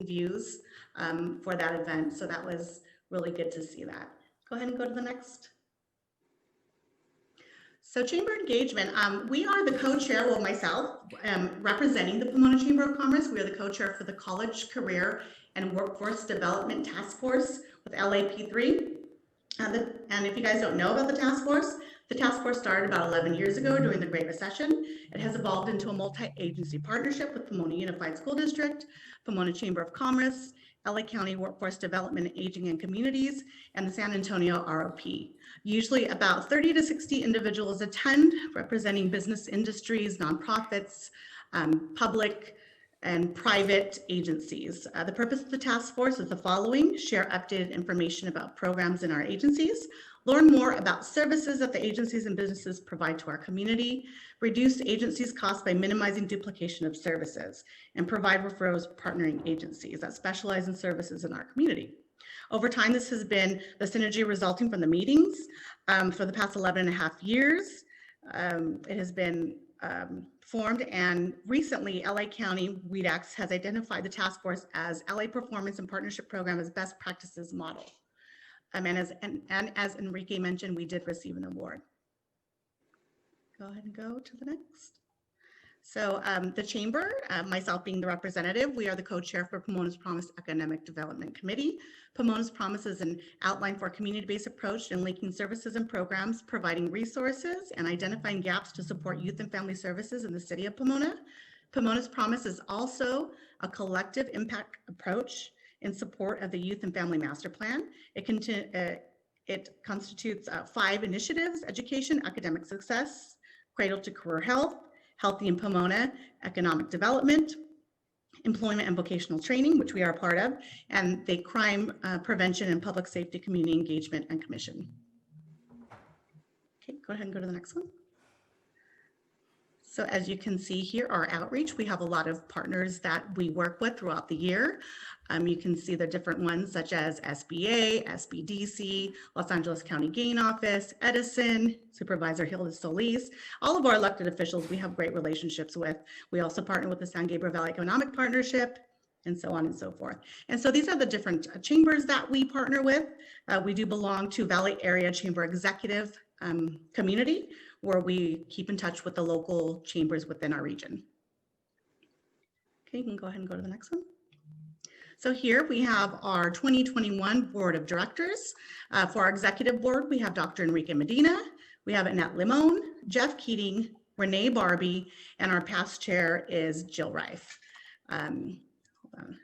views for that event. So that was really good to see that. Go ahead and go to the next. So chamber engagement, we are the co-chair, well myself, representing the Pomona Chamber of Commerce. We are the co-chair for the College Career and Workforce Development Task Force with LAP3. And if you guys don't know about the task force started about 11 years ago during the Great Recession. It has evolved into a multi-agency partnership with Pomona Unified School District, Pomona Chamber of Commerce, LA County Workforce Development, Aging and Communities, and the San Antonio ROP. Usually about 30 to 60 individuals attend, representing business industries, nonprofits, public and private agencies. The purpose of the task force is the following: share updated information about programs in our agencies, learn more about services that the agencies and businesses provide to our community, reduce agencies' costs by minimizing duplication of services, and provide referrals to partnering agencies that specialize in services in our community. Over time, this has been the synergy resulting from the meetings. For the past 11.5 years, it has been formed, and recently LA County WEDAX has identified the task force as LA Performance and Partnership Program as best practices model. And as Enrique mentioned, we did receive an award. Go ahead and go to the next. So the chamber, myself being the representative, we are the co-chair for Pomona's Promise Economic Development Committee. Pomona's Promise is an outline for a community-based approach in linking services and programs, providing resources and identifying gaps to support youth and family services in the city of Pomona. Pomona's Promise is also a collective impact approach in support of the Youth and Family Master Plan. It constitutes 5 initiatives: education, academic success, cradle to career health, Healthy in Pomona, economic development, employment and vocational training, which we are a part of, and the crime prevention and public safety community engagement and commission. Okay, go ahead and go to the next one. So as you can see here, our outreach, we have a lot of partners that we work with throughout the year. You can see the different ones such as SBA, SBDC, Los Angeles County Gain Office, Edison, Supervisor Hilda Solis. All of our elected officials we have great relationships with. We also partner with the San Gabriel Valley Economic Partnership, and so on and so forth. And so these are the different chambers that we partner with. We do belong to Valley Area Chamber Executive community, where we keep in touch with the local chambers within our region. Okay, you can go ahead and go to the next one. So here we have our 2021 Board of Directors. For our executive board, we have Dr. Enrique Medina, we have Annette Limon, Jeff Keating, Renee Barbie, and our past chair is Jill Rife. Hold on.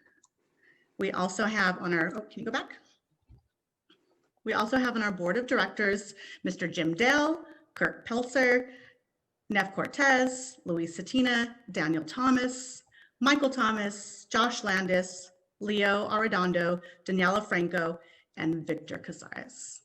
We also have on our, oh, can you go back? We also have on our Board of Directors, Mr. Jim Dale, Kirk Pelzer, Neff Cortez, Luis Satina, Daniel Thomas, Michael Thomas, Josh Landis, Leo Arredondo, Daniela Franco, and Victor Casares.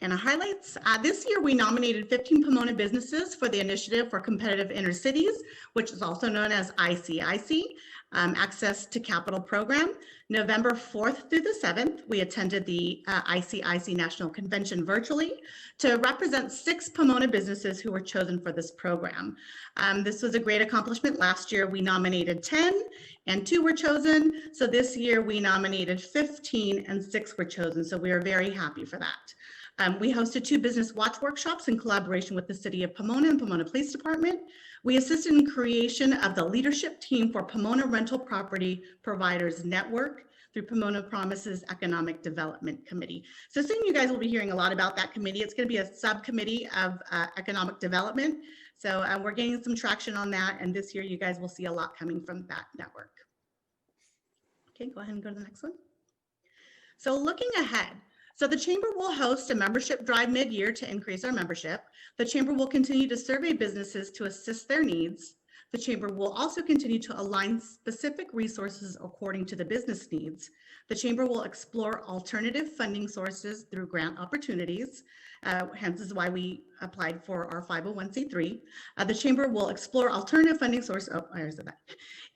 And highlights, this year we nominated 15 Pomona businesses for the Initiative for Competitive Inner Cities, which is also known as ICIC, Access to Capital Program. November 4th through the 7th, we attended the ICIC National Convention virtually to represent 6 Pomona businesses who were chosen for this program. This was a great accomplishment. Last year we nominated 10 and 2 were chosen. So this year we nominated 15 and 6 were chosen. So we are very happy for that. We hosted 2 business watch workshops in collaboration with the City of Pomona and Pomona Police Department. We assisted in creation of the leadership team for Pomona Rental Property Providers Network through Pomona Promises Economic Development Committee. So soon you guys will be hearing a lot about that committee. It's going to be a subcommittee of economic development. So we're gaining some traction on that. And this year you guys will see a lot coming from that network. Okay, go ahead and go to the next one. So looking ahead, so the Chamber will host a membership drive mid-year to increase our membership. The Chamber will continue to survey businesses to assist their needs. The Chamber will also continue to align specific resources according to the business needs. The Chamber will explore alternative funding sources through grant opportunities. Hence is why we applied for our 501c3. The Chamber will explore alternative funding sources. Oh, I said that.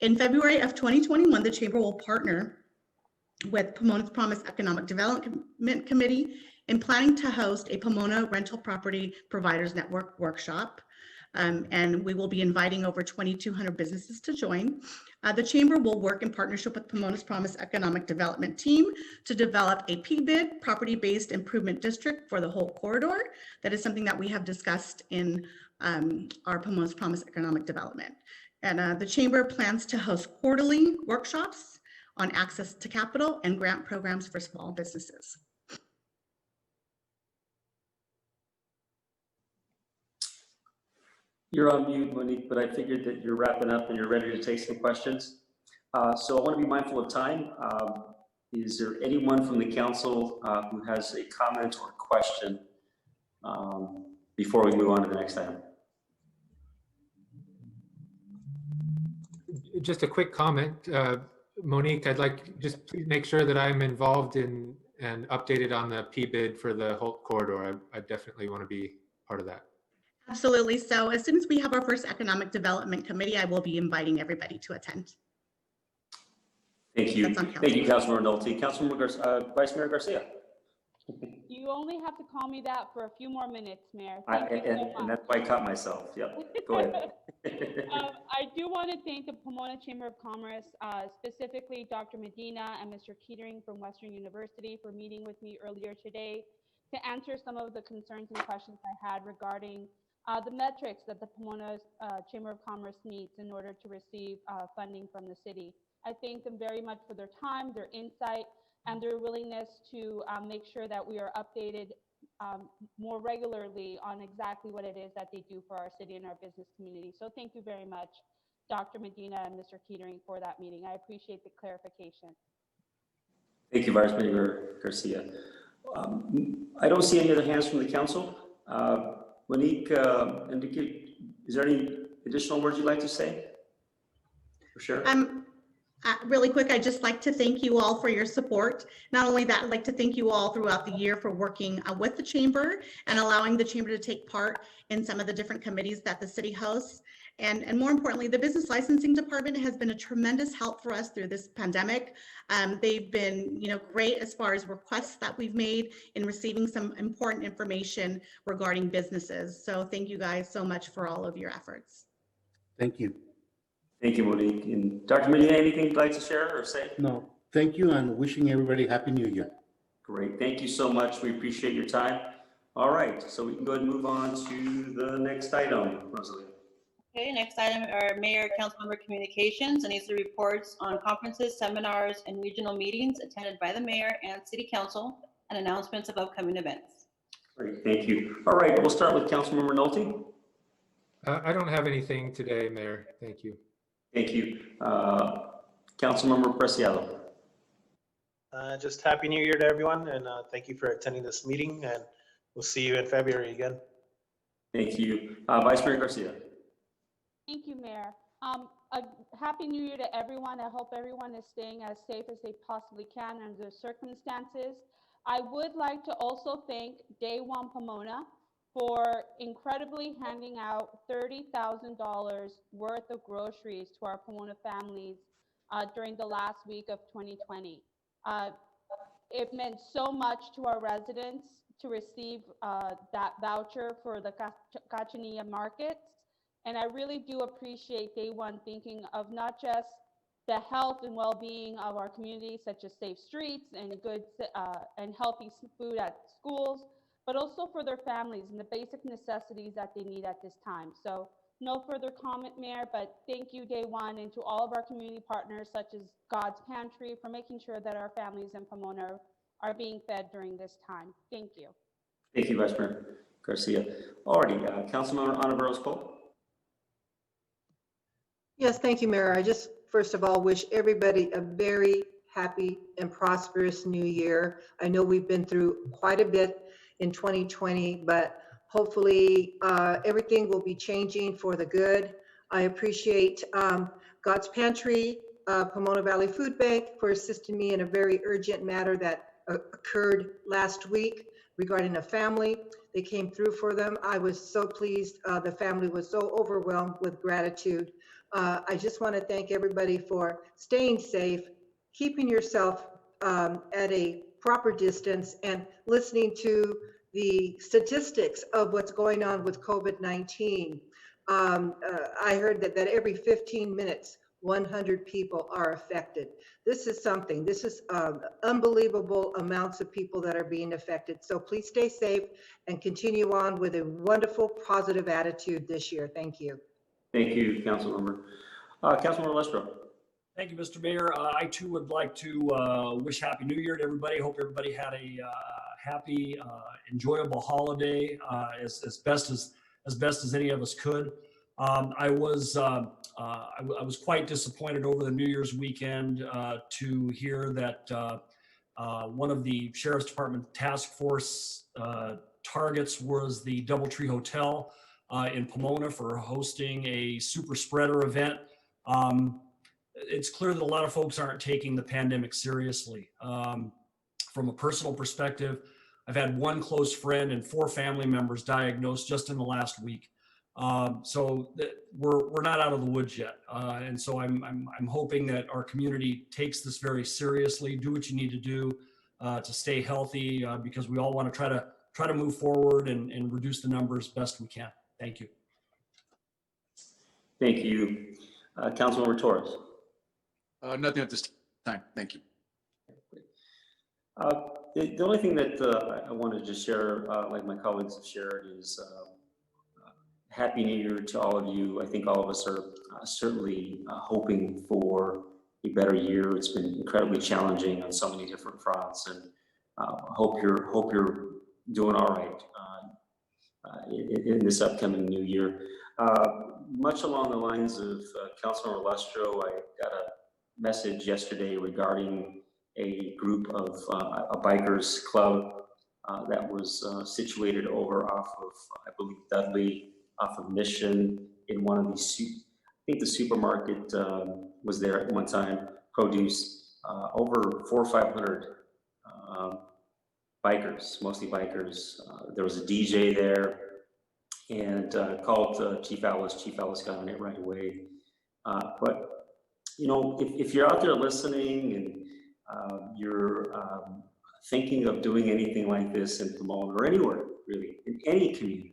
In February of 2021, the Chamber will partner with Pomona's Promise Economic Development Committee in planning to host a Pomona Rental Property Providers Network workshop. and we will be inviting over 2,200 businesses to join. The Chamber will work in partnership with Pomona's Promise Economic Development Team to develop a PBID, Property-Based Improvement District, for the whole corridor. That is something that we have discussed in our Pomona's Promise Economic Development. And the Chamber plans to host quarterly workshops on access to capital and grant programs for small businesses. You're on mute, Monique, but I figured that you're wrapping up and you're ready to take some questions. So I want to be mindful of time. Is there anyone from the council who has a comment or question before we move on to the next item? Just a quick comment. Monique, I'd like just please make sure that I'm involved in and updated on the PBID for the Holt corridor. I definitely want to be part of that. Absolutely. So as soon as we have our first Economic Development Committee, I will be inviting everybody to attend. Thank you. Thank you, Councilmember Nolte. Councilmember Vice Mayor Garcia. You only have to call me that for a few more minutes, Mayor. And that's why I caught myself. Yep. Go ahead. I do want to thank the Pomona Chamber of Commerce, specifically Dr. Medina and Mr. Keatering from Western University, for meeting with me earlier today to answer some of the concerns and questions I had regarding the metrics that the Pomona Chamber of Commerce needs in order to receive funding from the city. I thank them very much for their time, their insight, and their willingness to make sure that we are updated more regularly on exactly what it is that they do for our city and our business community. So thank you very much, Dr. Medina and Mr. Keatering, for that meeting. I appreciate the clarification. Thank you, Vice Mayor Garcia. I don't see any other hands from the council. Monique, is there any additional words you'd like to say? For sure. Really quick, I'd just like to thank you all for your support. Not only that, I'd like to thank you all throughout the year for working with the Chamber and allowing the Chamber to take part in some of the different committees that the city hosts. And more importantly, the Business Licensing Department has been a tremendous help for us through this pandemic. They've been, great as far as requests that we've made in receiving some important information regarding businesses. So thank you guys so much for all of your efforts. Thank you. Thank you, Monique. And Dr. Medina, anything you'd like to share or say? No, thank you, and wishing everybody Happy New Year. Great. Thank you so much. We appreciate your time. All right, so we can go ahead and move on to the next item, Rosalie. Okay, next item are Mayor, Councilmember Communications, and these are reports on conferences, seminars, and regional meetings attended by the Mayor and City Council, and announcements of upcoming events. Great, thank you. All right, we'll start with Councilmember Nolte. I don't have anything today, Mayor. Thank you. Thank you. Councilmember Preciado. Just Happy New Year to everyone, and thank you for attending this meeting, and we'll see you in February again. Thank you. Vice Mayor Garcia. Thank you, Mayor. A Happy New Year to everyone. I hope everyone is staying as safe as they possibly can under the circumstances. I would like to also thank Day One Pomona for incredibly handing out $30,000 worth of groceries to our Pomona families during the last week of 2020. It meant so much to our residents to receive that voucher for the Cachanilla markets. And I really do appreciate Day One thinking of not just the health and well-being of our community, such as safe streets and good and healthy food at schools, but also for their families and the basic necessities that they need at this time. So no further comment, Mayor, but thank you, Day One, and to all of our community partners, such as God's Pantry, for making sure that our families in Pomona are being fed during this time. Thank you. Thank you, Vice Mayor Garcia. Alrighty, Councilmember Ontiveros Pope. Yes, thank you, Mayor. I just, first of all, wish everybody a very happy and prosperous new year. I know we've been through quite a bit in 2020, but hopefully everything will be changing for the good. I appreciate God's Pantry, Pomona Valley Food Bank, for assisting me in a very urgent matter that occurred last week regarding a family. They came through for them. I was so pleased. The family was so overwhelmed with gratitude. I just want to thank everybody for staying safe, keeping yourself at a proper distance, and listening to the statistics of what's going on with COVID-19. I heard that every 15 minutes, 100 people are affected. This is something, this is unbelievable amounts of people that are being affected. So please stay safe and continue on with a wonderful, positive attitude this year. Thank you. Thank you, Councilmember. Councilmember Lestro. Thank you, Mr. Mayor. I too would like to wish Happy New Year to everybody. Hope everybody had a happy, enjoyable holiday as best as any of us could. I was quite disappointed over the New Year's weekend to hear that one of the Sheriff's Department task force targets was the DoubleTree Hotel in Pomona for hosting a super spreader event. It's clear that a lot of folks aren't taking the pandemic seriously. From a personal perspective, I've had one close friend and 4 family members diagnosed just in the last week. So we're not out of the woods yet. And so I'm hoping that our community takes this very seriously. Do what you need to do to stay healthy, because we all want to try to move forward and reduce the numbers best we can. Thank you. Thank you. Councilmember Torres. Nothing at this time. Thank you. The only thing that I wanted to share, like my colleagues have shared, is Happy New Year to all of you. I think all of us are certainly hoping for a better year. It's been incredibly challenging on so many different fronts, and hope you're doing all right in this upcoming new year. Much along the lines of Councilmember Lestro, I got a message yesterday regarding a group of a bikers club that was situated over off of, I believe, Dudley, off of Mission, in one of these, I think the supermarket was there at one time, produce, over 400 or 500 bikers, mostly bikers. There was a DJ there, and called Chief Ellis. Chief Ellis got on it right away. But you know, if you're out there listening and you're thinking of doing anything like this in Pomona or anywhere really, in any community,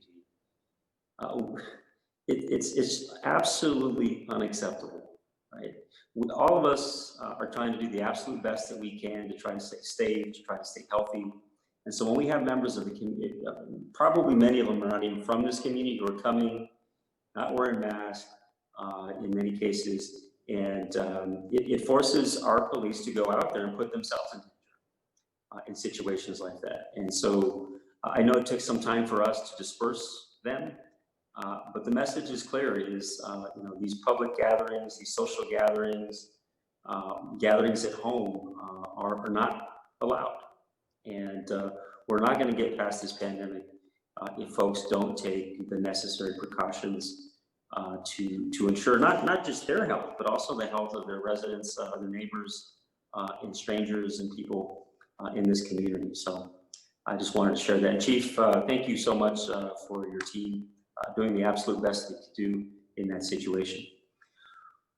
it's absolutely unacceptable, right? All of us are trying to do the absolute best that we can to try to stay safe, to try to stay healthy. And so when we have members of the community, probably many of them are not even from this community, who are coming, not wearing masks in many cases, and it forces our police to go out there and put themselves in danger in situations like that. And so I know it took some time for us to disperse them, but the message is clear: is you know, these public gatherings, these social gatherings, gatherings at home are not allowed. And we're not going to get past this pandemic if folks don't take the necessary precautions to ensure not just their health, but also the health of their residents, their neighbors, and strangers and people in this community. So I just wanted to share that. Chief, thank you so much for your team doing the absolute best they could do in that situation.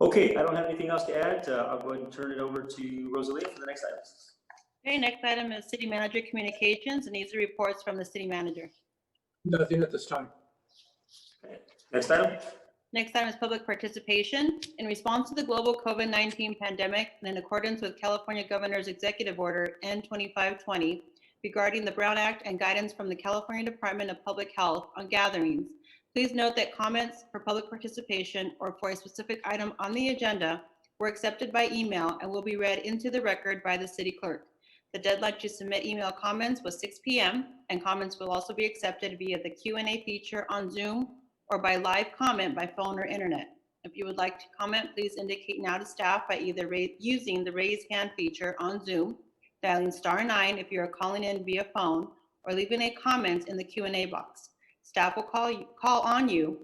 Okay, I don't have anything else to add. I'll go ahead and turn it over to Rosalia for the next item. Okay, next item is City Manager Communications, and these are reports from the City Manager. Nothing at this time. Okay. Next item. Next item is public participation. In response to the global COVID-19 pandemic and in accordance with California Governor's Executive Order N2520 regarding the Brown Act and guidance from the California Department of Public Health on gatherings, please note that comments for public participation or for a specific item on the agenda were accepted by email and will be read into the record by the city clerk. The deadline to submit email comments was 6 p.m. and comments will also be accepted via the Q&A feature on Zoom or by live comment by phone or internet. If you would like to comment, please indicate now to staff by either using the raise hand feature on Zoom, dialing *9 if you are calling in via phone, or leaving a comment in the Q&A box. Staff will call on you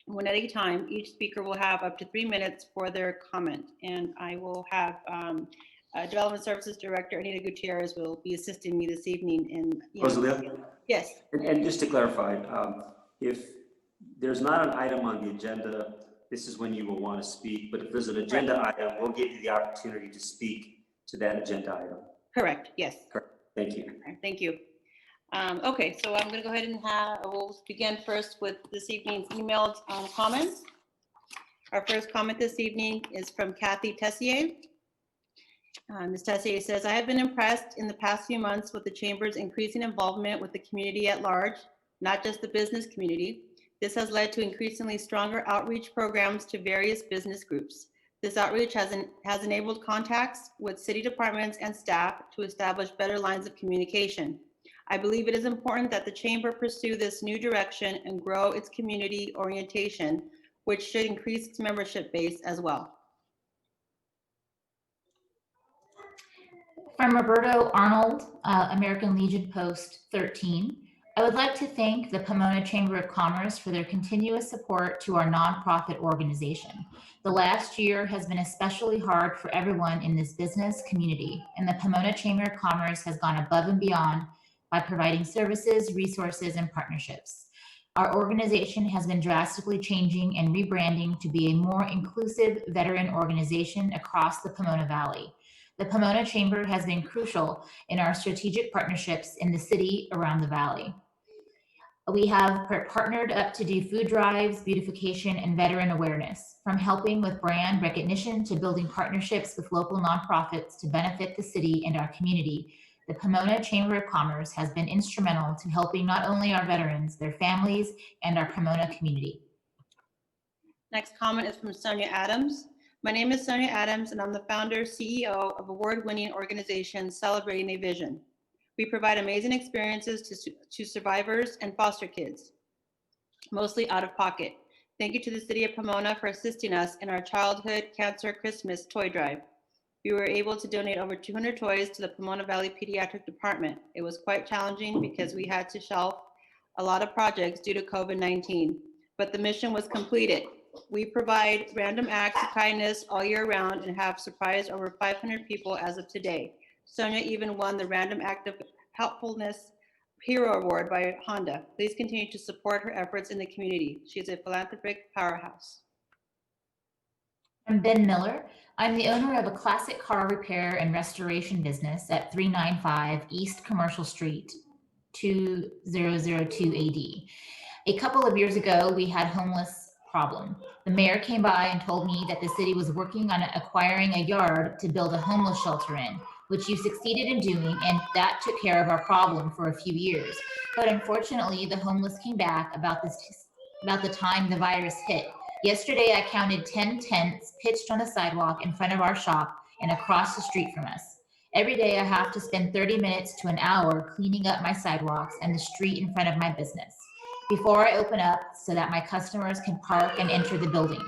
one at a time. Each speaker will have up to 3 minutes for their comment, and I will have Development Services Director Anita Gutierrez will be assisting me this evening in. Rosalia? Yes. And just to clarify, if there's not an item on the agenda, this is when you will want to speak. But if there's an agenda item, we'll give you the opportunity to speak to that agenda item. Correct. Yes. Correct. Thank you. Thank you. Okay, so I'm going to go ahead and we'll begin first with this evening's emailed comments. Our first comment this evening is from Kathy Tessier. Ms. Tessier says, I have been impressed in the past few months with the Chamber's increasing involvement with the community at large, not just the business community. This has led to increasingly stronger outreach programs to various business groups. This outreach has enabled contacts with city departments and staff to establish better lines of communication. I believe it is important that the Chamber pursue this new direction and grow its community orientation, which should increase its membership base as well. From Roberto Arnold, American Legion Post 13. I would like to thank the Pomona Chamber of Commerce for their continuous support to our nonprofit organization. The last year has been especially hard for everyone in this business community, and the Pomona Chamber of Commerce has gone above and beyond by providing services, resources, and partnerships. Our organization has been drastically changing and rebranding to be a more inclusive veteran organization across the Pomona Valley. The Pomona Chamber has been crucial in our strategic partnerships in the city around the valley. We have partnered up to do food drives, beautification, and veteran awareness, from helping with brand recognition to building partnerships with local nonprofits to benefit the city and our community. The Pomona Chamber of Commerce has been instrumental to helping not only our veterans, their families, and our Pomona community. Next comment is from Sonia Adams. My name is Sonia Adams, and I'm the founder, CEO of award-winning organization Celebrating a Vision. We provide amazing experiences to survivors and foster kids, mostly out of pocket. Thank you to the City of Pomona for assisting us in our Childhood Cancer Christmas Toy Drive. We were able to donate over 200 toys to the Pomona Valley Pediatric Department. It was quite challenging because we had to shelf a lot of projects due to COVID-19, but the mission was completed. We provide random acts of kindness all year round and have surprised over 500 people as of today. Sonia even won the Random Act of Helpfulness Hero Award by Honda. Please continue to support her efforts in the community. She is a philanthropic powerhouse. I'm Ben Miller. I'm the owner of a classic car repair and restoration business at 395 East Commercial Street, 2002 AD. A couple of years ago, we had homeless problem. The mayor came by and told me that the city was working on acquiring a yard to build a homeless shelter in, which you succeeded in doing, and that took care of our problem for a few years. But unfortunately, the homeless came back about the time the virus hit. Yesterday, I counted 10 tents pitched on the sidewalk in front of our shop and across the street from us. Every day, I have to spend 30 minutes to an hour cleaning up my sidewalks and the street in front of my business before I open up so that my customers can park and enter the building.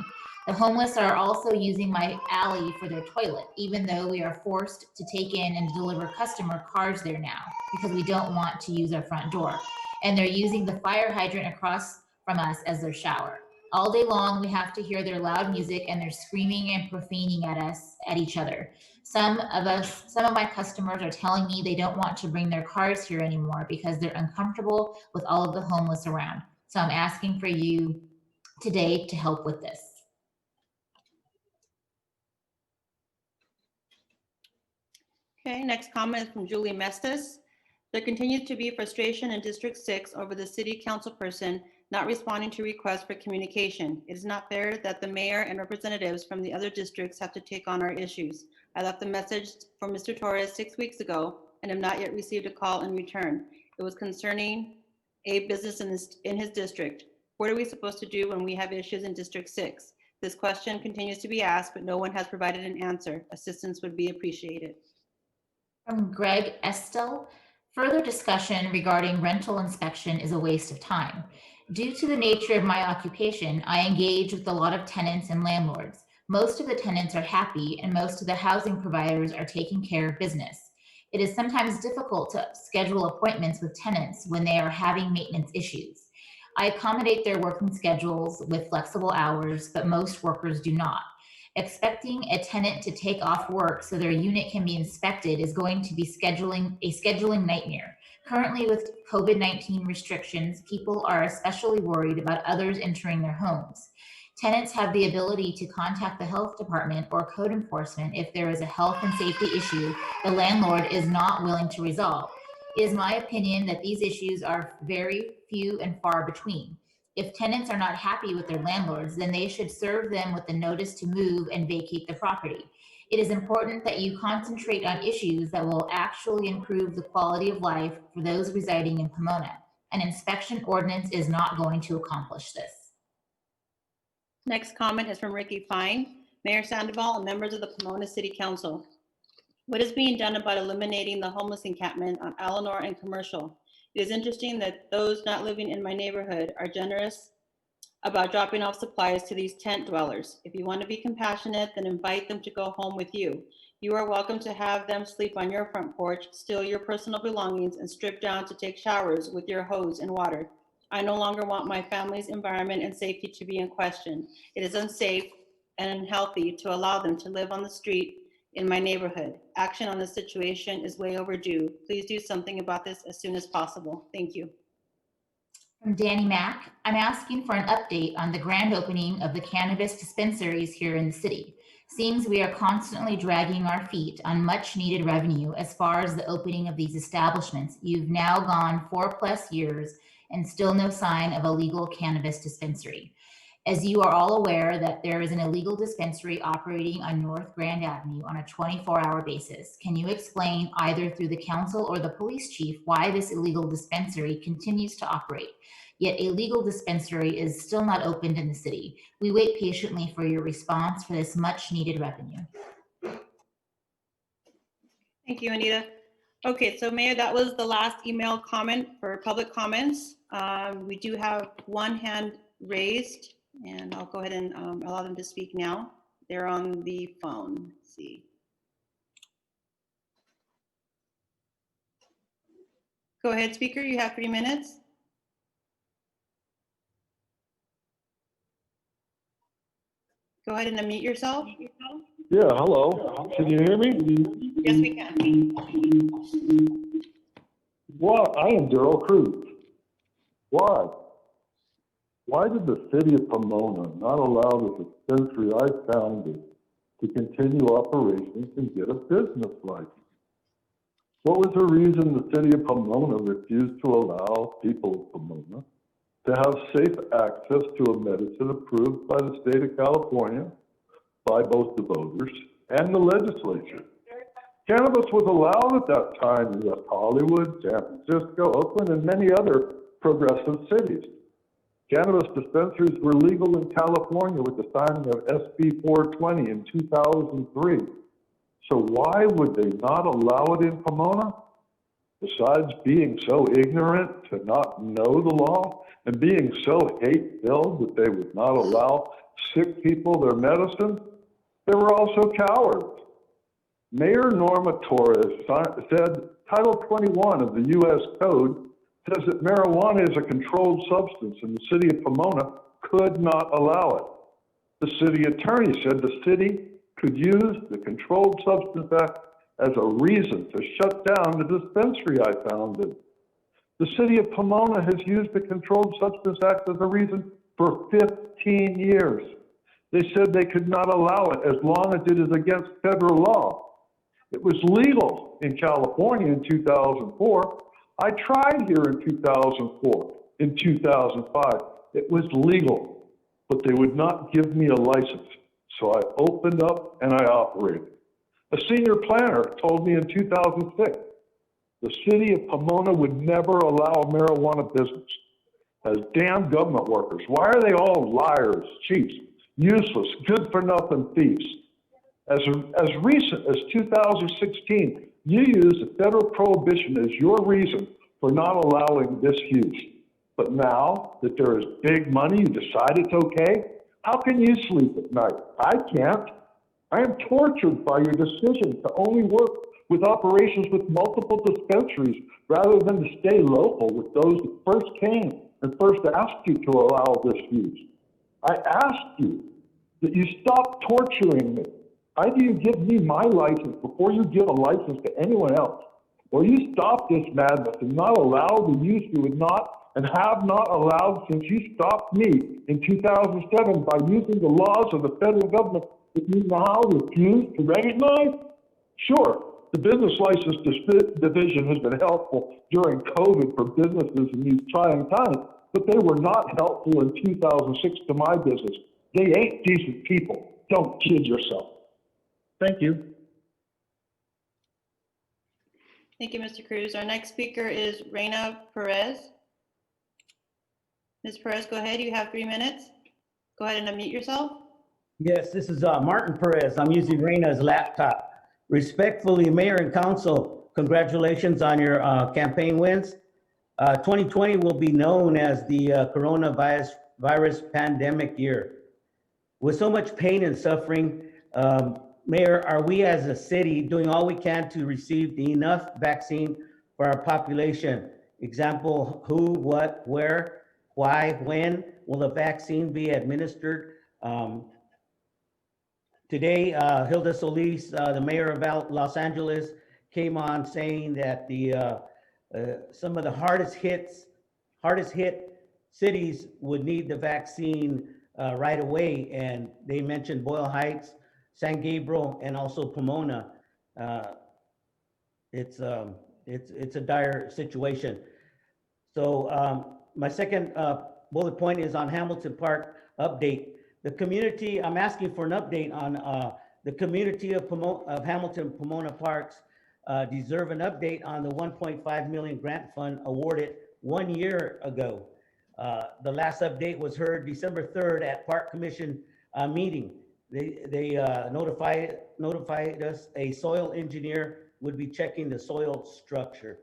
The homeless are also using my alley for their toilet, even though we are forced to take in and deliver customer cars there now because we don't want to use our front door. And they're using the fire hydrant across from us as their shower. All day long, we have to hear their loud music and they're screaming and profaning at us, at each other. Some of my customers are telling me they don't want to bring their cars here anymore because they're uncomfortable with all of the homeless around. So I'm asking for you today to help with this. Okay, next comment is from Julie Mestis. There continues to be frustration in District 6 over the city councilperson not responding to requests for communication. It is not fair that the mayor and representatives from the other districts have to take on our issues. I left a message for Mr. Torres 6 weeks ago and have not yet received a call in return. It was concerning a business in his district. What are we supposed to do when we have issues in District 6? This question continues to be asked, but no one has provided an answer. Assistance would be appreciated. From Greg Estelle, further discussion regarding rental inspection is a waste of time. Due to the nature of my occupation, I engage with a lot of tenants and landlords. Most of the tenants are happy and most of the housing providers are taking care of business. It is sometimes difficult to schedule appointments with tenants when they are having maintenance issues. I accommodate their working schedules with flexible hours, but most workers do not. Expecting a tenant to take off work so their unit can be inspected is going to be a scheduling nightmare. Currently, with COVID-19 restrictions, people are especially worried about others entering their homes. Tenants have the ability to contact the health department or code enforcement if there is a health and safety issue the landlord is not willing to resolve. It is my opinion that these issues are very few and far between. If tenants are not happy with their landlords, then they should serve them with a notice to move and vacate the property. It is important that you concentrate on issues that will actually improve the quality of life for those residing in Pomona. An inspection ordinance is not going to accomplish this. Next comment is from Ricky Fine, Mayor Sandoval, and members of the Pomona City Council. What is being done about eliminating the homeless encampment on Eleanor and Commercial? It is interesting that those not living in my neighborhood are generous about dropping off supplies to these tent dwellers. If you want to be compassionate, then invite them to go home with you. You are welcome to have them sleep on your front porch, steal your personal belongings, and strip down to take showers with your hose and water. I no longer want my family's environment and safety to be in question. It is unsafe and unhealthy to allow them to live on the street in my neighborhood. Action on this situation is way overdue. Please do something about this as soon as possible. Thank you. From Danny Mack, I'm asking for an update on the grand opening of the cannabis dispensaries here in the city. Seems we are constantly dragging our feet on much needed revenue as far as the opening of these establishments. You've now gone 4+ years and still no sign of a legal cannabis dispensary. As you are all aware that there is an illegal dispensary operating on North Grand Avenue on a 24-hour basis. Can you explain either through the council or the police chief why this illegal dispensary continues to operate? Yet a legal dispensary is still not opened in the city. We wait patiently for your response for this much needed revenue. Thank you, Anita. Okay, so Mayor, that was the last email comment for public comments. We do have one hand raised, and I'll go ahead and allow them to speak now. They're on the phone. Let's see. Go ahead, speaker. You have 3 minutes. Go ahead and unmute yourself. Yeah, hello. Can you hear me? Yes, we can. Well, I am Darrell Cruz. Why? Why did the city of Pomona not allow the dispensary I founded to continue operations and get a business license? What was the reason the city of Pomona refused to allow people of Pomona to have safe access to a medicine approved by the state of California, by both the voters and the legislature? Cannabis was allowed at that time in West Hollywood, San Francisco, Oakland, and many other progressive cities. Cannabis dispensaries were legal in California with the signing of SB 420 in 2003. So why would they not allow it in Pomona? Besides being so ignorant to not know the law and being so hate-filled that they would not allow sick people their medicine, they were also cowards. Mayor Norma Torres said Title 21 of the U.S. Code says that marijuana is a controlled substance and the city of Pomona could not allow it. The city attorney said the city could use the Controlled Substance Act as a reason to shut down the dispensary I founded. The city of Pomona has used the Controlled Substance Act as a reason for 15 years. They said they could not allow it as long as it is against federal law. It was legal in California in 2004. I tried here in 2004. In 2005, it was legal, but they would not give me a license. So I opened up and I operated. A senior planner told me in 2006, the city of Pomona would never allow a marijuana business. As damn government workers, why are they all liars, cheats, useless, good-for-nothing thieves? As recent as 2016, you used the federal prohibition as your reason for not allowing this use. But now that there is big money, you decide it's okay? How can you sleep at night? I can't. I am tortured by your decision to only work with operations with multiple dispensaries rather than to stay local with those that first came and first asked you to allow this use. I asked you that you stop torturing me. Either you give me my license before you give a license to anyone else, or you stop this madness and not allow the use you would not and have not allowed since you stopped me in 2007 by using the laws of the federal government that you now refuse to recognize? Sure, The Business License Division has been helpful during COVID for businesses in these trying times, but they were not helpful in 2006 to my business. They ain't decent people. Don't kid yourself. Thank you. Thank you, Mr. Cruz. Our next speaker is Reina Perez. Ms. Perez, go ahead. You have 3 minutes. Go ahead and unmute yourself. Yes, this is Martin Perez. I'm using Reina's laptop. Respectfully, Mayor and Council, congratulations on your campaign wins. 2020 will be known as the coronavirus pandemic year. With so much pain and suffering, Mayor, are we as a city doing all we can to receive enough vaccine for our population? Example, who, what, where, why, when will the vaccine be administered? Today, Hilda Solis, the mayor of Los Angeles, came on saying that some of the hardest hit cities would need the vaccine right away, and they mentioned Boyle Heights, San Gabriel, and also Pomona. It's a dire situation. So my second bullet point is on Hamilton Park update. The community, I'm asking for an update on the community of Hamilton Pomona Parks deserve an update on the 1.5 million grant fund awarded 1 year ago. The last update was heard December 3rd at Park Commission meeting. They notified us a soil engineer would be checking the soil structure.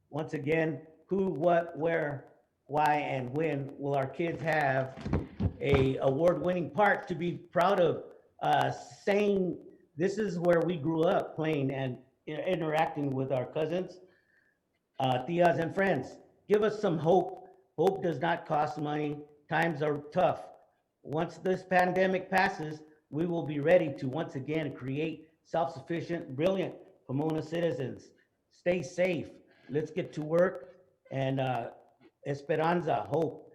Once again, who, what, where, why, and when will our kids have a award-winning park to be proud of, saying this is where we grew up playing and interacting with our cousins, tias, and friends. Give us some hope. Hope does not cost money. Times are tough. Once this pandemic passes, we will be ready to once again create self-sufficient, brilliant Pomona citizens. Stay safe. Let's get to work. And Esperanza, hope.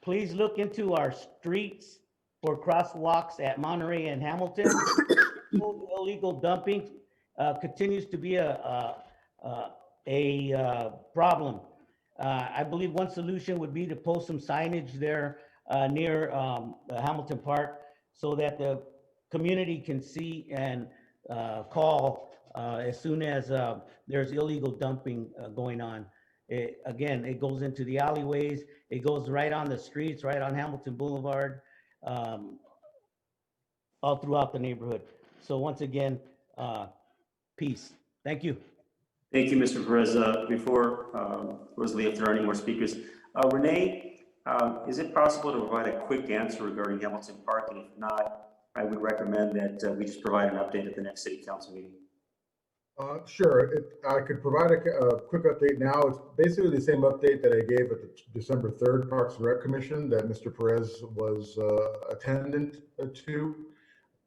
Please look into our streets for crosswalks at Monterey and Hamilton. Illegal dumping continues to be a problem. I believe one solution would be to post some signage there near Hamilton Park so that the community can see and call as soon as there's illegal dumping going on. Again, it goes into the alleyways, it goes right on the streets, right on Hamilton Boulevard, all throughout the neighborhood. So once again, peace. Thank you. Thank you, Mr. Perez. Before Rosalie, if there are any more speakers, Renee, is it possible to provide a quick answer regarding Hamilton Park? And if not, I would recommend that we just provide an update at the next city council meeting. Sure, I could provide a quick update now. It's basically the same update that I gave at the December 3rd Parks and Rec Commission that Mr. Perez was attendant to.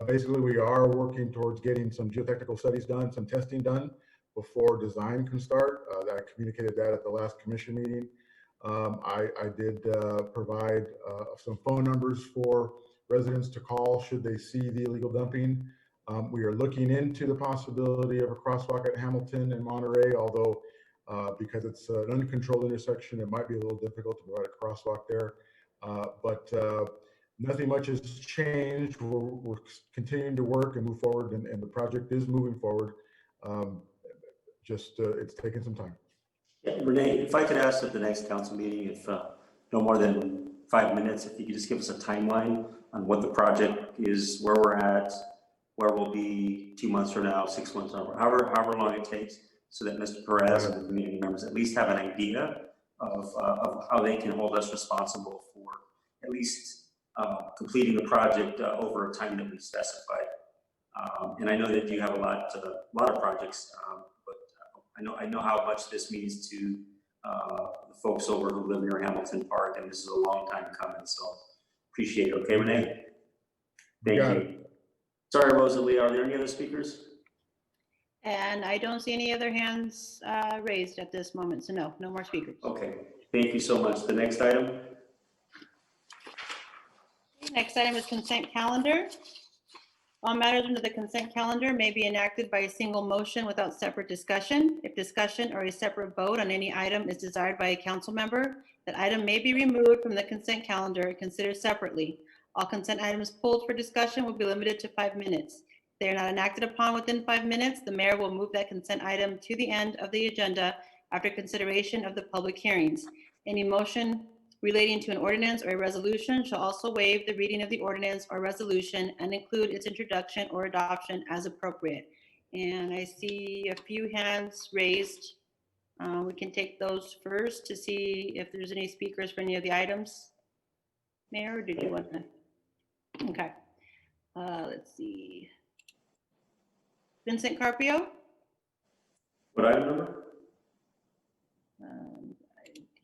Basically, we are working towards getting some geotechnical studies done, some testing done before design can start. I communicated that at the last commission meeting. I did provide some phone numbers for residents to call should they see the illegal dumping. We are looking into the possibility of a crosswalk at Hamilton and Monterey, although because it's an uncontrolled intersection, it might be a little difficult to provide a crosswalk there. But nothing much has changed. We're continuing to work and move forward, and the project is moving forward. It's taking some time. Yeah, Renee, if I could ask at the next council meeting, if no more than 5 minutes, if you could just give us a timeline on what the project is, where we're at, where we'll be 2 months from now, 6 months from now, however long it takes, so that Mr. Perez and the community members at least have an idea of how they can hold us responsible for at least completing the project over a time that we specified. And I know that you have a lot of projects, but I know how much this means to the folks over who live near Hamilton Park, and this is a long time coming. So appreciate it. Okay, Renee. Thank you. Sorry, Rosalie. Are there any other speakers? And I don't see any other hands raised at this moment. So no more speakers. Okay. Thank you so much. The next item. Next item is consent calendar. All matters under the consent calendar may be enacted by a single motion without separate discussion. If discussion or a separate vote on any item is desired by a council member, that item may be removed from the consent calendar and considered separately. All consent items pulled for discussion will be limited to 5 minutes. If they are not enacted upon within 5 minutes, the mayor will move that consent item to the end of the agenda after consideration of the public hearings. Any motion relating to an ordinance or a resolution shall also waive the reading of the ordinance or resolution and include its introduction or adoption as appropriate. And I see a few hands raised. We can take those first to see if there's any speakers for any of the items. Mayor, or did you want to? Okay. Let's see. Vincent Carpio? What item number?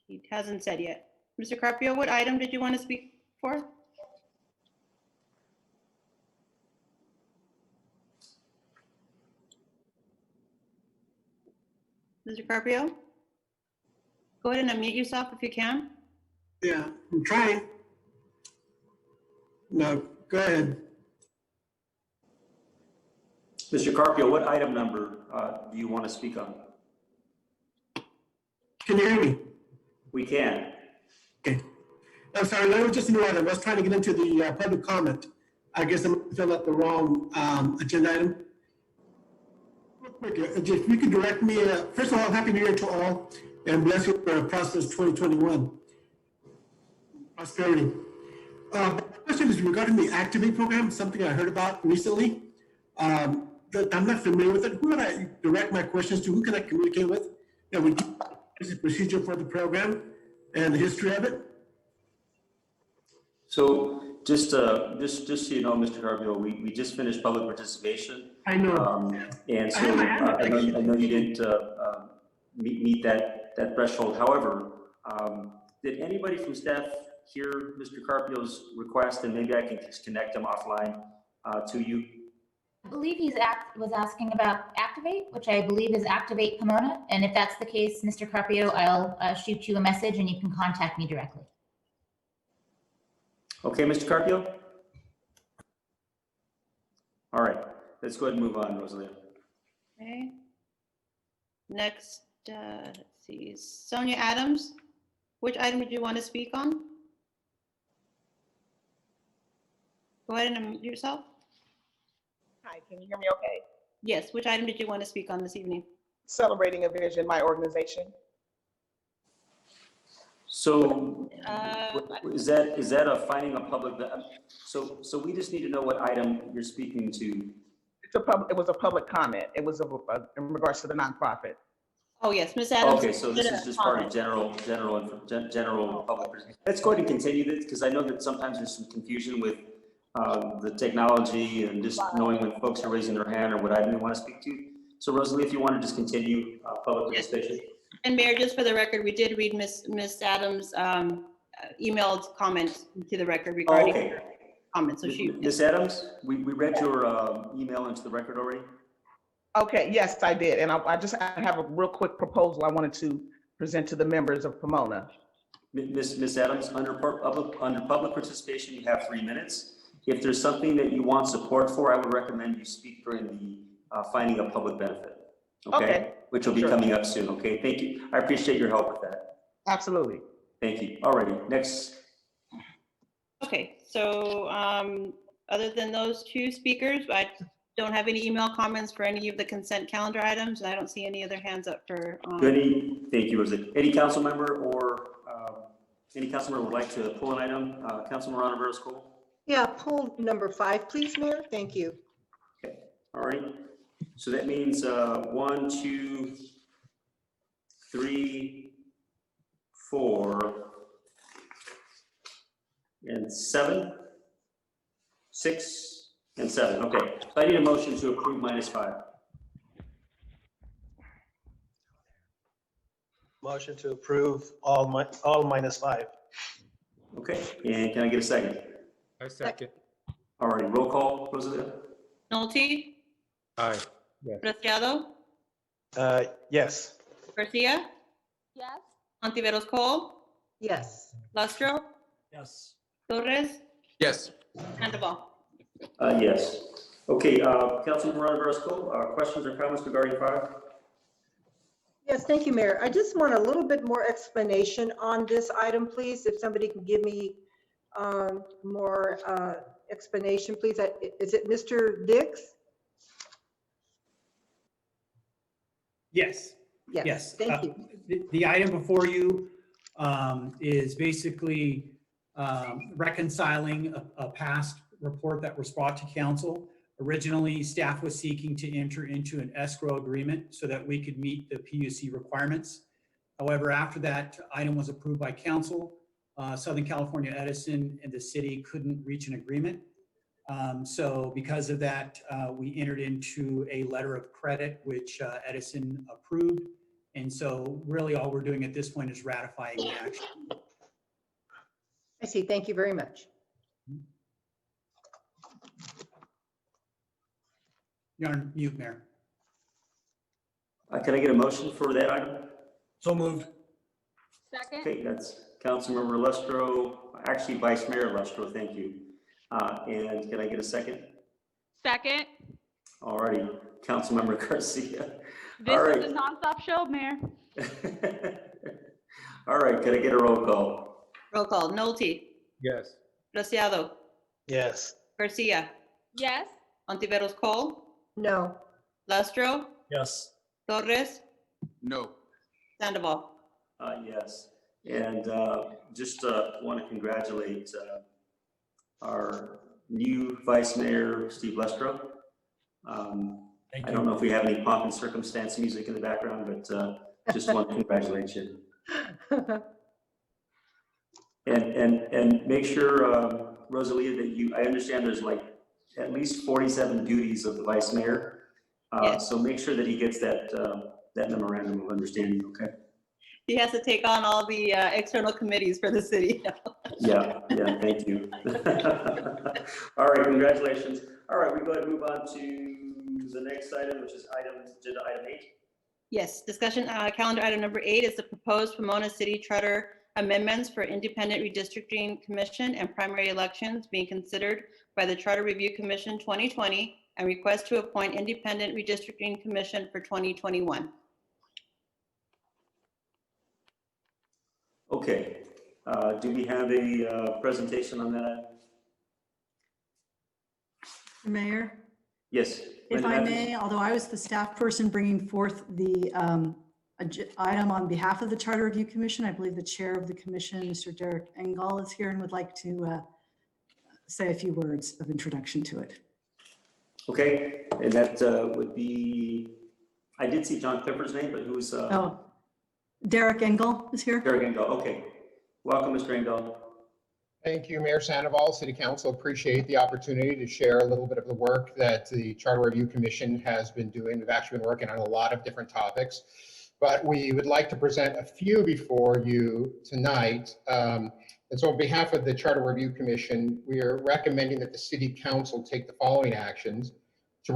He hasn't said yet. Mr. Carpio, what item did you want to speak for? Mr. Carpio? Go ahead and unmute yourself if you can. Yeah, I'm trying. No, go ahead. Mr. Carpio, what item number do you want to speak on? Can you hear me? We can. Okay. I'm sorry, that was just a new item. I was trying to get into the public comment. I guess I'm filling out the wrong agenda item. Real quick, if you could direct me, first of all, Happy New Year to all, and bless you for prosperous 2021. Prosperity. My question is regarding the Activate program, something I heard about recently. I'm not familiar with it. Who would I direct my questions to? Who can I communicate with? And would you is the procedure for the program and the history of it? So just so you know, Mr. Carpio, we just finished public participation. I know. And so I know you didn't meet that threshold. However, did anybody from staff hear Mr. Carpio's request? And maybe I can just connect him offline to you. I believe he was asking about Activate, which I believe is Activate Pomona. And if that's the case, Mr. Carpio, I'll shoot you a message and you can contact me directly. Okay, Mr. Carpio? All right, let's go ahead and move on, Rosalia. Okay. Next, let's see, Sonia Adams. Which item did you want to speak on? Go ahead and unmute yourself. Hi, can you hear me okay? Yes, which item did you want to speak on this evening? Celebrating a Vision, my organization. So is that a finding a public, so we just need to know what item you're speaking to. It was a public comment. It was in regards to the nonprofit. Oh, yes, Ms. Adams. Okay, so this is just part of general public. Let's go ahead and continue this, because I know that sometimes there's some confusion with the technology and just knowing when folks are raising their hand or what item they want to speak to. So Rosalie, if you want to just continue public participation. And Mayor, just for the record, we did read Ms. Adams' emailed comments to the record regarding comments. So Ms. Adams, we read your email into the record already. Okay, yes, I did. And I have a real quick proposal I wanted to present to the members of Pomona. Ms. Adams, under public participation, you have 3 minutes. If there's something that you want support for, I would recommend you speak during the finding of public benefit. Okay. Which will be coming up soon. Okay, thank you. I appreciate your help with that. Absolutely. Thank you. Alrighty, next. Okay, so other than those two speakers, I don't have any email comments for any of the consent calendar items. I don't see any other hands up for. Thank you, Rosalie. Any council member or any council member would like to pull an item? Councilman Ranaveros Cole? Yeah, pull number 5, please, Mayor. Thank you. Okay, all right. So that means 1, 2, 3, 4, and 7, 6, and 7. Okay, so I need a motion to approve -5. Motion to approve all -5. Okay, and can I get a second? I second. All right, roll call, Rosalia. Nolte? Aye. Yes. Preciado? Yes. Garcia? Yes. Ontiveros Cole? Yes. Lustro? Yes. Torres? Yes. Sandoval? Yes. Okay, Councilman Redistricting, questions or comments regarding 5? Yes, thank you, Mayor. I just want a little bit more explanation on this item, please. If somebody can give me more explanation, please. Is it Mr. Dix? Yes. Yes, thank you. The item before you is basically reconciling a past report that was brought to council. Originally, staff was seeking to enter into an escrow agreement so that we could meet the PUC requirements. However, after that item was approved by council, Southern California Edison and the city couldn't reach an agreement. So because of that, we entered into a letter of credit, which Edison approved. And so really all we're doing at this point is ratifying the action. I see. Thank you very much. You're on mute, Mayor. Can I get a motion for that item? So moved. Second. Okay, that's Councilmember Lustro, actually Vice Mayor Lustro, thank you. And can I get a second? Second. All righty, Councilmember Garcia. This All right. is a nonstop show, Mayor. All right, can I get a roll call? Roll call. Nolte. Yes. Preciado. Yes. Garcia. Yes. Ontiveros Cole. No. Lustro. Yes. Torres. No. Sandoval. Yes, and just want to congratulate our new Vice Mayor, Steve Lustro. I don't know if we have any pomp and circumstance music in the background, but just want to congratulate you. And make sure, Rosalia, that I understand there's like at least 47 duties of the Vice Mayor. Yes. So make sure that he gets that, that memorandum of understanding, okay? He has to take on all the external committees for the city. Yeah, thank you. All right, congratulations. All right, we go ahead and move on to the next item, which is agenda item 8. Yes, discussion calendar item number 8 is the proposed Pomona City Charter amendments for Independent Redistricting Commission and primary elections being considered by the Charter Review Commission 2020 and request to appoint Independent Redistricting Commission for 2021. Okay, do we have a presentation on that? Mayor, Yes. if Linda I Matthews? may, although I was the staff person bringing forth the item on behalf of the Charter Review Commission, I believe the chair of the commission, Mr. Derek Engel, is here and would like to say a few words of introduction to it. Okay, and that would be, I did see John Clifford's name, but who's? Oh, Derek Engel is here. Derek Engel, okay. Welcome, Mr. Engel. Thank you, Mayor Sandoval, City Council. Appreciate the opportunity to share a little bit of the work that the Charter Review Commission has been doing. We've actually been working on a lot of different topics, but we would like to present a few before you tonight. And so on behalf of the Charter Review Commission, we are recommending that the City Council take the following actions: to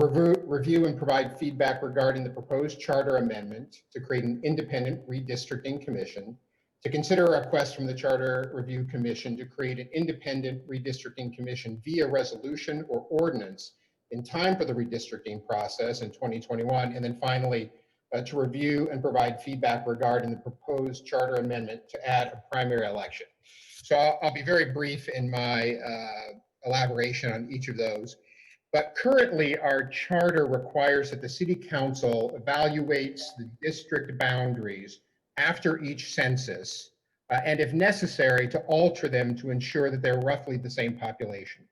review and provide feedback regarding the proposed charter amendment to create an independent redistricting commission, to consider a request from the Charter Review Commission to create an independent redistricting commission via resolution or ordinance in time for the redistricting process in 2021, and then finally, to review and provide feedback regarding the proposed charter amendment to add a primary election. So I'll be very brief in my elaboration on each of those. But currently, our charter requires that the City Council evaluates the district boundaries after each census, and if necessary, to alter them to ensure that they're roughly the same population.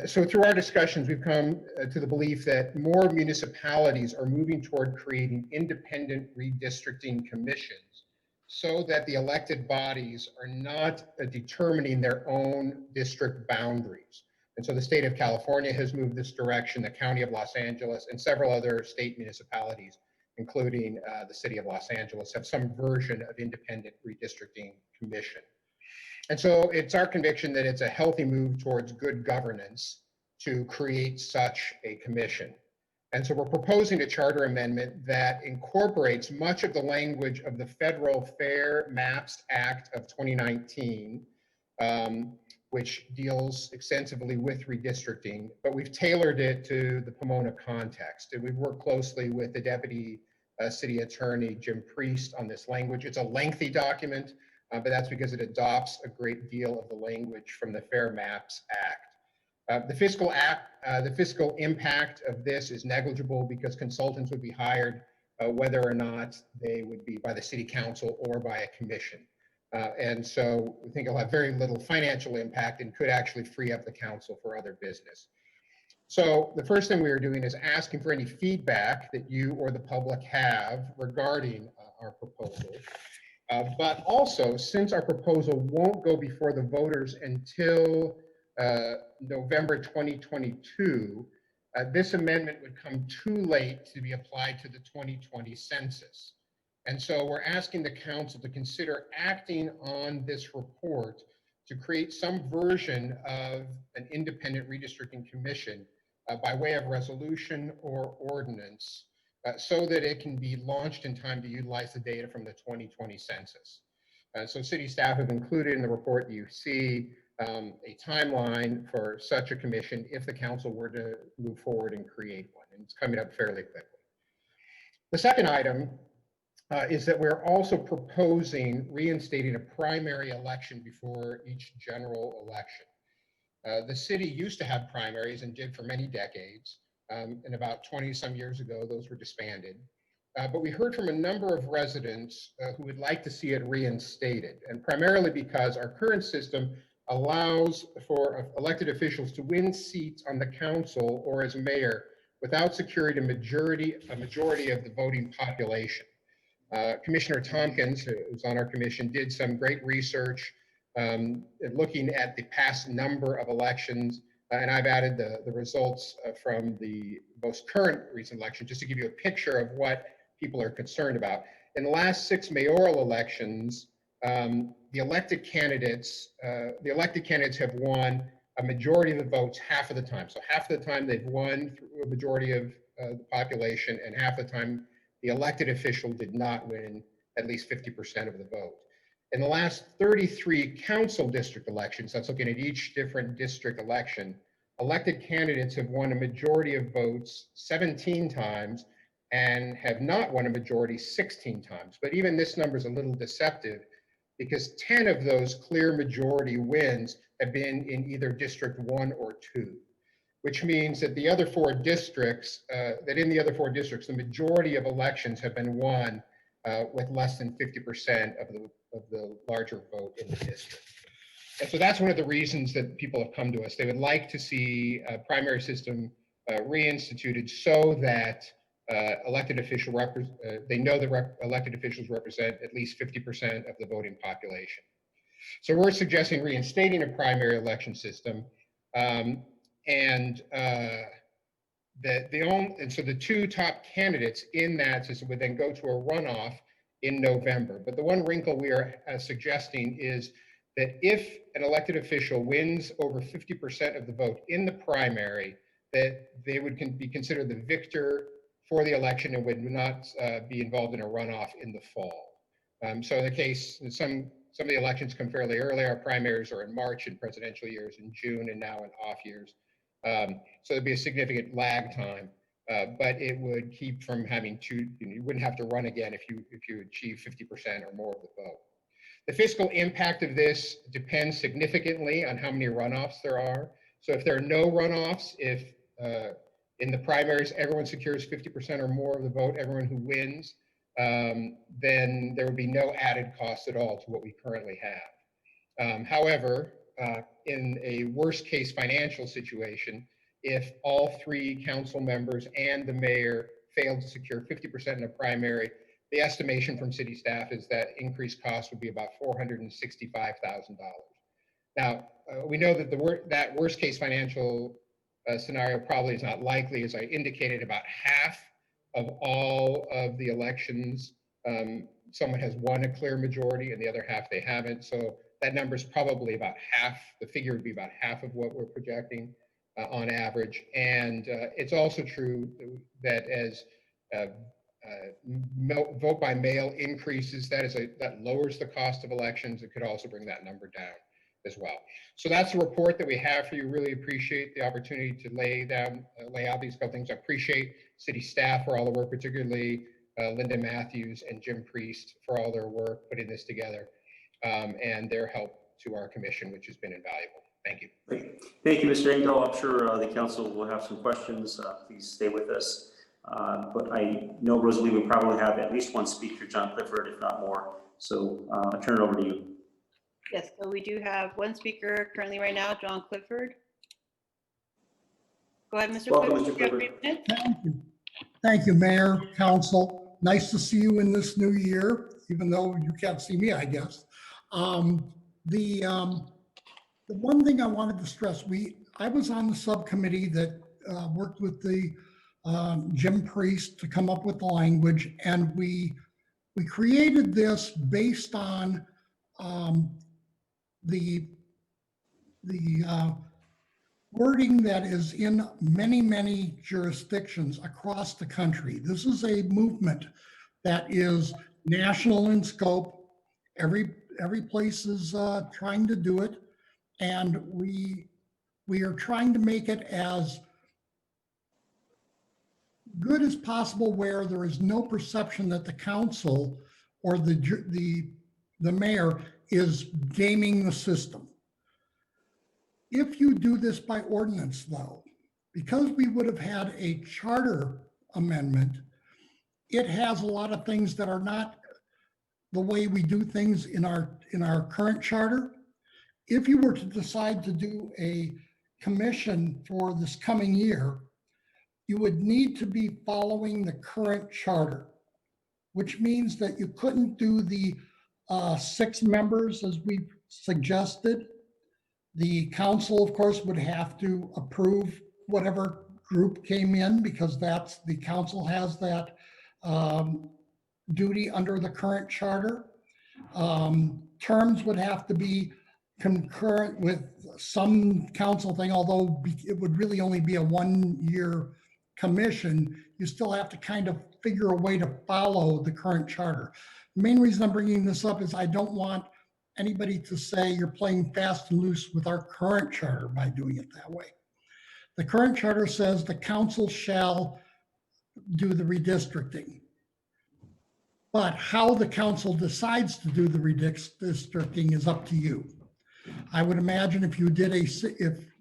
So through our discussions, we've come to the belief that more municipalities are moving toward creating independent redistricting commissions so that the elected bodies are not determining their own district boundaries. And so the state of California has moved this direction, the county of Los Angeles and several other state municipalities, including the city of Los Angeles, have some version of independent redistricting commission. And so it's our conviction that it's a healthy move towards good governance to create such a commission. And so we're proposing a charter amendment that incorporates much of the language of the Federal Fair Maps Act of 2019, which deals extensively with redistricting, but we've tailored it to the Pomona context. And we've worked closely with the Deputy City Attorney, Jim Priest, on this language. It's a lengthy document, but that's because it adopts a great deal of the language from the Fair Maps Act. The fiscal impact of this is negligible because consultants would be hired whether or not they would be by the City Council or by a commission. And so we think it'll have very little financial impact and could actually free up the council for other business. So the first thing we are doing is asking for any feedback that you or the public have regarding our proposal. But also, since our proposal won't go before the voters until November 2022, this amendment would come too late to be applied to the 2020 census. And so we're asking the council to consider acting on this report to create some version of an independent redistricting commission by way of resolution or ordinance so that it can be launched in time to utilize the data from the 2020 census. So city staff have included in the report that you see a timeline for such a commission if the council were to move forward and create one, and it's coming up fairly quickly. The second item is that we're also proposing reinstating a primary election before each general election. The city used to have primaries and did for many decades, and about 20 some years ago, those were disbanded. But we heard from a number of residents who would like to see it reinstated, and primarily because our current system allows for elected officials to win seats on the council or as mayor without securing a majority of the voting population. Commissioner Tompkins, who's on our commission, did some great research looking at the past number of elections, and I've added the results from the most current recent election just to give you a picture of what people are concerned about. In the last 6 mayoral elections, the elected candidates have won a majority of the votes half of the time. So half of the time they've won through a majority of the population, and half the time the elected official did not win at least 50% of the vote. In the last 33 council district elections, that's looking at each different district election, elected candidates have won a majority of votes 17 times and have not won a majority 16 times. But even this number is a little deceptive because 10 of those clear majority wins have been in either District 1 or 2, which means that the other 4 districts, the majority of elections have been won with less than 50% of the larger vote in the district. And so that's one of the reasons that people have come to us. They would like to see a primary system reinstituted so that elected officials represent at least 50% of the voting population. So we're suggesting reinstating a primary election system, and so the 2 top candidates in that system would then go to a runoff in November. But the one wrinkle we are suggesting is that if an elected official wins over 50% of the vote in the primary, that they would be considered the victor for the election and would not be involved in a runoff in the fall. So in the case, some of the elections come fairly early. Our primaries are in March in presidential years, in June, and now in off years. So there'd be a significant lag time, but it would keep from having to, you wouldn't have to run again if you achieve 50% or more of the vote. The fiscal impact of this depends significantly on how many runoffs there are. So if there are no runoffs, if in the primaries everyone secures 50% or more of the vote, everyone who wins, then there would be no added cost at all to what we currently have. However, in a worst case financial situation, if all 3 council members and the mayor failed to secure 50% in a primary, the estimation from city staff is that increased cost would be about $465,000. Now, we know that that worst case financial scenario probably is not likely. As I indicated, about half of all of the elections, someone has won a clear majority and the other half they haven't. So that number is probably about half. The figure would be about half of what we're projecting on average. And it's also true that as vote by mail increases, that lowers the cost of elections. It could also bring that number down. as well. So that's the report that we have for you. Really appreciate the opportunity to lay out these couple things. I appreciate city staff for all the work, particularly Linda Matthews and Jim Priest for all their work putting this together, and their help to our commission, which has been invaluable. Thank you. Great. Thank you, Mr. Engdahl. I'm sure the council will have some questions. Please stay with us. But I know, Rosalie, we probably have at least one speaker, John Clifford, if not more. So I'll turn it over to you. Yes, so we do have one speaker currently right now, John Clifford. Go ahead, Mr. Welcome, Clifford. Mr. You have Clifford. 3 minutes. Thank you. Thank you, Mayor, Council. Nice to see you in this new year, even though you can't see me, I guess. The one thing I wanted to stress, I was on the subcommittee that worked with the Jim Priest to come up with the language, and we created this based on the wording that is in many, many jurisdictions across the country. This is a movement that is national in scope. Every place is trying to do it, and we are trying to make it as good as possible where there is no perception that the council or the mayor is gaming the system. If you do this by ordinance, though, because we would have had a charter amendment, it has a lot of things that are not the way we do things in our current charter. If you were to decide to do a commission for this coming year, you would need to be following the current charter, which means that you couldn't do the 6 members as we suggested. The council, of course, would have to approve whatever group came in, because the council has that duty under the current charter. Terms would have to be concurrent with some council thing, although it would really only be a 1-year commission. You still have to kind of figure a way to follow the current charter. The main reason I'm bringing this up is I don't want anybody to say you're playing fast and loose with our current charter by doing it that way. The current charter says the council shall do the redistricting. But how the council decides to do the redistricting is up to you. I would imagine if you did if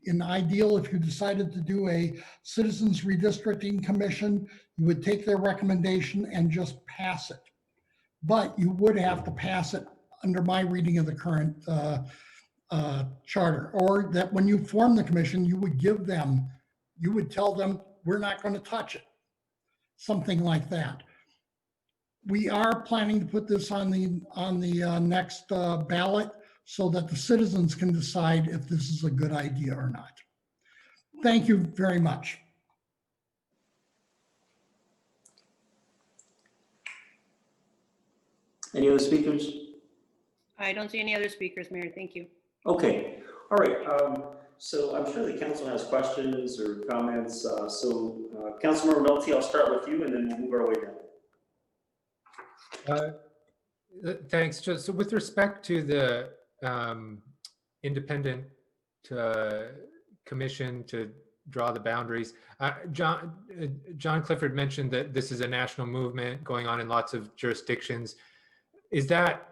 you decided to do a citizens redistricting commission, you would take their recommendation and just pass it. But you would have to pass it under my reading of the current charter, or that when you form the commission, you would tell them, we're not going to touch it. Something like that. We are planning to put this on the next ballot so that the citizens can decide if this is a good idea or not. Thank you very much. Any other speakers? I don't see any other speakers, Mayor. Thank you. Okay, all right. So I'm sure the council has questions or comments. Councilmember Melty, I'll start with you and then we'll move our way down. Thanks. So with respect to the independent commission to draw the boundaries, John Clifford mentioned that this is a national movement going on in lots of jurisdictions. Is that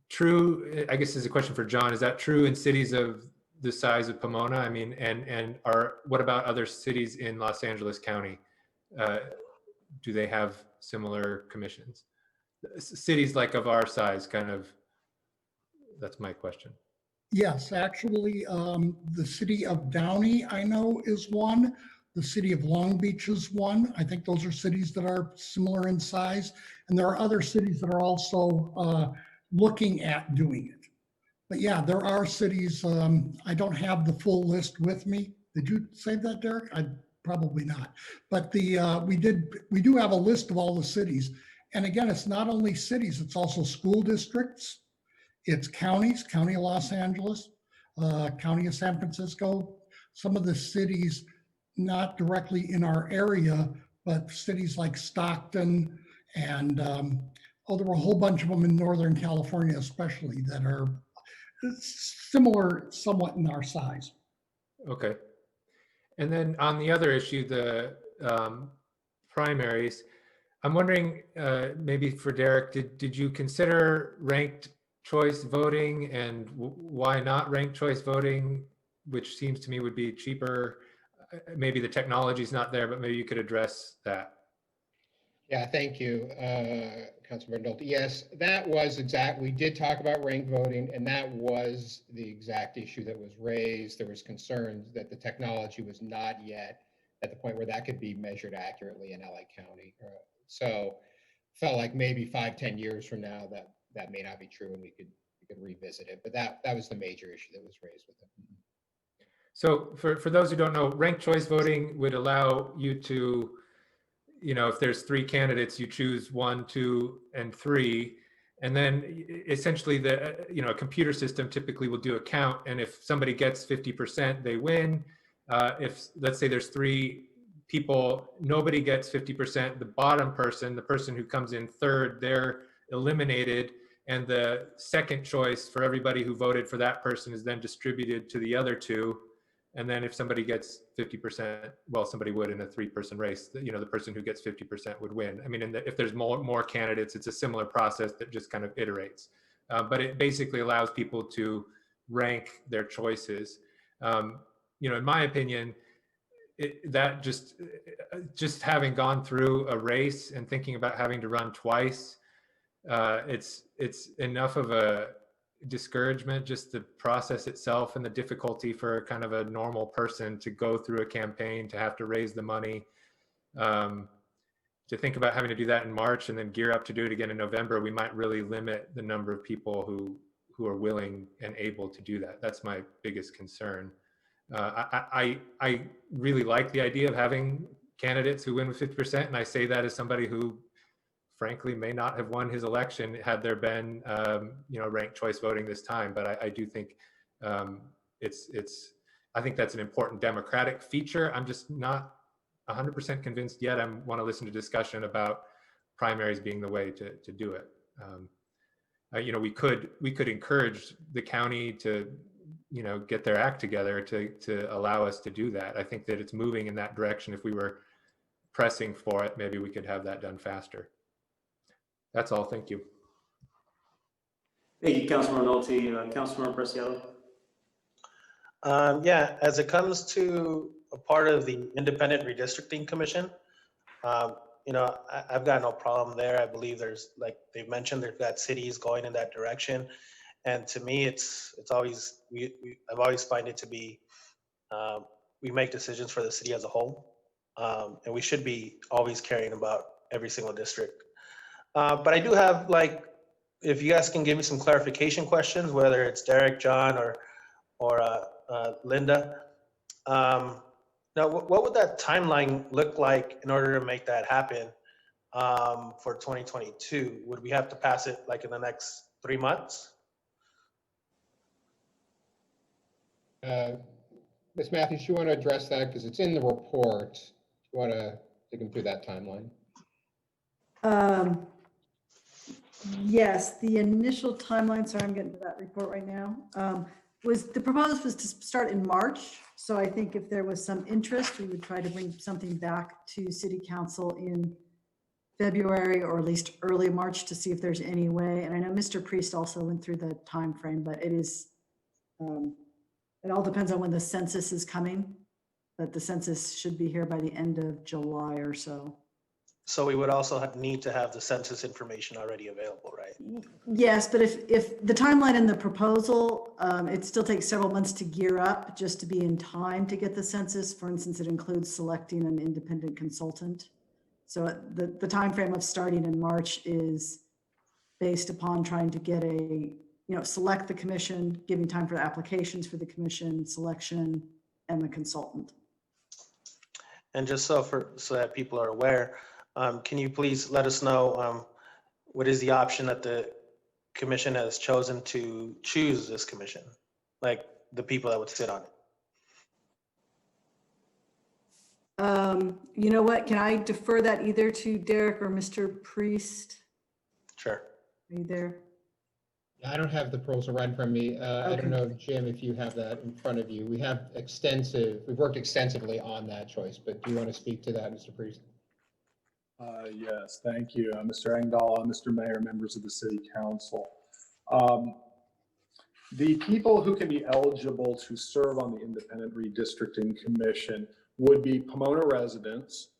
true? I guess this is a question for John. Is that true in cities of the size of Pomona? I mean, what about other cities in Los Angeles County? Do they have similar commissions? Cities like of our size, kind of, that's my question. Yes, actually, the city of Downey, I know, is one. The city of Long Beach is one. I think those are cities that are similar in size. And there are other cities that are also looking at doing it. But yeah, there are cities, I don't have the full list with me. Did you save that, Derek? Probably not. But we do have a list of all the cities. And again, it's not only cities, it's also school districts. It's counties, County of Los Angeles, County of San Francisco, some of the cities not directly in our area, but cities like Stockton and there were a whole bunch of them in Northern California, especially, that are similar somewhat in our size. Okay. And then on the other issue, the primaries, I'm wondering, maybe for Derek, did you consider ranked choice voting, and why not ranked choice voting, which seems to me would be cheaper? Maybe the technology's not there, but maybe you could address that. Yeah, thank you, Councilmember Nolte. Yes, that was we did talk about ranked voting, and that was the exact issue that was raised. There was concerns that the technology was not yet at the point where that could be measured accurately in LA County. So felt like maybe 5-10 years from now that may not be true, and we could revisit it. But that was the major issue that was raised with it. So for those who don't know, ranked choice voting would allow you to, if there's 3 candidates, you choose 1, 2, and 3, and then essentially a computer system typically will do a count, and if somebody gets 50%, they win. If, let's say there's 3 people, nobody gets 50%, the bottom person, the person who comes in third, they're eliminated, and the second choice for everybody who voted for that person is then distributed to the other 2. And then if somebody gets 50%, well, somebody would in a 3-person race, the person who gets 50% would win. I mean, if there's more candidates, it's a similar process that just kind of iterates. But it basically allows people to rank their choices. In my opinion, that just having gone through a race and thinking about having to run twice, it's enough of a discouragement, just the process itself and the difficulty for kind of a normal person to go through a campaign, to have to raise the money, to think about having to do that in March and then gear up to do it again in November. We might really limit the number of people who are willing and able to do that. That's my biggest concern. I really like the idea of having candidates who win with 50%, and I say that as somebody who frankly may not have won his election had there been ranked choice voting this time. But I do think I think that's an important democratic feature. I'm just not 100% convinced yet. I want to listen to discussion about primaries being the way to do it. We could encourage the county to get their act together to allow us to do that. I think that it's moving in that direction. If we were pressing for it, maybe we could have that done faster. That's all. Thank you. Thank you, Councilmember Nolte. Councilmember Preciado. Yeah, as it comes to a part of the Independent Redistricting Commission, I've got no problem there. I believe there's, like they've mentioned, they've got cities going in that direction. And to me, it's always, I've always find it to be, we make decisions for the city as a whole. And we should be always caring about every single district. But I do have, if you guys can give me some clarification questions, whether it's Derek, John, or Linda. Now, what would that timeline look like in order to make that happen for 2022? Would we have to pass it in the next 3 months? Ms. Matthews, you want to address that because it's in the report. You want to take them through that timeline? Yes, the initial timeline, sorry, I'm getting to that report right now, was the proposal was to start in March. So I think if there was some interest, we would try to bring something back to City Council in February or at least early March to see if there's any way. And I know Mr. Priest also went through the time frame, but it is, it all depends on when the census is coming, but the census should be here by the end of July or so. So we would also need to have the census information already available, right? Yes, but if the timeline in the proposal, it still takes several months to gear up just to be in time to get the census. For instance, it includes selecting an independent consultant. So the time frame of starting in March is based upon trying to get select the commission, giving time for the applications for the commission, selection, and the consultant. And just so that people are aware, can you please let us know what is the option that the commission has chosen to choose this commission, like the people that would sit on it? You know what? Can I defer that either to Derek or Mr. Priest? Sure. Are you there? I don't have the proposal right in front of me. I don't know, Jim, if you have that in front of you. We've worked extensively on that choice, but do you want to speak to that, Mr. Priest? Yes, thank you, Mr. Engdahl, Mr. Mayor, members of the City Council. The people who can be eligible to serve on the Independent Redistricting Commission would be Pomona residents.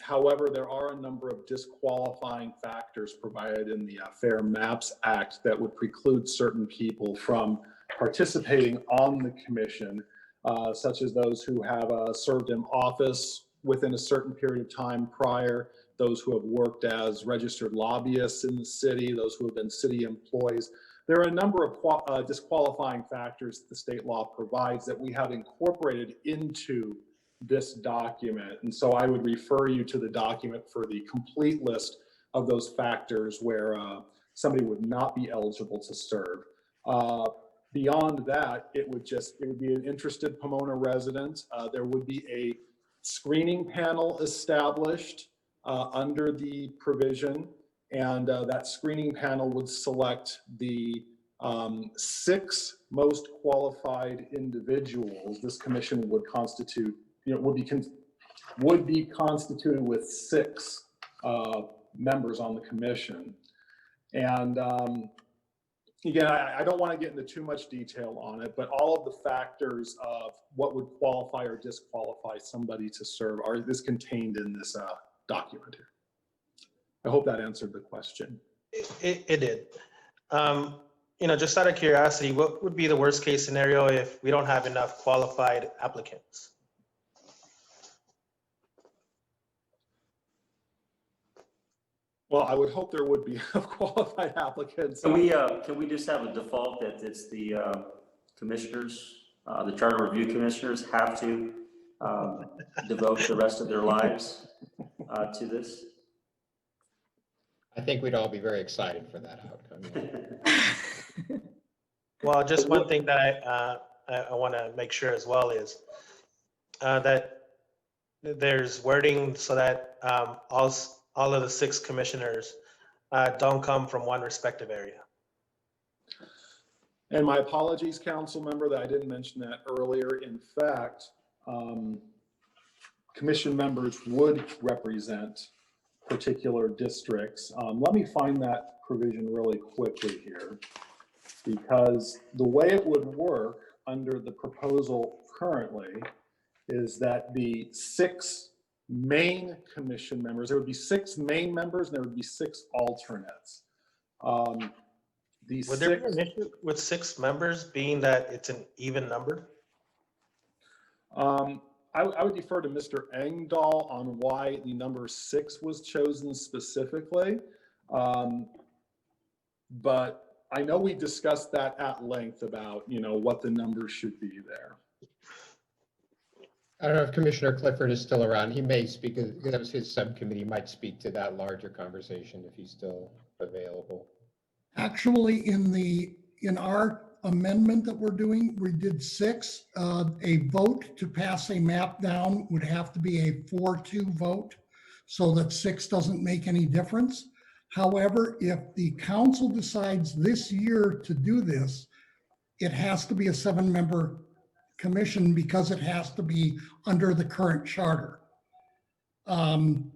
However, there are a number of disqualifying factors provided in the Fair Maps Act that would preclude certain people from participating on the commission, such as those who have served in office within a certain period of time prior, those who have worked as registered lobbyists in the city, those who have been city employees. There are a number of disqualifying factors that the state law provides that we have incorporated into this document. And so I would refer you to the document for the complete list of those factors where somebody would not be eligible to serve. Beyond that, it would be an interested Pomona resident. There would be a screening panel established under the provision, and that screening panel would select the 6 most qualified individuals. This commission would constitute, would be constituted with 6 members on the commission. And again, I don't want to get into too much detail on it, but all of the factors of what would qualify or disqualify somebody to serve is contained in this document here. I hope that answered the question. It did. Just out of curiosity, what would be the worst case scenario if we don't have enough qualified applicants? Well, I would hope there would be qualified applicants. Can we just have a default that it's the commissioners, the charter review commissioners have to devote the rest of their lives to this? I think we'd all be very excited for that outcome. Well, just one thing that I want to make sure as well is that there's wording so that all of the 6 commissioners don't come from one respective area. And my apologies, council member, that I didn't mention that earlier. In fact, commission members would represent particular districts. Let me find that provision really quickly here, because the way it would work under the proposal currently is that the 6 main commission members, there would be 6 main members and there would be 6 alternates. Would there be an issue with 6 members being that it's an even number? I would defer to Mr. Engdahl on why the number 6 was chosen specifically. But I know we discussed that at length about, what the numbers should be there. I don't know if Commissioner Clifford is still around. He may speak, because that was his subcommittee, might speak to that larger conversation if he's still available. Actually, in our amendment that we're doing, we did 6. A vote to pass a map down would have to be a 4-2 vote, so that 6 doesn't make any difference. However, if the council decides this year to do this, it has to be a 7-member commission because it has to be under the current charter. And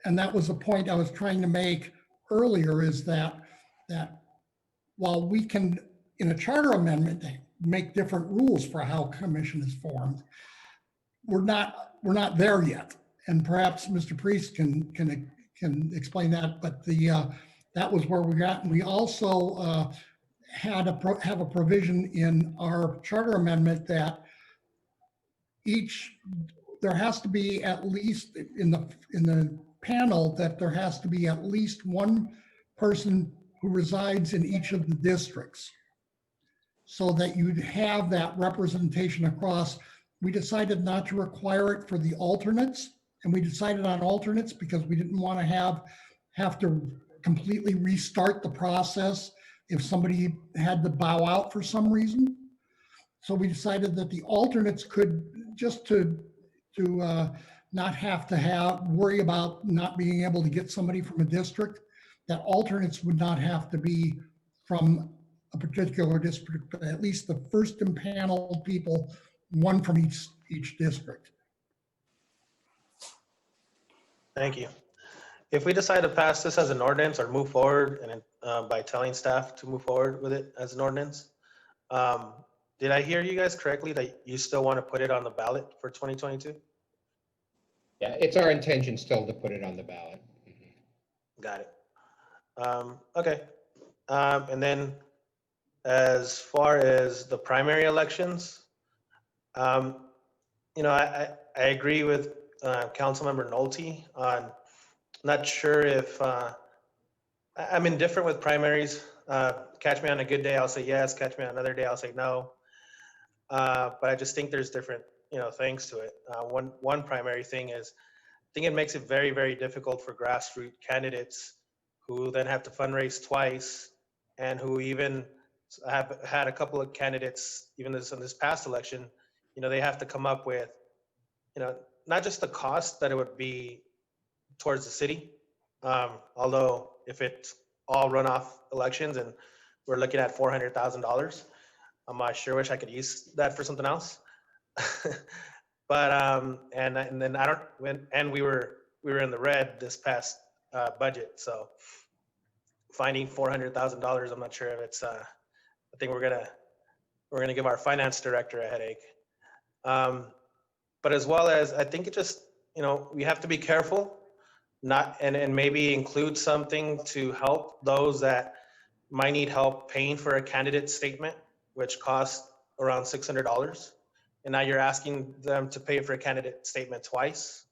that was the point I was trying to make earlier, is that while we can, in a charter amendment, make different rules for how commission is formed, we're not there yet. And perhaps Mr. Priest can explain that, but that was where we got. And we also have a provision in our charter amendment that there has to be at least in the panel, that there has to be at least 1 person who resides in each of the districts, so that you'd have that representation across. We decided not to require it for the alternates, and we decided on alternates because we didn't want to have to completely restart the process if somebody had to bow out for some reason. So we decided that the alternates could, just to not have to worry about not being able to get somebody from a district, that alternates would not have to be from a particular district, but at least the first impaneled people, one from each district. Thank you. If we decide to pass this as an ordinance or move forward and by telling staff to move forward with it as an ordinance, did I hear you guys correctly that you still want to put it on the ballot for 2022? Yeah, it's our intention still to put it on the ballot. Got it. Okay. And then as far as the primary elections, you know, I agree with Councilmember Nolte on not sure if I'm indifferent with primaries. Catch me on a good day, I'll say yes. Catch me on another day, I'll say no. But I just think there's different, you know, things to it. One primary thing is, I think it makes it very, very difficult for grassroots candidates who then have to fundraise twice, and who even have had a couple of candidates, even in this past election, you know, they have to come up with, you know, not just the cost that it would be towards the city, although if it's all runoff elections and we're looking at $400,000, I sure wish I could use that for something else. But and then I don't, and we were in the red this past budget, so finding $400,000, I'm not sure if it's I think we're gonna give our finance director a headache. But as well as, I think it just, you know, we have to be careful, not and maybe include something to help those that might need help paying for a candidate statement, which costs around $600. And now you're asking them to pay for a candidate statement twice.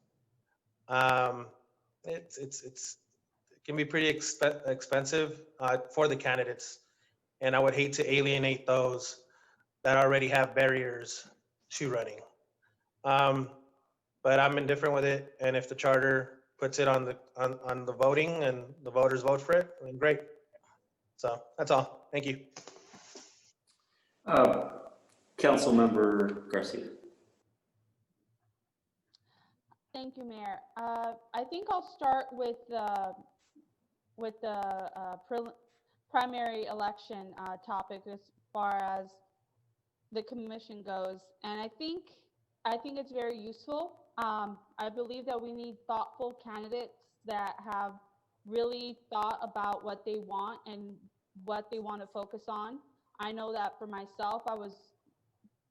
It can be pretty expensive for the candidates. And I would hate to alienate those that already have barriers to running. But I'm indifferent with it. And if the charter puts it on the voting and the voters vote for it, then great. So that's all. Thank you. Councilmember Garcia. Thank you, Mayor. I think I'll start with the primary election topic as far as the commission goes, and I think it's very useful. I believe that we need thoughtful candidates that have really thought about what they want and what they want to focus on. I know that for myself, I was,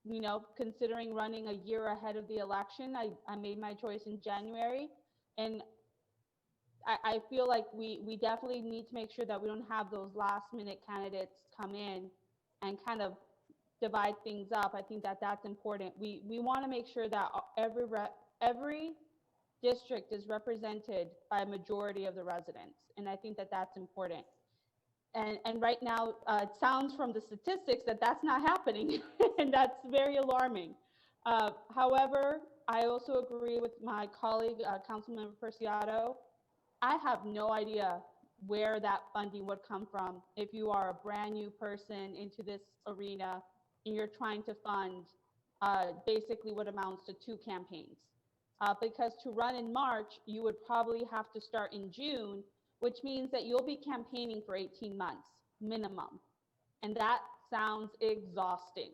you know, considering running a year ahead of the election. I made my choice in January, and I feel like we definitely need to make sure that we don't have those last minute candidates come in and kind of divide things up. I think that that's important. We want to make sure that every district is represented by a majority of the residents, and I think that that's important. And right now, it sounds from the statistics that that's not happening, and that's very alarming. However, I also agree with my colleague, Councilmember Preciado. I have no idea where that funding would come from if you are a brand new person into this arena and you're trying to fund basically what amounts to 2 campaigns. Because to run in March, you would probably have to start in June, which means that you'll be campaigning for 18 months minimum. And that sounds exhausting.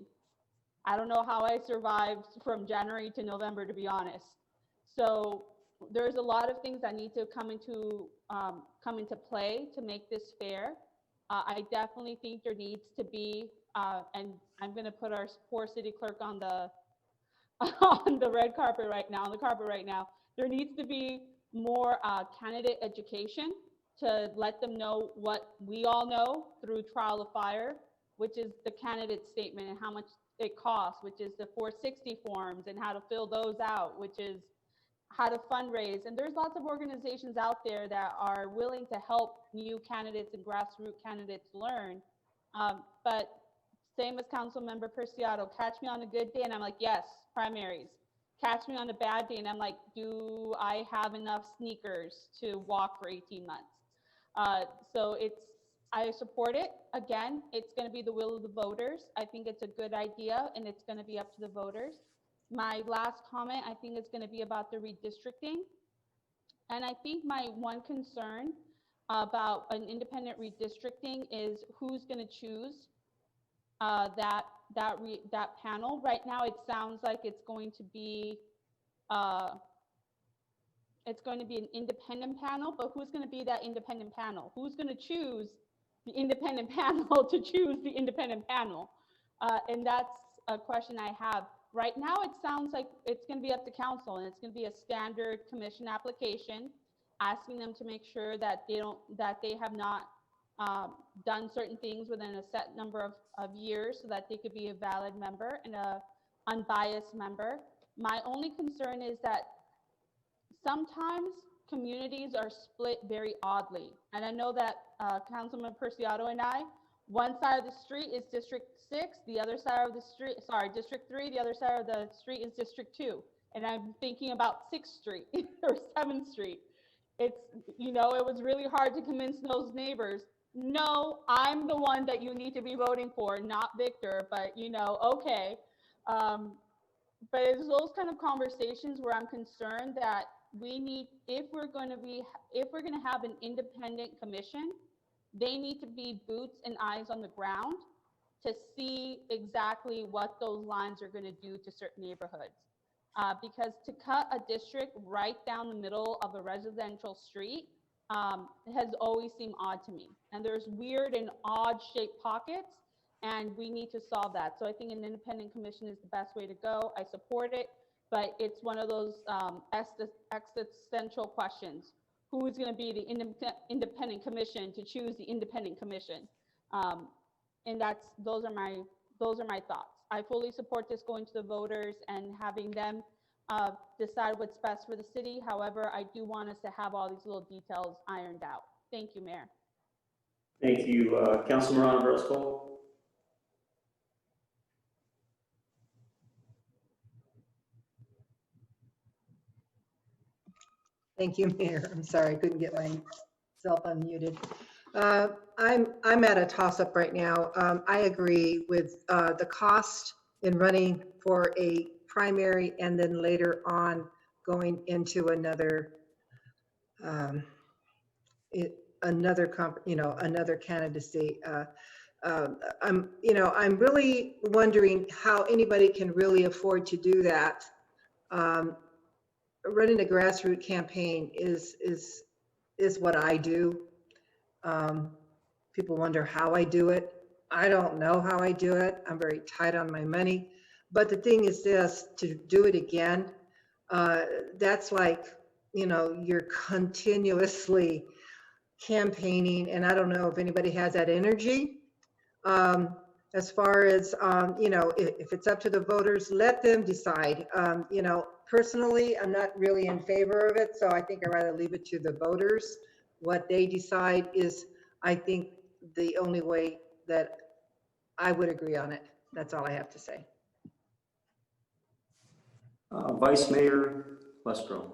I don't know how I survived from January to November, to be honest. So there's a lot of things that need to come into play to make this fair. I definitely think there needs to be, and I'm going to put our poor city clerk on the on the red carpet right now, on the carpet right now. There needs to be more candidate education to let them know what we all know through trial of fire, which is the candidate statement and how much it costs, which is the 460 forms and how to fill those out, which is how to fundraise. And there's lots of organizations out there that are willing to help new candidates and grassroots candidates learn. But same as Councilmember Preciado, catch me on a good day and I'm like, yes, primaries. Catch me on a bad day and I'm like, do I have enough sneakers to walk for 18 months? So I support it. Again, it's going to be the will of the voters. I think it's a good idea and it's going to be up to the voters. My last comment, I think, is going to be about the redistricting. And I think my one concern about an independent redistricting is who's going to choose that panel. Right now, it sounds like it's going to be an independent panel, but who's going to be that independent panel? Who's going to choose the independent panel to choose the independent panel? And that's a question I have. Right now, it sounds like it's going to be up to council, and it's going to be a standard commission application, asking them to make sure that they have not done certain things within a set number of years, so that they could be a valid member and a unbiased member. My only concern is that sometimes communities are split very oddly. And I know that Councilman Preciado and I, one side of the street is District 6, the other side of the street, sorry, District 3, the other side of the street is District 2. And I'm thinking about 6th Street or 7th Street. It's, you know, it was really hard to convince those neighbors, no, I'm the one that you need to be voting for, not Victor, but you know, okay. But it's those kind of conversations where I'm concerned that we need, if we're going to have an independent commission, they need to be boots and eyes on the ground to see exactly what those lines are going to do to certain neighborhoods. Because to cut a district right down the middle of a residential street has always seemed odd to me. And there's weird and odd shaped pockets, and we need to solve that. So I think an independent commission is the best way to go. I support it, but it's one of those existential questions. Who is going to be the independent commission to choose the independent commission? And those are my thoughts. I fully support this going to the voters and having them decide what's best for the city. However, I do want us to have all these little details ironed out. Thank you, Mayor. Thank you, Councilman Roscoe. Thank you, Mayor. I'm sorry, I couldn't get myself unmuted. I'm at a toss-up right now. I agree with the cost in running for a primary and then later on going into another candidacy. I'm really wondering how anybody can really afford to do that. Running a grassroots campaign is what I do. People wonder how I do it. I don't know how I do it. I'm very tight on my money. But the thing is this, to do it again, that's like, you're continuously campaigning, and I don't know if anybody has that energy. As far as, if it's up to the voters, let them decide. Personally, I'm not really in favor of it, so I think I'd rather leave it to the voters. What they decide is, I think, the only way that I would agree on it. That's all I have to say. Vice Mayor Westro.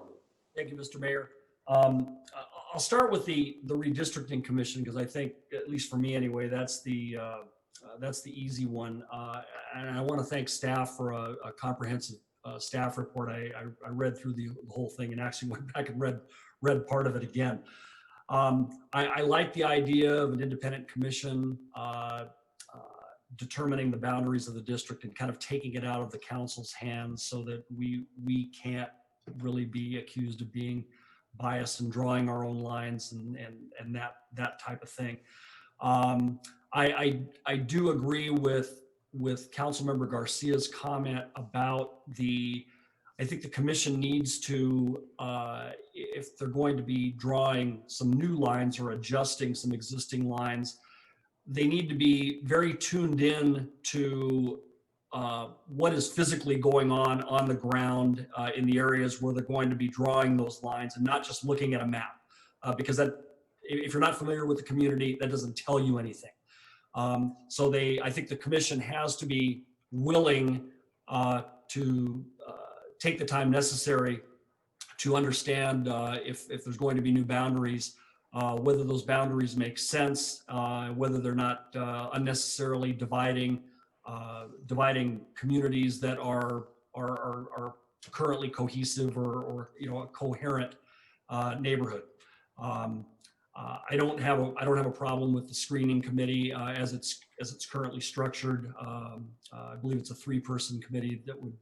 Thank you, Mr. Mayor. I'll start with the Redistricting Commission, because I think, at least for me anyway, that's the easy one. And I want to thank staff for a comprehensive staff report. I read through the whole thing and actually went back and read part of it again. I like the idea of an independent commission determining the boundaries of the district and kind of taking it out of the council's hands so that we can't really be accused of being biased and drawing our own lines and that type of thing. I do agree with Councilmember Garcia's comment about I think the commission needs to, if they're going to be drawing some new lines or adjusting some existing lines, they need to be very tuned in to what is physically going on the ground in the areas where they're going to be drawing those lines, and not just looking at a map, because that, if you're not familiar with the community, that doesn't tell you anything. So I think the commission has to be willing to take the time necessary to understand if there's going to be new boundaries, whether those boundaries make sense, whether they're not unnecessarily dividing communities that are currently cohesive or a coherent neighborhood. I don't have a problem with the screening committee as it's currently structured. I believe it's a 3-person committee that would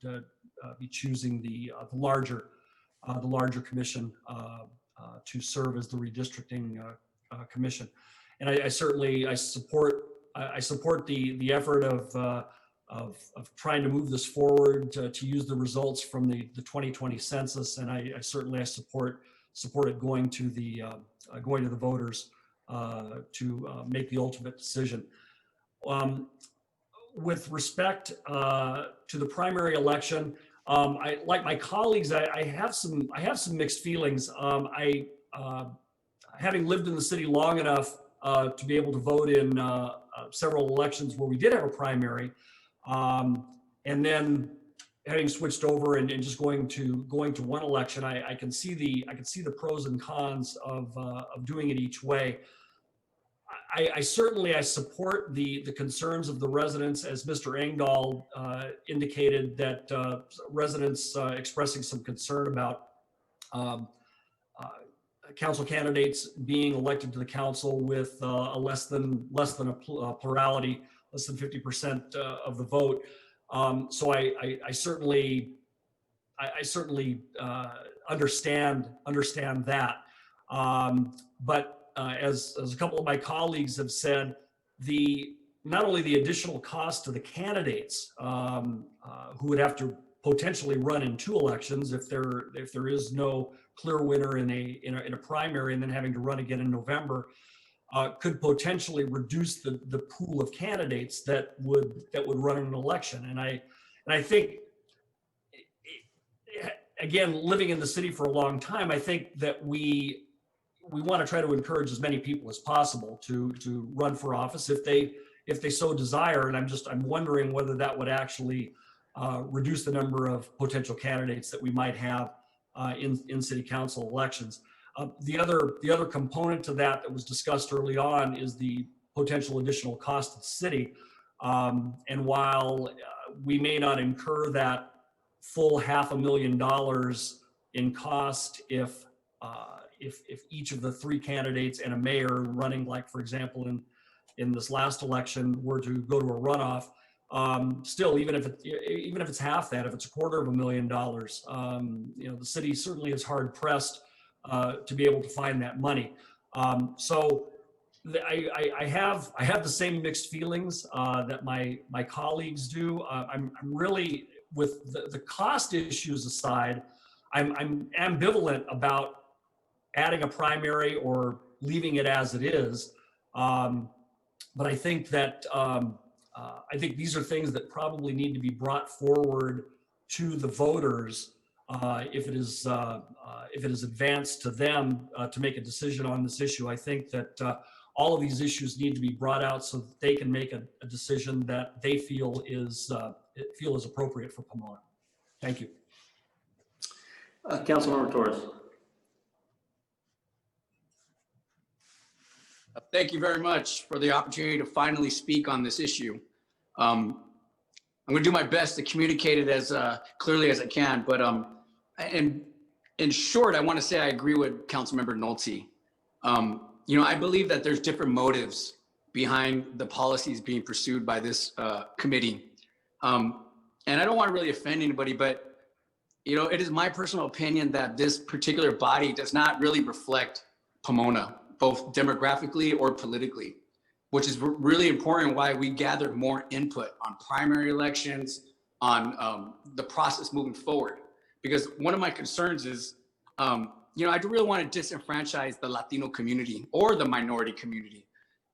be choosing the larger commission to serve as the redistricting commission. And I certainly support the effort of trying to move this forward to use the results from the 2020 census, and I certainly support it going to the voters to make the ultimate decision. With respect to the primary election, like my colleagues, I have some mixed feelings. Having lived in the city long enough to be able to vote in several elections where we did have a primary, and then having switched over and just going to one election, I can see the pros and cons of doing it each way. I certainly support the concerns of the residents, as Mr. Engdahl indicated, that residents expressing some concern about council candidates being elected to the council with a less than a plurality, less than 50% of the vote. So I certainly understand that, but as a couple of my colleagues have said, not only the additional cost to the candidates who would have to potentially run in 2 elections if there is no clear winner in a primary, and then having to run again in November, could potentially reduce the pool of candidates that would run in an election. And I think, again, living in the city for a long time, I think that we want to try to encourage as many people as possible to run for office if they so desire. And I'm wondering whether that would actually reduce the number of potential candidates that we might have in city council elections. The other component to that was discussed early on is the potential additional cost to the city. And while we may not incur that full $500,000 in cost if each of the 3 candidates and a mayor running, like for example in this last election, were to go to a runoff, still, even if it's half that, if it's $250,000, the city certainly is hard pressed to be able to find that money. So I have the same mixed feelings that my colleagues do. I'm really, with the cost issues aside, I'm ambivalent about adding a primary or leaving it as it is. But I think that I think these are things that probably need to be brought forward to the voters if it is advanced to them to make a decision on this issue. I think that all of these issues need to be brought out so that they can make a decision that they feel is appropriate for Pomona. Thank you. Councilmember Torres. Thank you very much for the opportunity to finally speak on this issue. I'm going to do my best to communicate it as clearly as I can, but in short, I want to say I agree with Councilmember Nolte. I believe that there's different motives behind the policies being pursued by this committee. And I don't want to really offend anybody, but it is my personal opinion that this particular body does not really reflect Pomona, both demographically or politically, which is really important why we gathered more input on primary elections, on the process moving forward. Because one of my concerns is, I really want to disenfranchise the Latino community or the minority community,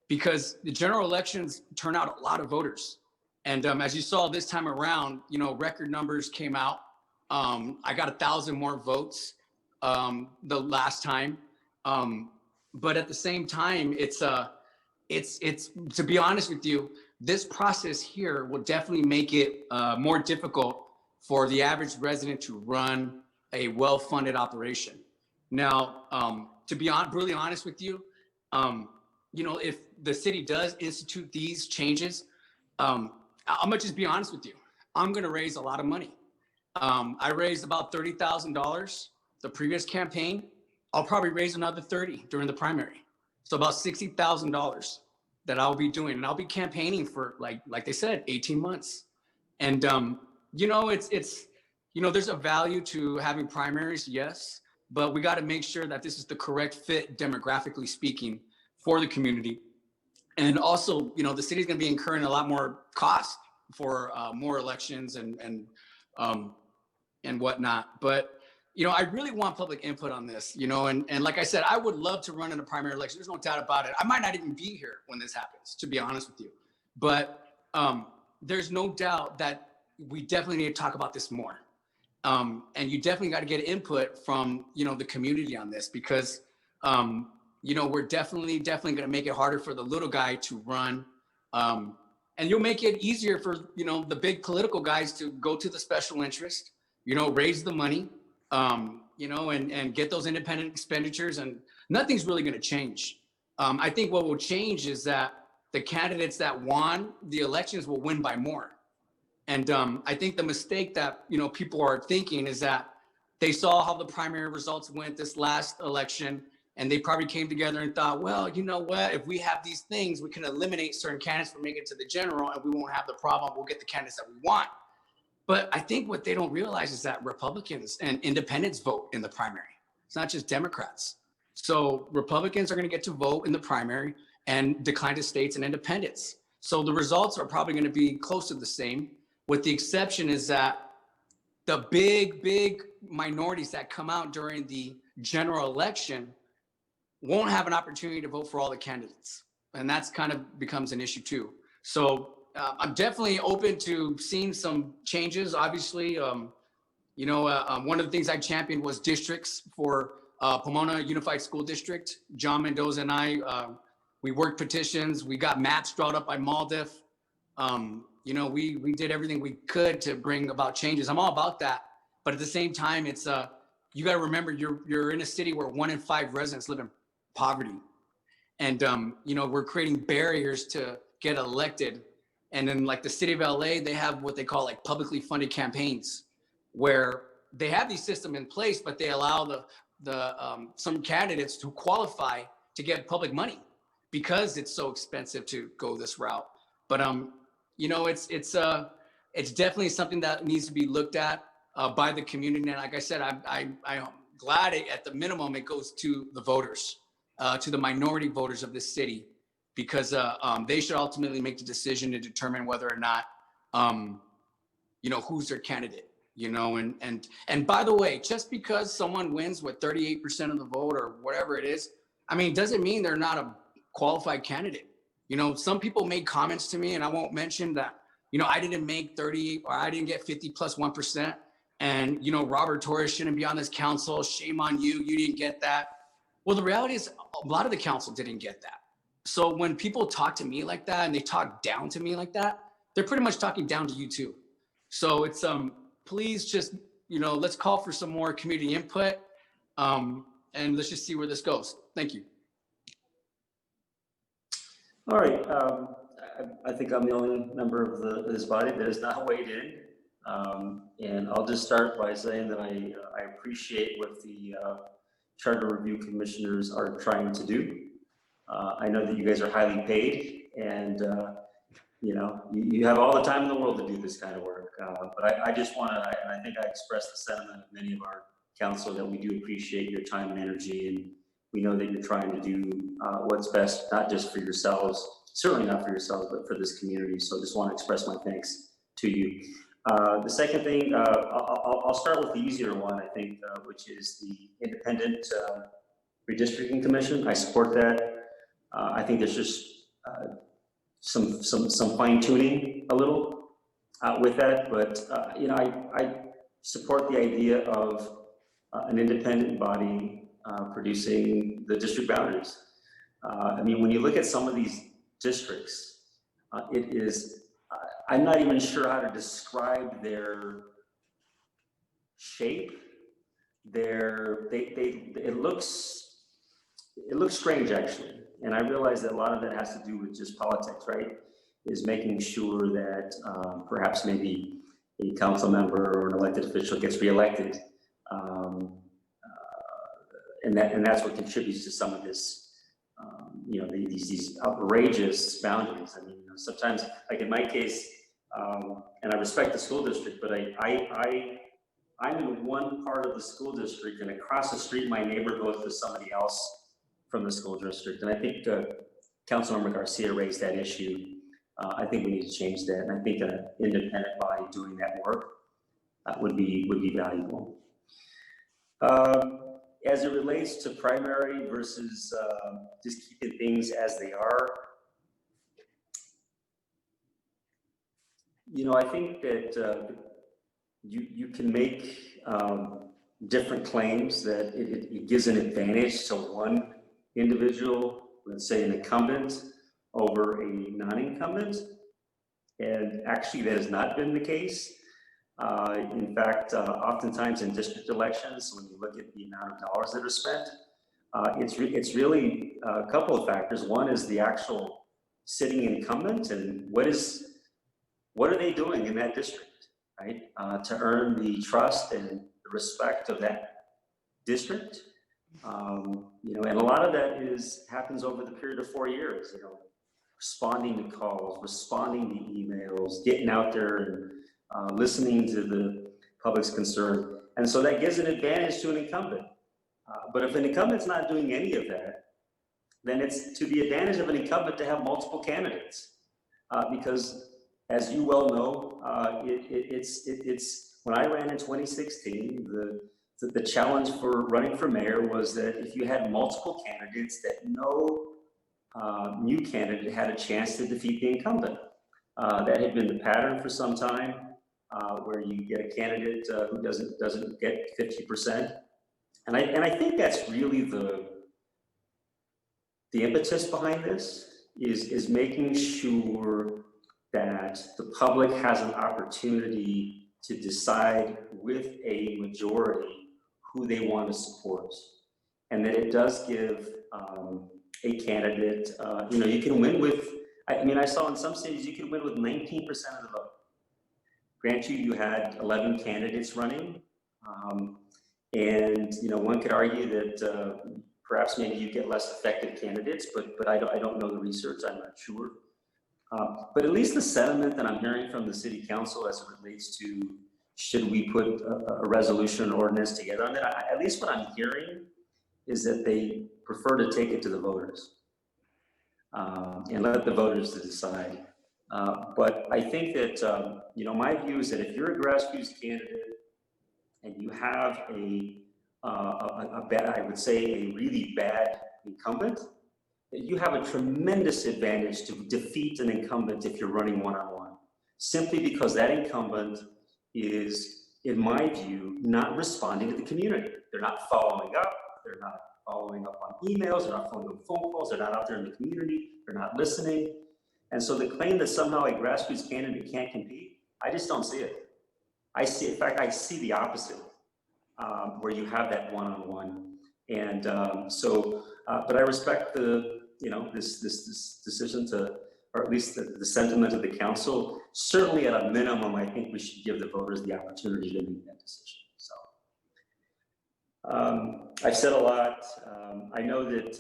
because the general elections turn out a lot of voters. And as you saw this time around, record numbers came out. I got 1,000 more votes the last time. But at the same time, it's to be honest with you, this process here will definitely make it more difficult for the average resident to run a well-funded operation. Now, to be brutally honest with you, if the city does institute these changes, I'm gonna just be honest with you. I'm gonna raise a lot of money. I raised about $30,000 the previous campaign. I'll probably raise another 30 during the primary. So about $60,000 that I'll be doing, and I'll be campaigning for like they said, 18 months. And you know, it's you know, there's a value to having primaries, yes, but we got to make sure that this is the correct fit demographically speaking for the community. And also, you know, the city's going to be incurring a lot more cost for more elections and whatnot. But you know, I really want public input on this, you know, and like I said, I would love to run in a primary election. There's no doubt about it. I might not even be here when this happens, to be honest with you. But there's no doubt that we definitely need to talk about this more. And you definitely got to get input from, you know, the community on this, because, you know, we're definitely going to make it harder for the little guy to run. And you'll make it easier for, you know, the big political guys to go to the special interest, you know, raise the money. You know, and get those independent expenditures, and nothing's really going to change. I think what will change is that the candidates that won the elections will win by more. And I think the mistake that, you know, people are thinking is that they saw how the primary results went this last election, and they probably came together and thought, well, you know what, if we have these things, we can eliminate certain candidates from making it to the general, and we won't have the problem. We'll get the candidates that we want. But I think what they don't realize is that Republicans and independents vote in the primary. It's not just Democrats. So Republicans are going to get to vote in the primary and decline to states and independents. So the results are probably going to be close to the same, with the exception is that the big minorities that come out during the general election won't have an opportunity to vote for all the candidates. And that's kind of becomes an issue too. So I'm definitely open to seeing some changes. Obviously, you know, one of the things I championed was districts for Pomona Unified School District. John Mendoza and I, we worked petitions. We got maps drawn up by MALDIF. You know, we did everything we could to bring about changes. I'm all about that. But at the same time, it's you got to remember you're in a city where 1 in 5 residents live in poverty. And, you know, we're creating barriers to get elected. And then like the city of LA, they have what they call like publicly funded campaigns, where they have these systems in place, but they allow some candidates to qualify to get public money because it's so expensive to go this route. But you know, it's definitely something that needs to be looked at by the community. And like I said, I'm glad at the minimum it goes to the voters, to the minority voters of this city, because they should ultimately make the decision to determine whether or not, you know, who's their candidate, you know, and by the way, just because someone wins with 38% of the vote or whatever it is, I mean, doesn't mean they're not a qualified candidate. You know, some people made comments to me, and I won't mention that, you know, I didn't make 30 or I didn't get 50 plus 1%. And, you know, Robert Torres shouldn't be on this council. Shame on you. You didn't get that. Well, the reality is a lot of the council didn't get that. So when people talk to me like that and they talk down to me like that, they're pretty much talking down to you too. So it's, please just, you know, let's call for some more community input, and let's just see where this goes. Thank you. All right. I think I'm the only member of this body that has not weighed in. And I'll just start by saying that I appreciate what the Charter Review Commissioners are trying to do. I know that you guys are highly paid, and you know, you have all the time in the world to do this kind of work. But I just want to, and I think I expressed the sentiment of many of our council that we do appreciate your time and energy, and we know that you're trying to do what's best, not just for yourselves, certainly not for yourselves, but for this community. So I just want to express my thanks to you. The second thing, I'll start with the easier one, I think, which is the Independent Redistricting Commission. I support that. I think there's just some fine tuning a little with that, but you know, I support the idea of an independent body producing the district boundaries. I mean, when you look at some of these districts, it is, I'm not even sure how to describe their shape. It looks strange actually. And I realize that a lot of that has to do with just politics, right? Is making sure that perhaps maybe a council member or an elected official gets reelected. And that's what contributes to some of this these outrageous boundaries. I mean, sometimes, like in my case, and I respect the school district, but I'm in one part of the school district, and across the street, my neighbor goes to somebody else from the school district. And I think Councilmember Garcia raised that issue. I think we need to change that, and I think an independent body doing that work would be valuable. As it relates to primary versus just keeping things as they are, I think that you can make different claims that it gives an advantage to one individual, let's say an incumbent, over a non-incumbent. And actually that has not been the case. In fact, oftentimes in district elections, when you look at the amount of dollars that are spent, it's really a couple of factors. One is the actual sitting incumbent, and what are they doing in that district, right? To earn the trust and the respect of that district. And a lot of that happens over the period of 4 years, responding to calls, responding to emails, getting out there and listening to the public's concern. And so that gives an advantage to an incumbent. But if an incumbent's not doing any of that, then it's to the advantage of an incumbent to have multiple candidates. Because as you well know, it's when I ran in 2016, the challenge for running for mayor was that if you had multiple candidates, that no new candidate had a chance to defeat the incumbent. That had been the pattern for some time, where you get a candidate who doesn't get 50%. And I think that's really the impetus behind this is making sure that the public has an opportunity to decide with a majority who they want to support. And that it does give a candidate, you can win with, I saw in some cities you can win with 19% of the vote. Grant you had 11 candidates running. And one could argue that perhaps maybe you get less effective candidates, but I don't know the research, I'm not sure. But at least the sentiment that I'm hearing from the city council as it relates to should we put a resolution or ordinance together on that, at least what I'm hearing is that they prefer to take it to the voters and let the voters decide. But I think that, my view is that if you're a grassroots candidate and you have a bad, I would say a really bad incumbent, you have a tremendous advantage to defeat an incumbent if you're running one-on-one, simply because that incumbent is, in my view, not responding to the community. They're not following up. They're not following up on emails. They're not following up on phone calls. They're not out there in the community. They're not listening. And so the claim that somehow a grassroots candidate can't compete, I just don't see it. In fact, I see the opposite, where you have that one-on-one. And but I respect this decision or at least the sentiment of the council. Certainly at a minimum, I think we should give the voters the opportunity to make that decision. So I've said a lot. I know that,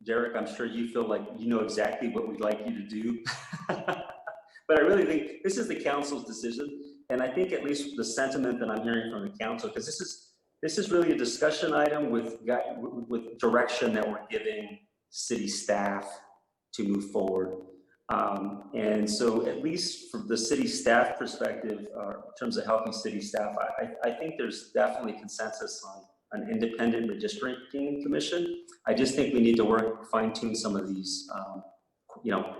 Derek, I'm sure you feel like you know exactly what we'd like you to do. But I really think this is the council's decision. And I think at least the sentiment that I'm hearing from the council, because this is really a discussion item with direction that we're giving city staff to move forward. And so at least from the city staff perspective, in terms of helping city staff, I think there's definitely consensus on an independent redistricting commission. I just think we need to fine tune some of these,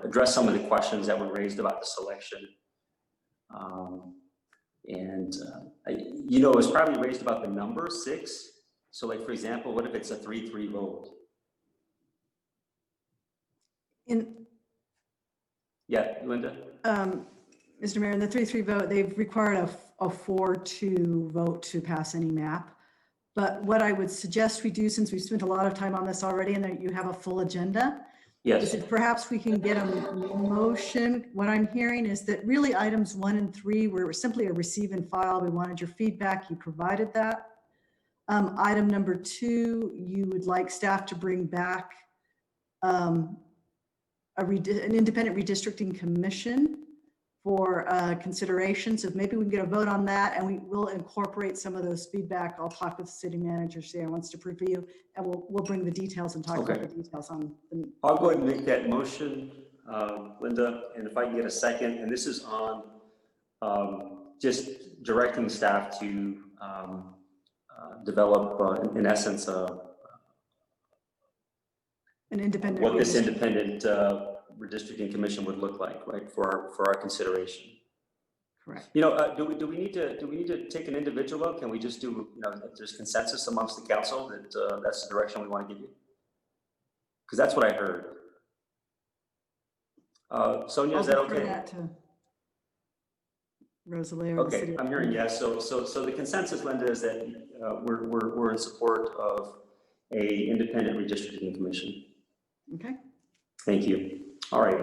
address some of the questions that were raised about the selection. It was probably raised about the number 6. So like, for example, what if it's a 3-3 vote? Yeah, Linda? Mr. Mayor, in the 3-3 vote, they've required a 4-2 vote to pass any map. But what I would suggest we do, since we've spent a lot of time on this already and that you have a full agenda, yes, is that perhaps we can get a motion. What I'm hearing is that really items 1 and 3 were simply a receive and file. We wanted your feedback. You provided that. Item number 2, you would like staff to bring back an independent redistricting commission for consideration. So maybe we can get a vote on that, and we will incorporate some of those feedback. I'll talk with the city manager, see how wants to preview, and we'll bring the details and talk about the details on the. I'll go ahead and make that motion, Linda, and if I can get a second, and this is on just directing staff to develop, in essence, An independent. what this independent redistricting commission would look like, right, for our consideration. Correct. You know, do we need to take an individual vote? Can we just do, you know, if there's consensus amongst the council that that's the direction we want to give you? Because that's what I heard. Sonia, is that okay? Rosalie. Okay, I'm hearing yes. So the consensus, Linda, is that we're in support of a independent redistricting commission. Okay. Thank you. All right.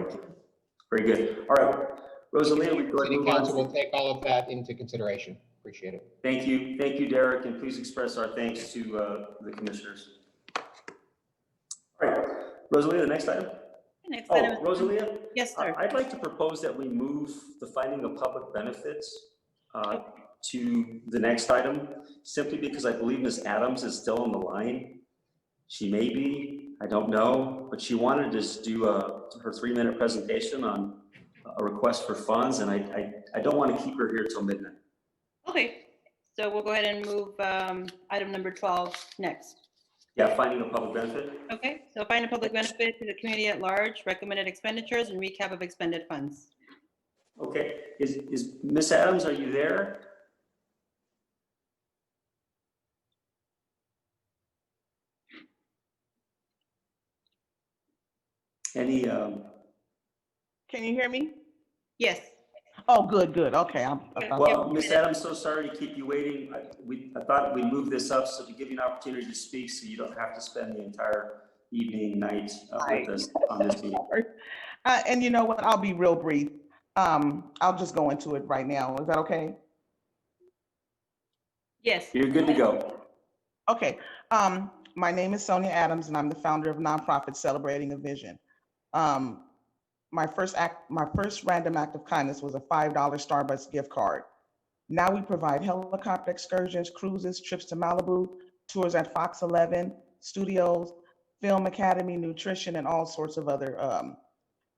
Very good. All right, Rosalie, we go ahead and City move on. Council will take all of that into consideration. Appreciate it. Thank you, Derek, and please express our thanks to the commissioners. All right, Rosalie, the next item. Next item. Rosalia? Yes, sir. I'd like to propose that we move the finding of public benefits to the next item, simply because I believe Ms. Adams is still on the line. She may be, I don't know, but she wanted to just do her 3-minute presentation on a request for funds, and I don't want to keep her here till midnight. Okay, so we'll go ahead and move item number 12 next. Yeah, finding a public benefit. Okay, so finding a public benefit to the community at large, recommended expenditures, and recap of expended funds. Okay, is Ms. Adams, are you there? Any, Can you hear me? Yes. Oh, good. Okay. well, Ms. Adams, so sorry to keep you waiting. I thought we'd move this up so to give you an opportunity to speak, so you don't have to spend the entire evening, night with us on this meeting. And you know what? I'll be real brief. I'll just go into it right now. Is that okay? Yes. You're good to go. Okay. My name is Sonia Adams, and I'm the founder of nonprofit Celebrating a Vision. My first random act of kindness was a $5 Starbucks gift card. Now we provide helicopter excursions, cruises, trips to Malibu, tours at Fox 11, studios, Film Academy, nutrition, and all sorts of other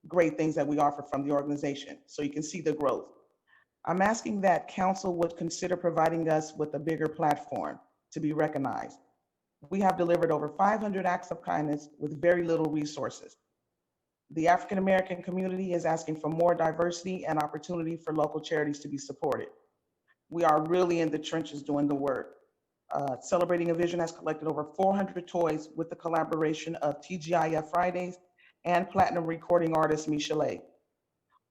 great things that we offer from the organization. So you can see the growth. I'm asking that council would consider providing us with a bigger platform to be recognized. We have delivered over 500 acts of kindness with very little resources. The African American community is asking for more diversity and opportunity for local charities to be supported. We are really in the trenches doing the work. Celebrating a Vision has collected over 400 toys with the collaboration of TGIF Fridays and platinum recording artist Michelet.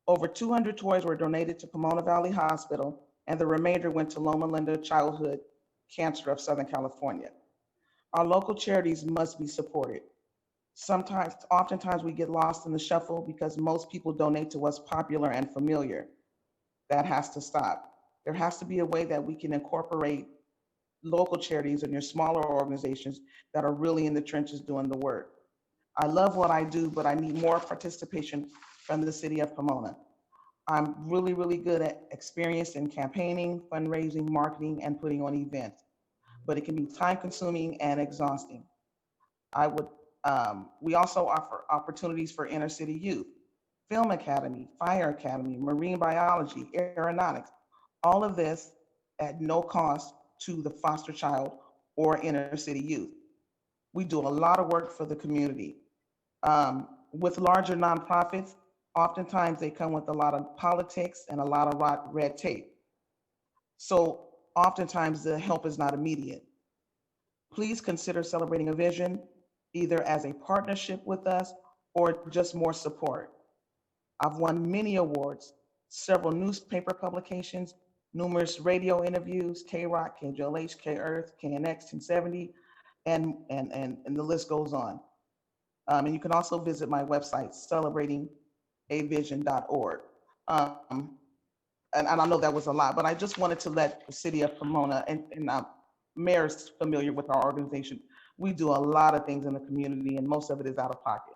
Over 200 toys were donated to Pomona Valley Hospital, and the remainder went to Loma Linda Childhood Cancer of Southern California. Our local charities must be supported. Oftentimes we get lost in the shuffle because most people donate to what's popular and familiar. That has to stop. There has to be a way that we can incorporate local charities and your smaller organizations that are really in the trenches doing the work. I love what I do, but I need more participation from the city of Pomona. I'm really, really good at experienced in campaigning, fundraising, marketing, and putting on events, but it can be time consuming and exhausting. We also offer opportunities for inner city youth, Film Academy, Fire Academy, Marine Biology, Aeronautics, all of this at no cost to the foster child or inner city youth. We do a lot of work for the community. With larger nonprofits, oftentimes they come with a lot of politics and a lot of red tape. So oftentimes the help is not immediate. Please consider Celebrating a Vision either as a partnership with us or just more support. I've won many awards, several newspaper publications, numerous radio interviews, K-Rock, KJLH, K-Earth, KNX 1070, and the list goes on. And you can also visit my website, celebratingavision.org. And I know that was a lot, but I just wanted to let the city of Pomona and mayor's familiar with our organization. We do a lot of things in the community, and most of it is out of pocket.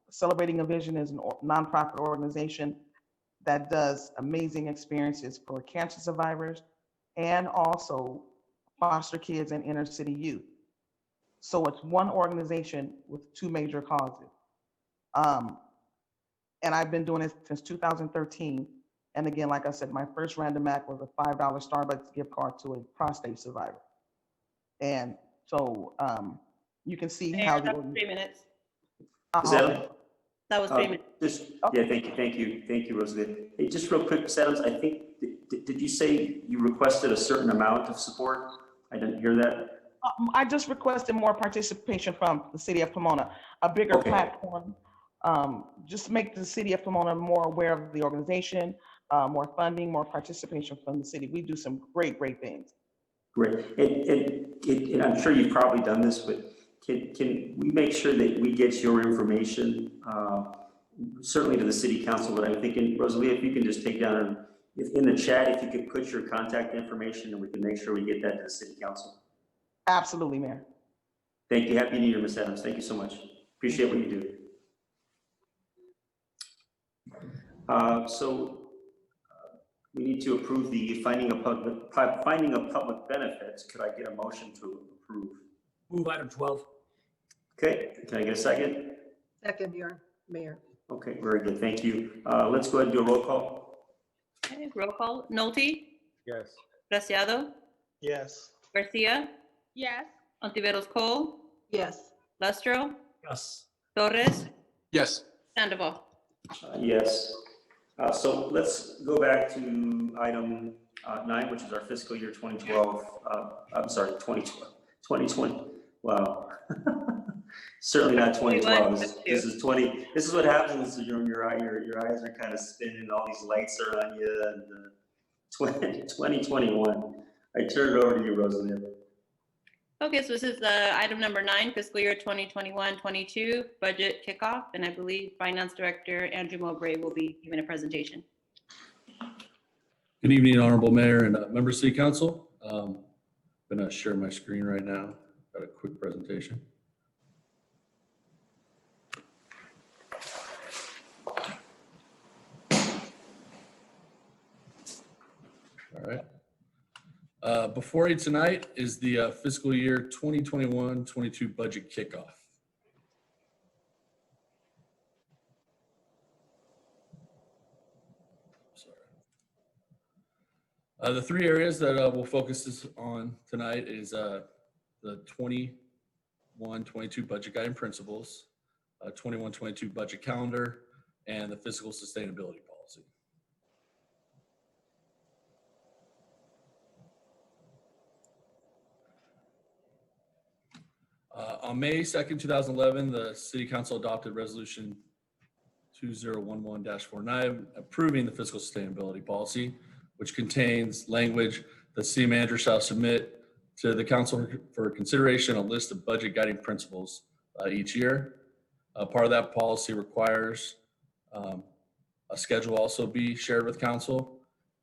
Celebrating a Vision is a nonprofit organization that does amazing experiences for cancer survivors and also foster kids and inner city youth. So it's one organization with two major causes. And I've been doing it since 2013. And again, like I said, my first random act was a $5 Starbucks gift card to a prostate survivor. And so you can see Mayor, how that was 3 minutes. Ms. Adams? That was 3 minutes. Yeah, thank you, Rosalie. Hey, just real quick, Ms. Adams, I think, did you say you requested a certain amount of support? I didn't hear that. I just requested more participation from the city of Pomona, a bigger platform. Just make the city of Pomona more aware of the organization, more funding, more participation from the city. We do some great things. Great. And I'm sure you've probably done this, but can we make sure that we get your information, certainly to the city council, but I'm thinking, Rosalie, if you can just take down, if in the chat, if you could put your contact information and we can make sure we get that to the city council. Absolutely, Mayor. Thank you. Happy New Year, Ms. Adams. Thank you so much. Appreciate what you do. We need to approve the finding of public benefits. Could I get a motion to approve? Move item 12. Okay, can I get a second? Second, your Mayor. Okay, very good. Thank you. Let's go ahead and do a roll call. Okay, roll call. Nolte? Yes. Graciado? Yes. Garcia? Yes. Ontiveros Cole? Yes. Lustro? Yes. Torres? Yes. Sandoval? Yes. So let's go back to item 9, which is our fiscal year 2012. I'm sorry, 2020. Wow. Certainly not 2012. This is 20. This is what happens when your eyes are kind of spinning. All these lights are on you. And 2021. I turn it over to you, Rosalie. Okay, so this is item number 9, fiscal year 2021-22 budget kickoff, and I believe Finance Director Andrew Mowbray will be giving a presentation. Good evening, Honorable Mayor and members of City Council. I'm going to share my screen right now. Got a quick presentation. All right. Before you tonight is the fiscal year 2021-22 budget kickoff. The 3 areas that we'll focus on tonight is the 21-22 budget guiding principles, 21-22 budget calendar, and the fiscal sustainability policy. On May 2nd, 2011, the City Council adopted Resolution 2011-49 approving the fiscal sustainability policy, which contains language the city manager shall submit to the council for consideration a list of budget guiding principles each year. Part of that policy requires a schedule also be shared with council.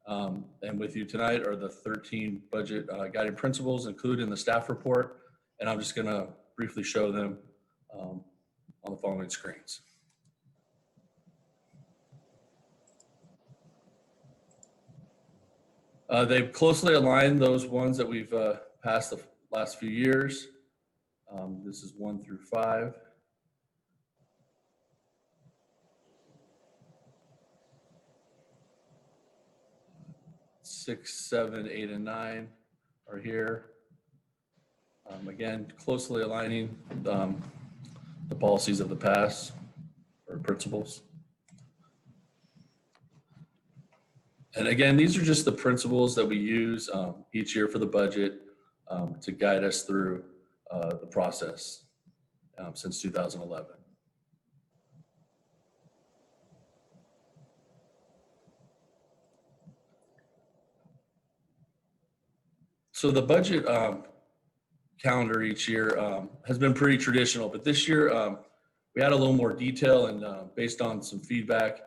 And with you tonight are the 13 budget guiding principles included in the staff report. And I'm just going to briefly show them on the following screens. They've closely aligned those ones that we've passed the last few years. This is 1 through 5. Six, 7, 8, and 9 are here. Again, closely aligning the policies of the past or principles. And again, these are just the principles that we use each year for the budget to guide us through the process since 2011. So the budget calendar each year has been pretty traditional, but this year we had a little more detail, and based on some feedback,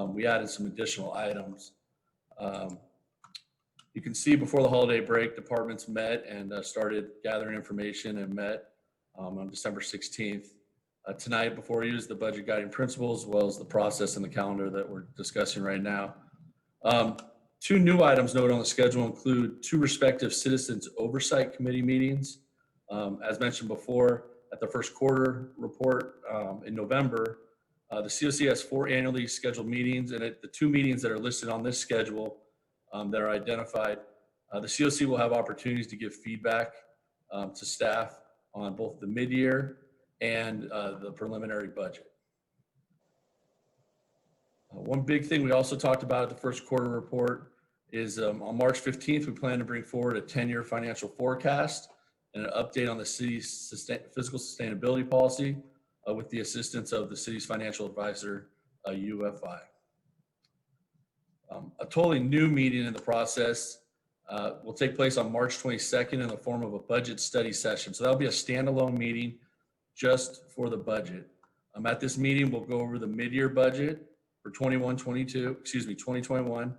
we added some additional items. You can see before the holiday break, departments met and started gathering information and met on December 16th Tonight before you is the budget guiding principles, as well as the process and the calendar that we're discussing right now. Two new items noted on the schedule include two respective Citizens Oversight Committee meetings. As mentioned before, at the first quarter report in November, the COC has 4 annually scheduled meetings, and at the 2 meetings that are listed on this schedule that are identified, the COC will have opportunities to give feedback to staff on both the mid-year and the preliminary budget. One big thing we also talked about at the first quarter report is on March 15th, we plan to bring forward a 10-year financial forecast and an update on the city's fiscal sustainability policy with the assistance of the city's financial advisor, UFI. A totally new meeting in the process will take place on March 22nd in the form of a budget study session. So that'll be a standalone meeting just for the budget. At this meeting, we'll go over the mid-year budget for 2021.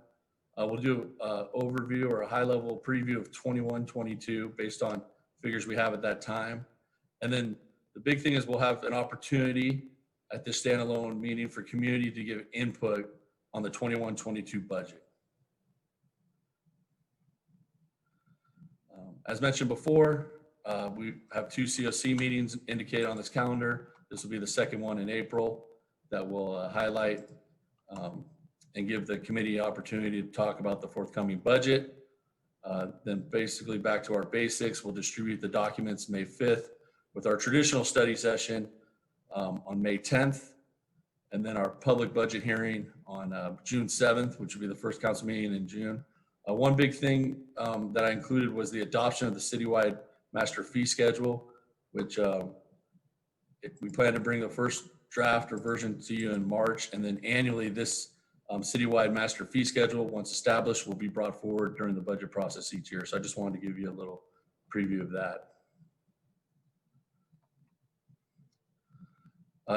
We'll do an overview or a high-level preview of 21-22 based on figures we have at that time. And then the big thing is we'll have an opportunity at this standalone meeting for community to give input on the 21-22 budget. As mentioned before, we have 2 COC meetings indicated on this calendar. This will be the second one in April that will highlight and give the committee opportunity to talk about the forthcoming budget. Then basically back to our basics, we'll distribute the documents May 5th with our traditional study session on May 10th, and then our public budget hearing on June 7th, which will be the first council meeting in June. One big thing that I included was the adoption of the citywide master fee schedule, which we plan to bring the first draft or version to you in March, and then annually this citywide master fee schedule, once established, will be brought forward during the budget process each year. So I just wanted to give you a little preview of that.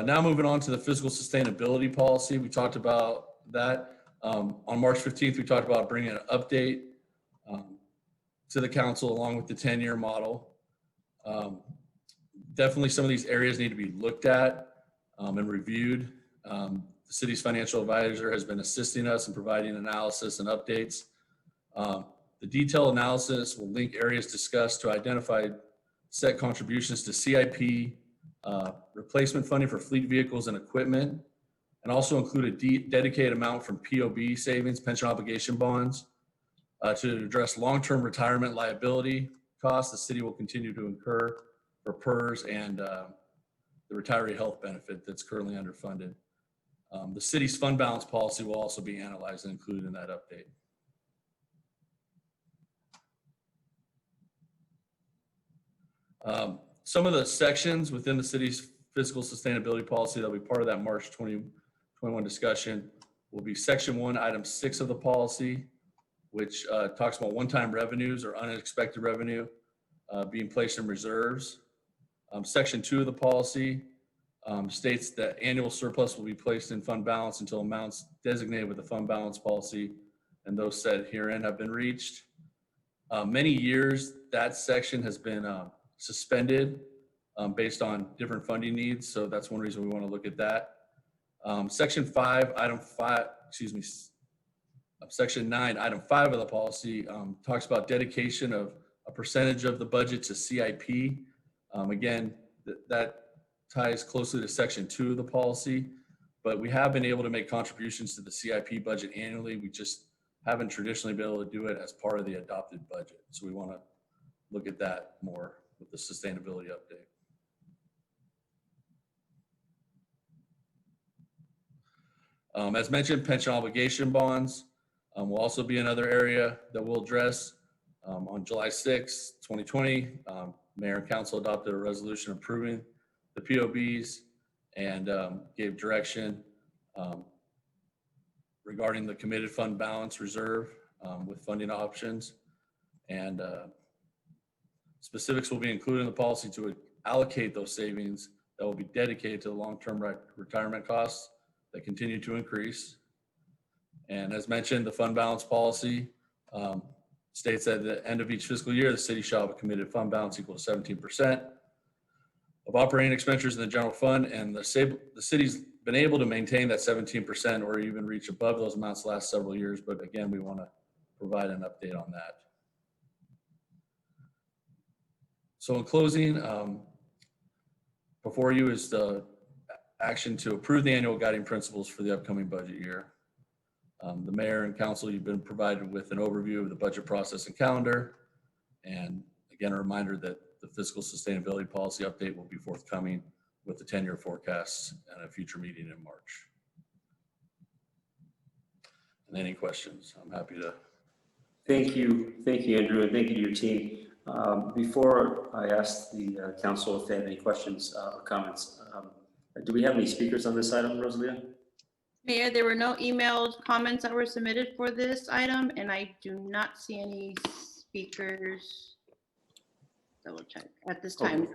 Now moving on to the fiscal sustainability policy. We talked about that. On March 15th, we talked about bringing an update to the council along with the 10-year model. Definitely some of these areas need to be looked at and reviewed. The city's financial advisor has been assisting us in providing analysis and updates. The detailed analysis will link areas discussed to identify set contributions to CIP, replacement funding for fleet vehicles and equipment, and also include a dedicated amount from POB savings, pension obligation bonds, to address long-term retirement liability costs the city will continue to incur for PERS and the retiree health benefit that's currently underfunded. The city's fund balance policy will also be analyzed and included in that update. Some of the sections within the city's fiscal sustainability policy that will be part of that March 2021 discussion will be Section 1, Item 6 of the policy, which talks about one-time revenues or unexpected revenue being placed in reserves. Section 2 of the policy states that annual surplus will be placed in fund balance until amounts designated with the fund balance policy and those said herein have been reached. Many years that section has been suspended based on different funding needs, so that's one reason we want to look at that. Section 5, Item 5, Section 9, Item 5 of the policy talks about dedication of a percentage of the budget to CIP. Again, that ties closely to Section 2 of the policy, but we have been able to make contributions to the CIP budget annually. We just haven't traditionally been able to do it as part of the adopted budget. So we want to look at that more with the sustainability update. As mentioned, pension obligation bonds will also be another area that we'll address. On July 6, 2020, Mayor and Council adopted a resolution approving the POBs and gave direction regarding the committed fund balance reserve with funding options. And specifics will be included in the policy to allocate those savings that will be dedicated to the long-term retirement costs that continue to increase. And as mentioned, the fund balance policy states that at the end of each fiscal year, the city shall have a committed fund balance equal to 17% of operating expenditures in the general fund, and the city's been able to maintain that 17% or even reach above those amounts the last several years. But again, we want to provide an update on that. So in closing, before you is the action to approve the annual guiding principles for the upcoming budget year. The mayor and council, you've been provided with an overview of the budget process and calendar. And again, a reminder that the fiscal sustainability policy update will be forthcoming with the 10-year forecasts at a future meeting in March. And any questions, I'm happy to. Thank you, Andrew, and thank you to your team. Before I ask the council if they have any questions or comments, do we have any speakers on this item, Rosalia? Mayor, there were no emailed comments that were submitted for this item, and I do not see any speakers. Double check at this time.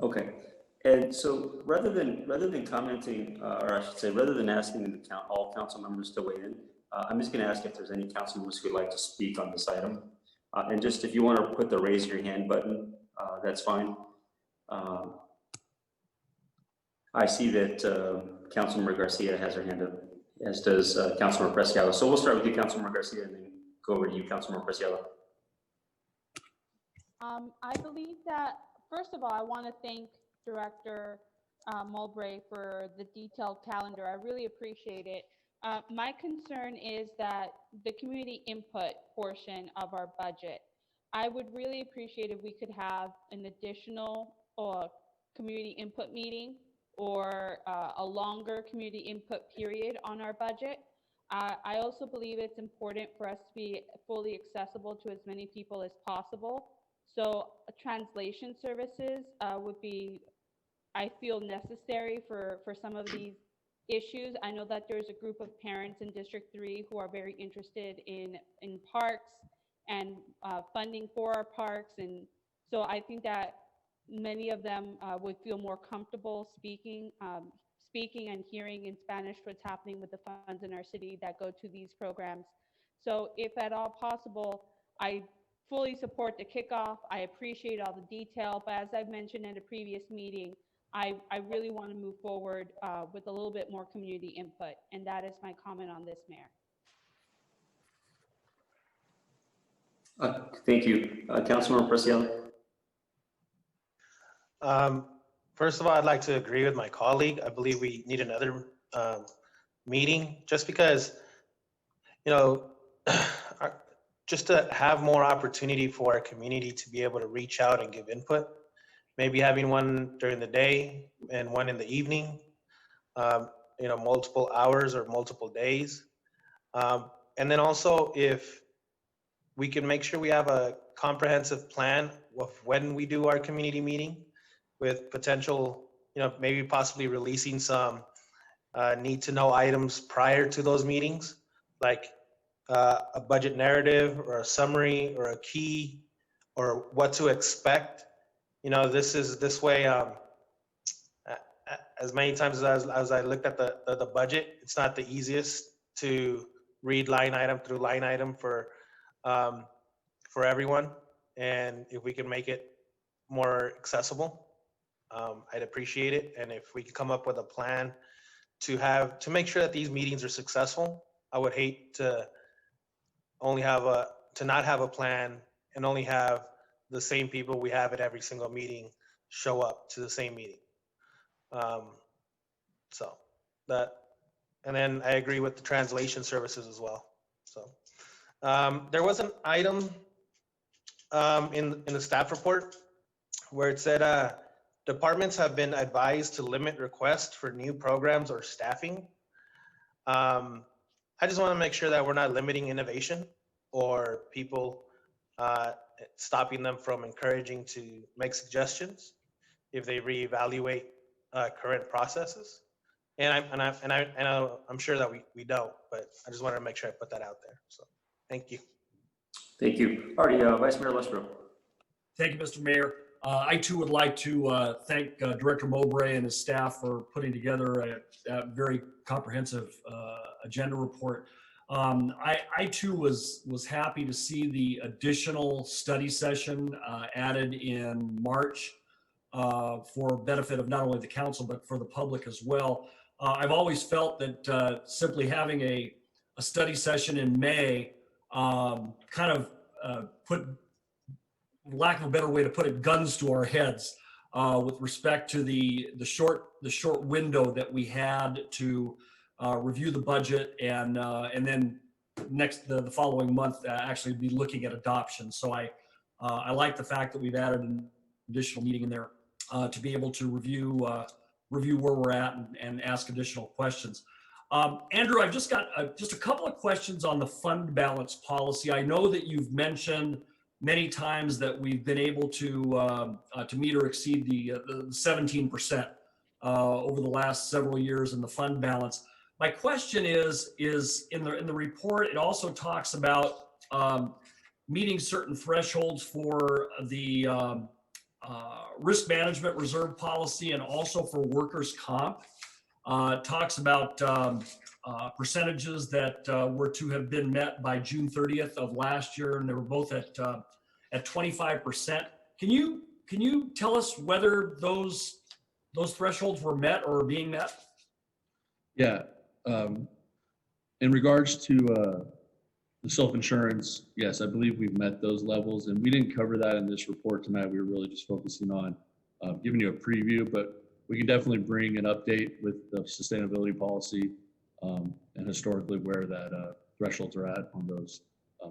Okay, and so rather than commenting, or I should say, rather than asking all council members to weigh in, I'm just going to ask if there's any council members who would like to speak on this item. And just if you want to put the raise your hand button, that's fine. I see that Councilmember Garcia has her hand up, as does Councilmember Preciado. So we'll start with you, Councilmember Garcia, and then go over to you, Councilmember Preciado. I believe that, first of all, I want to thank Director Mowbray for the detailed calendar. I really appreciate it. My concern is that the community input portion of our budget, I would really appreciate if we could have an additional community input meeting or a longer community input period on our budget. I also believe it's important for us to be fully accessible to as many people as possible. So translation services would be, I feel, necessary for some of these issues. I know that there's a group of parents in District 3 who are very interested in parks and funding for our parks. And so I think that many of them would feel more comfortable speaking and hearing in Spanish what's happening with the funds in our city that go to these programs. So if at all possible, I fully support the kickoff. I appreciate all the detail, but as I've mentioned in a previous meeting, I really want to move forward with a little bit more community input, and that is my comment on this, Mayor. Thank you. Councilmember Preciado. First of all, I'd like to agree with my colleague. I believe we need another meeting, just because, you know, just to have more opportunity for our community to be able to reach out and give input. Maybe having one during the day and one in the evening, you know, multiple hours or multiple days. And then also, if we can make sure we have a comprehensive plan of when we do our community meeting, with potential, you know, maybe possibly releasing some need to know items prior to those meetings, like a budget narrative or a summary or a key or what to expect. You know, this way, as many times as I looked at the budget, it's not the easiest to read line item through line item for everyone. And if we can make it more accessible, I'd appreciate it. And if we could come up with a plan to make sure that these meetings are successful. I would hate to not have a plan and only have the same people we have at every single meeting show up to the same meeting. So that, and then I agree with the translation services as well. So there was an item in the staff report where it said departments have been advised to limit requests for new programs or staffing. I just want to make sure that we're not limiting innovation or people stopping them from encouraging to make suggestions if they reevaluate current processes. And I'm sure that we don't, but I just wanted to make sure I put that out there. So thank you. Thank you. All right, Vice Mayor Leshbro. Thank you, Mr. Mayor. I too would like to thank Director Mowbray and his staff for putting together a very comprehensive agenda report. I too was happy to see the additional study session added in March for benefit of not only the council, but for the public as well. I've always felt that simply having a study session in May kind of put, for lack of a better way to put it, guns to our heads with respect to the short window that we had to review the budget and then the following month actually be looking at adoption. So I like the fact that we've added an additional meeting in there to be able to review where we're at and ask additional questions. Andrew, I've just got just a couple of questions on the fund balance policy. I know that you've mentioned many times that we've been able to meet or exceed the 17% over the last several years in the fund balance. My question is in the report, it also talks about meeting certain thresholds for the risk management reserve policy and also for workers' comp. It talks about percentages that were to have been met by June 30th of last year, and they were both at 25%. Can you tell us whether those thresholds were met or are being met? Yeah. In regards to the self-insurance, yes, I believe we've met those levels, and we didn't cover that in this report tonight. We were really just focusing on giving you a preview, but we can definitely bring an update with the sustainability policy and historically where that thresholds are at on those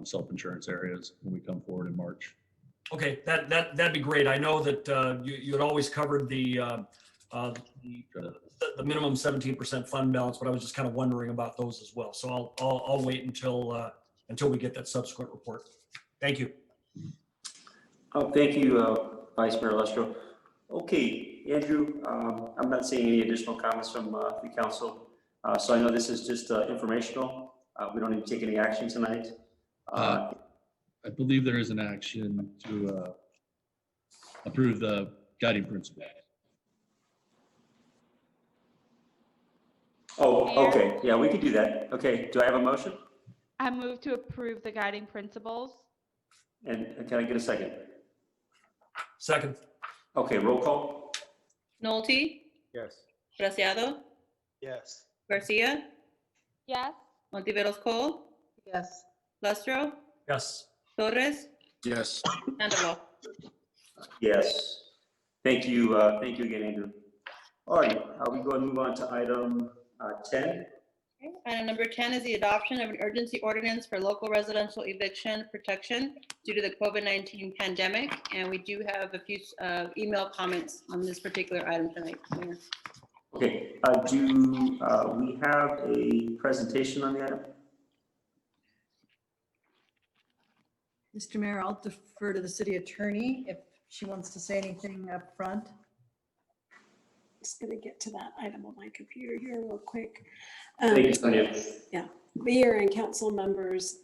self-insurance areas when we come forward in March. Okay, that'd be great. I know that you had always covered the minimum 17% fund balance, but I was just kind of wondering about those as well. So I'll wait until we get that subsequent report. Thank you. Oh, thank you, Vice Mayor Lustro. Okay, Andrew, I'm not seeing any additional comments from the council. So I know this is just informational. We don't need to take any action tonight. I believe there is an action to approve the guiding principle. Oh, okay. Yeah, we could do that. Okay, do I have a motion? I move to approve the guiding principles. And can I get a second? Second. Okay, roll call. Nolte, Yes. Preciado, Yes. Garcia, Yes. Montiveros Cole, Yes. Lustro, Yes. Torres, Yes. Sandoval. Yes. Thank you again, Andrew. All right, we go and move on to item 10. Okay, item number 10 is the adoption of an urgency ordinance for local residential eviction protection due to the COVID-19 pandemic. And we do have a few email comments on this particular item tonight, Mayor. Okay, do we have a presentation on the item? Mr. Mayor, I'll defer to the city attorney if she wants to say anything up front. Just gonna get to that item on my computer here real quick. Thank you, Sonia. Yeah, Mayor and council members,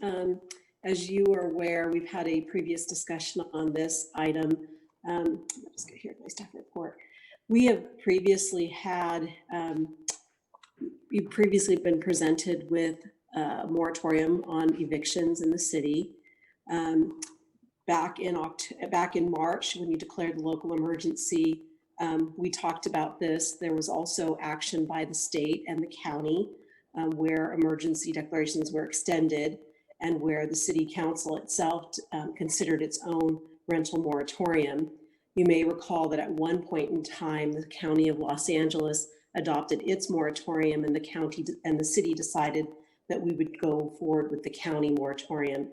as you are aware, we've had a previous discussion on this item. Let's get here, my staff report. We have previously had, we've previously been presented with a moratorium on evictions in the city. Back in March, when you declared the local emergency, we talked about this. There was also action by the state and the county where emergency declarations were extended and where the city council itself considered its own rental moratorium. You may recall that at one point in time, the County of Los Angeles adopted its moratorium and the county and the city decided that we would go forward with the county moratorium.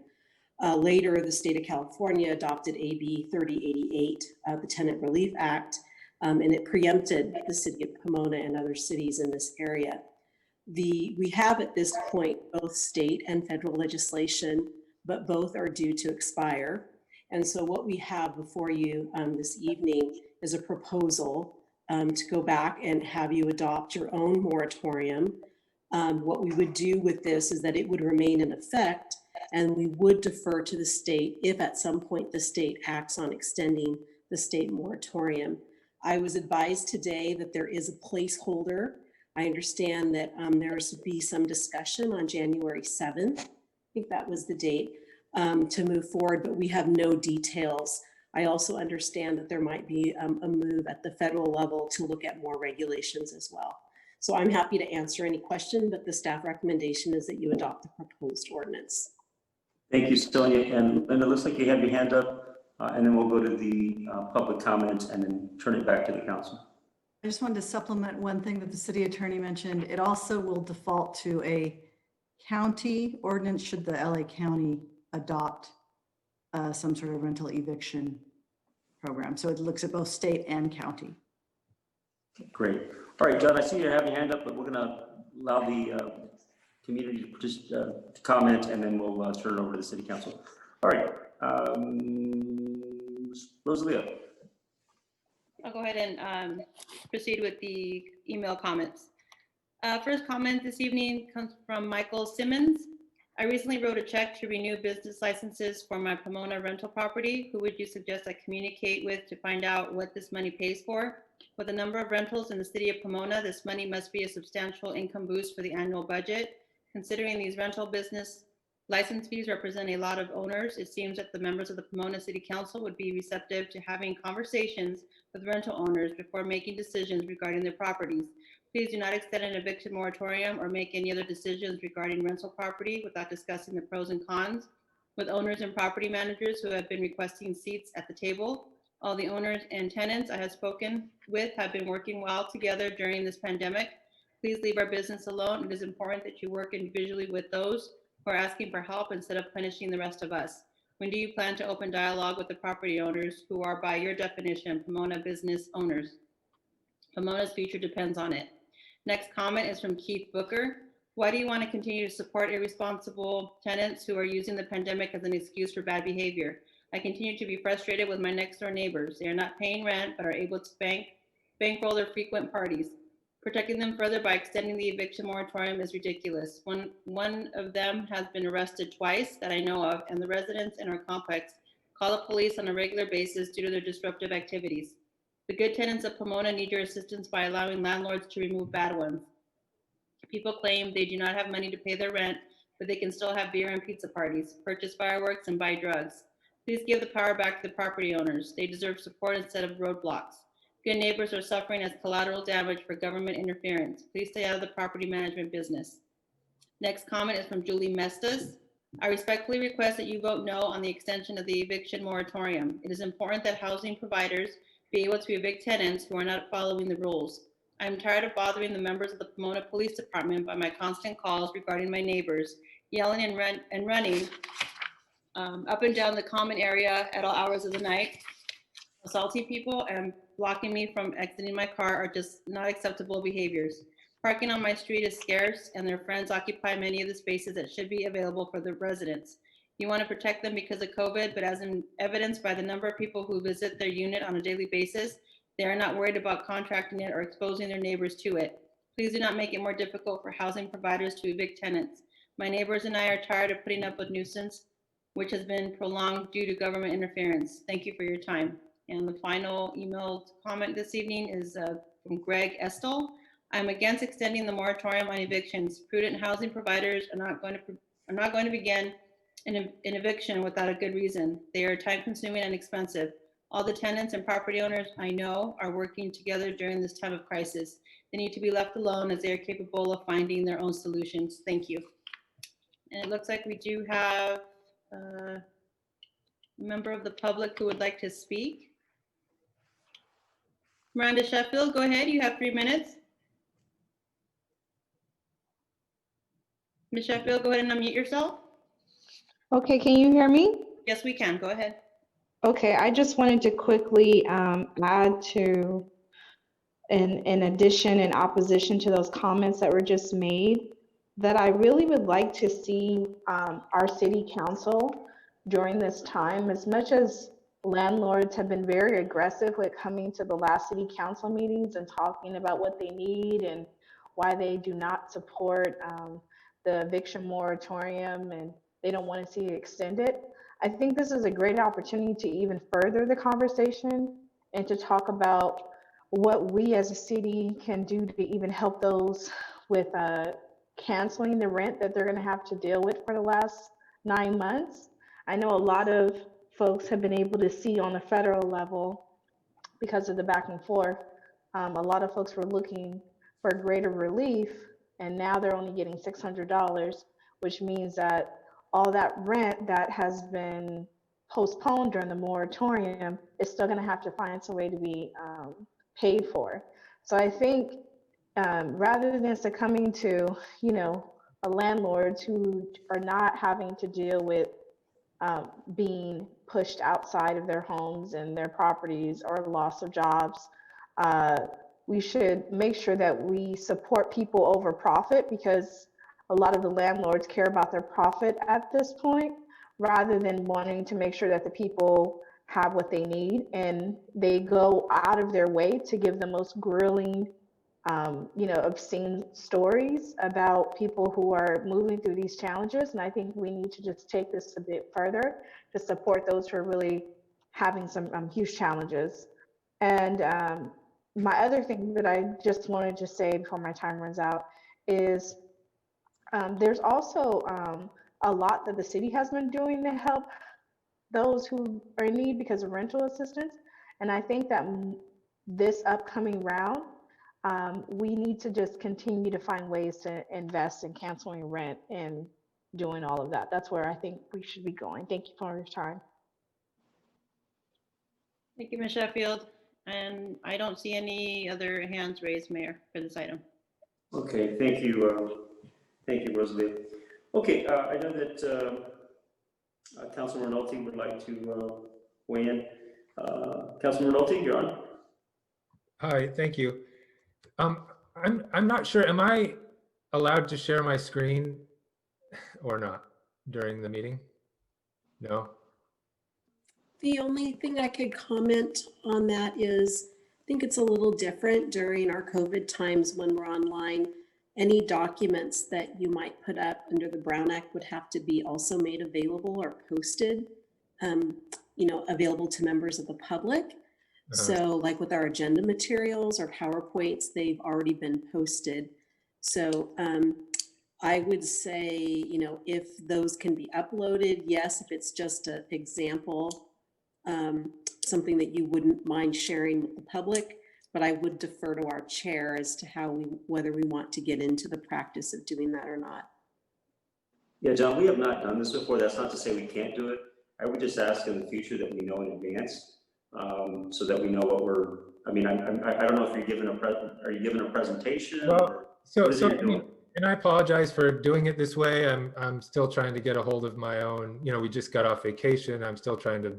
Later, the state of California adopted AB 3088, the Tenant Relief Act, and it preempted the city of Pomona and other cities in this area. We have at this point both state and federal legislation, but both are due to expire. And so what we have before you this evening is a proposal to go back and have you adopt your own moratorium. What we would do with this is that it would remain in effect and we would defer to the state if at some point the state acts on extending the state moratorium. I was advised today that there is a placeholder. I understand that there's to be some discussion on January 7th. I think that was the date to move forward, but we have no details I also understand that there might be a move at the federal level to look at more regulations as well. So I'm happy to answer any question, but the staff recommendation is that you adopt the proposed ordinance. Thank you, Sonia. And Linda, looks like you have your hand up, and then we'll go to the public comment and then turn it back to the council. I just wanted to supplement one thing that the city attorney mentioned. It also will default to a county ordinance should the LA County adopt some sort of rental eviction program. So it looks at both state and county. Great. All right, John, I see you have your hand up, but we're going to allow the community to comment, and then we'll turn it over to the city council. All right, Rosalia. I'll go ahead and proceed with the email comments. First comment this evening comes from Michael Simmons. I recently wrote a check to renew business licenses for my Pomona rental property. Who would you suggest I communicate with to find out what this money pays for? With the number of rentals in the city of Pomona, this money must be a substantial income boost for the annual budget. Considering these rental business license fees represent a lot of owners, it seems that the members of the Pomona City Council would be receptive to having conversations with rental owners before making decisions regarding their properties. Please do not extend an eviction moratorium or make any other decisions regarding rental property without discussing the pros and cons with owners and property managers who have been requesting seats at the table. All the owners and tenants I have spoken with have been working well together during this pandemic. Please leave our business alone. It is important that you work individually with those who are asking for help instead of punishing the rest of us. When do you plan to open dialogue with the property owners who are, by your definition, Pomona business owners? Pomona's future depends on it. Next comment is from Keith Booker. Why do you want to continue to support irresponsible tenants who are using the pandemic as an excuse for bad behavior? I continue to be frustrated with my next door neighbors. They are not paying rent, but are able to bankroll their frequent parties. Protecting them further by extending the eviction moratorium is ridiculous. One of them has been arrested twice that I know of, and the residents in our complex call the police on a regular basis due to their disruptive activities. The good tenants of Pomona need your assistance by allowing landlords to remove bad ones. People claim they do not have money to pay their rent, but they can still have beer and pizza parties, purchase fireworks, and buy drugs. Please give the power back to the property owners. They deserve support instead of roadblocks. Good neighbors are suffering as collateral damage for government interference. Please stay out of the property management business. Next comment is from Julie Mestas. I respectfully request that you vote no on the extension of the eviction moratorium. It is important that housing providers be able to evict tenants who are not following the rules. I'm tired of bothering the members of the Pomona Police Department by my constant calls regarding my neighbors, yelling and running up and down the common area at all hours of the night. Assaulting people and blocking me from exiting my car are just not acceptable behaviors. Parking on my street is scarce, and their friends occupy many of the spaces that should be available for the residents. You want to protect them because of COVID, but as evidenced by the number of people who visit their unit on a daily basis, they are not worried about contracting it or exposing their neighbors to it. Please do not make it more difficult for housing providers to evict tenants. My neighbors and I are tired of putting up with nuisance, which has been prolonged due to government interference. Thank you for your time. And the final emailed comment this evening is from Greg Estel. I'm against extending the moratorium on evictions. Prudent housing providers are not going to begin an eviction without a good reason. They are time-consuming and expensive. All the tenants and property owners I know are working together during this time of crisis. They need to be left alone as they are capable of finding their own solutions. Thank you. And it looks like we do have a member of the public who would like to speak. Miranda Sheffield, go ahead. You have 3 minutes. Ms. Sheffield, go ahead and unmute yourself. Okay, can you hear me? Yes, we can. Go ahead. Okay, I just wanted to quickly add to, in addition, in opposition to those comments that were just made, that I really would like to see our city council during this time, as much as landlords have been very aggressive with coming to the last city council meetings and talking about what they need and why they do not support the eviction moratorium and they don't want to see it extended. I think this is a great opportunity to even further the conversation and to talk about what we as a city can do to even help those with canceling the rent that they're going to have to deal with for the last 9 months. I know a lot of folks have been able to see on the federal level because of the back and forth. A lot of folks were looking for greater relief, and now they're only getting $600, which means that all that rent that has been postponed during the moratorium is still going to have to find some way to be paid for. So I think rather than succumbing to, landlords who are not having to deal with being pushed outside of their homes and their properties or loss of jobs, we should make sure that we support people over profit, because a lot of the landlords care about their profit at this point, rather than wanting to make sure that the people have what they need, and they go out of their way to give the most grueling, obscene stories about people who are moving through these challenges. And I think we need to just take this a bit further to support those who are really having some huge challenges. And my other thing that I just wanted to say before my time runs out is there's also a lot that the city has been doing to help those who are in need because of rental assistance. And I think that this upcoming round, we need to just continue to find ways to invest in canceling rent and doing all of that. That's where I think we should be going. Thank you for your time. Thank you, Ms. Sheffield. And I don't see any other hands raised, Mayor, for this item. Okay, thank you. Thank you, Rosalie. Okay, I know that Councilor Nolte would like to weigh in. Councilor Nolte, you're on. Hi, thank you. I'm not sure, am I allowed to share my screen or not during the meeting? No? The only thing I could comment on that is, I think it's a little different during our COVID times when we're online. Any documents that you might put up under the Brown Act would have to be also made available or posted, available to members of the public. So like with our agenda materials or PowerPoints, they've already been posted. So I would say, if those can be uploaded, yes, if it's just an example, something that you wouldn't mind sharing with the public, but I would defer to our chair as to whether we want to get into the practice of doing that or not. Yeah, John, we have not done this before. That's not to say we can't do it. I would just ask in the future that we know in advance, so that we know what we're, I don't know if you're given are you given a presentation? Well, and I apologize for doing it this way. I'm still trying to get a hold of my own, we just got off vacation. I'm still trying to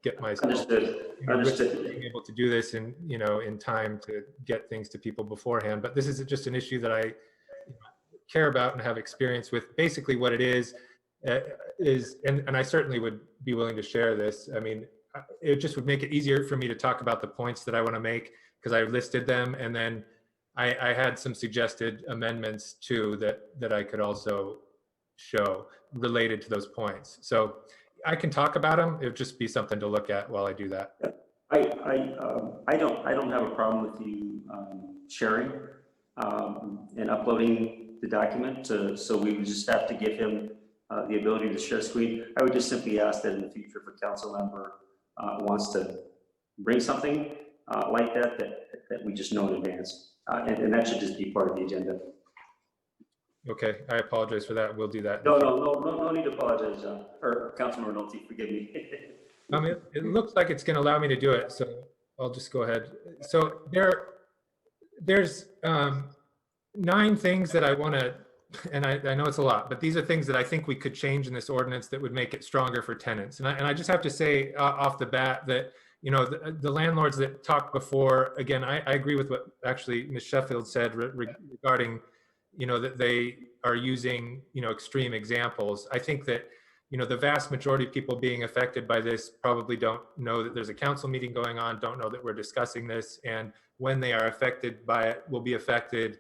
get myself being able to do this in time to get things to people beforehand. But this is just an issue that I care about and have experience with. Basically what it is, and I certainly would be willing to share this. It just would make it easier for me to talk about the points that I want to make, because I listed them, and then I had some suggested amendments too that I could also show related to those points. So I can talk about them. It would just be something to look at while I do that. I don't have a problem with you sharing and uploading the document. So we would just have to give him the ability to share screen. I would just simply ask that in the future, if a council member wants to bring something like that we just know in advance, and that should just be part of the agenda. Okay, I apologize for that. We'll do that. No need to apologize, John, or Councilor Nolte, forgive me. It looks like it's going to allow me to do it, so I'll just go ahead. So there's 9 things that I want to, and I know it's a lot, but these are things that I think we could change in this ordinance that would make it stronger for tenants. And I just have to say off the bat that the landlords that talked before, again, I agree with what actually Ms. Sheffield said regarding that they are using, extreme examples. I think that, the vast majority of people being affected by this probably don't know that there's a council meeting going on, don't know that we're discussing this. And when they are affected by it, will be affected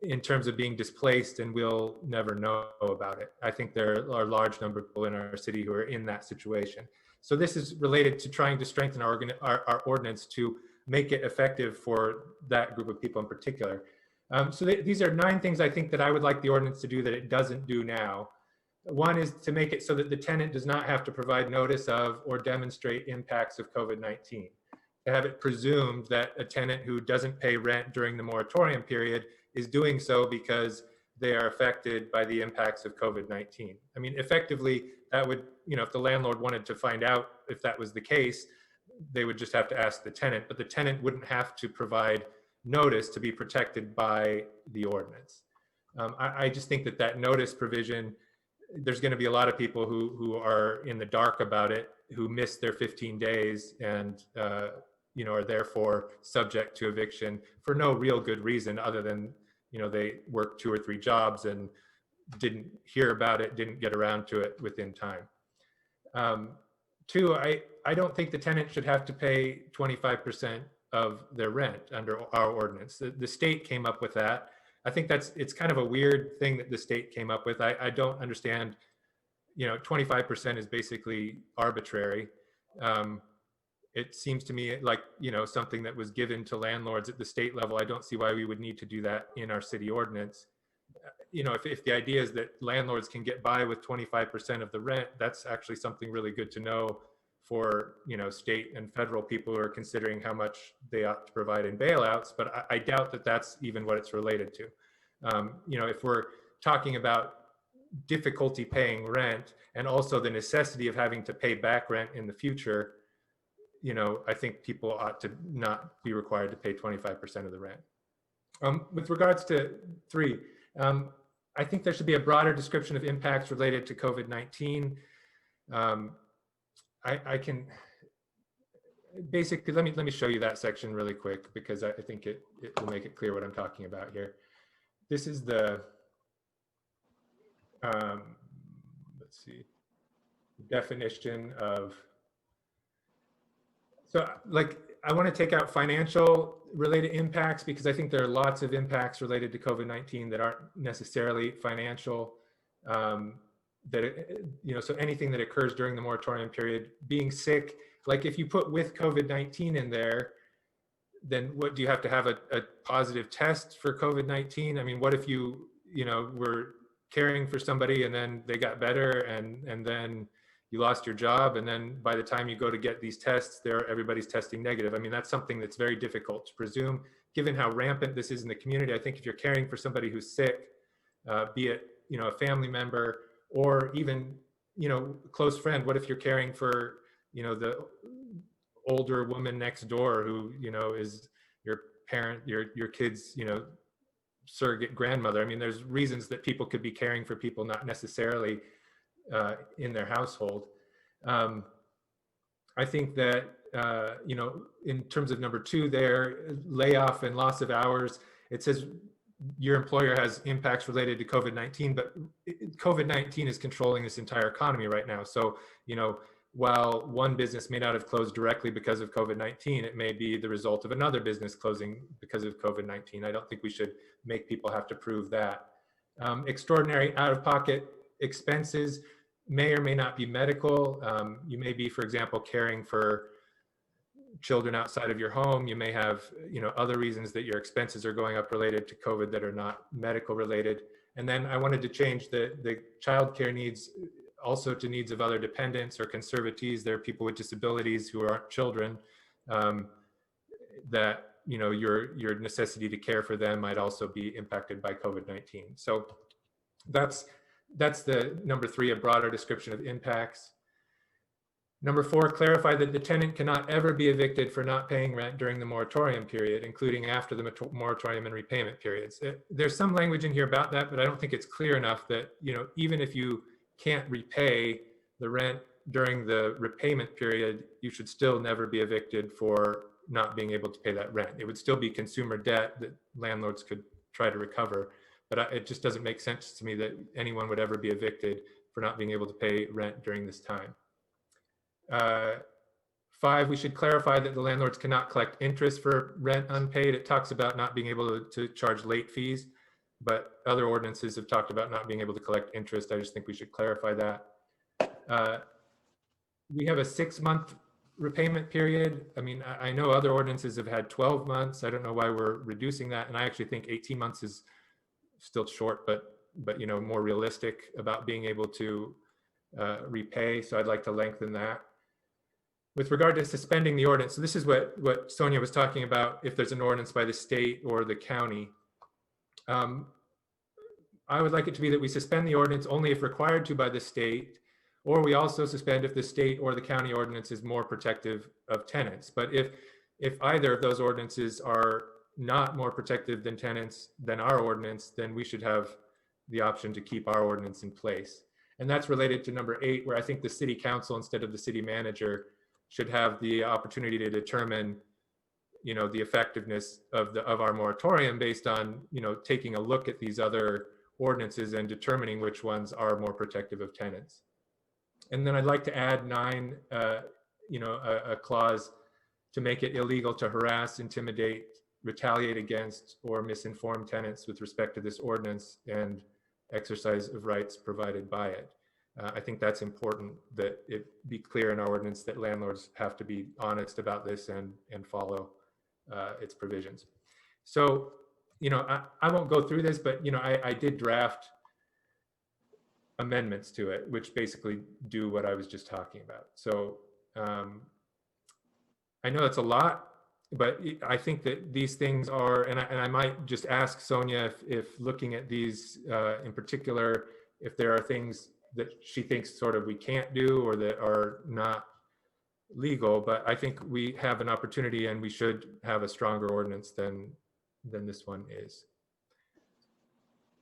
in terms of being displaced, and we'll never know about it. I think there are a large number of people in our city who are in that situation. So this is related to trying to strengthen our ordinance to make it effective for that group of people in particular. So these are 9 things I think that I would like the ordinance to do that it doesn't do now. One is to make it so that the tenant does not have to provide notice of or demonstrate impacts of COVID-19. To have it presumed that a tenant who doesn't pay rent during the moratorium period is doing so because they are affected by the impacts of COVID-19. I mean, effectively, that would, if the landlord wanted to find out if that was the case, they would just have to ask the tenant, but the tenant wouldn't have to provide notice to be protected by the ordinance. I just think that notice provision, there's going to be a lot of people who are in the dark about it, who miss their 15 days and are therefore subject to eviction for no real good reason other than they worked 2 or 3 jobs and didn't hear about it, didn't get around to it within time. 2, I don't think the tenant should have to pay 25% of their rent under our ordinance. The state came up with that. I think it's kind of a weird thing that the state came up with. I don't understand, 25% is basically arbitrary. It seems to me like, something that was given to landlords at the state level. I don't see why we would need to do that in our city ordinance. If the idea is that landlords can get by with 25% of the rent, that's actually something really good to know for, state and federal people who are considering how much they ought to provide in bailouts, but I doubt that that's even what it's related to. If we're talking about difficulty paying rent and also the necessity of having to pay back rent in the future, I think people ought to not be required to pay 25% of the rent. With regards to 3, I think there should be a broader description of impacts related to COVID-19. I can basically, let me show you that section really quick because I think it will make it clear what I'm talking about here. This is the, let's see, definition of, so like, I want to take out financial related impacts because I think there are lots of impacts related to COVID-19 that aren't necessarily financial. So anything that occurs during the moratorium period, being sick, like if you put with COVID-19 in there, then what do you have to have a positive test for COVID-19? I mean, what if you were caring for somebody and then they got better and then you lost your job, and then by the time you go to get these tests, everybody's testing negative. I mean, that's something that's very difficult to presume, given how rampant this is in the community. I think if you're caring for somebody who's sick, be it a family member or even close friend, what if you're caring for the older woman next door who is your parent, your kid's surrogate grandmother? I mean, there's reasons that people could be caring for people not necessarily in their household. I think that, in terms of number 2 there, layoff and loss of hours, it says your employer has impacts related to COVID-19, but COVID-19 is controlling this entire economy right now. So, while one business may not have closed directly because of COVID-19, it may be the result of another business closing because of COVID-19. I don't think we should make people have to prove that. Extraordinary out-of-pocket expenses may or may not be medical. You may be, for example, caring for children outside of your home. You may have, other reasons that your expenses are going up related to COVID that are not medical related. And then I wanted to change the childcare needs also to needs of other dependents or conservatees. There are people with disabilities who aren't children that, your necessity to care for them might also be impacted by COVID-19. So that's the number 3, a broader description of impacts. Number 4, clarify that the tenant cannot ever be evicted for not paying rent during the moratorium period, including after the moratorium and repayment periods. There's some language in here about that, but I don't think it's clear enough that, even if you can't repay the rent during the repayment period, you should still never be evicted for not being able to pay that rent. It would still be consumer debt that landlords could try to recover. But it just doesn't make sense to me that anyone would ever be evicted for not being able to pay rent during this time. 5, we should clarify that the landlords cannot collect interest for rent unpaid. It talks about not being able to charge late fees, but other ordinances have talked about not being able to collect interest. I just think we should clarify that. We have a 6-month repayment period. I mean, I know other ordinances have had 12 months. I don't know why we're reducing that. And I actually think 18 months is still short, but you know, more realistic about being able to repay. So I'd like to lengthen that. With regard to suspending the ordinance, so this is what Sonia was talking about, if there's an ordinance by the state or the county. I would like it to be that we suspend the ordinance only if required to by the state, or we also suspend if the state or the county ordinance is more protective of tenants. But if either of those ordinances are not more protective than tenants than our ordinance, then we should have the option to keep our ordinance in place. And that's related to number 8, where I think the city council instead of the city manager should have the opportunity to determine, you know, the effectiveness of our moratorium based on, you know, taking a look at these other ordinances and determining which ones are more protective of tenants. And then I'd like to add 9, you know, a clause to make it illegal to harass, intimidate, retaliate against, or misinform tenants with respect to this ordinance and exercise of rights provided by it. I think that's important that it be clear in our ordinance that landlords have to be honest about this and follow its provisions. So, you know, I won't go through this, but, you know, I did draft amendments to it, which basically do what I was just talking about. So I know that's a lot, but I think that these things are, and I might just ask Sonia if looking at these in particular, if there are things that she thinks sort of we can't do or that are not legal, but I think we have an opportunity and we should have a stronger ordinance than this one is.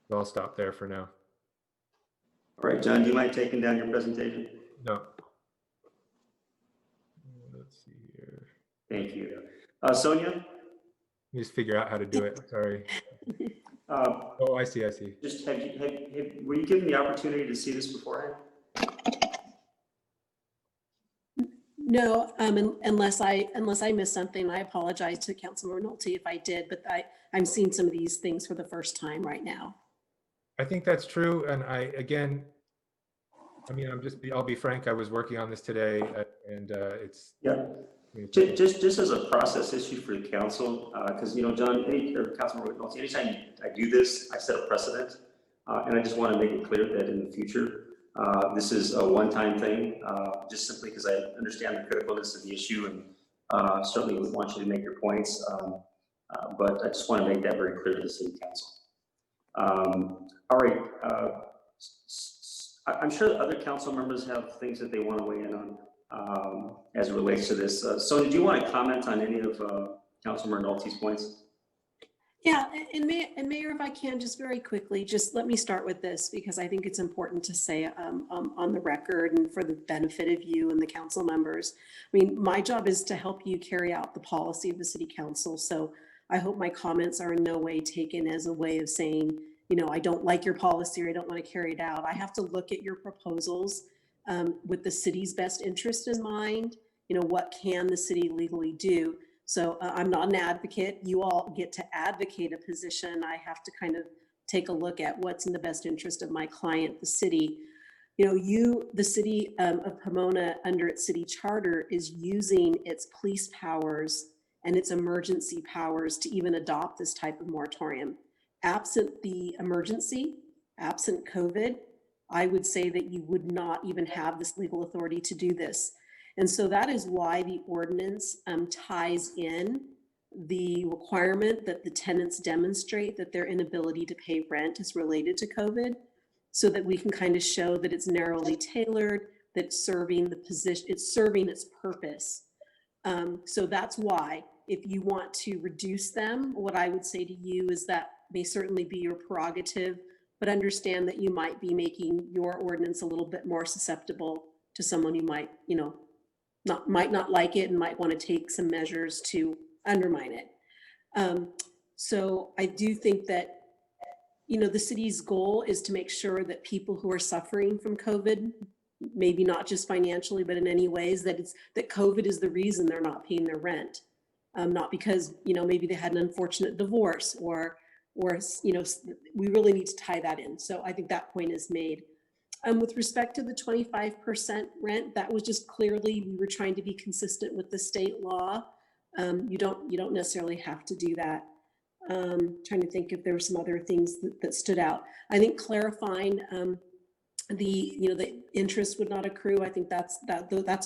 So I'll stop there for now. All right, John, do you mind taking down your presentation? No. Let's see here. Thank you. Sonia? Let me just figure out how to do it. Sorry. Oh, I see. Just were you given the opportunity to see this beforehand? No, unless I missed something, I apologize to Councilmember Nolte if I did, but I'm seeing some of these things for the first time right now. I think that's true. And I'll be frank, I was working on this today and it's. Yeah. Just as a process issue for the council, because, you know, John, Councilmember Nolte, anytime I do this, I set a precedent. And I just want to make it clear that in the future, this is a one-time thing, just simply because I understand the criticalness of the issue and certainly would want you to make your points. But I just want to make that very clear to the city council. All right. I'm sure other council members have things that they want to weigh in on as it relates to this. So do you want to comment on any of Councilmember Nolte's points? Yeah, and Mayor, if I can, just very quickly, just let me start with this because I think it's important to say on the record and for the benefit of you and the council members. I mean, my job is to help you carry out the policy of the city council. So I hope my comments are in no way taken as a way of saying, you know, I don't like your policy or I don't want to carry it out. I have to look at your proposals with the city's best interest in mind. You know, what can the city legally do? So I'm not an advocate. You all get to advocate a position. I have to kind of take a look at what's in the best interest of my client, the city. You know, the city of Pomona, under its city charter, is using its police powers and its emergency powers to even adopt this type of moratorium. Absent the emergency, absent COVID, I would say that you would not even have this legal authority to do this. And so that is why the ordinance ties in the requirement that the tenants demonstrate that their inability to pay rent is related to COVID, so that we can kind of show that it's narrowly tailored, that it's serving the position, it's serving its purpose. So that's why, if you want to reduce them, what I would say to you is that may certainly be your prerogative, but understand that you might be making your ordinance a little bit more susceptible to someone who might, you know, might not like it and might want to take some measures to undermine it. So I do think that, you know, the city's goal is to make sure that people who are suffering from COVID, maybe not just financially, but in any ways, that COVID is the reason they're not paying their rent. Not because, you know, maybe they had an unfortunate divorce or, you know, we really need to tie that in. So I think that point is made. With respect to the 25% rent, that was just clearly, we were trying to be consistent with the state law. You don't necessarily have to do that. Trying to think if there were some other things that stood out. I think clarifying the interest would not accrue. I think that's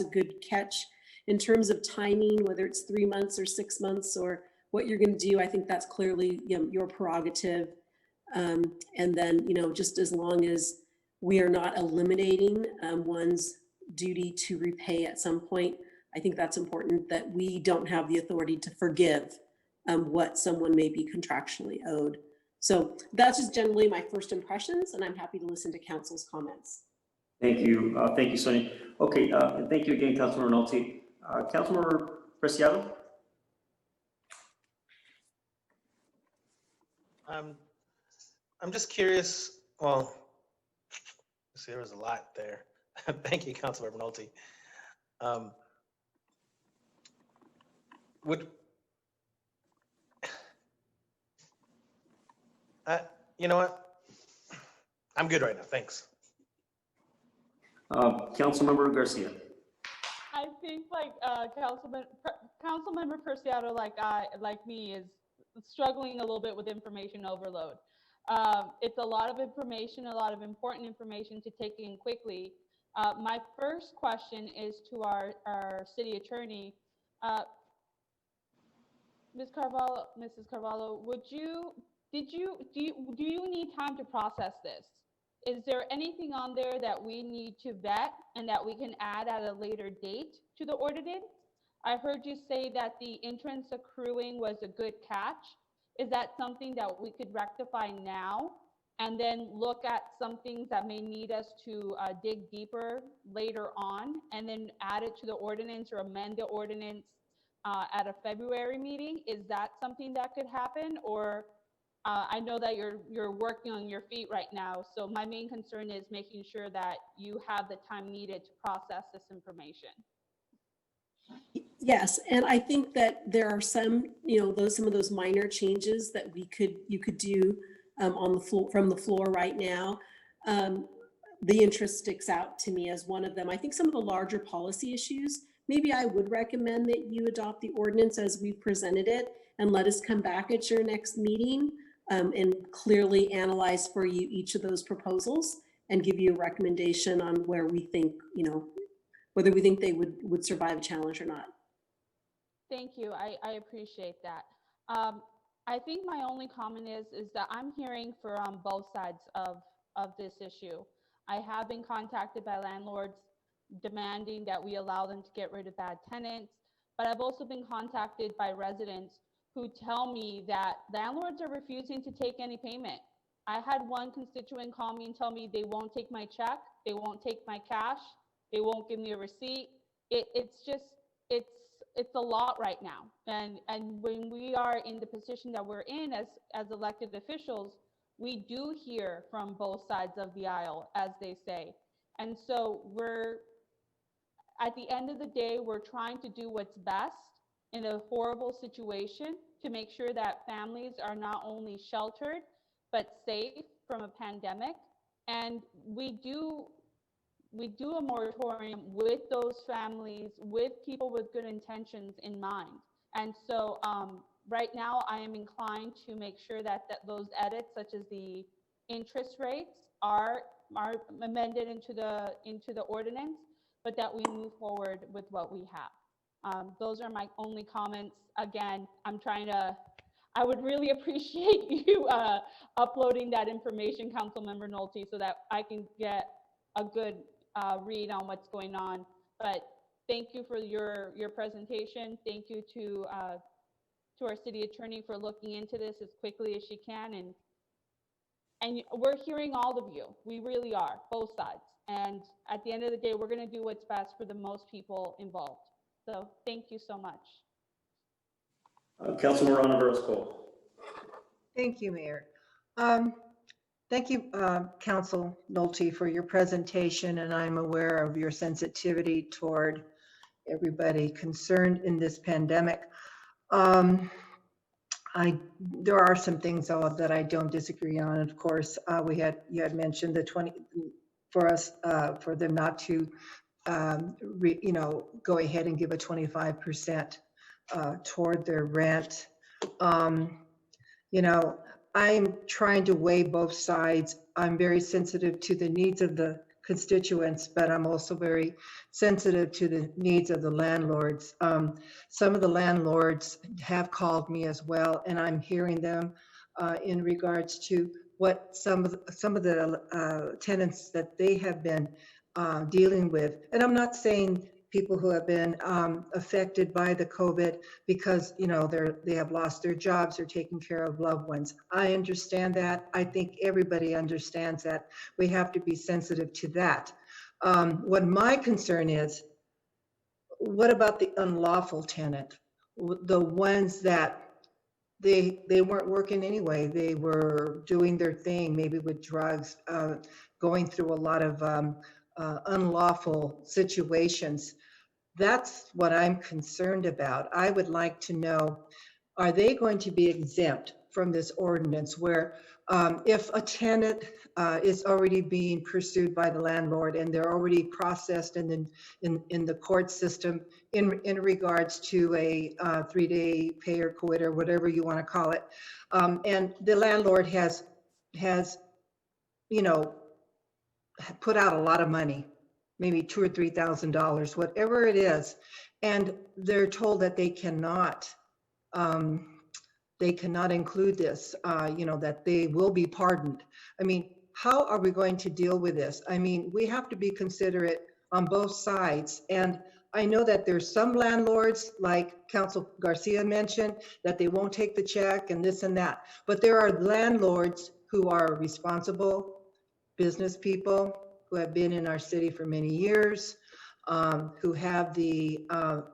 a good catch. In terms of timing, whether it's 3 months or 6 months or what you're going to do, I think that's clearly your prerogative. And then, just as long as we are not eliminating one's duty to repay at some point, I think that's important, that we don't have the authority to forgive what someone may be contractually owed. So that's just generally my first impressions, and I'm happy to listen to council's comments. Thank you. Thank you, Sonia. Okay, and thank you again, Councilmember Nolte. Councilmember Preciado? I'm just curious, well, see, there was a lot there. Thank you, Councilmember Nolte. You know what? I'm good right now, thanks. Councilmember Garcia. I think Councilmember Preciado, like me, is struggling a little bit with information overload. It's a lot of information, a lot of important information to take in quickly. My first question is to our city attorney. Mrs. Carvalho, do you need time to process this? Is there anything on there that we need to vet and that we can add at a later date to the ordinance? I heard you say that the entrance accruing was a good catch. Is that something that we could rectify now and then look at some things that may need us to dig deeper later on and then add it to the ordinance or amend the ordinance at a February meeting? Is that something that could happen? Or I know that you're working on your feet right now, so my main concern is making sure that you have the time needed to process this information. Yes, and I think that there are some, some of those minor changes that you could do on the floor, from the floor right now. The interest sticks out to me as one of them. I think some of the larger policy issues, maybe I would recommend that you adopt the ordinance as we presented it and let us come back at your next meeting and clearly analyze for you each of those proposals and give you a recommendation on where we think, whether we think they would survive a challenge or not. Thank you. I appreciate that. I think my only comment is that I'm hearing from both sides of this issue. I have been contacted by landlords demanding that we allow them to get rid of bad tenants, but I've also been contacted by residents who tell me that landlords are refusing to take any payment. I had one constituent call me and tell me they won't take my check, they won't take my cash, they won't give me a receipt. It's a lot right now. And when we are in the position that we're in as elected officials, we do hear from both sides of the aisle, as they say. And so at the end of the day, we're trying to do what's best in a horrible situation to make sure that families are not only sheltered, but safe from a pandemic. And we do a moratorium with those families, with people with good intentions in mind. And so right now I am inclined to make sure that those edits, such as the interest rates, are amended into the ordinance, but that we move forward with what we have. Those are my only comments. Again, I would really appreciate you uploading that information, Councilmember Nolte, so that I can get a good read on what's going on. But thank you for your presentation. Thank you to our city attorney for looking into this as quickly as she can. And we're hearing all of you. We really are, both sides. And at the end of the day, we're going to do what's best for the most people involved. So thank you so much. Councilmember Roscoe. Thank you, Mayor. Thank you, Council Nolte, for your presentation, and I'm aware of your sensitivity toward everybody concerned in this pandemic. There are some things, though, that I don't disagree on. Of course, you had mentioned the 20 for us for them not to go ahead and give a 25% toward their rent. You know, I'm trying to weigh both sides. I'm very sensitive to the needs of the constituents, but I'm also very sensitive to the needs of the landlords. Some of the landlords have called me as well, and I'm hearing them in regards to what some of the tenants that they have been dealing with. And I'm not saying people who have been affected by the COVID because, you know, they have lost their jobs or taking care of loved ones. I understand that. I think everybody understands that. We have to be sensitive to that. What my concern is, what about the unlawful tenant? The ones that they weren't working anyway. They were doing their thing, maybe with drugs, going through a lot of unlawful situations. That's what I'm concerned about. I would like to know, are they going to be exempt from this ordinance where if a tenant is already being pursued by the landlord and they're already processed in the court system in regards to a 3-day pay or quit or whatever you want to call it, and the landlord has you know, put out a lot of money, maybe $2,000 or $3,000, whatever it is, and they're told that they cannot include this, you know, that they will be pardoned. I mean, how are we going to deal with this? I mean, we have to be considerate on both sides. And I know that there's some landlords, like Council Garcia mentioned, that they won't take the check and this and that. But there are landlords who are responsible business people who have been in our city for many years, who have the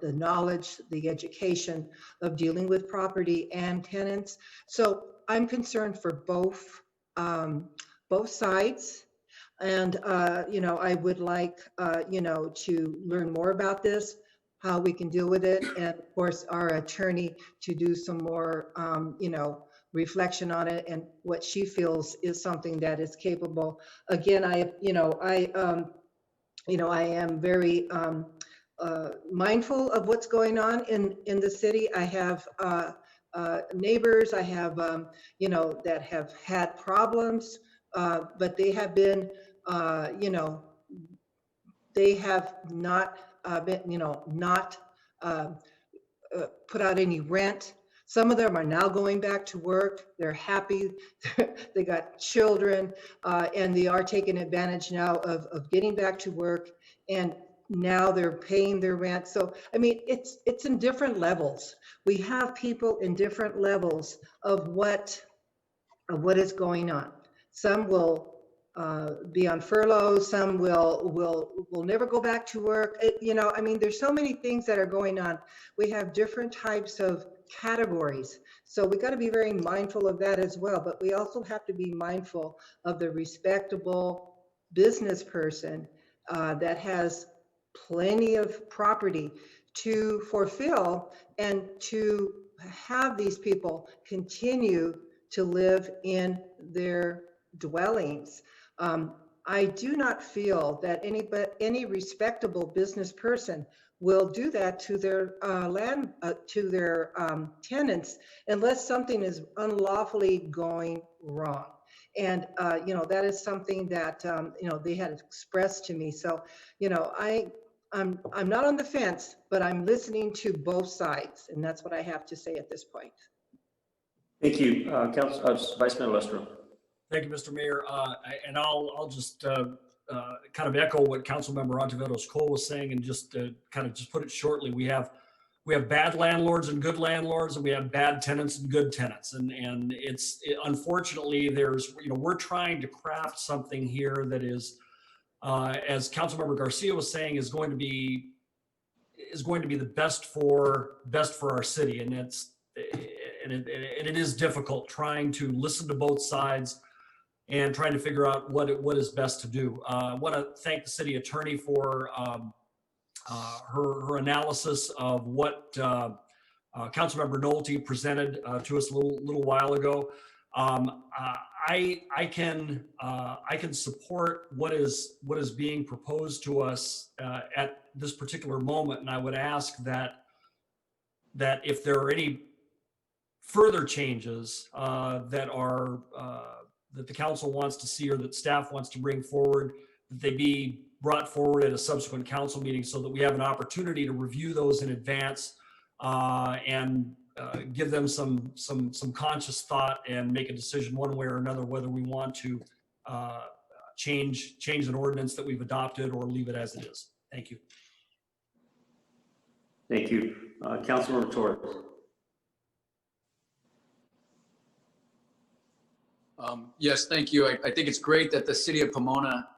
knowledge, the education of dealing with property and tenants. So I'm concerned for both sides. And, you know, I would like, you know, to learn more about this, how we can deal with it. And of course, our attorney to do some more, you know, reflection on it and what she feels is something that is capable. Again, I am very mindful of what's going on in the city. I have neighbors, I have, you know, that have had problems, but they have been, you know, they have not been, you know, not put out any rent. Some of them are now going back to work. They're happy. They got children, and they are taking advantage now of getting back to work. And now they're paying their rent. So, I mean, it's in different levels. We have people in different levels of what is going on. Some will be on furlough. Some will never go back to work. You know, I mean, there's so many things that are going on. We have different types of categories. So we got to be very mindful of that as well. But we also have to be mindful of the respectable business person that has plenty of property to fulfill and to have these people continue to live in their dwellings. I do not feel that any respectable business person will do that to their tenants unless something is unlawfully going wrong. And you know, that is something that you know, they had expressed to me. So, you know, I'm not on the fence, but I'm listening to both sides, and that's what I have to say at this point. Thank you, Vice Mayor Lestro. Thank you, Mr. Mayor. And I'll just kind of echo what Councilmember Ontiveros-Cole was saying, and just kind of just put it shortly. We have bad landlords and good landlords, and we have bad tenants and good tenants. And unfortunately, there's, you know, we're trying to craft something here that is, as Councilmember Garcia was saying, is going to be the best for our city. And it is difficult trying to listen to both sides and trying to figure out what is best to do. I want to thank the city attorney for her analysis of what Councilmember Nolte presented to us a little while ago. I can support what is being proposed to us at this particular moment, and I would ask that if there are any further changes that the council wants to see or that staff wants to bring forward, that they be brought forward at a subsequent council meeting so that we have an opportunity to review those in advance and give them some conscious thought and make a decision one way or another whether we want to change an ordinance that we've adopted or leave it as it is. Thank you. Thank you. Councilmember Torres. Yes, thank you. I think it's great that the city of Pomona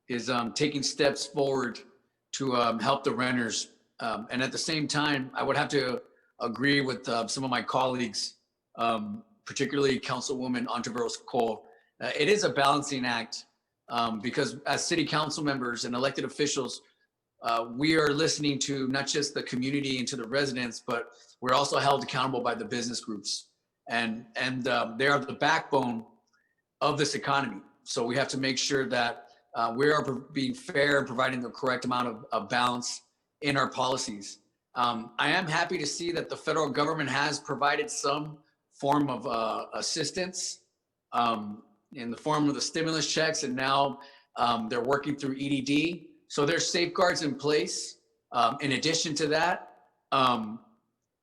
is taking steps forward to help the renters. And at the same time, I would have to agree with some of my colleagues, particularly Councilwoman Ontiveros-Cole. It is a balancing act because as city council members and elected officials, we are listening to not just the community and to the residents, but we're also held accountable by the business groups. And they are the backbone of this economy. So we have to make sure that we are being fair and providing the correct amount of balance in our policies. I am happy to see that the federal government has provided some form of assistance in the form of the stimulus checks, and now they're working through EDD. So there's safeguards in place. In addition to that,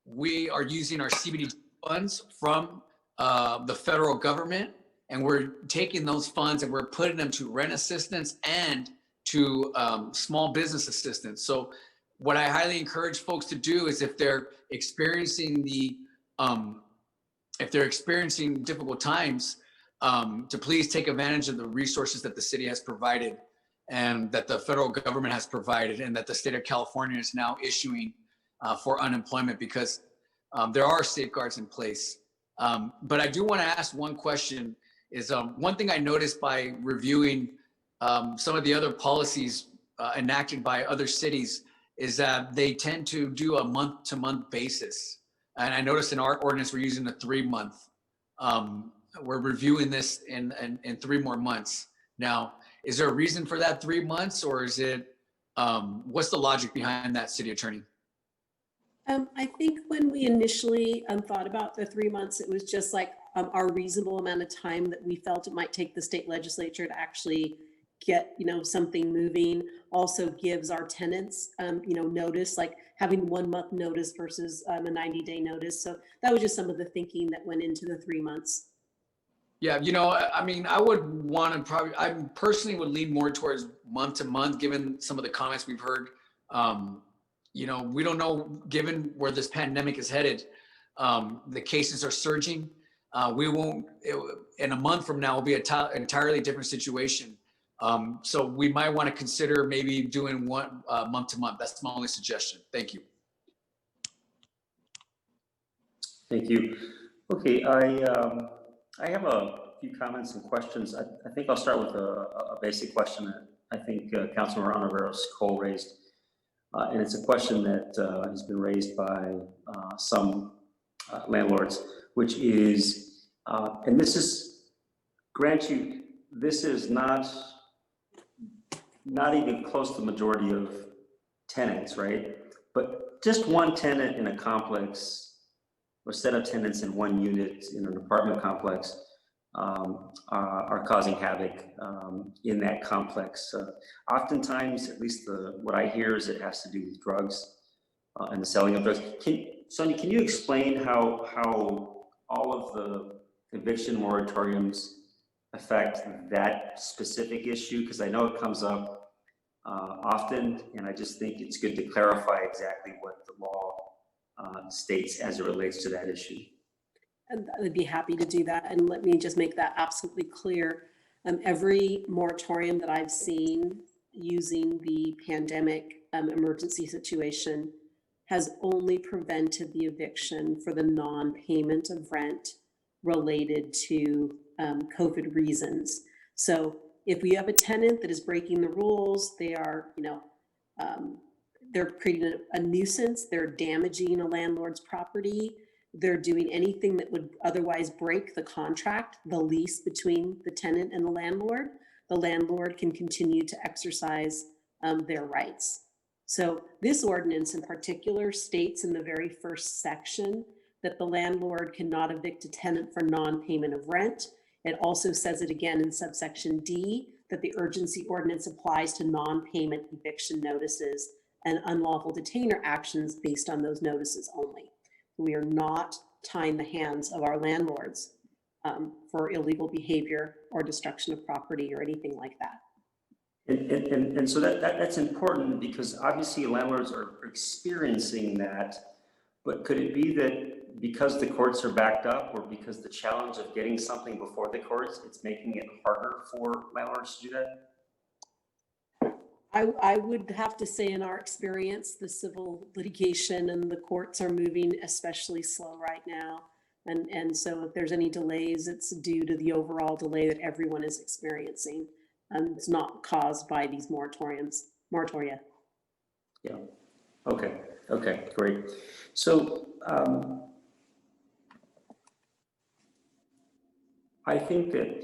we are using our CBD funds from the federal government, and we're taking those funds and we're putting them to rent assistance and to small business assistance. So what I highly encourage folks to do is if they're experiencing difficult times, to please take advantage of the resources that the city has provided and that the federal government has provided and that the state of California is now issuing for unemployment, because there are safeguards in place. But I do want to ask one question. Is one thing I noticed by reviewing some of the other policies enacted by other cities is that they tend to do a month-to-month basis. And I noticed in our ordinance, we're using a 3-month. We're reviewing this in 3 more months. Now, is there a reason for that 3 months, or is it, what's the logic behind that, City Attorney? I think when we initially thought about the 3 months, it was just like our reasonable amount of time that we felt it might take the state legislature to actually get, something moving. Also gives our tenants, notice, like having 1 month notice versus a 90-day notice. So that was just some of the thinking that went into the 3 months. Yeah, I mean, I personally would lean more towards month to month, given some of the comments we've heard. We don't know, given where this pandemic is headed, the cases are surging. In a month from now, will be an entirely different situation. So we might want to consider maybe doing one month to month. That's my only suggestion. Thank you. Thank you. Okay, I have a few comments and questions. I think I'll start with a basic question that I think Councilmember Ontiveros-Cole raised. And it's a question that has been raised by some landlords, which is, and this is, grant you, this is not even close to the majority of tenants, right? But just one tenant in a complex or set of tenants in one unit in an apartment complex are causing havoc in that complex. Oftentimes, at least what I hear is it has to do with drugs and the selling of drugs. Sonia, can you explain how all of the eviction moratoriums affect that specific issue? Because I know it comes up often, and I just think it's good to clarify exactly what the law states as it relates to that issue. And I would be happy to do that. And let me just make that absolutely clear. Every moratorium that I've seen using the pandemic emergency situation has only prevented the eviction for the non-payment of rent related to COVID reasons. So if we have a tenant that is breaking the rules, they are, they're creating a nuisance, they're damaging a landlord's property, they're doing anything that would otherwise break the contract, the lease between the tenant and the landlord can continue to exercise their rights. So this ordinance in particular states in the very first section that the landlord cannot evict a tenant for non-payment of rent. It also says it again in subsection D, that the urgency ordinance applies to non-payment eviction notices and unlawful detainer actions based on those notices only. We are not tying the hands of our landlords for illegal behavior or destruction of property or anything like that. And so that's important, because obviously landlords are experiencing that, but could it be that because the courts are backed up, or because the challenge of getting something before the courts, it's making it harder for landlords to do that? I would have to say, in our experience, the civil litigation and the courts are moving especially slow right now. And so if there's any delays, it's due to the overall delay that everyone is experiencing. And it's not caused by these moratoria. Yeah. Okay. Okay, great. So I think that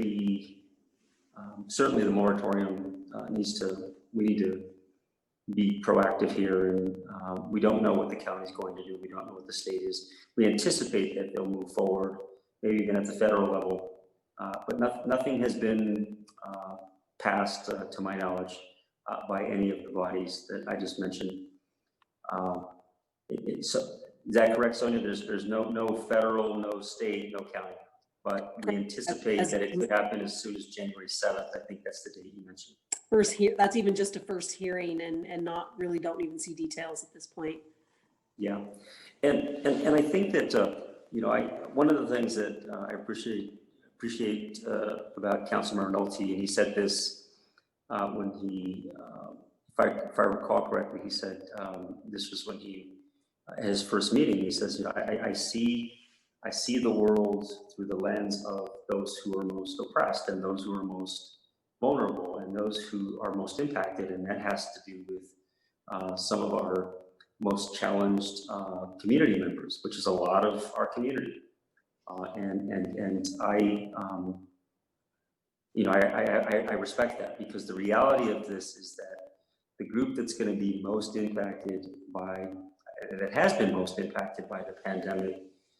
certainly the moratorium we need to be proactive here, and we don't know what the county is going to do. We don't know what the state is. We anticipate that they'll move forward, maybe even at the federal level, but nothing has been passed, to my knowledge, by any of the bodies that I just mentioned. So, is that correct, Sonia? There's no federal, no state, no county, but we anticipate that it could happen as soon as January 7th. I think that's the date you mentioned. That's even just a first hearing, and not really, don't even see details at this point. Yeah, and I think that one of the things that I appreciate about Councilmember Nolte, and he said this when he, if I recall correctly, he said this was when he his first meeting. He says, I see the world through the lens of those who are most oppressed and those who are most vulnerable and those who are most impacted, and that has to do with some of our most challenged community members, which is a lot of our community. And I respect that, because the reality of this is that the group that's going to be most impacted that has been most impacted by the pandemic,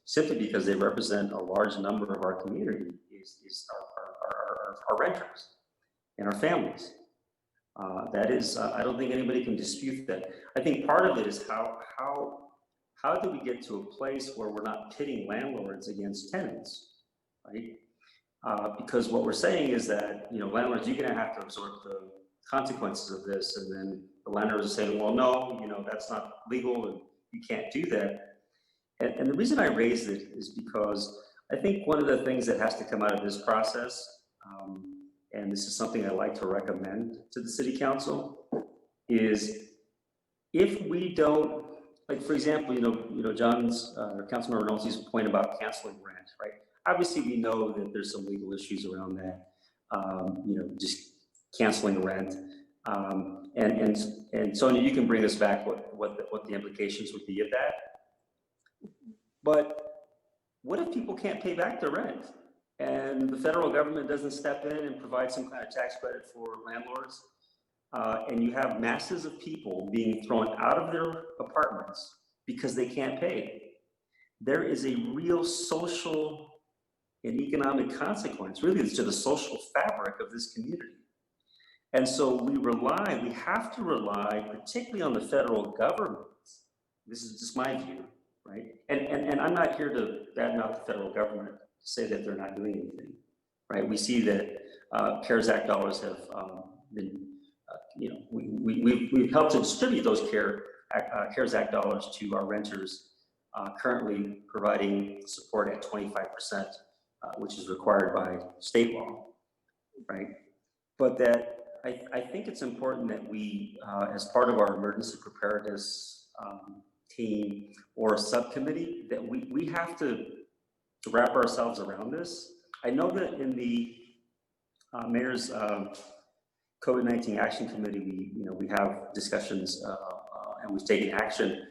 simply because they represent a large number of our community, is our renters and our families. That is, I don't think anybody can dispute that. I think part of it is how do we get to a place where we're not pitting landlords against tenants, right? Because what we're saying is that, landlords, you're gonna have to absorb the consequences of this, and then the landlords are saying, well, no, that's not legal and you can't do that. And the reason I raised it is because I think one of the things that has to come out of this process, and this is something I like to recommend to the city council, is if we don't, like, for example, John's, Councilmember Nolte's point about canceling rent, right? Obviously, we know that there's some legal issues around that, just canceling rent. And Sonia, you can bring us back what the implications would be of that. But what if people can't pay back their rent, and the federal government doesn't step in and provide some kind of tax credit for landlords, and you have masses of people being thrown out of their apartments because they can't pay? There is a real social and economic consequence, really, to the social fabric of this community. And so we have to rely, particularly on the federal government. This is just my view, right? And I'm not here to badmouth the federal government, to say that they're not doing anything, right? We see that CARES Act dollars have been, we've helped to distribute those CARES Act dollars to our renters, currently providing support at 25%, which is required by state law, right? But that I think it's important that we, as part of our emergency preparedness team or subcommittee, that we have to wrap ourselves around this. I know that in the mayor's COVID-19 Action Committee, we have discussions and we've taken action.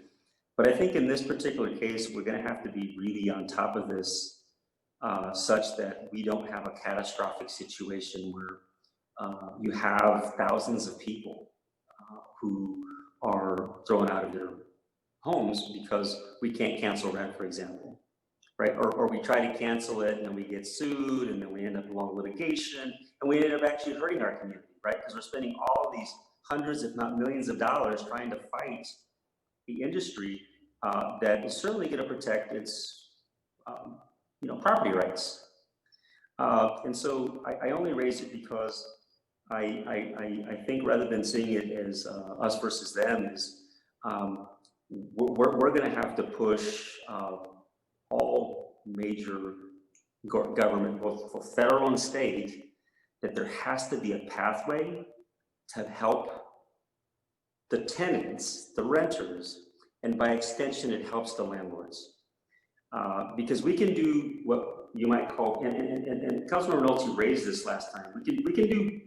But I think in this particular case, we're going to have to be really on top of this, such that we don't have a catastrophic situation where you have thousands of people who are thrown out of their homes because we can't cancel rent, for example, right? Or we try to cancel it and then we get sued and then we end up in long litigation and we end up actually hurting our community, right? Because we're spending all these hundreds, if not millions of dollars trying to fight the industry that is certainly going to protect its, property rights. And so I only raise it because I think rather than seeing it as us versus them, is we're going to have to push all major government, both federal and state, that there has to be a pathway to help the tenants, the renters, and by extension, it helps the landlords. Because we can do what you might call, and Councilmember Nolte raised this last time, we can do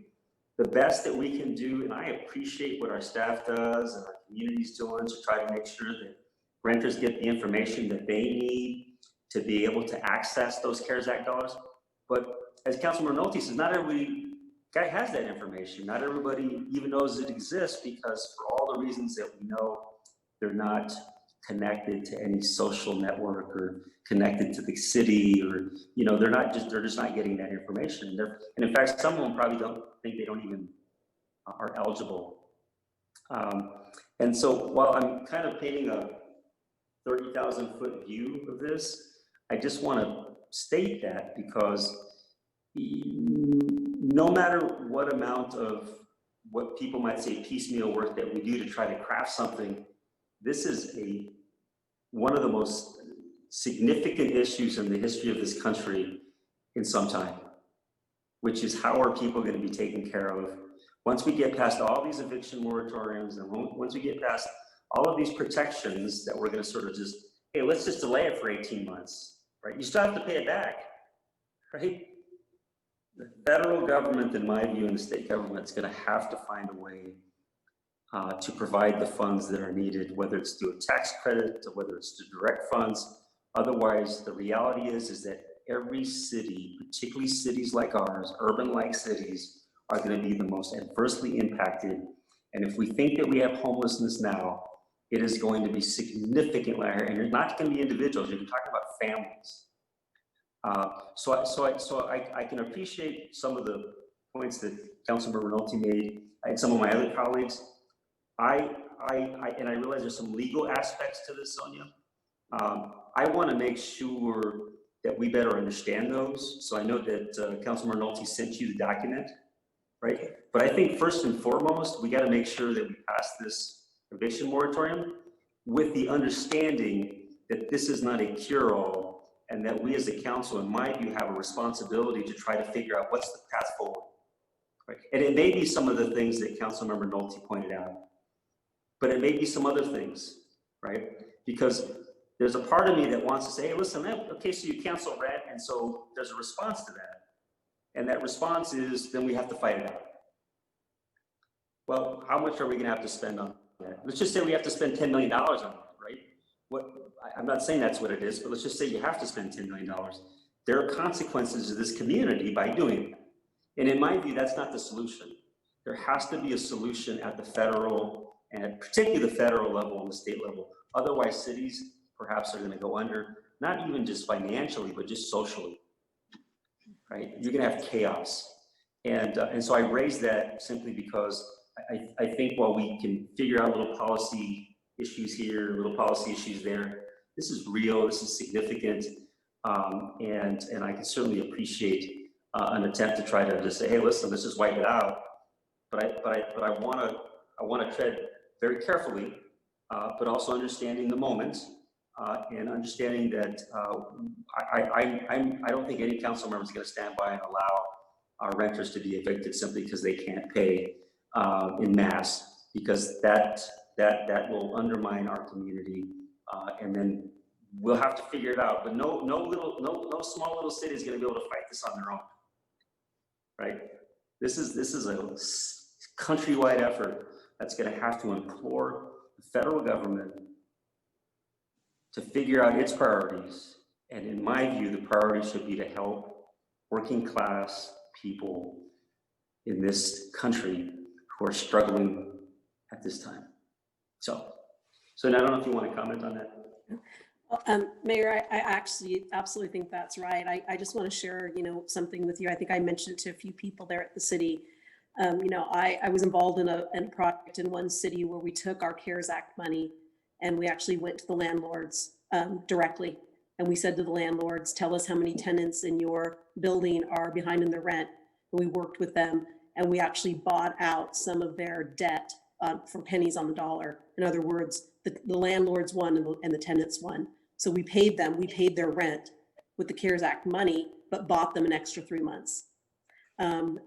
the best that we can do, and I appreciate what our staff does and our community's doing to try to make sure that renters get the information that they need to be able to access those CARES Act dollars. But as Councilmember Nolte says, not every guy has that information. Not everybody even knows it exists because for all the reasons that we know, they're not connected to any social network or connected to the city, or they're just not getting that information. And in fact, some of them probably don't even are eligible. And so while I'm kind of painting a 30,000-foot view of this, I just want to state that because no matter what amount of what people might say piecemeal work that we do to try to craft something, this is one of the most significant issues in the history of this country in some time, which is how are people going to be taken care of once we get past all these eviction moratoriums and once we get past all of these protections that we're going to sort of just, hey, let's just delay it for 18 months, right? You still have to pay it back, right? The federal government, in my view, and the state government is going to have to find a way to provide the funds that are needed, whether it's through a tax credit or whether it's through direct funds. Otherwise, the reality is that every city, particularly cities like ours, urban-like cities, are going to be the most adversely impacted. And if we think that we have homelessness now, it is going to be significantly higher. And you're not going to be individuals, you're talking about families. So I can appreciate some of the points that Councilmember Nolte made and some of my other colleagues. And I realize there's some legal aspects to this, Sonia. I want to make sure that we better understand those. So I know that Councilmember Nolte sent you the document, right? But I think first and foremost, we got to make sure that we pass this eviction moratorium with the understanding that this is not a cure-all and that we as a council, in my view, have a responsibility to try to figure out what's the path forward, right? And it may be some of the things that Councilmember Nolte pointed out, but it may be some other things, right? Because there's a part of me that wants to say, hey, listen, okay, so you cancel rent, and so there's a response to that. And that response is, then we have to fight it out. Well, how much are we gonna have to spend on that? Let's just say we have to spend $10 million on it, right? I'm not saying that's what it is, but let's just say you have to spend $10 million. There are consequences to this community by doing that. And in my view, that's not the solution. There has to be a solution at the federal, and particularly the federal level and the state level. Otherwise, cities perhaps are going to go under, not even just financially, but just socially, right? You're going to have chaos. And so I raise that simply because I think while we can figure out little policy issues here, little policy issues there, this is real, this is significant, and I can certainly appreciate an attempt to try to just say, hey, listen, let's just wipe it out. But I want to tread very carefully, but also understanding the moment and understanding that I don't think any council member is going to stand by and allow our renters to be evicted simply because they can't pay in mass, because that will undermine our community, and then we'll have to figure it out. But no small little city is going to be able to fight this on their own, right? This is a countrywide effort that's going to have to implore the federal government to figure out its priorities. And in my view, the priority should be to help working class people in this country who are struggling at this time. So now I don't know if you want to comment on that. Mayor, I actually absolutely think that's right. I just want to share, something with you. I think I mentioned it to a few people there at the city. I was involved in a project in one city where we took our CARES Act money and we actually went to the landlords directly. And we said to the landlords, tell us how many tenants in your building are behind in their rent. And we worked with them and we actually bought out some of their debt for pennies on the dollar. In other words, the landlords won and the tenants won. So we paid them, we paid their rent with the CARES Act money, but bought them an extra 3 months. And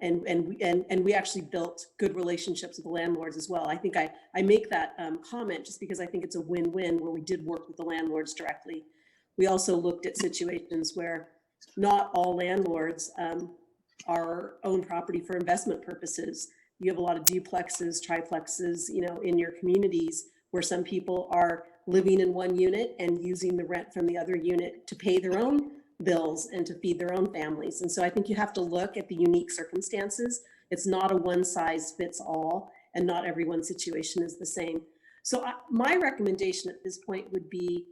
we actually built good relationships with the landlords as well. I think I make that comment just because I think it's a win-win where we did work with the landlords directly. We also looked at situations where not all landlords are own property for investment purposes. You have a lot of duplexes, triplexes, in your communities where some people are living in one unit and using the rent from the other unit to pay their own bills and to feed their own families. And so I think you have to look at the unique circumstances. It's not a one size fits all, and not everyone's situation is the same. So my recommendation at this point would be,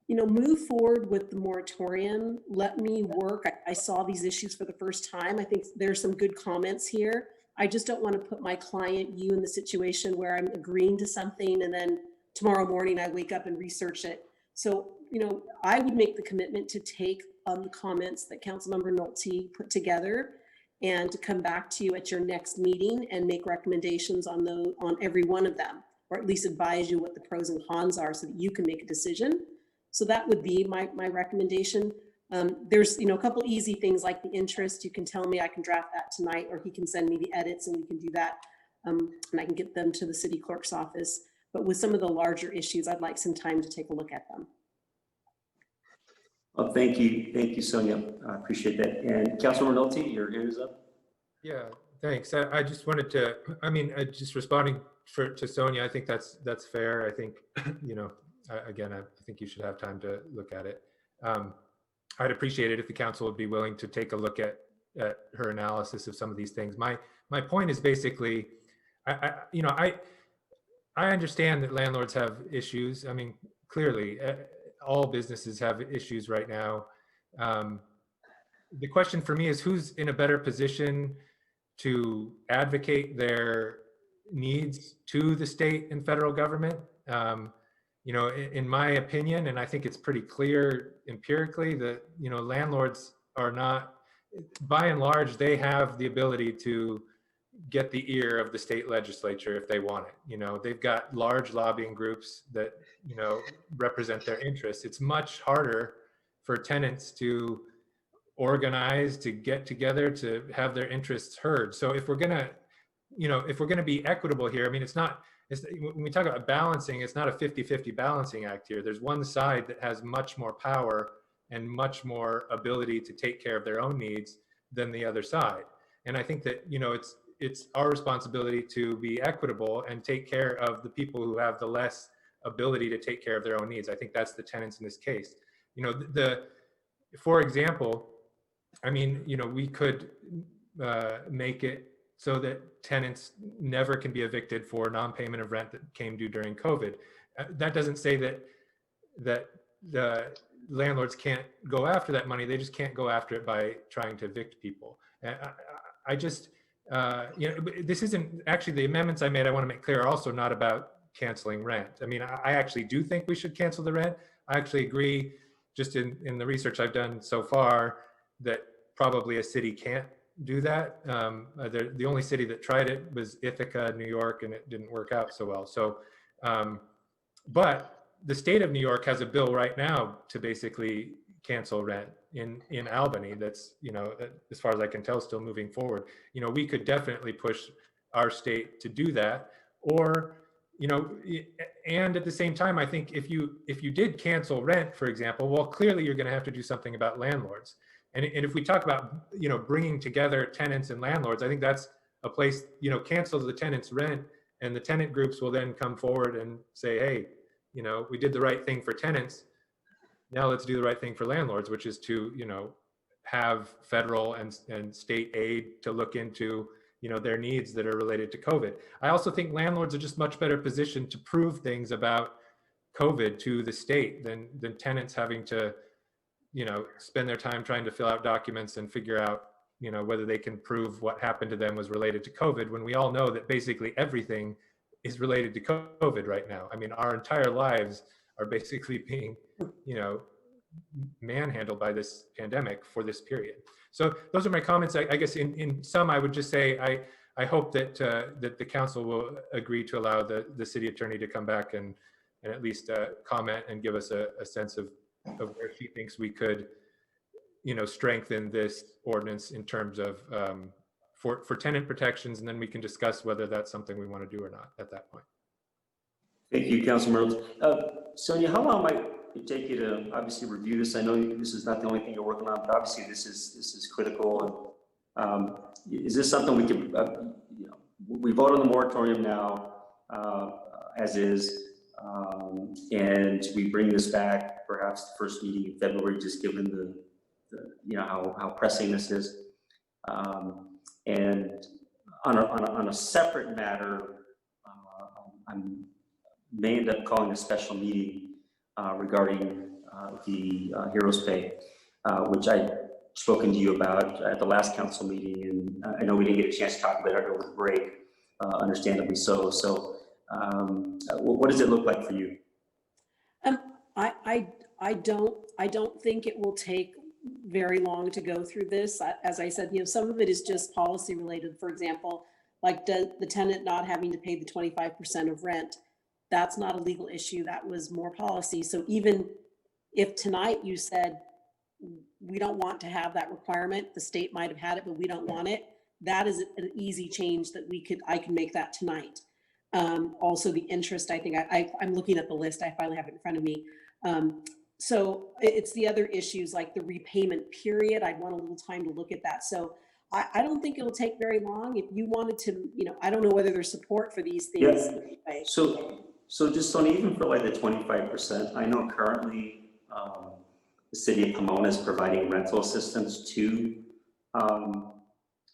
move forward with the moratorium. Let me work. I saw these issues for the first time. I think there's some good comments here. I just don't want to put my client, you, in the situation where I'm agreeing to something and then tomorrow morning I wake up and research it. So, I would make the commitment to take the comments that Councilmember Nolte put together and to come back to you at your next meeting and make recommendations on every one of them, or at least advise you what the pros and cons are so that you can make a decision. So that would be my recommendation. There's, a couple easy things like the interest. You can tell me, I can draft that tonight, or he can send me the edits and we can do that. And I can get them to the city clerk's office. But with some of the larger issues, I'd like some time to take a look at them. Well, thank you, Sonia. I appreciate that. And Councilmember Nolte, your ear is up. Yeah, thanks. I just wanted to, just responding to Sonia, I think that's fair. I think, again, I think you should have time to look at it. I'd appreciate it if the council would be willing to take a look at her analysis of some of these things. My point is basically, I understand that landlords have issues. Clearly, all businesses have issues right now. The question for me is, who's in a better position to advocate their needs to the state and federal government? In my opinion, and I think it's pretty clear empirically that, landlords are not, by and large, they have the ability to get the ear of the state legislature if they want it. They've got large lobbying groups that, represent their interests. It's much harder for tenants to organize, to get together, to have their interests heard. So if we're gonna, be equitable here, when we talk about balancing, it's not a 50-50 balancing act here. There's one side that has much more power and much more ability to take care of their own needs than the other side. And I think that, it's our responsibility to be equitable and take care of the people who have the less ability to take care of their own needs. I think that's the tenants in this case. For example, we could make it so that tenants never can be evicted for non-payment of rent that came due during COVID. That doesn't say that the landlords can't go after that money. They just can't go after it by trying to evict people. This isn't actually, the amendments I made, I want to make clear, are also not about canceling rent. I actually do think we should cancel the rent. I actually agree, just in the research I've done so far, that probably a city can't do that. The only city that tried it was Ithaca, New York, and it didn't work out so well. So, but the state of New York has a bill right now to basically cancel rent in Albany. That's, as far as I can tell, still moving forward. We could definitely push our state to do that, or, and at the same time, I think if you did cancel rent, for example, well, clearly you're going to have to do something about landlords. And if we talk about, bringing together tenants and landlords, I think that's a place, cancel the tenants' rent, and the tenant groups will then come forward and say, hey, we did the right thing for tenants. Now let's do the right thing for landlords, which is to, have federal and state aid to look into, their needs that are related to COVID. I also think landlords are just much better positioned to prove things about COVID to the state than tenants having to, spend their time trying to fill out documents and figure out, whether they can prove what happened to them was related to COVID, when we all know that basically everything is related to COVID right now. I mean, our entire lives are basically being, manhandled by this pandemic for this period. So those are my comments. I guess in sum, I would just say I hope that that the council will agree to allow the city attorney to come back and at least comment and give us a sense of where she thinks we could, strengthen this ordinance in terms of for tenant protections, and then we can discuss whether that's something we want to do or not at that point. Thank you, Councilor Reynolds. Sonia, how long might it take you to obviously review this? I know this is not the only thing you're working on, but obviously this is critical. And is this something we can, we vote on the moratorium now as is, and we bring this back perhaps the first meeting in February, just given the how pressing this is. And on a separate matter, I may end up calling a special meeting regarding the Heroes Pay, which I'd spoken to you about at the last council meeting, and I know we didn't get a chance to talk about it over the break, understandably so. So what does it look like for you? I don't think it will take very long to go through this. As I said, some of it is just policy related. For example, like the tenant not having to pay the 25% of rent. That's not a legal issue. That was more policy. So even if tonight you said, we don't want to have that requirement, the state might have had it, but we don't want it. That is an easy change that I can make that tonight. Also the interest, I think I'm looking at the list. I finally have it in front of me. So it's the other issues like the repayment period. I'd want a little time to look at that. So I don't think it'll take very long. If you wanted to, I don't know whether there's support for these things. Yeah. So just on even for like the 25%, I know currently the city of Pomona is providing rental assistance to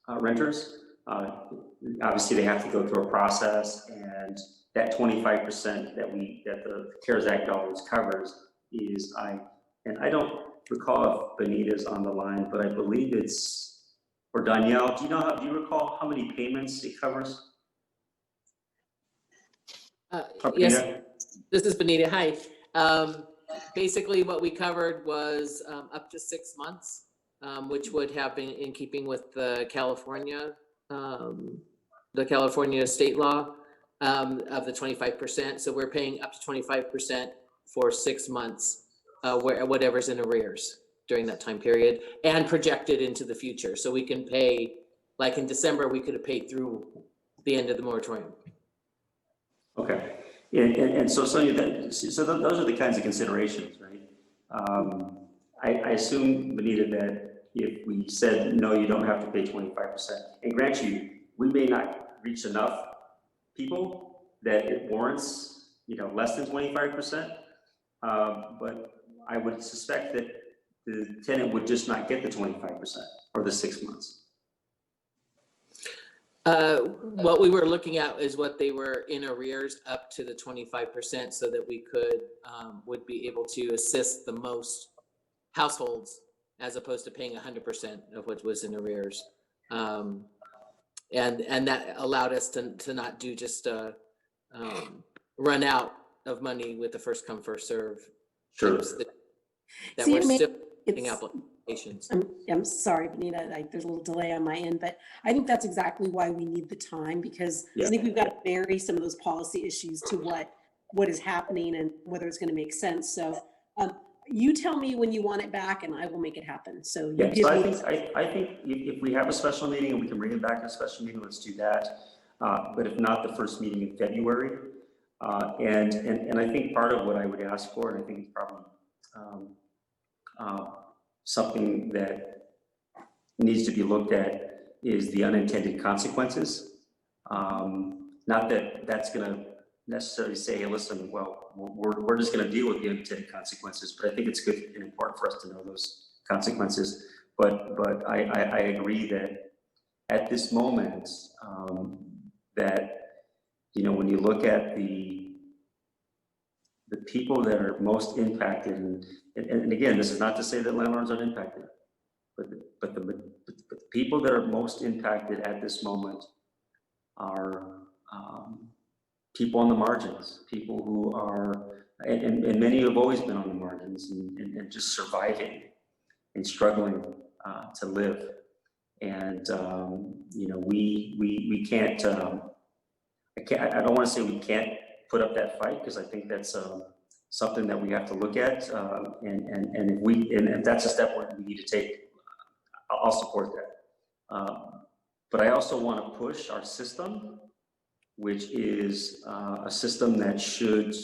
renters. Obviously, they have to go through a process, and that 25% that the CARES Act dollars covers is I don't recall if Benita's on the line, but I believe it's, or Danielle, do you recall how many payments it covers? Yes, this is Benita. Hi. Basically, what we covered was up to 6 months, which would have been in keeping with the California state law of the 25%. So we're paying up to 25% for 6 months, whatever's in arrears during that time period, and projected into the future. So we can pay, like in December, we could have paid through the end of the moratorium. Okay. And so Sonia, so those are the kinds of considerations, right? I assume, Benita, that if we said, no, you don't have to pay 25%, and grant you, we may not reach enough people that it warrants, less than 25%, but I would suspect that the tenant would just not get the 25% or the 6 months. What we were looking at is what they were in arrears up to the 25%, so that we would be able to assist the most households as opposed to paying 100% of what was in arrears. And that allowed us to not do just run out of money with the first come, first serve. Sure. That we're still putting applications. I'm sorry, Benita, there's a little delay on my end, but I think that's exactly why we need the time, because I think we've got to marry some of those policy issues to what is happening and whether it's going to make sense. So you tell me when you want it back and I will make it happen. So you give me. I think if we have a special meeting and we can bring it back to a special meeting, let's do that. But if not, the first meeting in February. And I think part of what I would ask for, and I think it's probably something that needs to be looked at, is the unintended consequences. Not that that's going to necessarily say, hey, listen, well, we're just going to deal with the unintended consequences, but I think it's good and important for us to know those consequences. But I agree that at this moment, that when you look at the the people that are most impacted, and again, this is not to say that landlords aren't impacted, but the people that are most impacted at this moment are people on the margins, people who are, and many have always been on the margins and just surviving and struggling to live. And you know, we can't. I don't want to say we can't put up that fight, because I think that's something that we have to look at. And if that's a step we need to take, I'll support that. But I also want to push our system, which is a system that should,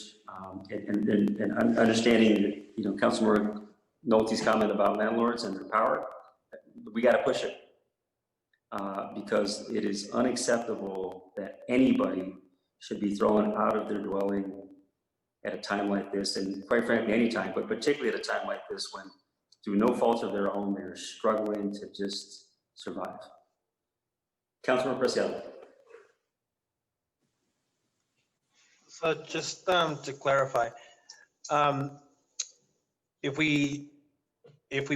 and understanding, you know, Councilmember Nolte's comment about landlords and their power, we got to push it. Because it is unacceptable that anybody should be thrown out of their dwelling at a time like this, and quite frankly, any time, but particularly at a time like this when, through no fault of their own, they're struggling to just survive. Councilmember Preciado. So just to clarify, if we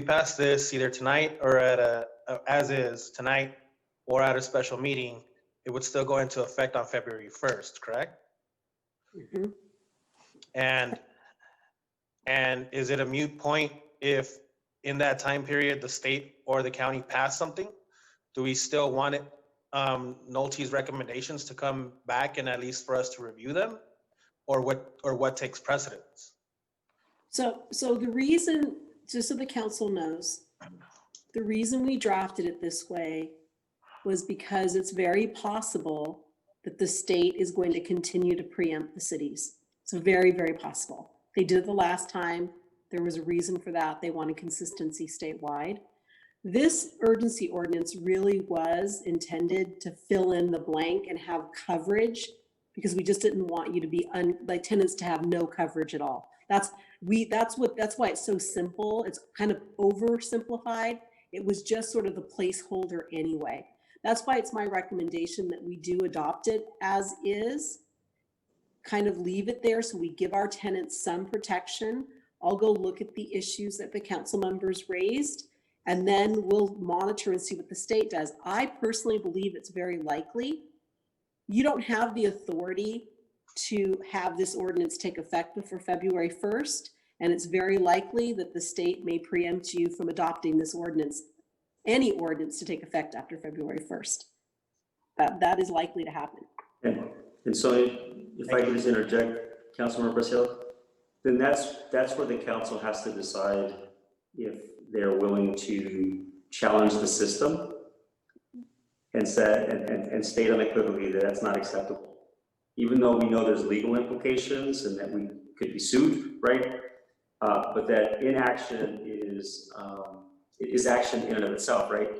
pass this either tonight or at as is tonight or at a special meeting, it would still go into effect on February 1st, correct? Mm-hmm. And is it a moot point if in that time period the state or the county passed something? Do we still want it, Nolte's recommendations to come back and at least for us to review them, or what takes precedence? So the reason, just so the council knows, the reason we drafted it this way was because it's very possible that the state is going to continue to preempt the cities. It's very, very possible. They did it the last time. There was a reason for that. They wanted consistency statewide. This urgency ordinance really was intended to fill in the blank and have coverage, because we just didn't want you to be like tenants to have no coverage at all. That's why it's so simple. It's kind of oversimplified. It was just sort of the placeholder anyway. That's why it's my recommendation that we do adopt it as is, kind of leave it there so we give our tenants some protection. I'll go look at the issues that the council members raised, and then we'll monitor and see what the state does. I personally believe it's very likely. You don't have the authority to have this ordinance take effect before February 1st, and it's very likely that the state may preempt you from adopting this ordinance, any ordinance to take effect after February 1st. That is likely to happen. And so if I could just interject, Councilmember Brazil, then that's where the council has to decide if they're willing to challenge the system and state unequivocally that that's not acceptable. Even though we know there's legal implications and that we could be sued, right? But that inaction is action in and of itself, right?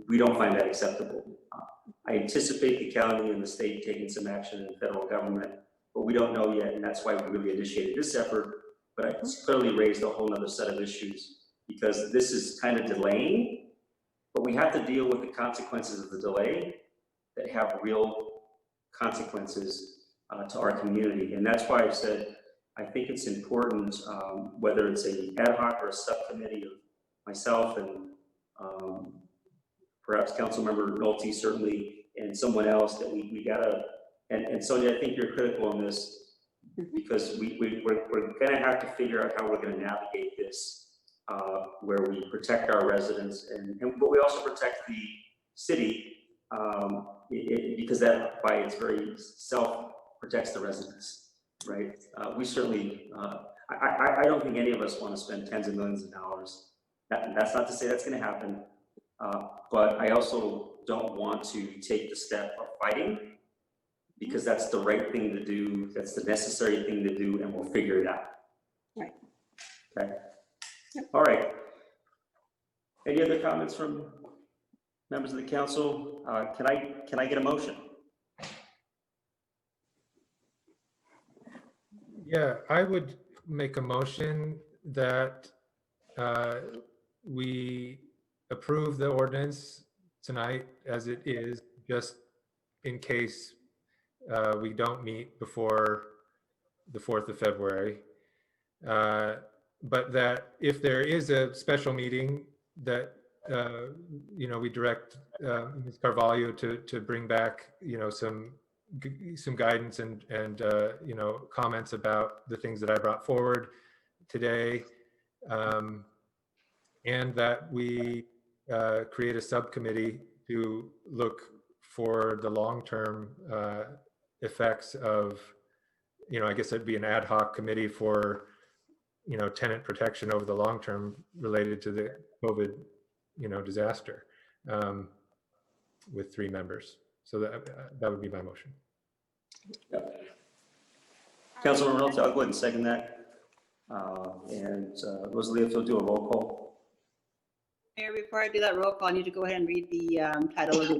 We don't find that acceptable. I anticipate the county and the state taking some action in the federal government, but we don't know yet, and that's why we really initiated this effort. But it's clearly raised a whole nother set of issues, because this is kind of delaying, but we have to deal with the consequences of the delay that have real consequences to our community. And that's why I said, I think it's important, whether it's a ad hoc or a subcommittee of myself and perhaps Councilmember Nolte certainly, and someone else, that we gotta, and Sonia, I think you're critical on this, because we're gonna have to figure out how we're gonna navigate this, where we protect our residents but we also protect the city, because that by its very self protects the residents, right? We certainly, I don't think any of us want to spend tens of millions of dollars. That's not to say that's going to happen, but I also don't want to take the step of fighting, because that's the right thing to do, that's the necessary thing to do, and we'll figure it out. Right. Okay. Yep. All right. Any other comments from members of the council? Can I get a motion? Yeah, I would make a motion that we approve the ordinance tonight as it is, just in case we don't meet before the 4th of February. But that if there is a special meeting that, we direct Ms. Carvalho to bring back, some guidance and comments about the things that I brought forward today. And that we create a subcommittee to look for the long-term effects of, I guess it'd be an ad hoc committee for, tenant protection over the long term related to the COVID, disaster, with 3 members. So that would be my motion. Councilor Reynolds, I'll go ahead and second that. And Rosalie, if you'll do a roll call. Mayor, before I do that roll call, I need to go ahead and read the title of the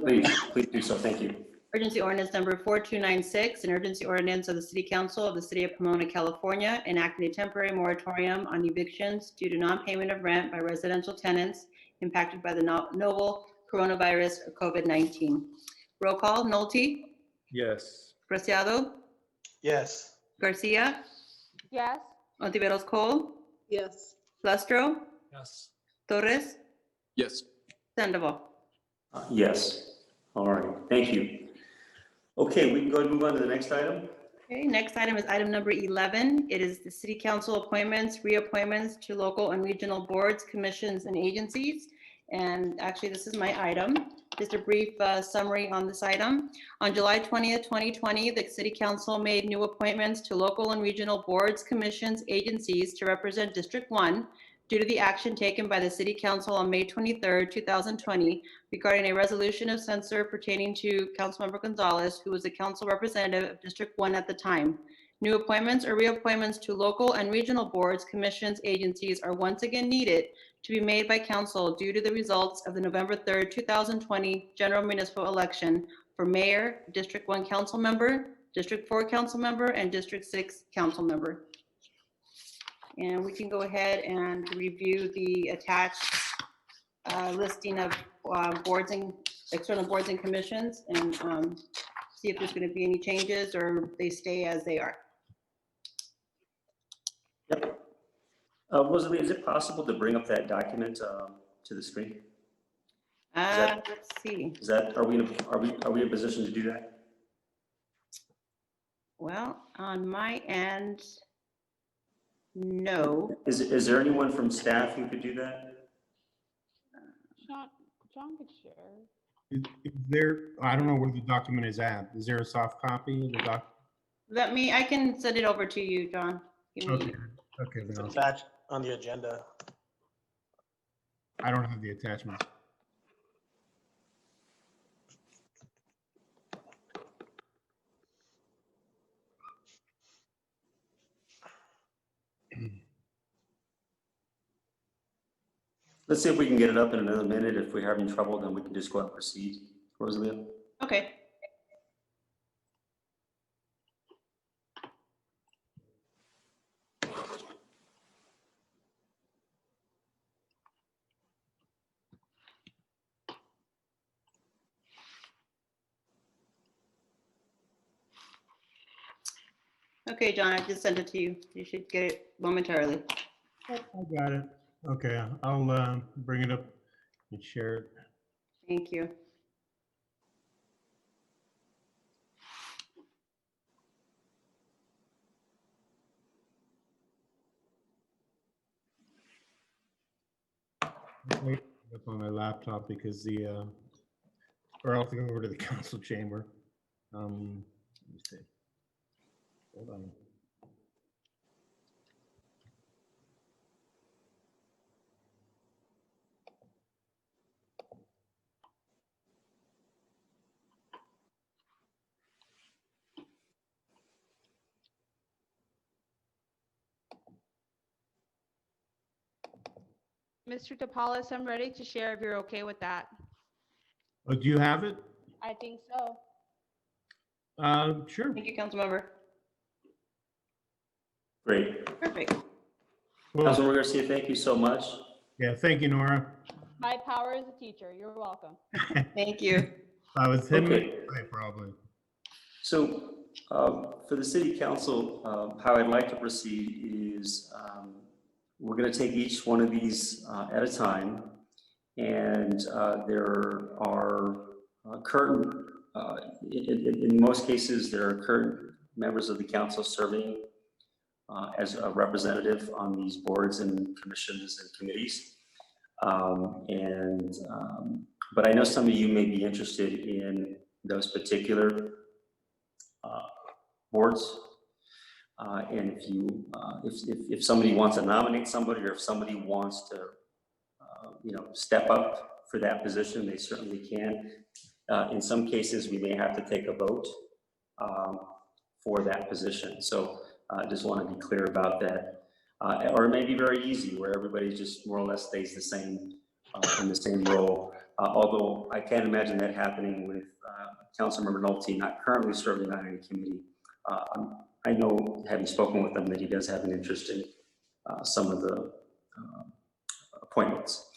Please do so. Thank you. Urgency ordinance number 4296, an urgency ordinance of the City Council of the City of Pomona, California, enacting a temporary moratorium on evictions due to non-payment of rent by residential tenants impacted by the novel coronavirus or COVID-19. Roll call, Nolte, Yes. Preciado, Yes. Garcia, Yes. Ontiveros Cole, Yes. Lustro, Yes. Torres, Yes. Sandoval. Yes. All right. Thank you. Okay, we can go ahead and move on to the next item. Okay, next item is item number 11. It is the City Council appointments, reappointments to local and regional boards, commissions, and agencies. And actually, this is my item. Just a brief summary on this item. On July 20th, 2020, the City Council made new appointments to local and regional boards, commissions, agencies to represent District 1 due to the action taken by the City Council on May 23rd, 2020 regarding a resolution of censure pertaining to Councilmember Gonzalez, who was the council representative of District 1 at the time. New appointments or reappointments to local and regional boards, commissions, agencies are once again needed to be made by council due to the results of the November 3rd, 2020 general municipal election for mayor, District 1 council member, District 4 council member, and District 6 council member. And we can go ahead and review the attached listing of boards and external boards and commissions and see if there's going to be any changes or they stay as they are. Yep. Rosalie, is it possible to bring up that document to the screen? Let's see. Is that, are we in a position to do that? Well, on my end, no. Is there anyone from staff who could do that? John could share. Is there, I don't know where the document is at. Is there a soft copy of the doc? I can send it over to you, John. Give me- Okay. Okay. It's Then attached on the agenda. I don't have the attachment. Let's see if we can get it up in another minute. If we're having trouble, then we can just go ahead and proceed. Rosalie? Okay. Okay, John, I just sent it to you. You should get it momentarily. I got it. Okay, I'll bring it up and share it. Thank you. Wait up on my laptop because or I'll have to go over to the council chamber. Let me see. Hold on. Mr. DePaulis, I'm ready to share if you're okay with that. Oh, do you have it? I think so. Sure. Thank you, Councilmember. Great. Perfect. Well, Councilmember Garcia, thank you so much. yeah, thank you, Nora. My power as a teacher. You're welcome. Thank you. I was hitting Okay. it probably. So For the city council, how I'd like to proceed is we're going to take each one of these at a time. And there are current, in most cases, there are current members of the council serving as a representative on these boards and commissions and committees. But I know some of you may be interested in those particular boards. And if somebody wants to nominate somebody, or if somebody wants to, step up for that position, they certainly can. In some cases, we may have to take a vote for that position. So I just want to be clear about that. Or it may be very easy, where everybody just more or less stays the same in the same role. Although I can't imagine that happening with Councilmember Nolte not currently serving on any committee. I know, having spoken with him, that he does have an interest in some of the appointments.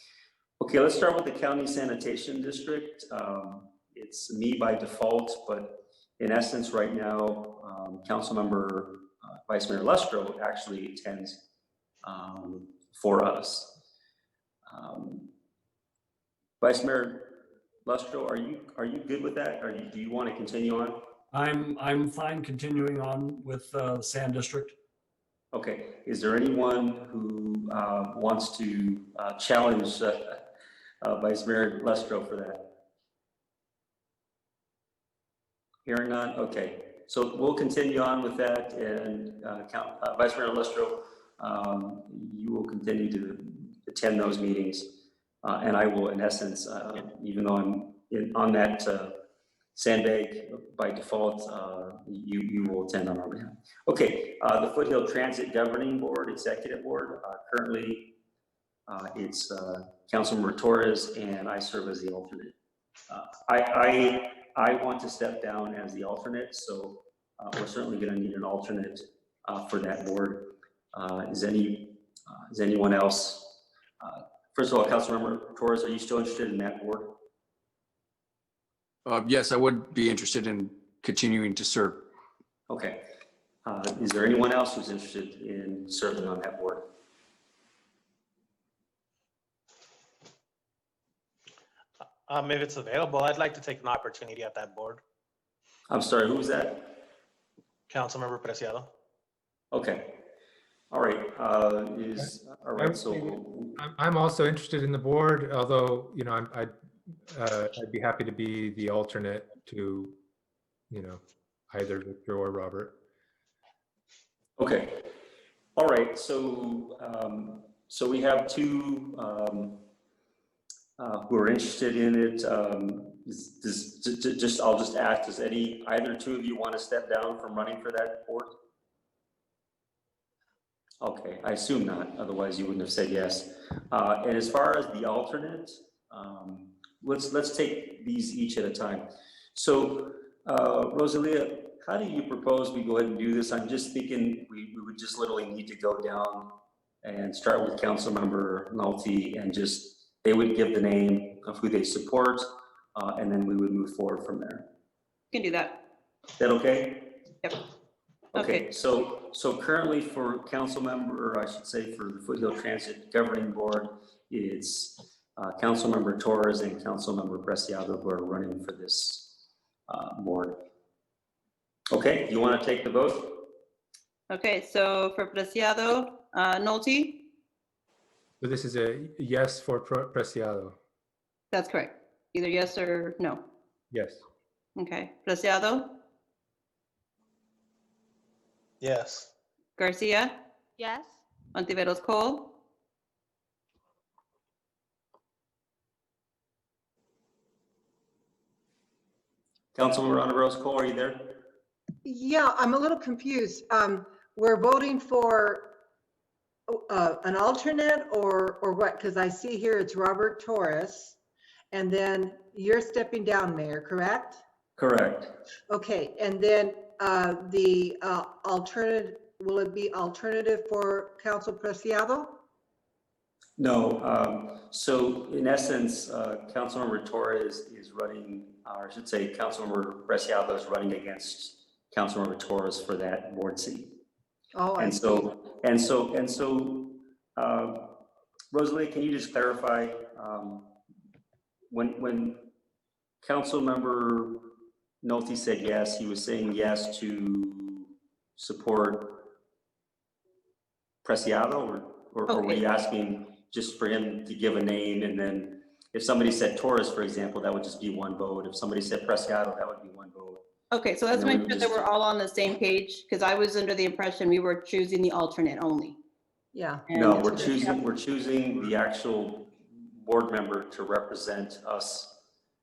Okay, let's start with the County Sanitation District. It's me by default, but in essence, right now, Councilmember Vice Mayor Lustro actually attends for us. Vice Mayor Lustro, are you good with that, or do you want to continue on? I'm fine continuing on with the Sand District. Okay, is there anyone who wants to challenge Vice Mayor Lustro for that? Hearing none, okay. So we'll continue on with that, and Vice Mayor Lustro, you will continue to attend those meetings, and I will, in essence, even though I'm on that sandbag by default, you will attend on our behalf. Okay, the Foothill Transit Governing Board, Executive Board, currently it's Councilmember Torres, and I serve as the alternate. I want to step down as the alternate, so we're certainly going to need an alternate for that board. Is anyone else? First of all, Councilmember Torres, are you still interested in that board? Yes, I would be interested in continuing to serve. Okay. Is there anyone else who's interested in serving on that board? If it's available, I'd like to take an opportunity at that board. I'm sorry, who was that? Councilmember Preciado. Okay. All right. All right. So I'm also interested in the board, although, I'd be happy to be the alternate to, either Victor or Robert. Okay. All right. So, so we have two who are interested in it. I'll just ask, does either two of you want to step down from running for that board? Okay, I assume not. Otherwise, you wouldn't have said yes. And as far as the alternate, let's take these each at a time. So, Rosalia, how do you propose we go ahead and do this? I'm just thinking we would just literally need to go down and start with Councilmember Nolte, and they would give the name of who they support, and then we would move forward from there. You can do that. Is that okay? Yep. Okay, so currently for Councilmember, or I should say for the Foothill Transit Governing Board, it's Councilmember Torres and Councilmember Preciado who are running for this board. Okay, you want to take the vote? Okay, so for Preciado, Nolte? So this is a yes for Preciado. That's correct. Either yes or no. Yes. Okay, Preciado? Yes. Garcia? Yes. Ontiveros Cole? Councilmember Ontiveros Cole, are you there? Yeah, I'm a little confused. We're voting for an alternate or what? Because I see here it's Robert Torres, and then you're stepping down, Mayor, correct? Correct. Okay, and then the alternative, will it be alternative for Council Preciado? No. So in essence, Councilmember Torres is running, or I should say Councilmember Preciado is running against Councilmember Torres for that board seat. Oh, I And see. so, Rosalie, can you just clarify, when Councilmember Nolte said yes, he was saying yes to support Preciado, or were you asking just for him to give a name, and then if somebody said Torres, for example, that would just be one vote. If somebody said Preciado, that would be one vote. Okay, so let's And then make we sure would that just- we're all on the same page, because I was under the impression we were choosing the alternate only. Yeah. No, And- we're choosing the actual board member to represent us.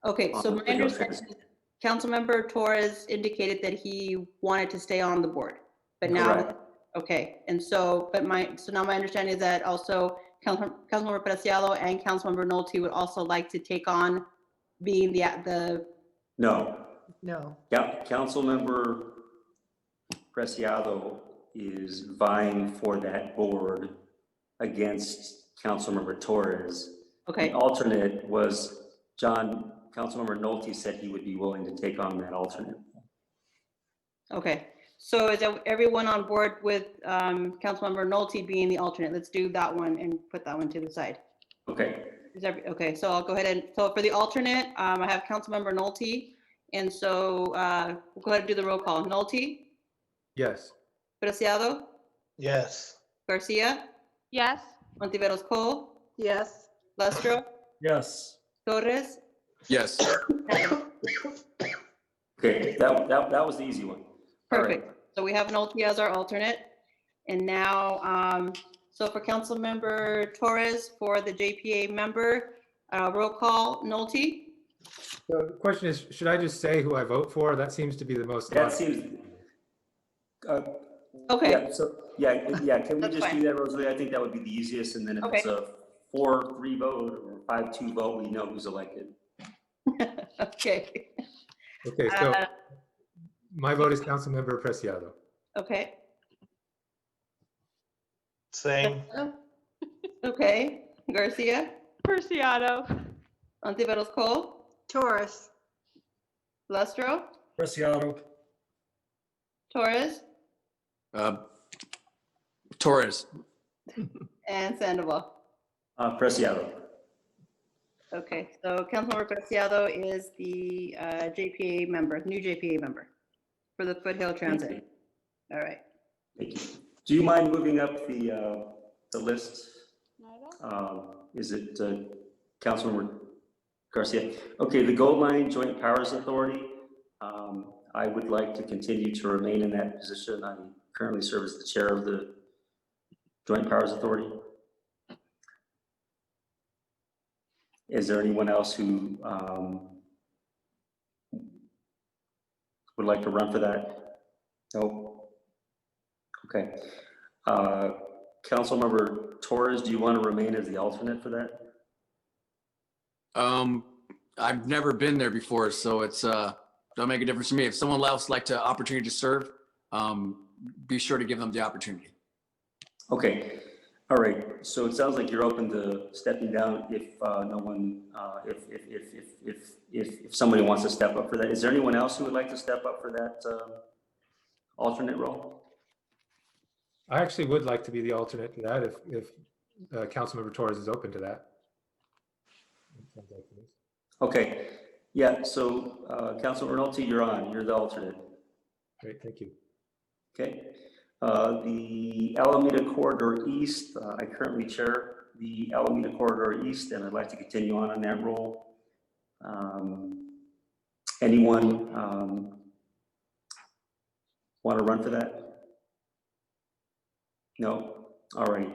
Okay, on so the my video understanding is Councilmember Torres indicated that he wanted to stay on the board, but now, Correct. okay, and so, so now my understanding is that also Councilmember Preciado and Councilmember Nolte would also like to take on being the, No, No. Councilmember Preciado is vying for that board against Councilmember Torres. okay, The alternate was Councilmember Nolte said he would be willing to take on that alternate. okay. So is everyone on board with Councilmember Nolte being the alternate? Let's do that one and put that one to the side. Okay, Okay, so I'll go ahead and, so for the alternate, I have Councilmember Nolte. And so we'll go ahead and do the roll call. Nolte, Yes. Preciado, Yes. Garcia, Yes. Ontiveros Cole, Yes. Lustro, Yes. Torres. Yes. okay, that was the easy one. All right. Perfect. So we have Nolte as our alternate. And now, so for Councilmember Torres, for the JPA member, roll call, Nolte. So the question is, should I just say who I vote for? That seems to be the most. That logical. seems, Okay, yeah, so, yeah, can we That's just fine. do that, Rosalie? I think that would be the easiest, and then if it's a 4-3 vote or 5-2 vote, we know who's elected. okay, Okay, so my vote is Councilmember Preciado. okay, Same. okay. Garcia, Preciado. Ontiveros Cole, Taurus. Lustro, Preciado. Torres, Torres. and Sandoval. Preciado. Okay, so Councilmember Preciado is the JPA member, new JPA member for the Foothill Transit. All right. Thank you. Do you mind moving up the list? Is it Councilmember Garcia? Okay, the Gold Line Joint Powers Authority. I would like to continue to remain in that position. I currently serve as the chair of the Joint Powers Authority. Is there anyone else who would like to run for that? No? Okay. Councilmember Torres, do you want to remain as the alternate for that? I've never been there before, so it's don't make a difference to me. If someone else like to opportunity to serve, be sure to give them the opportunity. Okay, all right. So it sounds like you're open to stepping down if no one, if somebody wants to step up for that. Is there anyone else who would like to step up for that alternate role? I actually would like to be the alternate to that if Councilmember Torres is open to that. Sounds like it is. Okay, yeah, so Councilmember Nolte, you're on, you're the alternate. Great, thank you. Okay, the Alameda Corridor East, I currently chair the Alameda Corridor East, and I'd like to continue on that role. Anyone want to run for that? No? All right.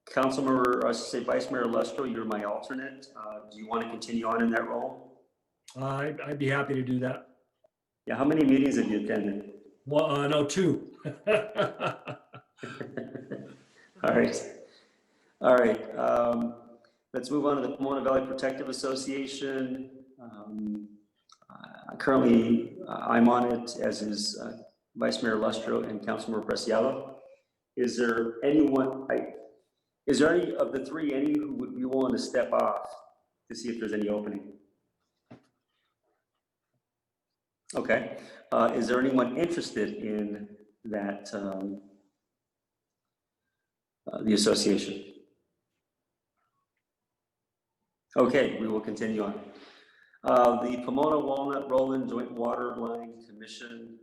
Councilmember, I should say Vice Mayor Lustro, you're my alternate. Do you want to continue on in that role? I'd be happy to do that. Yeah, how many meetings have you attended? Well, no, 2. All right. All right. Let's move on to the Pomona Valley Protective Association. Currently, I'm on it, as is Vice Mayor Lustro and Councilmember Preciado. Is there anyone, is there any of the three, any who would be willing to step off to see if there's any opening? Okay. Is there anyone interested in that, the association? Okay, we will continue on. The Pomona Walnut Roland Joint Water Line Commission,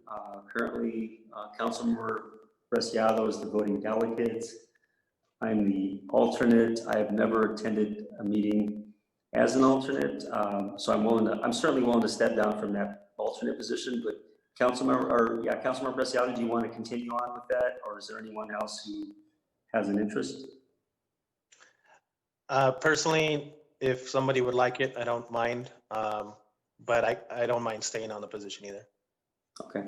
currently Councilmember Preciado is the voting delegate. I'm the alternate. I have never attended a meeting as an alternate, so I'm certainly willing to step down from that alternate position. But Councilmember Preciado, do you want to continue on with that, or is there anyone else who has an interest? Personally, if somebody would like it, I don't mind, but I don't mind staying on the position either. Okay.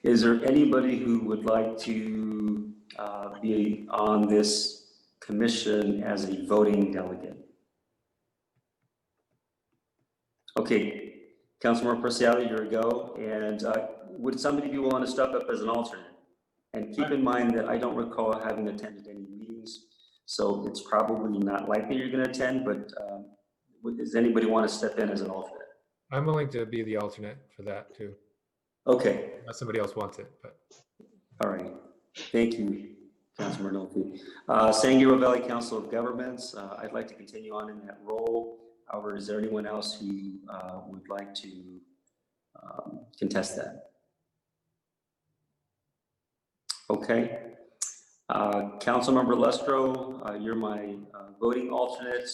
Is there anybody who would like to be on this commission as a voting delegate? Okay, Councilmember Preciado, you're a go. And would somebody be willing to step up as an alternate? And keep in mind that I don't recall having attended any meetings, so it's probably not likely you're going to attend, but does anybody want to step in as an alternate? I'm willing to be the alternate for that too. Okay. Unless somebody else wants it, but. All right. Thank you, Councilmember Nolfi. San Gabriel Valley Council of Governments, I'd like to continue on in that role. However, is there anyone else who would like to contest that? Okay. Councilmember Lestro, you're my voting alternate.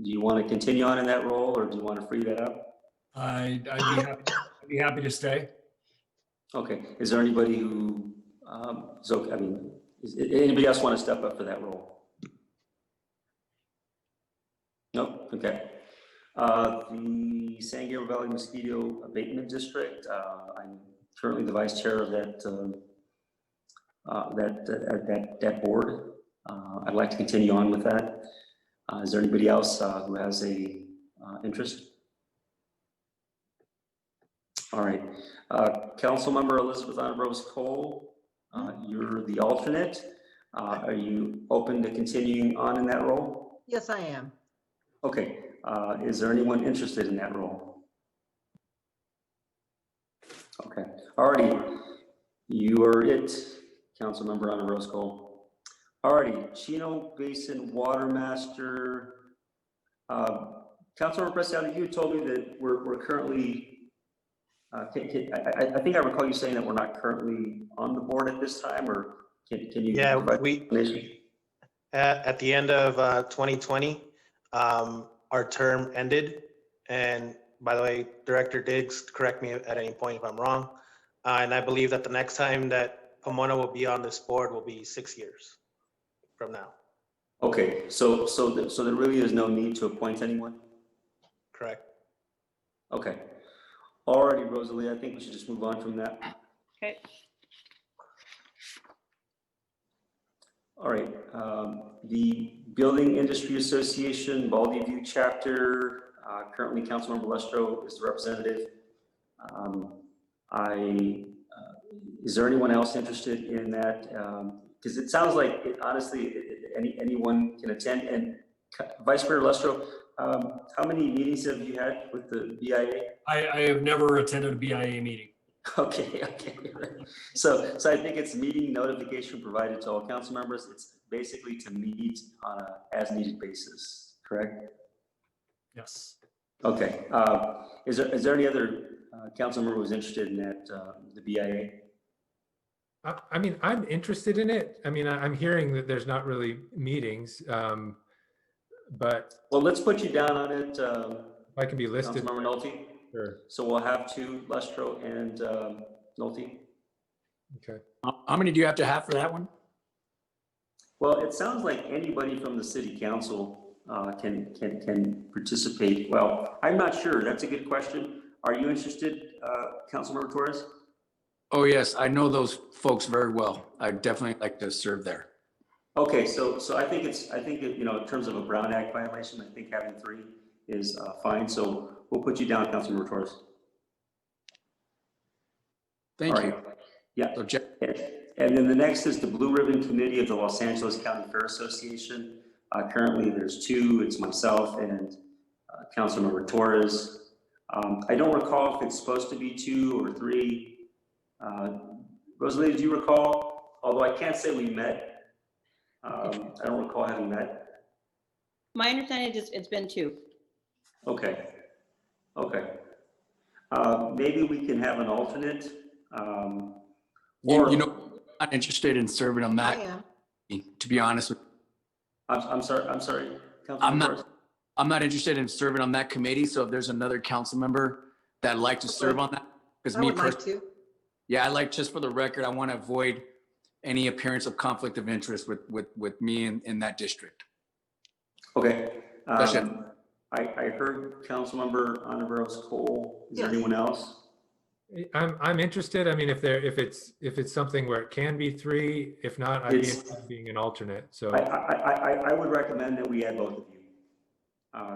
Do you want to continue on in that role, or do you want to free that up? I'd be happy to stay. Okay. Is there anybody who, anybody else want to step up for that role? Nope. Okay. The San Gabriel Valley Mosquito Abatement District. I'm currently the vice chair of that that board. I'd like to continue on with that. Is there anybody else who has a interest? All right. Councilmember Elizabeth Anna Rose Cole, you're the alternate. Are you open to continuing on in that role? Yes, I am. Okay. Is there anyone interested in that role? Okay. Alrighty. You are it, Councilmember Anna Rose Cole. Alrighty, Chino Basin Water Master. Councilmember Preciado, you told me that we're currently, I think I recall you saying that we're not currently on the board at this time, or can you? Yeah, at the end of 2020, our term ended. And by the way, Director Diggs, correct me at any point if I'm wrong. And I believe that the next time that Pomona will be on this board will be 6 years from now. Okay, so there really is no need to appoint anyone? Correct. Okay. Alrighty, Rosalie, I think we should just move on from that. Okay. All right, the Building Industry Association, Baldy View Chapter, currently Councilmember Lestro is the representative. Is there anyone else interested in that? Because it sounds like, honestly, anyone can attend. And Vice Mayor Lestro, how many meetings have you had with the BIA? I have never attended a BIA meeting. Okay. So I think it's meeting notification provided to all council members. It's basically to meet on a as needed basis, correct? Yes. Okay. Is there any other council member who's interested in that, the BIA? I mean, I'm interested in it. I mean, I'm hearing that there's not really meetings, but. Well, let's put you down on it. I can be listed. Councilmember Nolte. Sure. So we'll have two, Lestro and Nolte. Okay. How many do you have to have for that one? Well, it sounds like anybody from the city council can participate. Well, I'm not sure. That's a good question. Are you interested, Councilmember Torres? Oh, yes, I know those folks very well. I'd definitely like to serve there. Okay, so I think in terms of a Brown Act violation, I think having three is fine. So we'll put you down, Councilmember Torres. Thank you. Yeah. And then the next is the Blue Ribbon Committee of the Los Angeles County Fair Association. Currently, there's two. It's myself and Councilmember Torres. I don't recall if it's supposed to be 2 or 3. Rosalie, do you recall? Although I can't say we met. I don't recall having met. My understanding is it's been 2. Okay. Okay. Maybe we can have an alternate. Or, You know, I'm not interested in serving on that, to be honest with I'm sorry. Councilman I'm not interested in serving on that committee. So if there's another council member that'd like to serve on that, because I me would like personally, to. yeah, I like, just for the record, I want to avoid any appearance of conflict of interest with me in that district. Okay. That's it. I heard Councilmember Ontiveros Cole. Is there anyone else? I'm interested. I mean, if it's something where it can be 3, if not, I'd be interested in being an alternate. So I would recommend that we add both of you.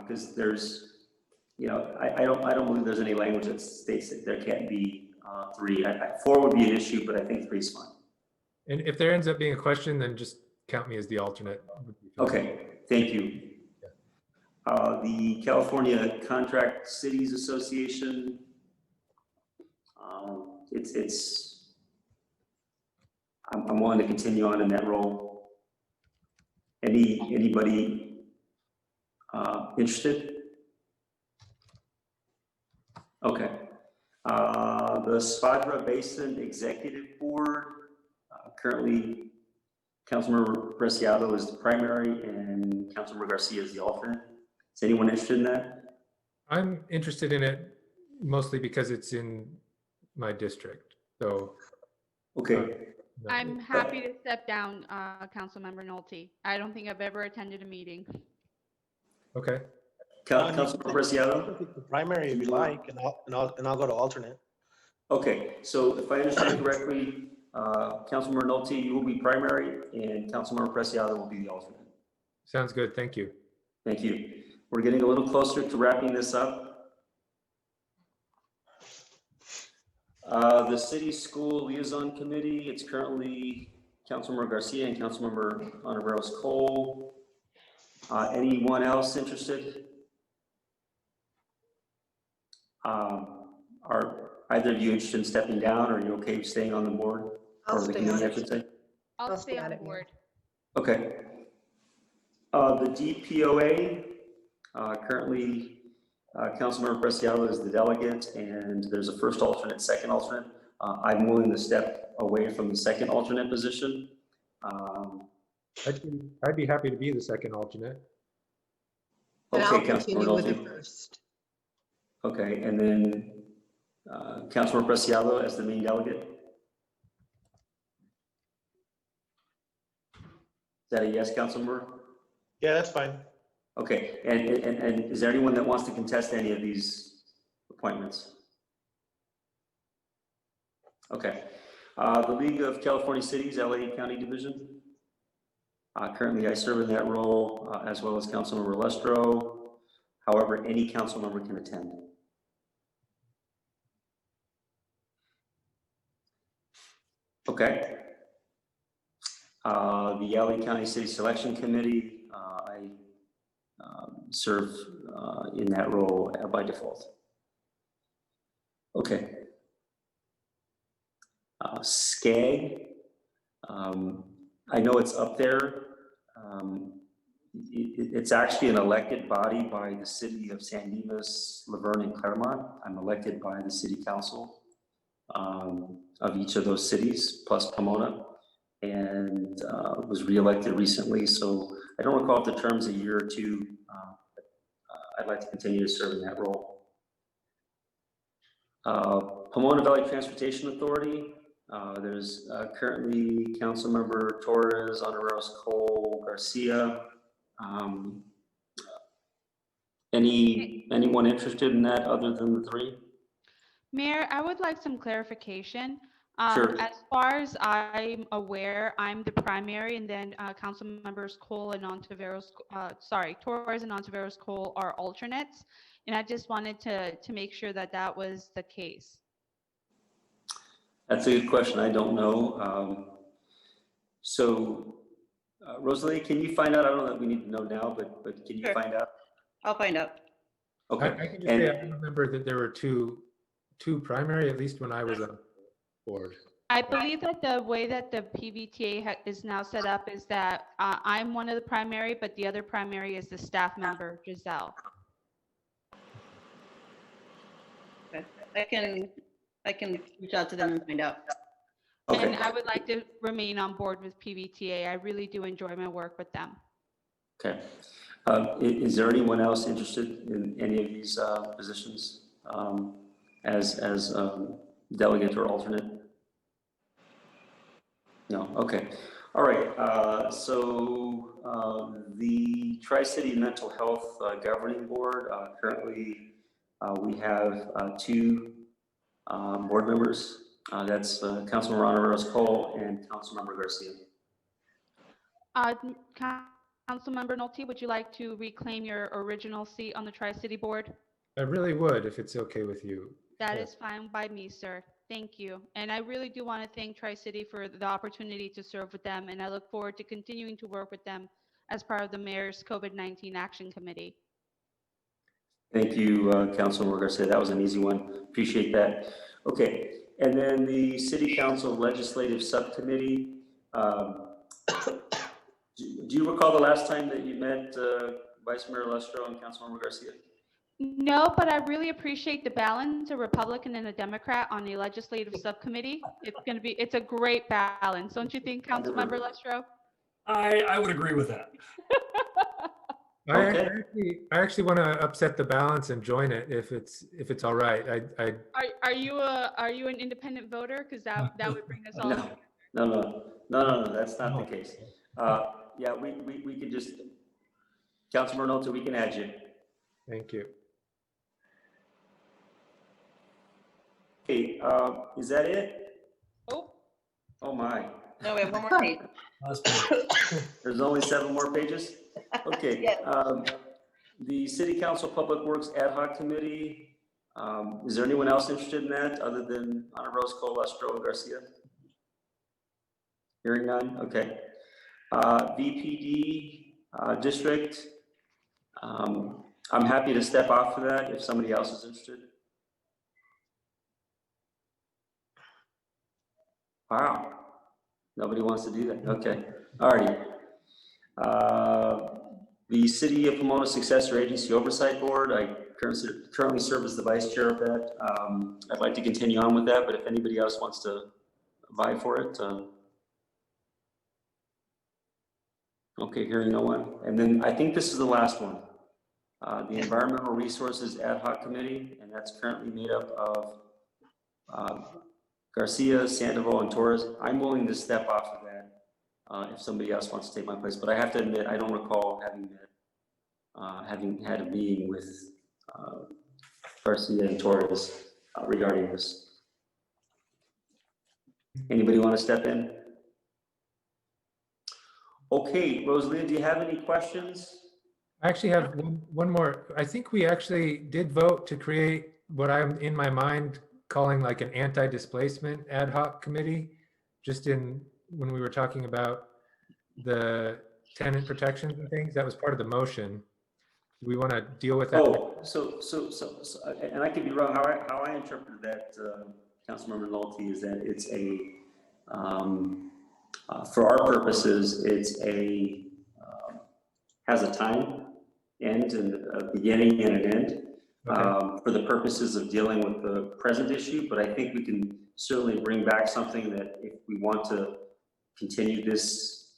Because there's, you know, I don't believe there's any language that states that there can't be 3. 4 would be an issue, but I think 3 is fine. And if there ends up being a question, then just count me as the alternate. Okay, thank you. The California Contract Cities Association, I'm willing to continue on in that role. Anybody interested? Okay. The Spadra Basin Executive Board, currently Councilmember Preciado is the primary and Councilmember Garcia is the alternate. Is anyone interested in that? I'm interested in it mostly because it's in my district. So okay. I'm happy to step down, Councilmember Nolte. I don't think I've ever attended a meeting. Okay. Councilmember Preciado? The primary if you like, and I'll go to alternate. Okay, so if I understand correctly, Councilmember Nolte, you will be primary and Councilmember Preciado will be the alternate. Sounds good. Thank you. Thank you. We're getting a little closer to wrapping this up. The City School Liaison Committee, it's currently Councilmember Garcia and Councilmember Ontiveros Cole. Anyone else interested? Are either of you interested in stepping down, or are you okay with staying on the board? I'll Or the stay committee, on I should it. say? I'll stay on board. Okay. The DPOA, currently, Councilmember Preciado is the delegate, and there's a first alternate, second alternate. I'm willing to step away from the second alternate position. I'd be happy to be the second alternate. And I'll Okay, continue Councilmember with the Nolte. first. Okay, and then Councilmember Preciado as the main delegate. Is that a yes, Councilmember? Yeah, that's fine. Okay, and is there anyone that wants to contest any of these appointments? Okay, the League of California Cities, LA County Division. Currently, I serve in that role as well as Councilmember Lestro. However, any council member can attend. Okay. The LA County City Selection Committee, I serve in that role by default. Okay. SCAG, I know it's up there. It's actually an elected body by the city of San Dimas, Laverne, and Claremont. I'm elected by the city council of each of those cities, plus Pomona, and was reelected recently. So I don't recall if the term's a year or 2. I'd like to continue to serve in that role. Pomona Valley Transportation Authority. There's currently Councilmember Torres, Ontiveros, Cole, Garcia. Anyone interested in that other than the 3? Mayor, I would like some clarification. Sure. As far as I'm aware, I'm the primary, and then council members Cole and Ontiveros, Torres and Ontiveros Cole are alternates. And I just wanted to make sure that that was the case. That's a good question. I don't know. Rosalie, can you find out? I don't know that we need to know now, but can you Sure. find out? I'll find out. Okay. I can just And- say, I remember that there were two primary, at least when I was on board. I believe that the way that the PVTA is now set up is that I'm one of the primary, but the other primary is the staff member, Giselle. Okay. I can reach out to them and find out. And I would like to remain on board with PVTA. I really do enjoy my work with them. Okay. Is there anyone else interested in any of these positions as delegate or alternate? No. Okay. All right. So the Tri-City Mental Health Governing Board, currently we have 2 board members. That's Councilmember Rana Rose-Cole and Councilmember Garcia. Councilmember Nolte, would you like to reclaim your original seat on the Tri-City Board? I really would, if it's okay with you. That is fine by me, sir. Thank you. And I really do want to thank Tri-City for the opportunity to serve with them, and I look forward to continuing to work with them as part of the Mayor's COVID-19 Action Committee. Thank you, Councilmember Garcia. That was an easy one. Appreciate that. Okay, and then the City Council Legislative Subcommittee. Do you recall the last time that you met Vice Mayor Lestro and Councilmember Garcia? No, but I really appreciate the balance, a Republican and a Democrat on the legislative subcommittee. It's a great balance. Don't you think, Councilmember Lestro? I would agree with that. I actually want to upset the balance and join it if it's all right. Are you an independent voter? Because that would bring us all. No, that's not the case. Yeah, we could just, Councilmember Nolte, we can add you. Thank you. Okay, is that it? Oh my. No, we have one more page. There's only 7 more pages? Okay. Yes. The City Council Public Works Ad Hoc Committee, is there anyone else interested in that other than Ana Rose-Cole, Lestro, and Garcia? Hearing none, okay. VPD District, I'm happy to step off of that if somebody else is interested. Wow, nobody wants to do that. Okay, alrighty. The City of Pomona Successor Agency Oversight Board, I currently serve as the vice chair of that. I'd like to continue on with that, but if anybody else wants to vie for it. Okay, hearing no one. And then I think this is the last one. The Environmental Resources Ad Hoc Committee, and that's currently made up of Garcia, Sandoval, and Torres. I'm willing to step off of that if somebody else wants to take my place, but I have to admit, I don't recall having had a meeting with Garcia and Torres regarding this. Anybody want to step in? Okay, Rosalie, do you have any questions? I actually have one more. I think we actually did vote to create what I'm in my mind calling like an anti-displacement ad hoc committee, just when we were talking about the tenant protections and things. That was part of the motion. Do we want to deal with that? Oh, so and I could be wrong. How I interpreted that, Councilmember Nolte, is that it's a for our purposes, it's a has a time end and a beginning and an end. Okay. For the purposes of dealing with the present issue, but I think we can certainly bring back something that if we want to continue this,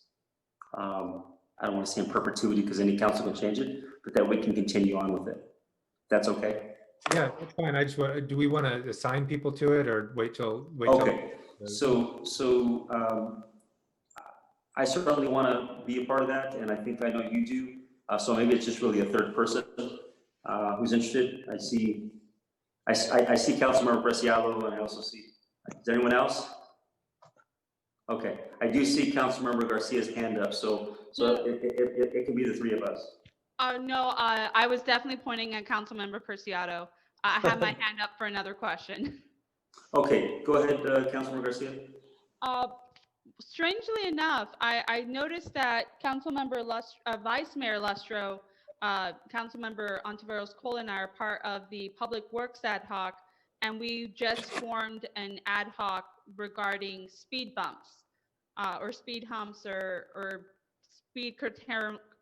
I don't want to say in perpetuity because any council can change it, but that we can continue on with it. That's okay? Yeah, that's fine. I just want, do we want to assign people to it or wait till? Okay, so I certainly want to be a part of that, and I think I know you do. So maybe it's just really a third person who's interested. I see Councilmember Preciado, and I also see. Is there anyone else? Okay, I do see Councilmember Garcia's hand up, so it can be the 3 of us. No, I was definitely pointing at Councilmember Preciado. I have my hand up for another question. Okay, go ahead, Councilmember Garcia. Strangely enough, I noticed that Councilmember Vice Mayor Lestro Councilmember Ontiveros Cole and I are part of the Public Works ad hoc, and we just formed an ad hoc regarding speed bumps or speed humps or speed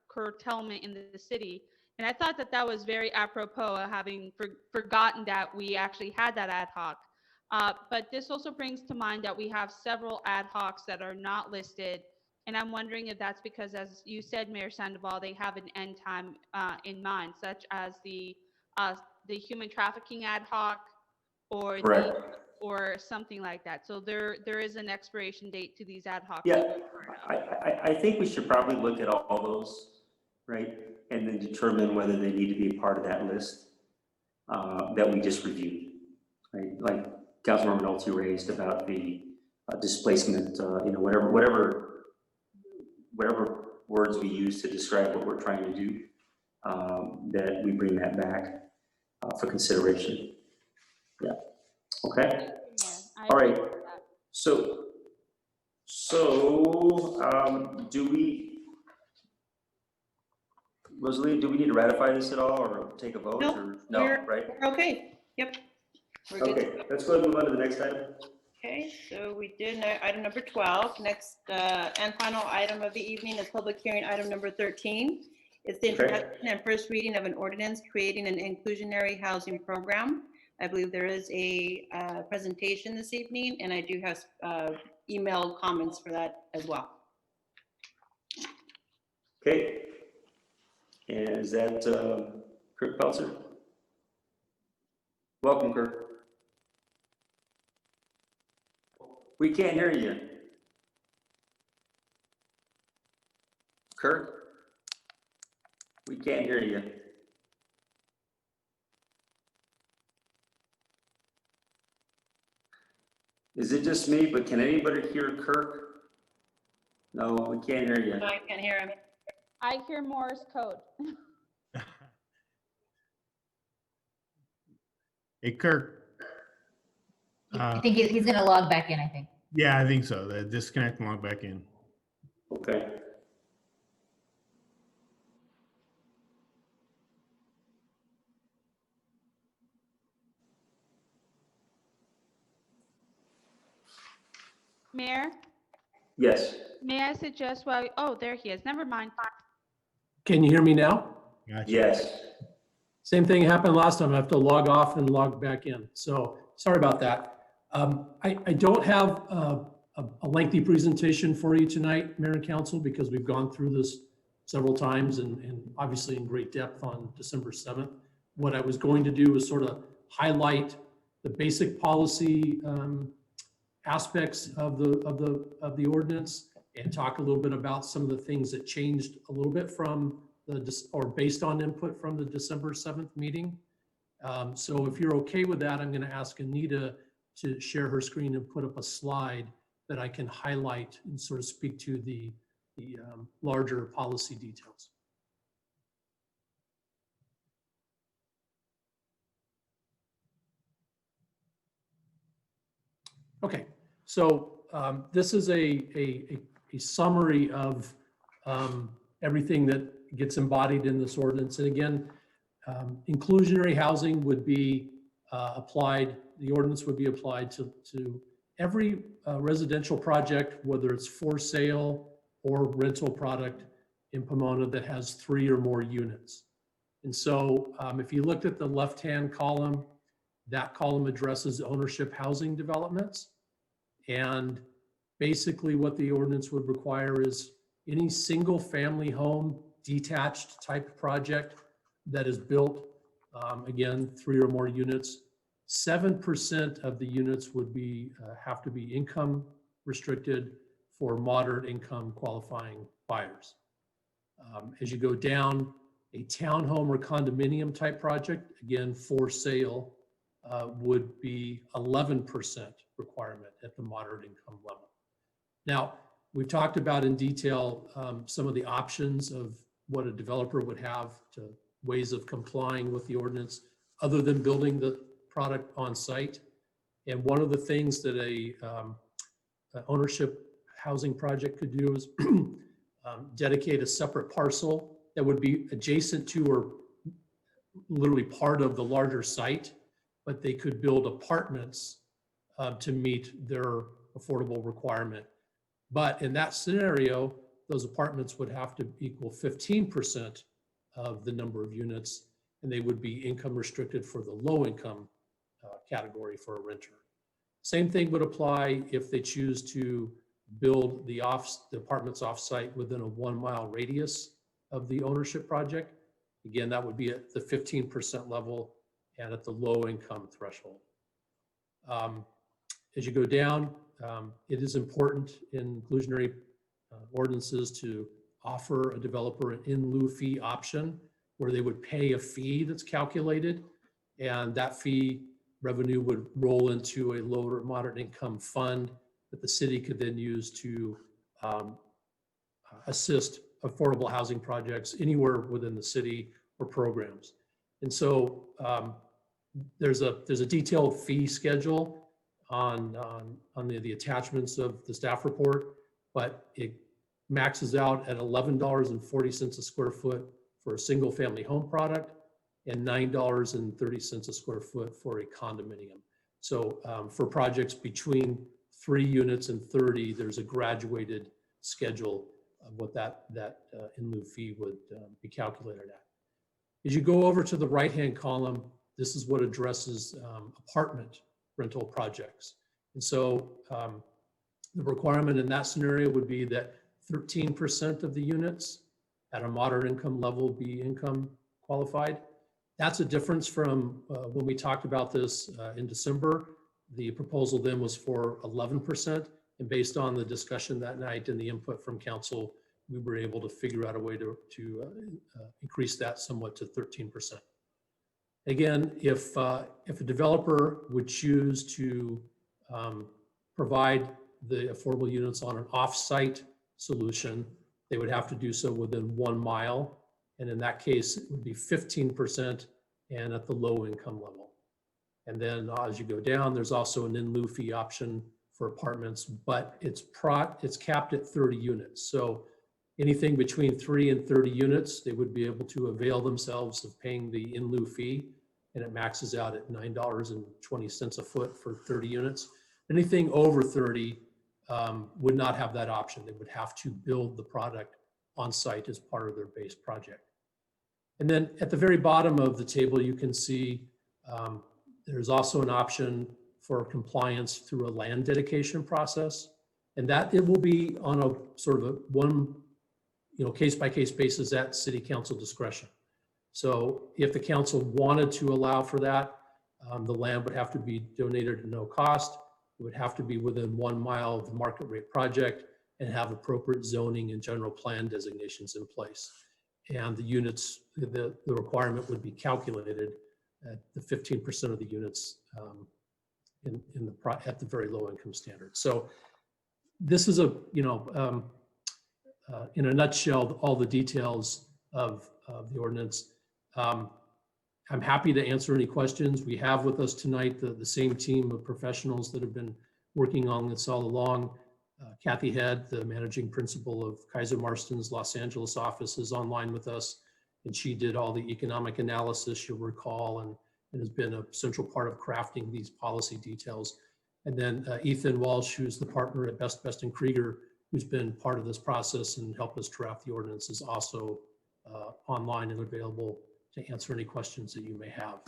curtailment in the city. And I thought that that was very apropos of having forgotten that we actually had that ad hoc. But this also brings to mind that we have several ad hocs that are not listed. And I'm wondering if that's because, as you said, Mayor Sandoval, they have an end time in mind, such as the human trafficking ad hoc or or something like that. So there is an expiration date to these ad hocs. Yeah, I think we should probably look at all those, right? And then determine whether they need to be a part of that list that we just reviewed, right? Like Councilmember Nolte raised about the displacement, whatever words we use to describe what we're trying to do, that we bring that back for consideration. Yeah. Okay. All right. So Rosalie, do we need to ratify this at all or take a vote? Nope, or no, right? We're okay. Yep. We're good. Okay, let's go ahead and move on to the next item. Okay, so we did item number 12. Next and final item of the evening is public hearing item number 13. It's the introduction and first reading of an ordinance creating an inclusionary housing program. I believe there is a presentation this evening, and I do have email comments for that as well. Okay. And is that Kirk Peltzer? Welcome, Kirk. We can't hear you. Kirk? We can't hear you. Is it just me, but can anybody hear Kirk? No, we can't hear you. No, I can't hear him. I hear Morse code. Hey, Kirk. I think he's going to log back in, I think. Yeah, I think so. The disconnect and log back in. Okay. Mayor, Yes. may I suggest oh, there he is. Never mind. Can you hear me now? Gotcha. Yes. Same thing happened last time. I have to log off and log back in. So sorry about that. I don't have a lengthy presentation for you tonight, Mayor and Council, because we've gone through this several times and obviously in great depth on December 7th. What I was going to do is sort of highlight the basic policy aspects of the ordinance and talk a little bit about some of the things that changed a little bit from or based on input from the December 7th meeting. So if you're okay with that, I'm going to ask Anita to share her screen and put up a slide that I can highlight and sort of speak to the larger policy details. Okay, so this is a summary of everything that gets embodied in this ordinance. And again, inclusionary housing would be applied, the ordinance would be applied to every residential project, whether it's for sale or rental product in Pomona that has 3 or more units. And so if you looked at the left-hand column, that column addresses ownership housing developments. And basically what the ordinance would require is any single family home detached type project that is built, again, 3 or more units, 7% of the units would be have to be income restricted for moderate income qualifying buyers. As you go down, a townhome or condominium type project, again, for sale, would be 11% requirement at the moderate income level. Now, we've talked about in detail some of the options of what a developer would have to ways of complying with the ordinance other than building the product on site. And one of the things that a ownership housing project could do is dedicate a separate parcel that would be adjacent to or literally part of the larger site, but they could build apartments to meet their affordable requirement. But in that scenario, those apartments would have to equal 15% of the number of units, and they would be income restricted for the low income category for a renter. Same thing would apply if they choose to build the apartments off-site within a 1 mile radius of the ownership project. Again, that would be at the 15% level and at the low income threshold. As you go down, it is important in inclusionary ordinances to offer a developer an in lieu fee option where they would pay a fee that's calculated, and that fee revenue would roll into a lower or moderate income fund that the city could then use to assist affordable housing projects anywhere within the city or programs. And so there's a detailed fee schedule on the attachments of the staff report, but it maxes out at $11.40 a square foot for a single family home product and $9.30 a square foot for a condominium. So for projects between 3 units and 30, there's a graduated schedule of what that in lieu fee would be calculated at. As you go over to the right-hand column, this is what addresses apartment rental projects. And so the requirement in that scenario would be that 13% of the units at a moderate income level be income qualified. That's a difference from when we talked about this in December. The proposal then was for 11%, and based on the discussion that night and the input from council, we were able to figure out a way to increase that somewhat to 13%. Again, if a developer would choose to provide the affordable units on an off-site solution, they would have to do so within 1 mile. And in that case, it would be 15% and at the low income level. And then as you go down, there's also an in lieu fee option for apartments, but it's capped at 30 units. So anything between 3 and 30 units, they would be able to avail themselves of paying the in lieu fee, and it maxes out at $9.20 a foot for 30 units. Anything over 30 would not have that option. They would have to build the product on site as part of their base project. And then at the very bottom of the table, you can see there's also an option for compliance through a land dedication process, and that it will be on a sort of a one case-by-case basis at city council discretion. So if the council wanted to allow for that, the land would have to be donated at no cost. It would have to be within 1 mile of the market rate project and have appropriate zoning and general plan designations in place. And the units, the requirement would be calculated at the 15% of the units at the very low income standard. So this is in a nutshell, all the details of the ordinance. I'm happy to answer any questions. We have with us tonight the same team of professionals that have been working on this all along. Kathy Head, the managing principal of Kaiser Marston's Los Angeles office, is online with us, and she did all the economic analysis, you'll recall, and has been a central part of crafting these policy details. And then Ethan Walsh, who's the partner at Best & Krieger, who's been part of this process and helped us draft the ordinance, is also online and available to answer any questions that you may have.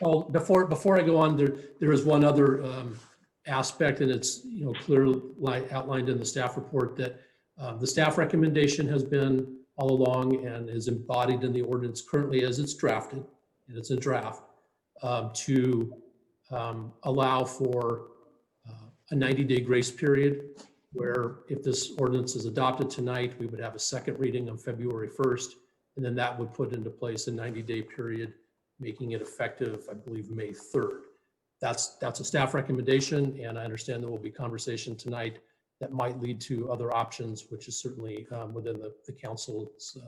Oh, before I go on, there is one other aspect, and it's clearly outlined in the staff report, that the staff recommendation has been all along and is embodied in the ordinance currently as it's drafted, and it's a draft, to allow for a 90-day grace period, where if this ordinance is adopted tonight, we would have a second reading on February 1st, and then that would put into place a 90-day period, making it effective, I believe, May 3rd. That's a staff recommendation, and I understand there will be conversation tonight that might lead to other options, which is certainly within the council's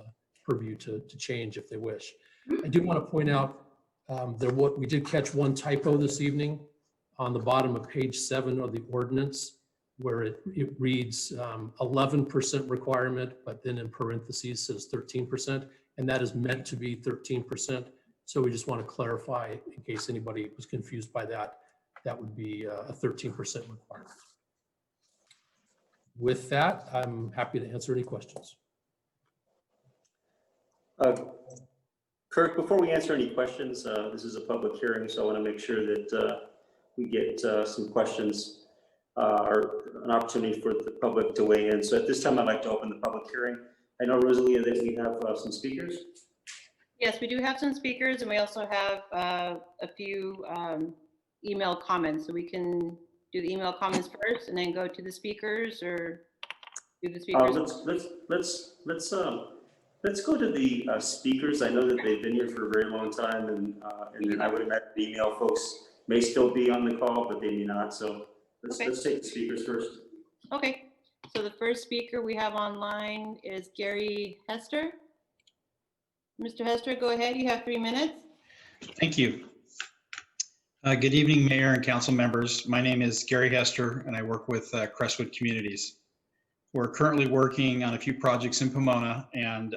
purview to change if they wish. I do want to point out we did catch one typo this evening on the bottom of page 7 of the ordinance. where it reads 11% requirement, but then in parentheses says 13%, and that is meant to be 13%. So we just want to clarify in case anybody was confused by that, that would be a 13% requirement. With that, I'm happy to answer any questions. Kirk, before we answer any questions, this is a public hearing, so I want to make sure that we get some questions or an opportunity for the public to weigh in. So at this time, I'd like to open the public hearing. I know, Rosalia, that we have some speakers. Yes, we do have some speakers, and we also have a few email comments. So we can do the email comments first and then go to the speakers, or do the speakers. Let's go to the speakers. I know that they've been here for a very long time, and then I would imagine the email folks may still be on the call, but they may not. So let's take the speakers first. Okay. So the first speaker we have online is Gary Hester. Mr. Hester, go ahead. You have 3 minutes. Thank you. Good evening, Mayor and council members. My name is Gary Hester, and I work with Crestwood Communities. We're currently working on a few projects in Pomona, and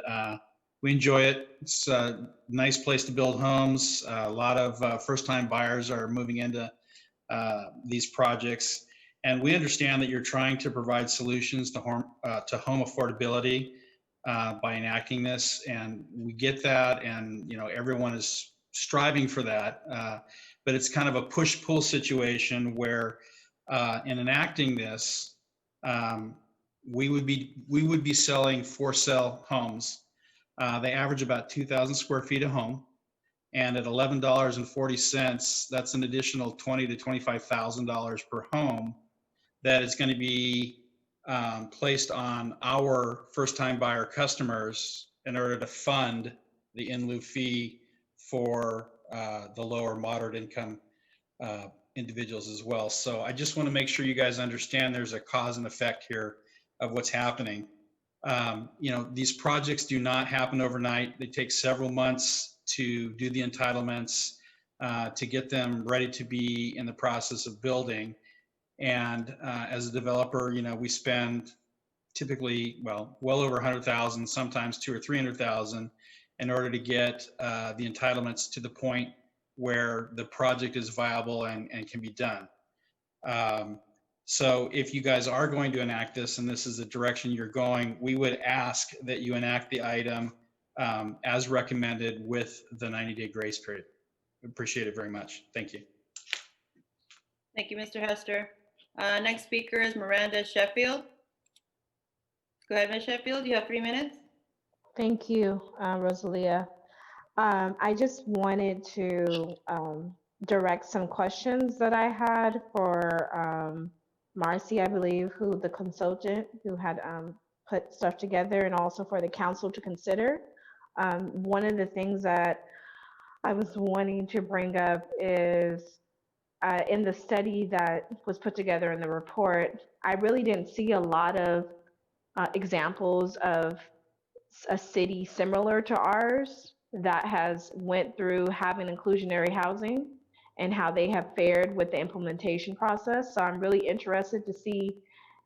we enjoy it. It's a nice place to build homes. A lot of first-time buyers are moving into these projects, and we understand that you're trying to provide solutions to home affordability by enacting this, and we get that, and everyone is striving for that. But it's kind of a push-pull situation where in enacting this, we would be selling for sale homes. They average about 2,000 square feet a home, and at $11.40, that's an additional $20,000 to $25,000 per home that is going to be placed on our first-time buyer customers in order to fund the in lieu fee for the lower moderate income individuals as well. So I just want to make sure you guys understand there's a cause and effect here of what's happening. These projects do not happen overnight. They take several months to do the entitlements, to get them ready to be in the process of building. And as a developer, we spend typically, well over 100,000, sometimes 200,000 or 300,000 in order to get the entitlements to the point where the project is viable and can be done. So if you guys are going to enact this, and this is the direction you're going, we would ask that you enact the item as recommended with the 90-day grace period. Appreciate it very much. Thank you. Thank you, Mr. Hester. Next speaker is Miranda Sheffield. Go ahead, Ms. Sheffield. You have 3 minutes. Thank you, Rosalia. I just wanted to direct some questions that I had for Marcy, I believe, who the consultant who had put stuff together, and also for the council to consider. One of the things that I was wanting to bring up is in the study that was put together in the report, I really didn't see a lot of examples of a city similar to ours that has went through having inclusionary housing and how they have fared with the implementation process. So I'm really interested to see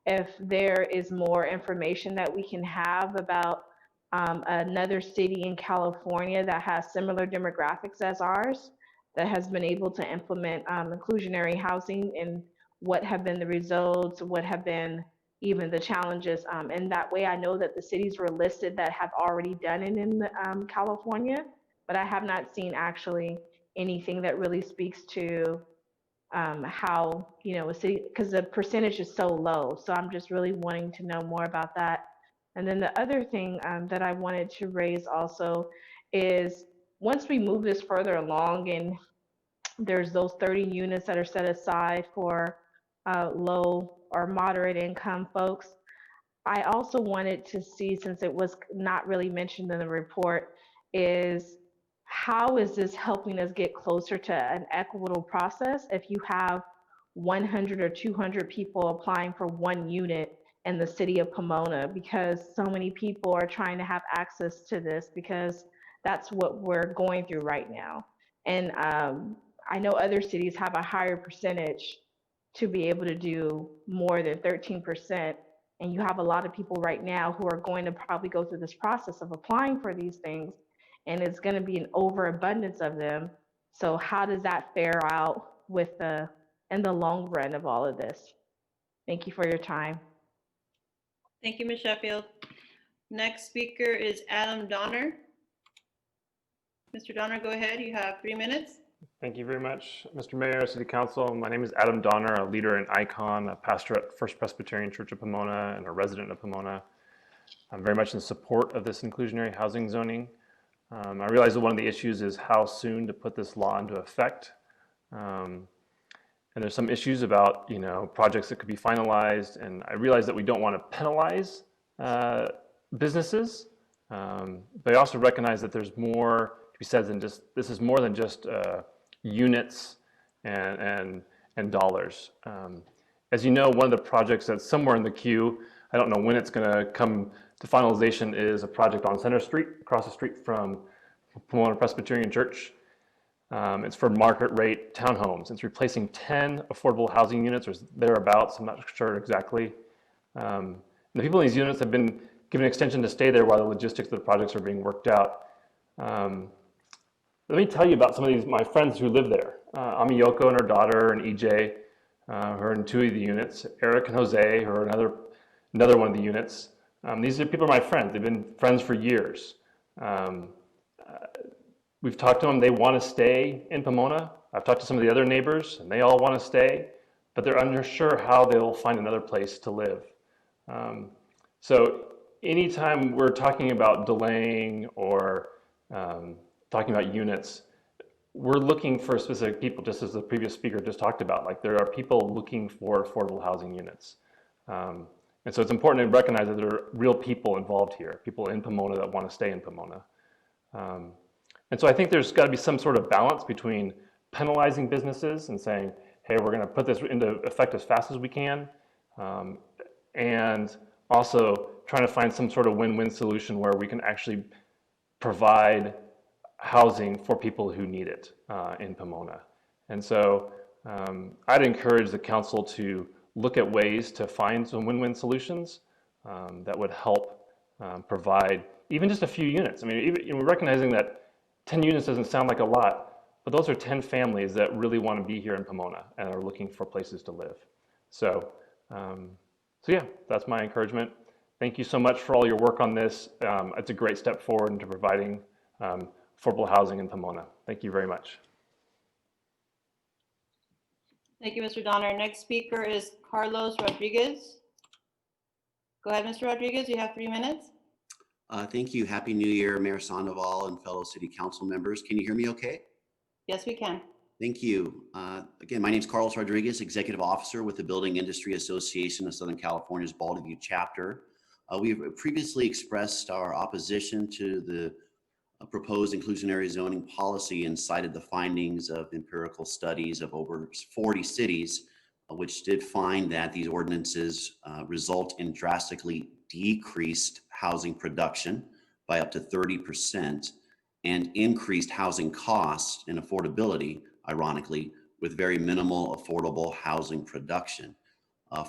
if there is more information that we can have about another city in California that has similar demographics as ours, that has been able to implement inclusionary housing, and what have been the results, what have been even the challenges. And that way I know that the cities were listed that have already done it in California, but I have not seen actually anything that really speaks to how, a city, because the percentage is so low. So I'm just really wanting to know more about that. And then the other thing that I wanted to raise also is, once we move this further along and there's those 30 units that are set aside for low or moderate income folks, I also wanted to see, since it was not really mentioned in the report, is how is this helping us get closer to an equitable process if you have 100 or 200 people applying for one unit in the city of Pomona, because so many people are trying to have access to this, because that's what we're going through right now. And I know other cities have a higher percentage to be able to do more than 13%. And you have a lot of people right now who are going to probably go through this process of applying for these things, and it's going to be an overabundance of them. So how does that fare out with in the long run of all of this? Thank you for your time. Thank you, Ms. Sheffield. Next speaker is Adam Donner. Mr. Donner, go ahead. You have 3 minutes. Thank you very much, Mr. Mayor, City Council. My name is Adam Donner, a leader and icon, a pastor at First Presbyterian Church of Pomona and a resident of Pomona. I'm very much in support of this inclusionary housing zoning. I realize that one of the issues is how soon to put this law into effect. And there's some issues about, projects that could be finalized. And I realize that we don't want to penalize businesses, but I also recognize that there's more to be said than just, this is more than just units and dollars. As you know, one of the projects that's somewhere in the queue, I don't know when it's going to come to finalization, is a project on Center Street, across the street from Pomona Presbyterian Church. It's for market rate townhomes. It's replacing 10 affordable housing units or thereabouts. I'm not sure exactly. The people in these units have been given extension to stay there while the logistics of the projects are being worked out. Let me tell you about some of these, my friends who live there. Amiyoko and her daughter, and EJ, who are in 2 of the units. Eric and Jose, who are another one of the units. These are people, my friends. They've been friends for years. We've talked to them. They want to stay in Pomona. I've talked to some of the other neighbors, and they all want to stay, but they're unsure how they'll find another place to live. So anytime we're talking about delaying or talking about units, we're looking for specific people, just as the previous speaker just talked about. Like, there are people looking for affordable housing units. And so it's important to recognize that there are real people involved here, people in Pomona that want to stay in Pomona. And so I think there's got to be some sort of balance between penalizing businesses and saying, hey, we're going to put this into effect as fast as we can, and also trying to find some sort of win-win solution where we can actually provide housing for people who need it in Pomona. And so I'd encourage the council to look at ways to find some win-win solutions that would help provide even just a few units. I mean, even recognizing that 10 units doesn't sound like a lot, but those are 10 families that really want to be here in Pomona and are looking for places to live. So, yeah, that's my encouragement. Thank you so much for all your work on this. It's a great step forward into providing affordable housing in Pomona. Thank you very much. Thank you, Mr. Donner. Next speaker is Carlos Rodriguez. Go ahead, Mr. Rodriguez. You have 3 minutes. Thank you. Happy New Year, Mayor Sandoval and fellow city council members. Can you hear me okay? Yes, we can. Thank you. Again, my name is Carlos Rodriguez, Executive Officer with the Building Industry Association of Southern California's Baldwin chapter. We've previously expressed our opposition to the proposed inclusionary zoning policy and cited the findings of empirical studies of over 40 cities, which did find that these ordinances result in drastically decreased housing production by up to 30% and increased housing costs and affordability, ironically, with very minimal affordable housing production.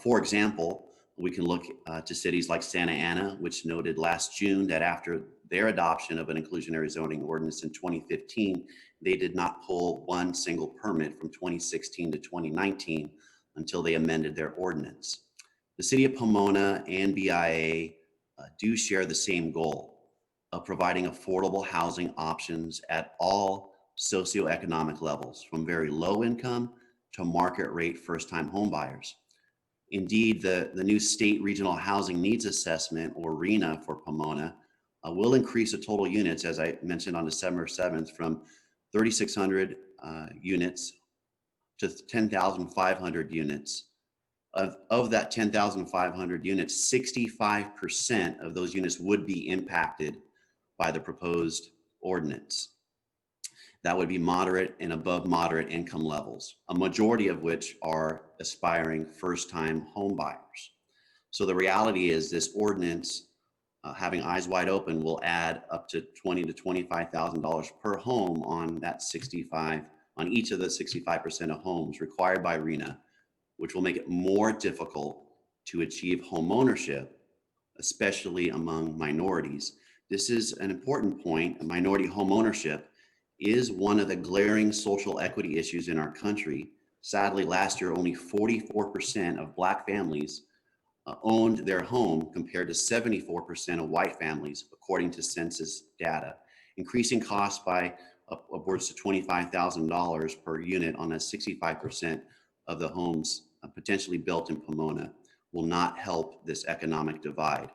For example, we can look to cities like Santa Ana, which noted last June that after their adoption of an inclusionary zoning ordinance in 2015, they did not pull one single permit from 2016 to 2019 until they amended their ordinance. The city of Pomona and BIA do share the same goal of providing affordable housing options at all socioeconomic levels, from very low income to market rate first-time home buyers. Indeed, the new state regional housing needs assessment, or RHNA, for Pomona will increase the total units, as I mentioned on December 7th, from 3,600 units to 10,500 units. Of that 10,500 units, 65% of those units would be impacted by the proposed ordinance. That would be moderate and above moderate income levels, a majority of which are aspiring first-time home buyers. So the reality is this ordinance, having eyes wide open, will add up to $20,000 to $25,000 per home on that 65, on each of the 65% of homes required by RHNA which will make it more difficult to achieve homeownership, especially among minorities. This is an important point. Minority homeownership is one of the glaring social equity issues in our country. Sadly, last year, only 44% of Black families owned their home compared to 74% of white families, according to census data. Increasing costs by upwards to $25,000 per unit on a 65% of the homes potentially built in Pomona will not help this economic divide.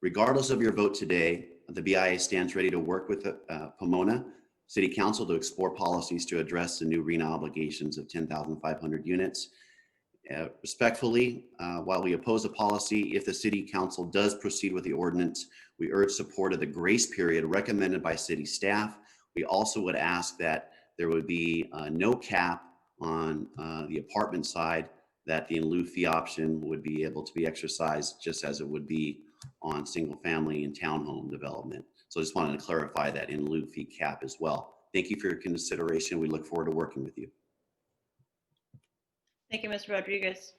Regardless of your vote today, the BIA stands ready to work with Pomona City Council to explore policies to address the new RENA obligations of 10,500 units. Respectfully, while we oppose the policy, if the City Council does proceed with the ordinance, we urge support of the grace period recommended by city staff. We also would ask that there would be no cap on the apartment side, that the in lieu fee option would be able to be exercised just as it would be on single family and townhome development. So I just wanted to clarify that in lieu fee cap as well. Thank you for your consideration. We look forward to working with you. Thank you, Mr. Rodriguez.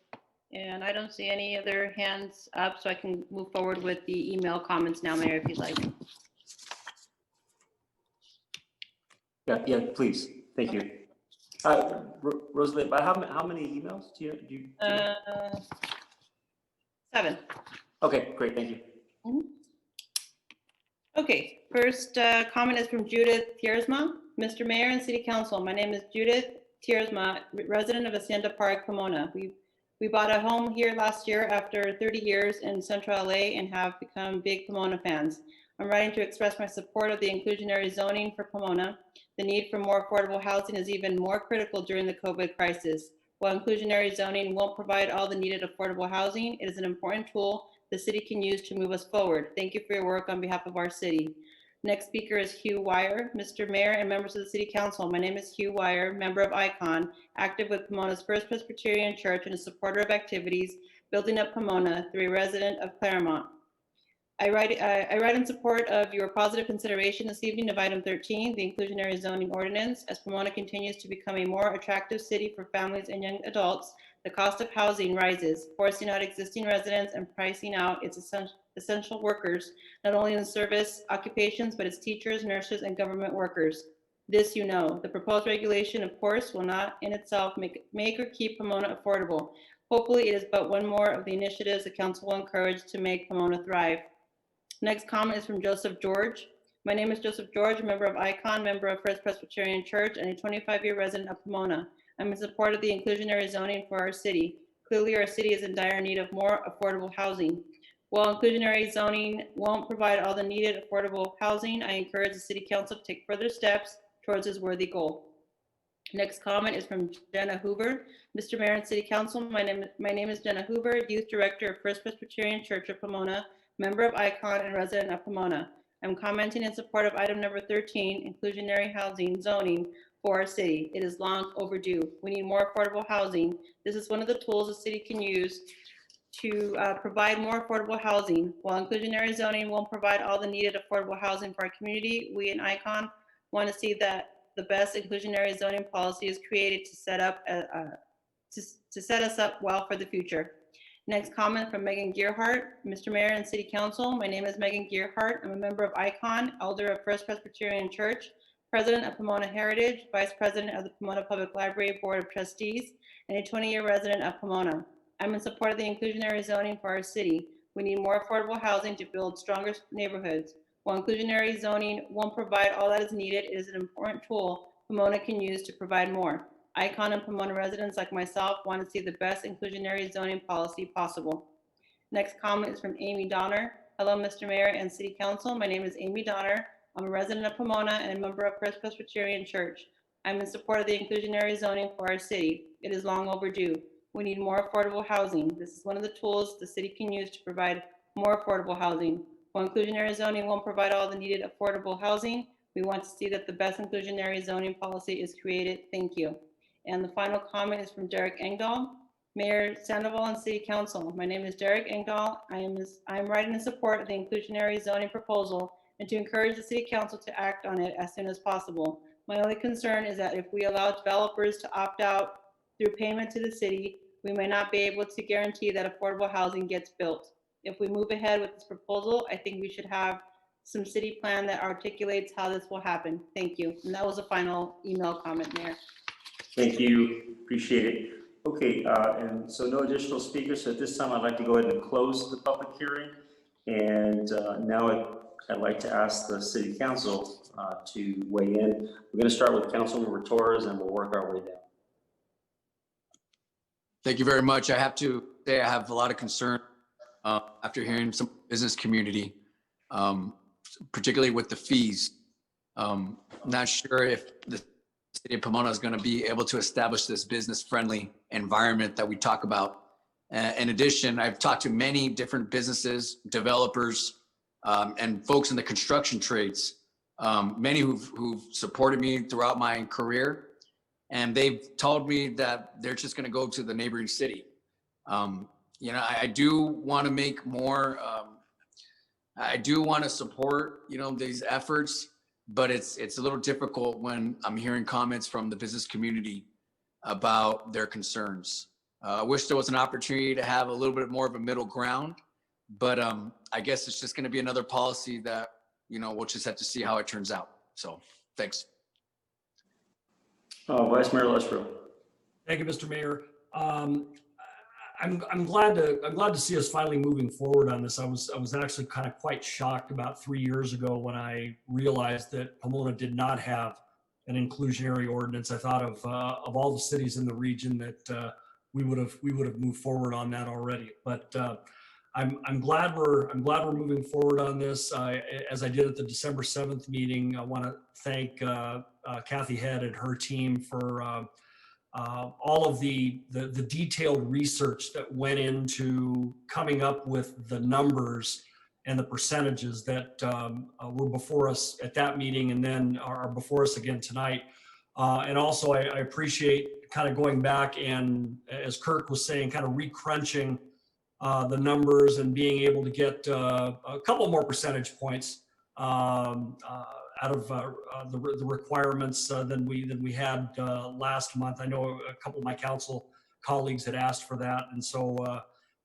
And I don't see any other hands up, so I can move forward with the email comments now, Mayor, if you'd like. Yeah, please. Thank you. Rosalie, but how many emails do you know? 7. Okay, great. Thank you. Okay, first comment is from Judith Tiersma. Mr. Mayor and City Council, my name is Judith Tiersma, resident of Hacienda Park, Pomona. We bought a home here last year after 30 years in Central LA and have become big Pomona fans. I'm writing to express my support of the inclusionary zoning for Pomona. The need for more affordable housing is even more critical during the COVID crisis. While inclusionary zoning won't provide all the needed affordable housing, it is an important tool the city can use to move us forward. Thank you for your work on behalf of our city. Next speaker is Hugh Wire. Mr. Mayor and members of the City Council, my name is Hugh Wire, member of ICON, active with Pomona's First Presbyterian Church and a supporter of activities building up Pomona through a resident of Claremont. I write in support of your positive consideration this evening of item 13, the inclusionary zoning ordinance. As Pomona continues to become a more attractive city for families and young adults, the cost of housing rises, forcing out existing residents and pricing out its essential workers, not only in service occupations, but its teachers, nurses, and government workers. This you know. The proposed regulation, of course, will not in itself make or keep Pomona affordable. Hopefully, it is but one more of the initiatives the council will encourage to make Pomona thrive. Next comment is from Joseph George. My name is Joseph George, a member of ICON, member of First Presbyterian Church, and a 25-year resident of Pomona. I'm in support of the inclusionary zoning for our city. Clearly, our city is in dire need of more affordable housing. While inclusionary zoning won't provide all the needed affordable housing, I encourage the City Council to take further steps towards this worthy goal. Next comment is from Jenna Hoover. Mr. Mayor and City Council, my name is Jenna Hoover, Youth Director of First Presbyterian Church of Pomona, member of ICON and resident of Pomona. I'm commenting in support of item number 13, inclusionary housing zoning for our city. It is long overdue. We need more affordable housing. This is one of the tools the city can use to provide more affordable housing. While inclusionary zoning won't provide all the needed affordable housing for our community, we in ICON want to see that the best inclusionary zoning policy is created to set us up well for the future. Next comment from Megan Gearhart. Mr. Mayor and City Council, my name is Megan Gearhart. I'm a member of ICON, elder of First Presbyterian Church, president of Pomona Heritage, vice president of the Pomona Public Library Board of Trustees, and a 20-year resident of Pomona. I'm in support of the inclusionary zoning for our city. We need more affordable housing to build stronger neighborhoods. While inclusionary zoning won't provide all that is needed, it is an important tool Pomona can use to provide more. ICON and Pomona residents like myself want to see the best inclusionary zoning policy possible. Next comment is from Amy Donner. Hello, Mr. Mayor and City Council. My name is Amy Donner. I'm a resident of Pomona and a member of First Presbyterian Church. I'm in support of the inclusionary zoning for our city. It is long overdue. We need more affordable housing. This is one of the tools the city can use to provide more affordable housing. While inclusionary zoning won't provide all the needed affordable housing, we want to see that the best inclusionary zoning policy is created. Thank you. And the final comment is from Derek Engdahl. Mayor Sandoval and City Council, my name is Derek Engdahl. I am writing in support of the inclusionary zoning proposal and to encourage the City Council to act on it as soon as possible. My only concern is that if we allow developers to opt out through payment to the city, we may not be able to guarantee that affordable housing gets built. If we move ahead with this proposal, I think we should have some city plan that articulates how this will happen. Thank you. And that was a final email comment, Mayor. Thank you, appreciate it. Okay, and so no additional speakers. So at this time, I'd like to go ahead and close the public hearing. And now I'd like to ask the city council to weigh in. We're going to start with Councilmember Torres and we'll work our way down. Thank you very much. I have to say I have a lot of concern after hearing some business community, particularly with the fees. I'm not sure if the city of Pomona is going to be able to establish this business-friendly environment that we talk about. In addition, I've talked to many different businesses, developers, and folks in the construction trades, many who've supported me throughout my career. And they've told me that they're just going to go to the neighboring city. You know, I do want to make more. I do want to support, you know, these efforts, but it's a little difficult when I'm hearing comments from the business community about their concerns. I wish there was an opportunity to have a little bit more of a middle ground, but I guess it's just going to be another policy that, you know, we'll just have to see how it turns out. So, thanks. Vice Mayor Lestro. Thank you, Mr. Mayor. I'm glad to see us finally moving forward on this. I was actually kind of quite shocked about 3 years ago when I realized that Pomona did not have an inclusionary ordinance. I thought of all the cities in the region that we would have moved forward on that already. But I'm glad we're moving forward on this. As I did at the December 7th meeting, I want to thank Kathy Head and her team for all of the detailed research that went into coming up with the numbers and the percentages that were before us at that meeting and then are before us again tonight. And also I appreciate kind of going back and, as Kirk was saying, kind of re-crunching the numbers and being able to get a couple more percentage points out of the requirements than we had last month. I know a couple of my council colleagues had asked for that, and so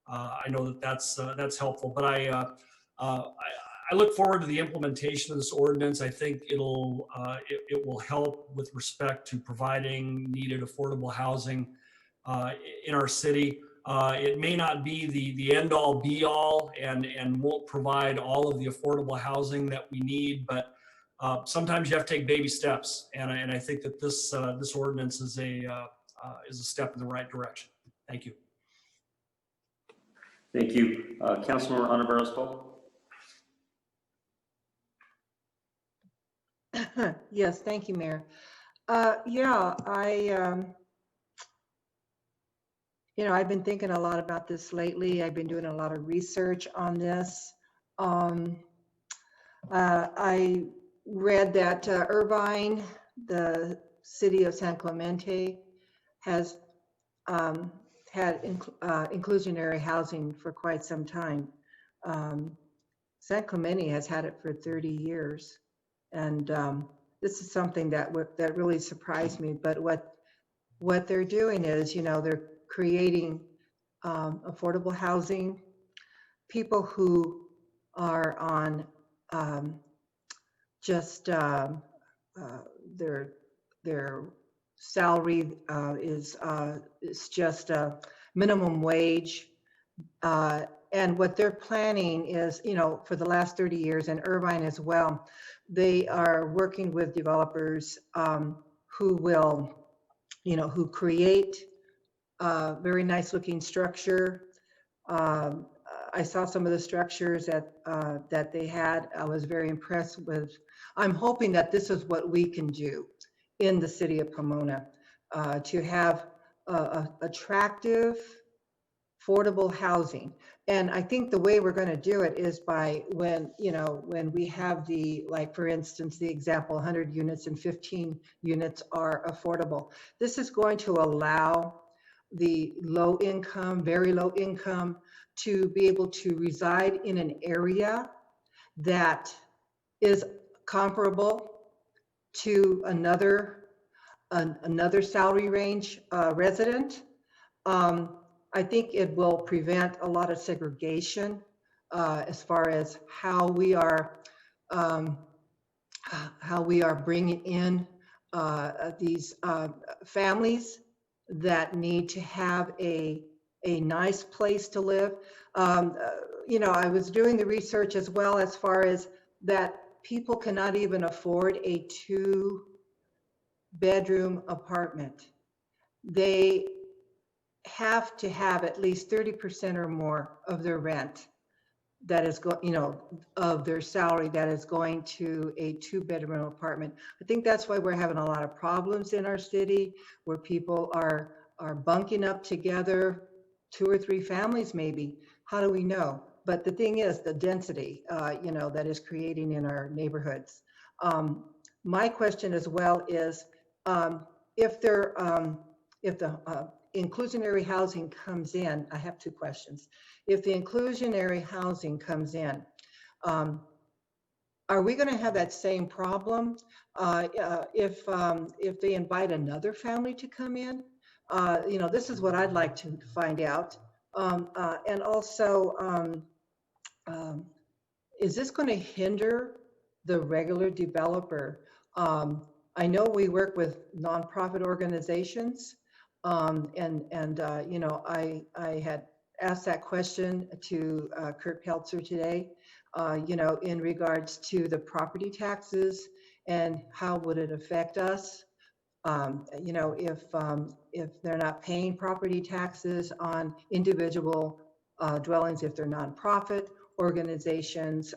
I know that's helpful. But I look forward to the implementation of this ordinance. I think it will help with respect to providing needed affordable housing in our city. It may not be the end all be all and won't provide all of the affordable housing that we need, but sometimes you have to take baby steps, and I think that this ordinance is a step in the right direction. Thank you. Thank you, Councilmember Ontiveros-Pope. Yes, thank you, Mayor. Yeah, I've been thinking a lot about this lately. I've been doing a lot of research on this. I read that Irvine, the city of San Clemente, has had inclusionary housing for quite some time. San Clemente has had it for 30 years. And this is something that really surprised me. But what they're doing is, they're creating affordable housing. People who are on just their salary is just a minimum wage. And what they're planning is, for the last 30 years, and Irvine as well, they are working with developers who will, who create a very nice looking structure. I saw some of the structures that they had. I was very impressed with. I'm hoping that this is what we can do in the city of Pomona, to have attractive, affordable housing. And I think the way we're going to do it is by when we have like for instance, the example 100 units and 15 units are affordable. This is going to allow the low income, very low income, to be able to reside in an area that is comparable to another salary range resident. I think it will prevent a lot of segregation as far as how we are bringing in these families that need to have a nice place to live. You know, I was doing the research as well as far as that people cannot even afford a 2-bedroom apartment. They have to have at least 30% or more of their rent that is of their salary that is going to a 2-bedroom apartment. I think that's why we're having a lot of problems in our city, where people are bunking up together, 2 or 3 families maybe. How do we know? But the thing is the density, that is creating in our neighborhoods. My question as well is, if the inclusionary housing comes in, I have 2 questions. If the inclusionary housing comes in, are we going to have that same problem if they invite another family to come in? This is what I'd like to find out. And also, is this going to hinder the regular developer? I know we work with nonprofit organizations, I had asked that question to Kurt Peltzer today, in regards to the property taxes and how would it affect us? If they're not paying property taxes on individual dwellings, if they're nonprofit organizations,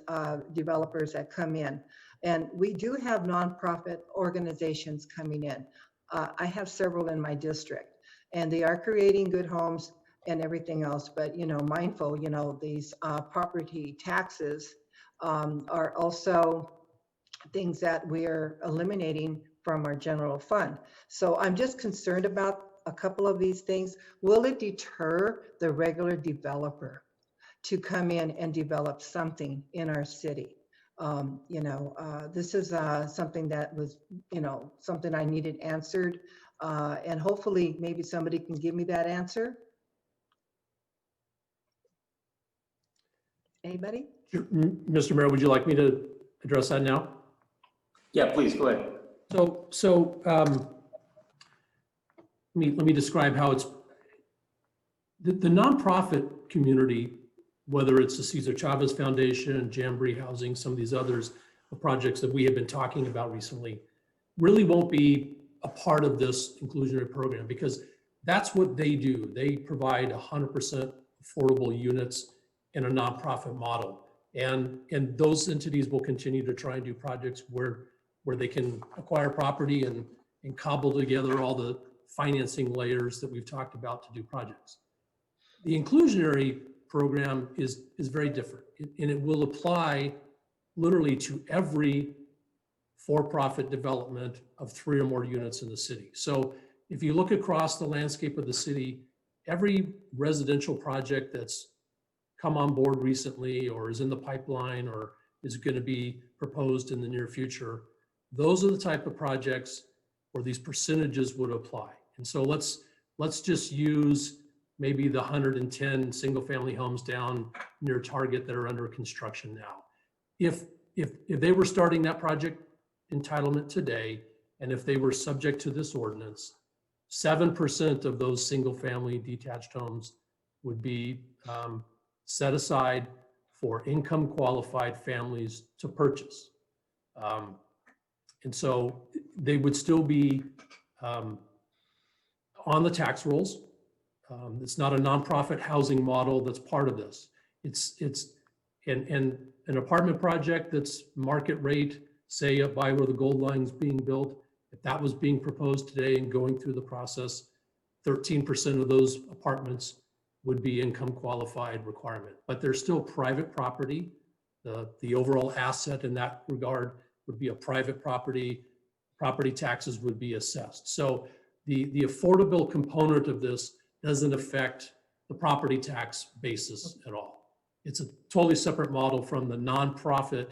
developers that come in. And we do have nonprofit organizations coming in. I have several in my district, and they are creating good homes and everything else, but mindful, these property taxes are also things that we're eliminating from our general fund. So I'm just concerned about a couple of these things. Will it deter the regular developer to come in and develop something in our city? This is something that was, something I needed answered, and hopefully maybe somebody can give me that answer. Anybody? Mr. Mayor, would you like me to address that now? Yeah, please, go ahead. So let me describe how it's, the nonprofit community, whether it's the Cesar Chavez Foundation, Jamboree Housing, some of these others, the projects that we have been talking about recently, really won't be a part of this inclusionary program, because that's what they do. They provide 100% affordable units in a nonprofit model. And those entities will continue to try and do projects where they can acquire property and cobble together all the financing layers that we've talked about to do projects. The inclusionary program is very different, and it will apply literally to every for-profit development of 3 or more units in the city. So if you look across the landscape of the city, every residential project that's come on board recently or is in the pipeline or is going to be proposed in the near future, those are the type of projects where these percentages would apply. And so let's just use maybe the 110 single-family homes down near Target that are under construction now. If they were starting that project entitlement today, and if they were subject to this ordinance, 7% of those single-family detached homes would be set aside for income-qualified families to purchase. And so they would still be on the tax rolls. It's not a nonprofit housing model that's part of this. It's an apartment project that's market rate, say up by where the Gold Line's being built. If that was being proposed today and going through the process, 13% of those apartments would be income qualified requirement, but they're still private property. The overall asset in that regard would be a private property. Property taxes would be assessed. So the affordable component of this doesn't affect the property tax basis at all. It's a totally separate model from the nonprofit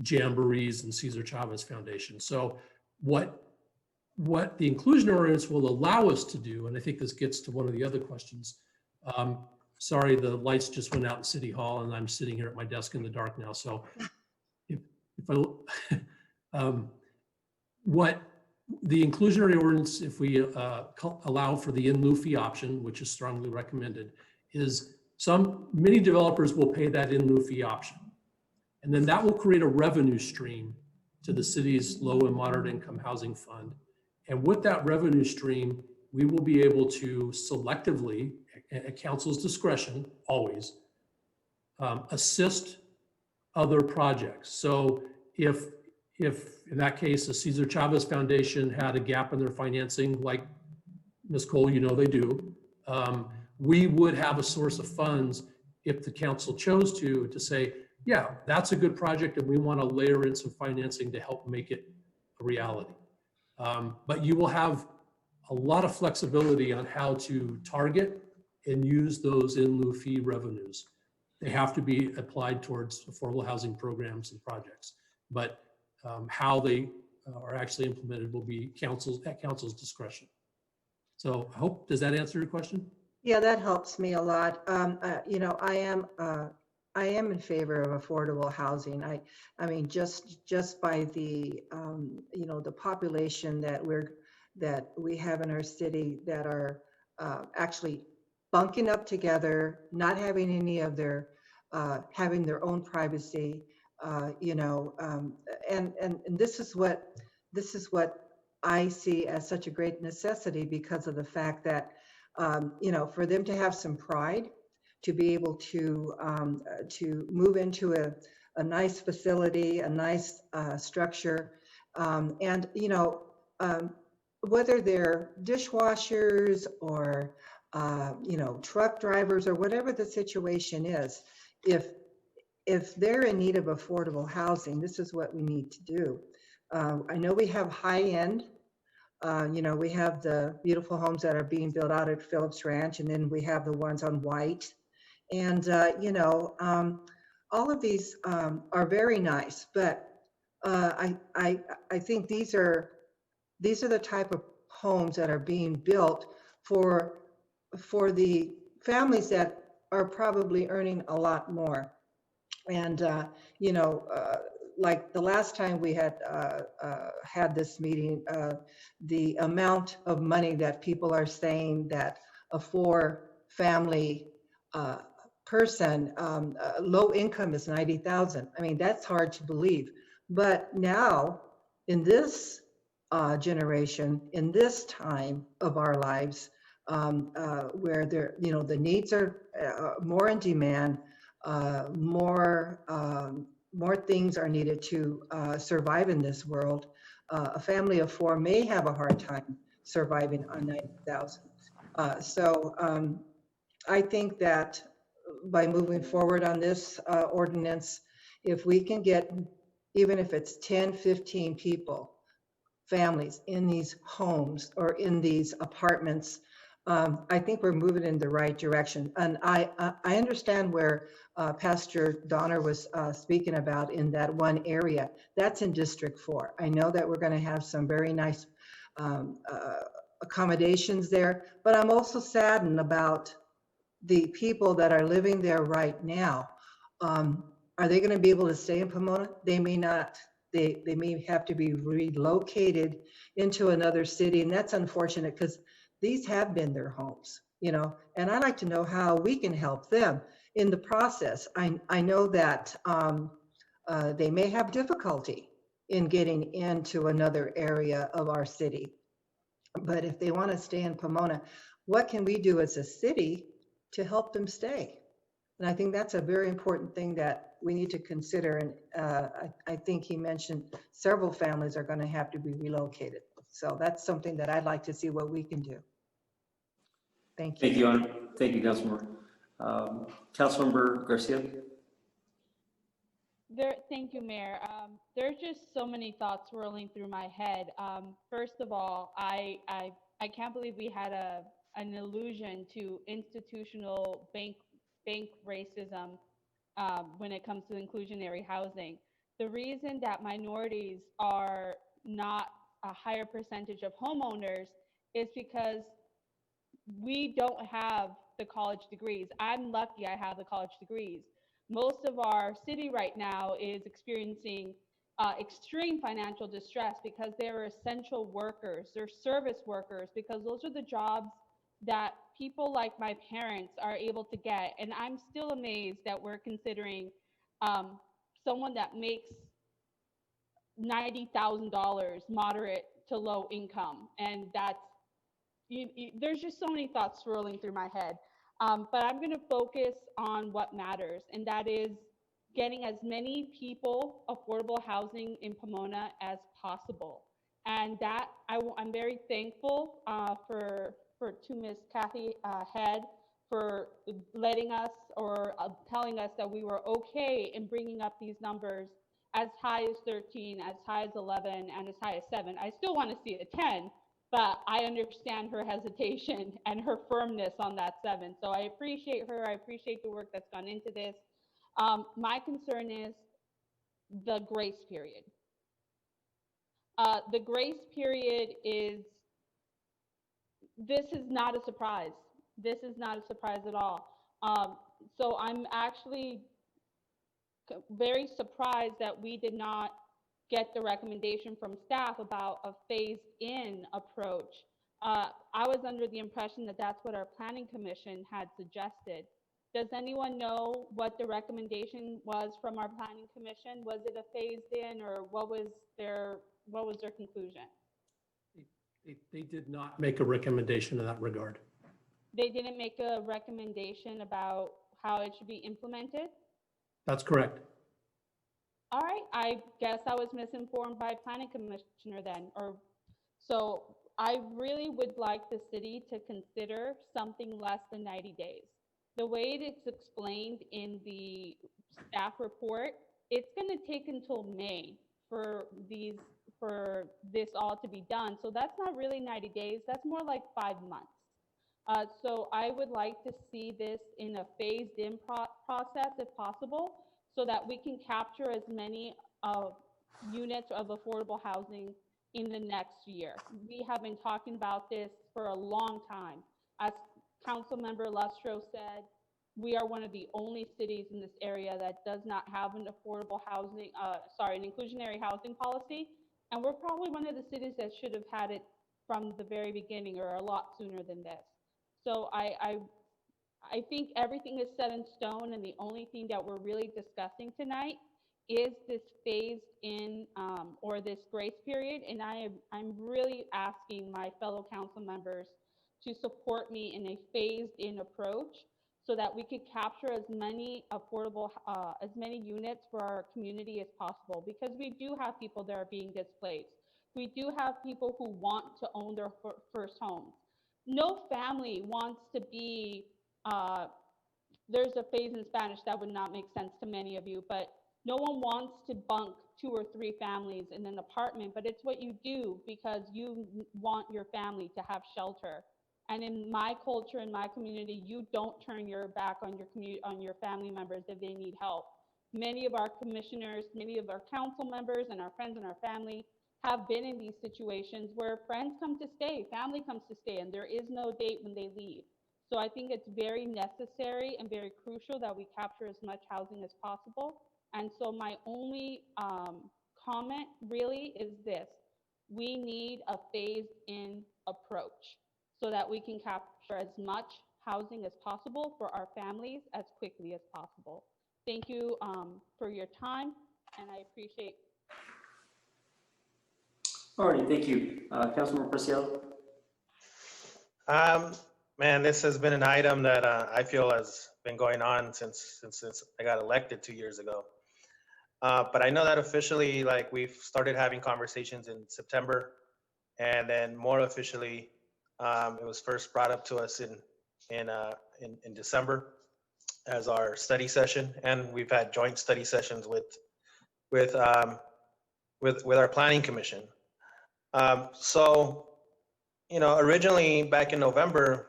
Jamborees and Cesar Chavez Foundation. So what what the inclusionary ordinance will allow us to do, and I think this gets to one of the other questions. Sorry, the lights just went out in City Hall and I'm sitting here at my desk in the dark now. So if I, what the inclusionary ordinance, if we allow for the in lieu fee option, which is strongly recommended, is many developers will pay that in lieu fee option. And then that will create a revenue stream to the city's low and moderate income housing fund. And with that revenue stream, we will be able to selectively, at council's discretion, always, assist other projects. So if in that case, the Cesar Chavez Foundation had a gap in their financing, like Ms. Cole, you know they do, we would have a source of funds if the council chose to say, yeah, that's a good project and we want to layer in some financing to help make it a reality. But you will have a lot of flexibility on how to target and use those in lieu fee revenues. They have to be applied towards affordable housing programs and projects. But how they are actually implemented will be at council's discretion. So I hope, does that answer your question? Yeah, that helps me a lot. You know, I am in favor of affordable housing. I mean, just by the you know, the population that we have in our city that are actually bunking up together, not having any of their having their own privacy. You know, and this is what I see as such a great necessity because of the fact that you know, for them to have some pride, to be able to move into a nice facility, a nice structure, and you know, whether they're dishwashers or you know, truck drivers or whatever the situation is, if they're in need of affordable housing, this is what we need to do. I know we have high end, you know, we have the beautiful homes that are being built out at Phillips Ranch, and then we have the ones on White. And, you know, all of these are very nice, but I think these are the type of homes that are being built for the families that are probably earning a lot more. And, you know, like the last time we had had this meeting, the amount of money that people are saying that a 4-family person, low income is 90,000. I mean, that's hard to believe. But now in this generation, in this time of our lives, where there, you know, the needs are more in demand, more things are needed to survive in this world. A family of 4 may have a hard time surviving on 90,000. So I think that by moving forward on this ordinance, if we can get, even if it's 10, 15 people, families in these homes or in these apartments, I think we're moving in the right direction. And I understand where Pastor Donner was speaking about in that one area. That's in District 4. I know that we're going to have some very nice accommodations there, but I'm also saddened about the people that are living there right now. Are they going to be able to stay in Pomona? They may not. They may have to be relocated into another city, and that's unfortunate because these have been their homes, you know, and I'd like to know how we can help them in the process. I know that they may have difficulty in getting into another area of our city, but if they want to stay in Pomona, what can we do as a city to help them stay? And I think that's a very important thing that we need to consider. And I think he mentioned several families are going to have to be relocated. So that's something that I'd like to see what we can do. Thank you. Thank you, Anna. Thank you, Councilmember. Councilmember Garcia. Thank you, Mayor. There's just so many thoughts swirling through my head. First of all, I can't believe we had an allusion to institutional bank racism when it comes to inclusionary housing. The reason that minorities are not a higher percentage of homeowners is because we don't have the college degrees. I'm lucky I have the college degrees. Most of our city right now is experiencing extreme financial distress because they're essential workers, they're service workers, because those are the jobs that people like my parents are able to get. And I'm still amazed that we're considering someone that makes $90,000 moderate to low income. And that's, there's just so many thoughts swirling through my head. But I'm going to focus on what matters, and that is getting as many people affordable housing in Pomona as possible. And that I'm very thankful to Ms. Kathy Head for letting us or telling us that we were okay in bringing up these numbers as high as 13, as high as 11, and as high as 7. I still want to see a 10, but I understand her hesitation and her firmness on that 7. So I appreciate her. I appreciate the work that's gone into this. My concern is the grace period. The grace period this is not a surprise. This is not a surprise at all. So I'm actually very surprised that we did not get the recommendation from staff about a phased-in approach. I was under the impression that that's what our planning commission had suggested. Does anyone know what the recommendation was from our planning commission? Was it a phased-in, or what was their conclusion? They did not make a recommendation in that regard. They didn't make a recommendation about how it should be implemented? That's correct. All right, I guess I was misinformed by planning commissioner then. So I really would like the city to consider something less than 90 days. The way it's explained in the staff report, it's going to take until May for this all to be done. So that's not really 90 days. That's more like 5 months. So I would like to see this in a phased-in process if possible, so that we can capture as many units of affordable housing in the next year. We have been talking about this for a long time. As Councilmember Lustro said, we are one of the only cities in this area that does not have an affordable housing, an inclusionary housing policy. And we're probably one of the cities that should have had it from the very beginning, or a lot sooner than this. So I think everything is set in stone, and the only thing that we're really discussing tonight is this phased in or this grace period. And I'm really asking my fellow council members to support me in a phased in approach, so that we could capture as many affordable, as many units for our community as possible, because we do have people that are being displaced. We do have people who want to own their first homes. No family wants to be, there's a phrase in Spanish that would not make sense to many of you, but no one wants to bunk 2 or 3 families in an apartment, but it's what you do because you want your family to have shelter. And in my culture, in my community, you don't turn your back on your family members if they need help. Many of our commissioners, many of our council members, and our friends and our family have been in these situations where friends come to stay, family comes to stay, and there is no date when they leave. So I think it's very necessary and very crucial that we capture as much housing as possible. And so my only comment really is this: we need a phased-in approach, so that we can capture as much housing as possible for our families as quickly as possible. Thank you for your time, and I appreciate. All right, thank you. Councilmember Preciado. Man, this has been an item that I feel has been going on since I got elected 2 years ago. But I know that officially, like, we've started having conversations in September, and then more officially, it was first brought up to us in December as our study session, and we've had joint study sessions with our planning commission. So, you know, originally back in November,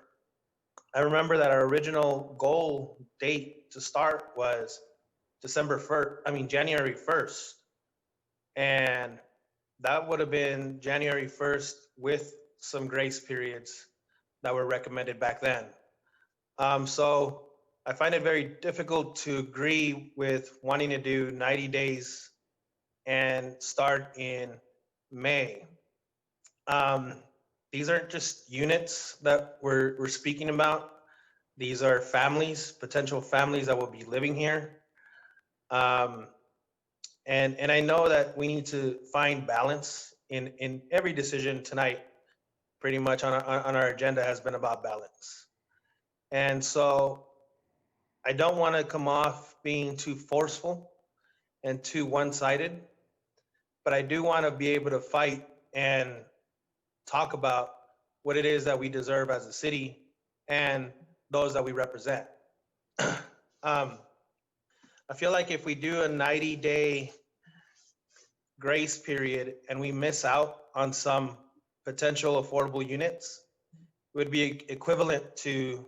I remember that our original goal date to start was January 1st. And that would have been January 1st with some grace periods that were recommended back then. So I find it very difficult to agree with wanting to do 90 days and start in May. These aren't just units that we're speaking about. These are families, potential families that will be living here. And I know that we need to find balance in every decision tonight. Pretty much on our agenda has been about balance. And so I don't want to come off being too forceful and too one-sided, but I do want to be able to fight and talk about what it is that we deserve as a city and those that we represent. I feel like if we do a 90-day grace period and we miss out on some potential affordable units, it would be equivalent to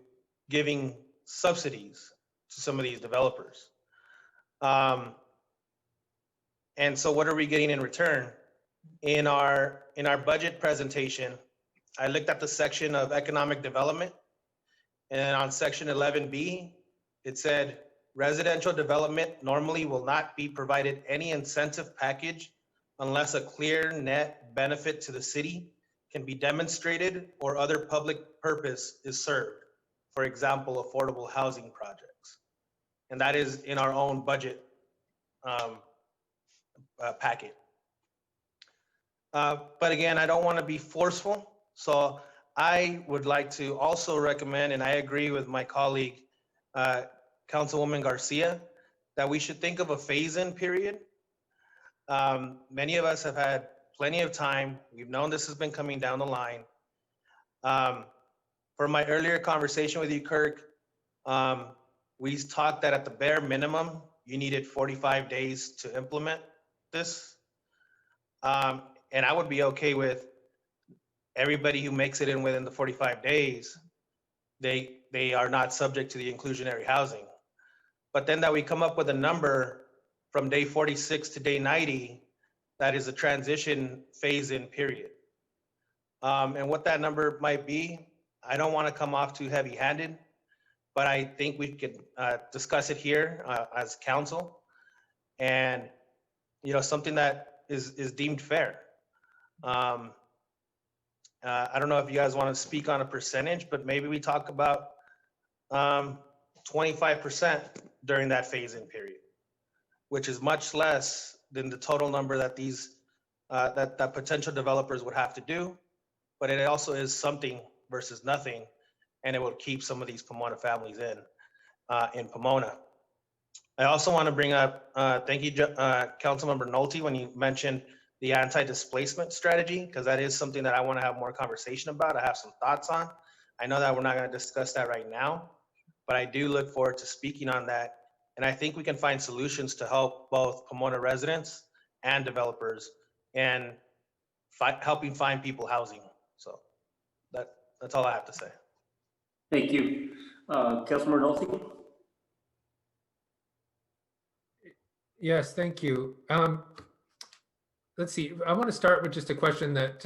giving subsidies to some of these developers. And so what are we getting in return? In our budget presentation, I looked at the section of economic development, and on section 11B, it said residential development normally will not be provided any incentive package unless a clear net benefit to the city can be demonstrated or other public purpose is served. For example, affordable housing projects. And that is in our own budget packet. But again, I don't want to be forceful. So I would like to also recommend, and I agree with my colleague, Councilwoman Garcia, that we should think of a phase-in period. Many of us have had plenty of time. We've known this has been coming down the line. For my earlier conversation with you, Kirk, we talked that at the bare minimum, you needed 45 days to implement this. And I would be okay with everybody who makes it in within the 45 days, they are not subject to the inclusionary housing. But then that we come up with a number from day 46 to day 90, that is a transition phase-in period. And what that number might be, I don't want to come off too heavy-handed, but I think we could discuss it here as council, and something that is deemed fair. I don't know if you guys want to speak on a percentage, but maybe we talk about 25% during that phase-in period, which is much less than the total number that these that potential developers would have to do, but it also is something versus nothing, and it will keep some of these Pomona families in Pomona. I also want to bring up, thank you, Councilmember Nolte, when you mentioned the anti-displacement strategy, because that is something that I want to have more conversation about. I have some thoughts on. I know that we're not going to discuss that right now, but I do look forward to speaking on that. And I think we can find solutions to help both Pomona residents and developers and helping find people housing. So that's all I have to say. Thank you. Councilmember Nolte? Yes, thank you. Let's see, I want to start with just a question that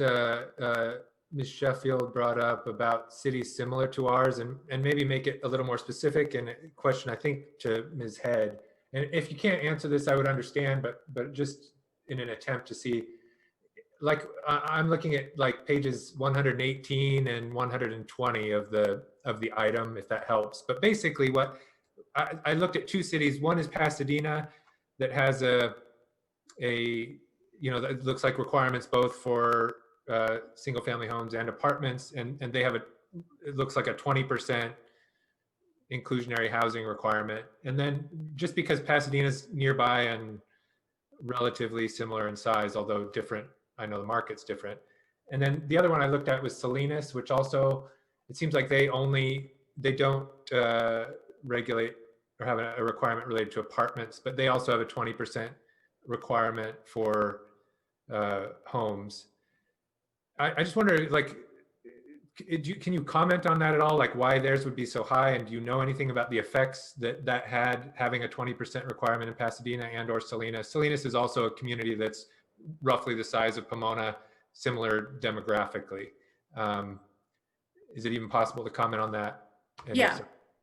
Ms. Sheffield brought up about cities similar to ours, and maybe make it a little more specific, and a question I think to Ms. Head. And if you can't answer this, I would understand, but just in an attempt to see, like I'm looking at like pages 118 and 120 of the item, if that helps. But basically what I looked at two cities. One is Pasadena, that has that looks like requirements both for single family homes and apartments, and they have it looks like a 20% inclusionary housing requirement. And then just because Pasadena's nearby and relatively similar in size, although different, I know the market's different. And then the other one I looked at was Salinas, which also, it seems like they don't regulate or have a requirement related to apartments, but they also have a 20% requirement for homes. I just wonder, like, can you comment on that at all? Like why theirs would be so high, and do you know anything about the effects that had having a 20% requirement in Pasadena and or Salinas? Salinas is also a community that's roughly the size of Pomona, similar demographically. Is it even possible to comment on that? And Yeah.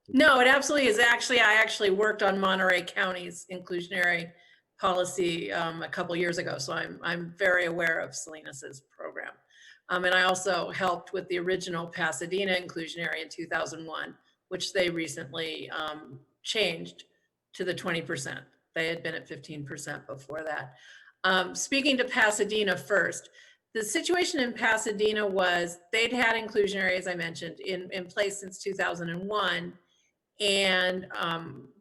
No, it absolutely is. Actually, I actually worked on Monterey County's inclusionary policy a couple years ago, so I'm very aware of Salinas's program. And I also helped with the original Pasadena inclusionary in 2001, which they recently changed to the 20%. They had been at 15% before that. Speaking to Pasadena first, the situation in Pasadena was they'd had inclusionary, as I mentioned, in place since 2001. And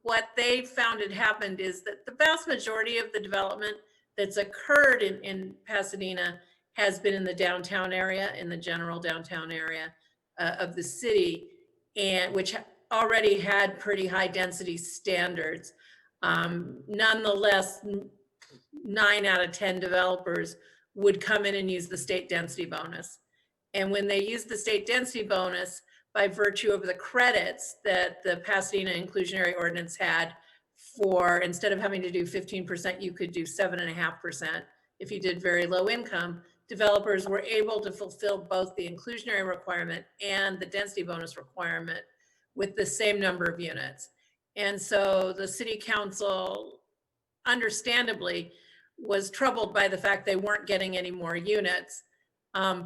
what they found had happened is that the vast majority of the development that's occurred in Pasadena has been in the downtown area, in the general downtown area of the city, and which already had pretty high density standards. Nonetheless, 9 out of 10 developers would come in and use the state density bonus. And when they use the state density bonus, by virtue of the credits that the Pasadena inclusionary ordinance had for, instead of having to do 15%, you could do 7.5% if you did very low income, developers were able to fulfill both the inclusionary requirement and the density bonus requirement with the same number of units. And so the city council, understandably, was troubled by the fact they weren't getting any more units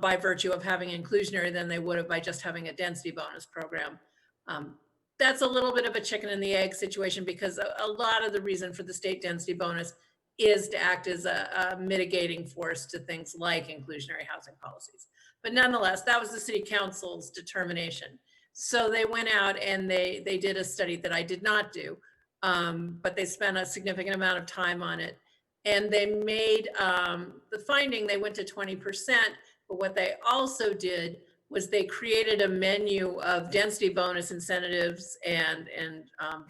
by virtue of having inclusionary than they would have by just having a density bonus program. That's a little bit of a chicken and the egg situation, because a lot of the reason for the state density bonus is to act as a mitigating force to things like inclusionary housing policies. But nonetheless, that was the city council's determination. So they went out and they did a study that I did not do, but they spent a significant amount of time on it. And they made the finding, they went to 20%, but what they also did was they created a menu of density bonus incentives and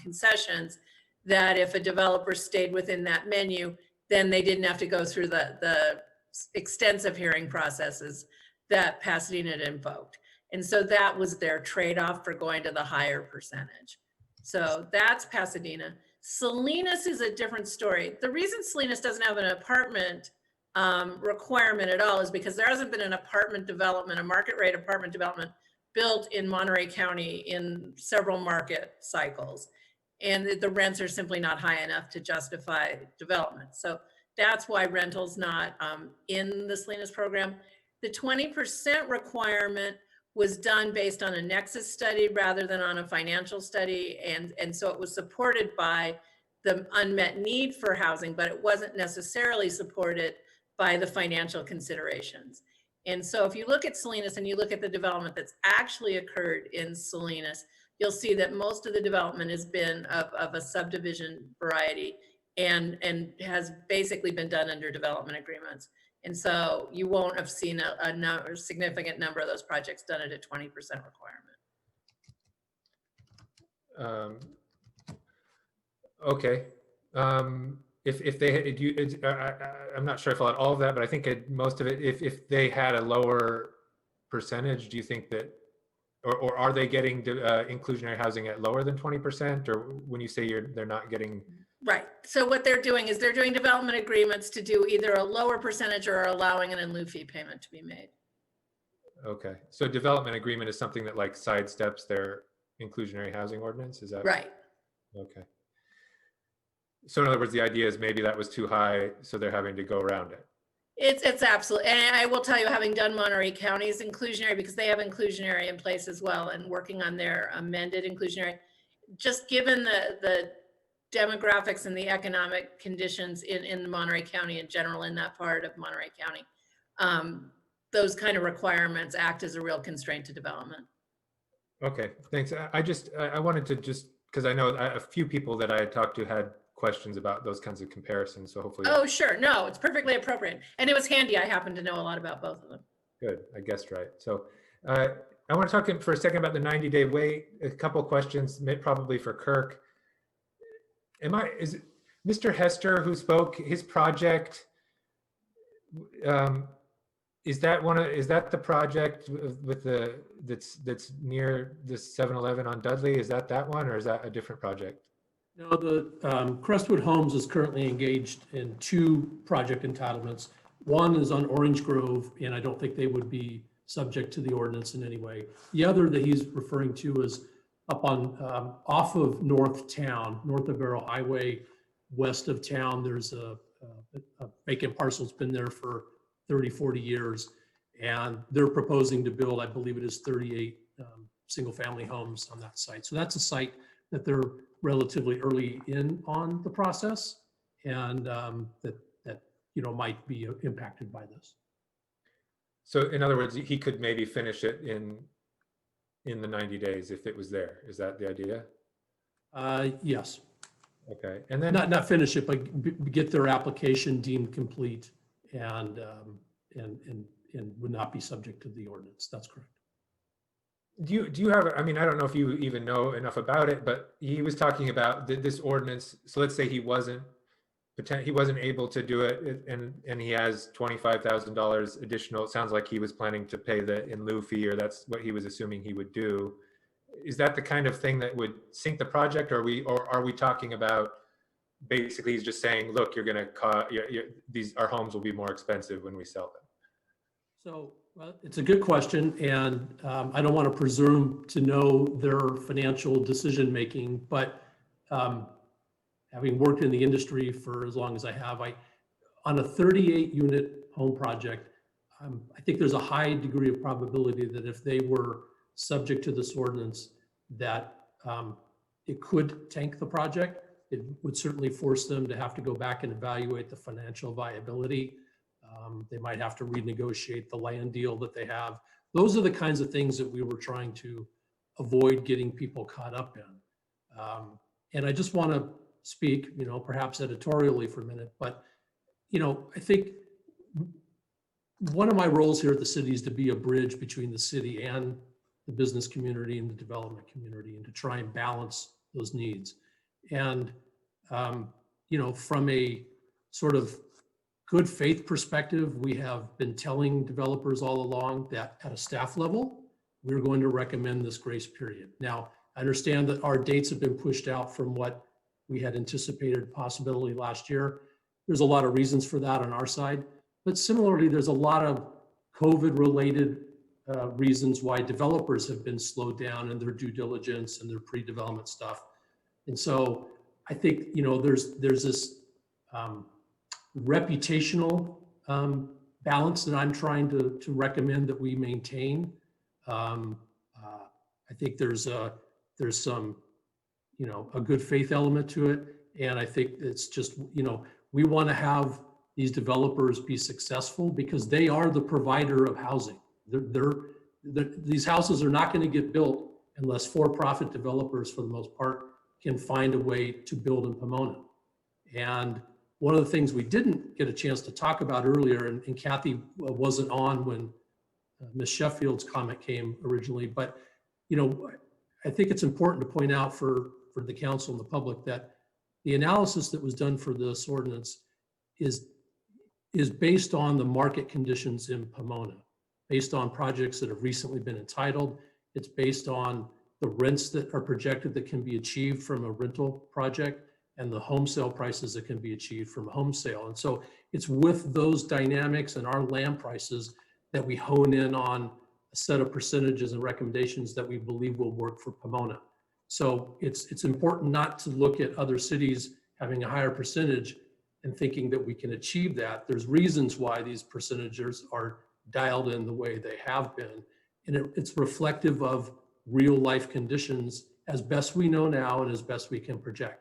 concessions that if a developer stayed within that menu, then they didn't have to go through the extensive hearing processes that Pasadena had invoked. And so that was their trade-off for going to the higher percentage. So that's Pasadena. Salinas is a different story. The reason Salinas doesn't have an apartment requirement at all is because there hasn't been an apartment development, a market rate apartment development built in Monterey County in several market cycles. And the rents are simply not high enough to justify development. So that's why rental's not in the Salinas program. The 20% requirement was done based on a nexus study rather than on a financial study. And so it was supported by the unmet need for housing, but it wasn't necessarily supported by the financial considerations. And so if you look at Salinas and you look at the development that's actually occurred in Salinas, you'll see that most of the development has been of a subdivision variety and has basically been done under development agreements. And so you won't have seen a significant number of those projects done at a 20% requirement. Okay. If they had, I'm not sure if I'll add all of that, but I think most of it, if they had a lower percentage, do you think that, or are they getting inclusionary housing at lower than 20%? Or when you say they're not getting? Right. So what they're doing is they're doing development agreements to do either a lower percentage or allowing an in lieu fee payment to be made. Okay. So development agreement is something that like sidesteps their inclusionary housing ordinance? Is that right? Okay. So in other words, the idea is maybe that was too high, so they're having to go around it. It's absolutely, and I will tell you, having done Monterey County's inclusionary, because they have inclusionary in place as well, and working on their amended inclusionary, just given the demographics and the economic conditions in Monterey County in general, in that part of Monterey County, those kind of requirements act as a real constraint to development. Okay, thanks. I wanted to just, because I know a few people that I had talked to had questions about those kinds of comparisons, so hopefully. Oh, sure. No, it's perfectly appropriate. And it was handy. I happen to know a lot about both of them. Good, I guessed right. So I want to talk for a second about the 90-day wait. A couple of questions, probably for Kirk. Is it Mr. Hester who spoke, his project, is that the project with that's near the 7-Eleven on Dudley? Is that one, or is that a different project? No, the Crestwood Homes is currently engaged in 2 project entitlements. One is on Orange Grove, and I don't think they would be subject to the ordinance in any way. The other that he's referring to is up on, off of North of Highway, west of town. There's a vacant parcel that's been there for 30, 40 years. And they're proposing to build, I believe it is 38 single-family homes on that site. So that's a site that they're relatively early in on the process, and that might be impacted by this. So in other words, he could maybe finish it in the 90 days if it was there. Is that the idea? Yes. Okay, and then Not finish it, but get their application deemed complete and would not be subject to the ordinance. That's correct. do you have, I mean, I don't know if you even know enough about it, but he was talking about this ordinance. So let's say he wasn't able to do it, and he has $25,000 additional. It sounds like he was planning to pay the in lieu fee, or that's what he was assuming he would do. Is that the kind of thing that would sink the project, or are we talking about basically he's just saying, look, you're going to our homes will be more expensive when we sell them? So, well, it's a good question, and I don't want to presume to know their financial decision-making, but having worked in the industry for as long as I have, on a 38-unit home project, I think there's a high degree of probability that if they were subject to this ordinance, that it could tank the project. It would certainly force them to have to go back and evaluate the financial viability. They might have to renegotiate the land deal that they have. Those are the kinds of things that we were trying to avoid getting people caught up in. And I just want to speak, perhaps editorially for a minute, but, I think one of my roles here at the city is to be a bridge between the city and the business community and the development community, and to try and balance those needs. And, from a sort of good faith perspective, we have been telling developers all along that at a staff level, we're going to recommend this grace period. Now, I understand that our dates have been pushed out from what we had anticipated possibility last year. There's a lot of reasons for that on our side, but similarly, there's a lot of COVID-related reasons why developers have been slowed down in their due diligence and their pre-development stuff. And so I think, there's this reputational balance that I'm trying to recommend that we maintain. I think there's some, a good faith element to it. And I think it's just, we want to have these developers be successful because they are the provider of housing. These houses are not going to get built unless for-profit developers, for the most part, can find a way to build in Pomona. And one of the things we didn't get a chance to talk about earlier, and Kathy wasn't on when Ms. Sheffield's comment came originally, but I think it's important to point out for the council and the public that the analysis that was done for this ordinance is based on the market conditions in Pomona, based on projects that have recently been entitled. It's based on the rents that are projected that can be achieved from a rental project and the home sale prices that can be achieved from a home sale. And so it's with those dynamics and our land prices that we hone in on a set of percentages and recommendations that we believe will work for Pomona. So it's important not to look at other cities having a higher percentage and thinking that we can achieve that. There's reasons why these percentages are dialed in the way they have been. And it's reflective of real life conditions as best we know now and as best we can project.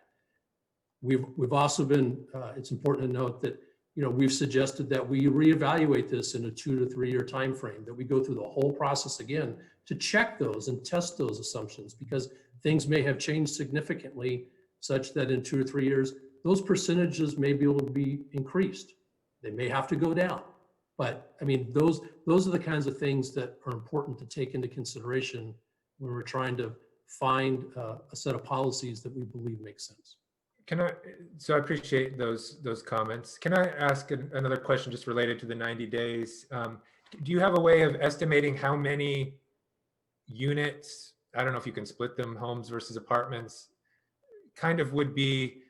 We've also been, it's important to note that, we've suggested that we reevaluate this in a 2 to 3 year time frame, that we go through the whole process again to check those and test those assumptions, because things may have changed significantly such that in 2 or 3 years, those percentages may be able to be increased. They may have to go down. But I mean, those are the kinds of things that are important to take into consideration when we're trying to find a set of policies that we believe make sense. So I appreciate those comments. Can I ask another question just related to the 90 days? Do you have a way of estimating how many units, I don't know if you can split them, homes versus apartments, kind of would be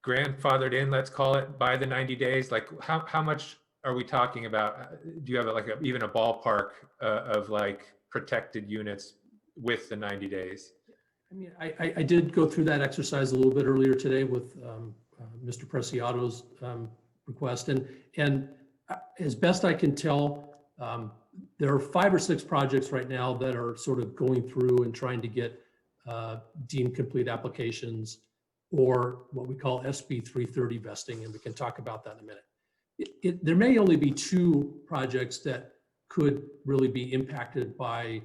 grandfathered in, let's call it, by the 90 days? Like how much are we talking about? Do you have like even a ballpark of like protected units with the 90 days? I mean, I did go through that exercise a little bit earlier today with Mr. Preciado's request. And as best I can tell, there are 5 or 6 projects right now that are sort of going through and trying to get deemed complete applications, or what we call SB 330 vesting, and we can talk about that in a minute. There may only be 2 projects that could really be impacted by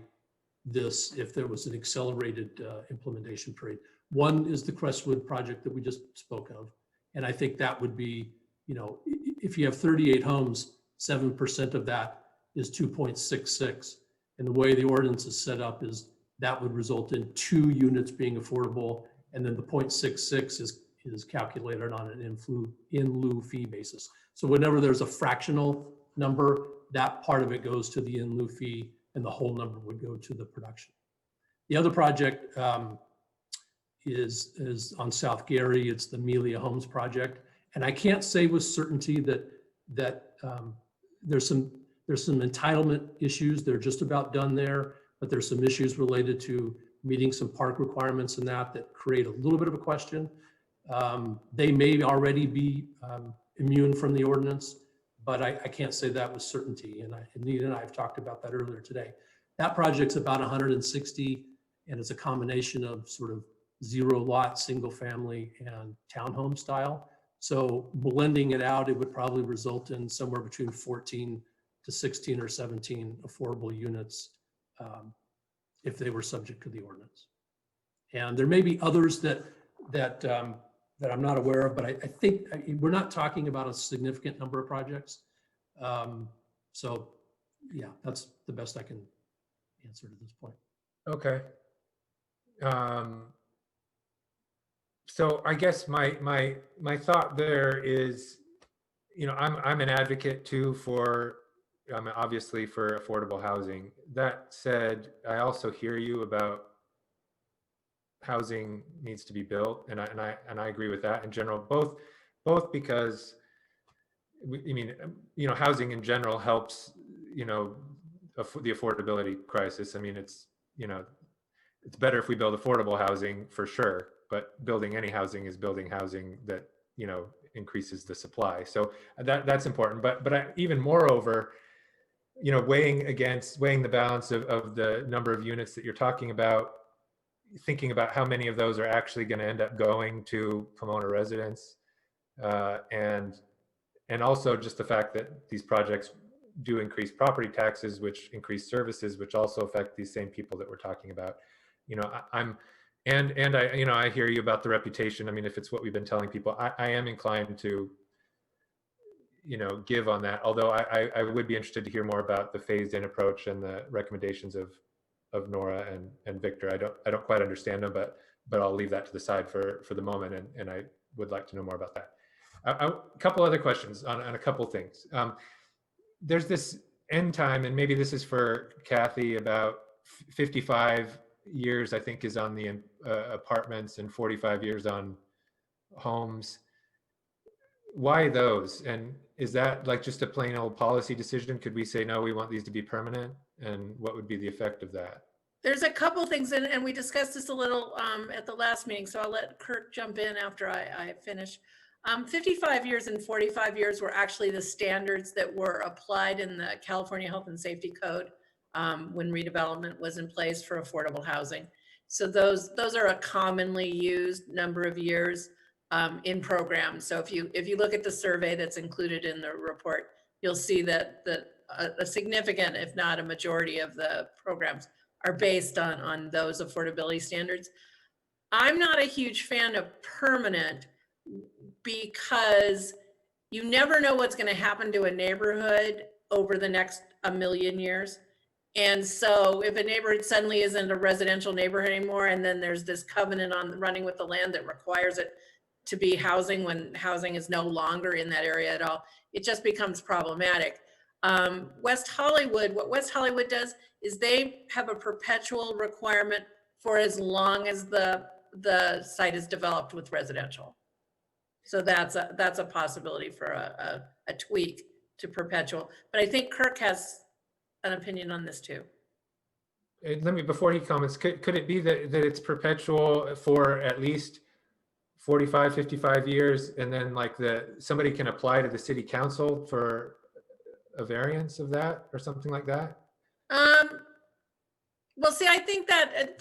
this if there was an accelerated implementation period. One is the Crestwood project that we just spoke of. And I think that would be, you know, if you have 38 homes, 7% of that is 2.66. And the way the ordinance is set up is that would result in 2 units being affordable. And then the 0.66 is calculated on an in lieu fee basis. So whenever there's a fractional number, that part of it goes to the in lieu fee and the whole number would go to the production. The other project is on South Gary. It's the Melia Homes project. And I can't say with certainty that there's some entitlement issues. They're just about done there, but there's some issues related to meeting some park requirements and that create a little bit of a question. They may already be immune from the ordinance, but I can't say that with certainty. And Anita and I have talked about that earlier today. That project's about 160, and it's a combination of sort of 0 lot, single family, and townhome style. So blending it out, it would probably result in somewhere between 14 to 16 or 17 affordable units if they were subject to the ordinance. And there may be others that I'm not aware of, but I think we're not talking about a significant number of projects. So yeah, that's the best I can answer to this point. Okay. So I guess my thought there is, you know, I'm an advocate too for, obviously for affordable housing. That said, I also hear you about housing needs to be built, and I agree with that in general. Both because I mean, you know, housing in general helps, you know, the affordability crisis. I mean, it's, you know, it's better if we build affordable housing for sure, but building any housing is building housing that, you know, increases the supply. So that's important. But even moreover, you know, weighing the balance of the number of units that you're talking about, thinking about how many of those are actually going to end up going to Pomona residents, and also just the fact that these projects do increase property taxes, which increase services, which also affect these same people that we're talking about. You know, I you know, I hear you about the reputation. I mean, if it's what we've been telling people, I am inclined to, you know, give on that. Although I would be interested to hear more about the phased-in approach and the recommendations of Nora and Victor. I don't quite understand them, but I'll leave that to the side for the moment, and I would like to know more about that. A couple other questions on a couple things. There's this end time, and maybe this is for Kathy, about 55 years, I think, is on the apartments and 45 years on homes. Why those? And is that like just a plain old policy decision? Could we say, no, we want these to be permanent? And what would be the effect of that? There's a couple things, and we discussed this a little at the last meeting, so I'll let Kurt jump in after I finish. 55 years and 45 years were actually the standards that were applied in the California Health and Safety Code when redevelopment was in place for affordable housing. So those are a commonly used number of years in programs. So if you look at the survey that's included in the report, you'll see that a significant, if not a majority, of the programs are based on those affordability standards. I'm not a huge fan of permanent because you never know what's going to happen to a neighborhood over the next 1,000,000 years. And so if a neighborhood suddenly isn't a residential neighborhood anymore, and then there's this covenant on running with the land that requires it to be housing when housing is no longer in that area at all, it just becomes problematic. West Hollywood, what West Hollywood does is they have a perpetual requirement for as long as the site is developed with residential. So that's a possibility for a tweak perpetual. But I think Kirk has an opinion on this too. Let me, before he comments, could it be that it's perpetual for at least 45, 55 years, and then like somebody can apply to the city council for a variance of that or something like that? Well, see, I think that it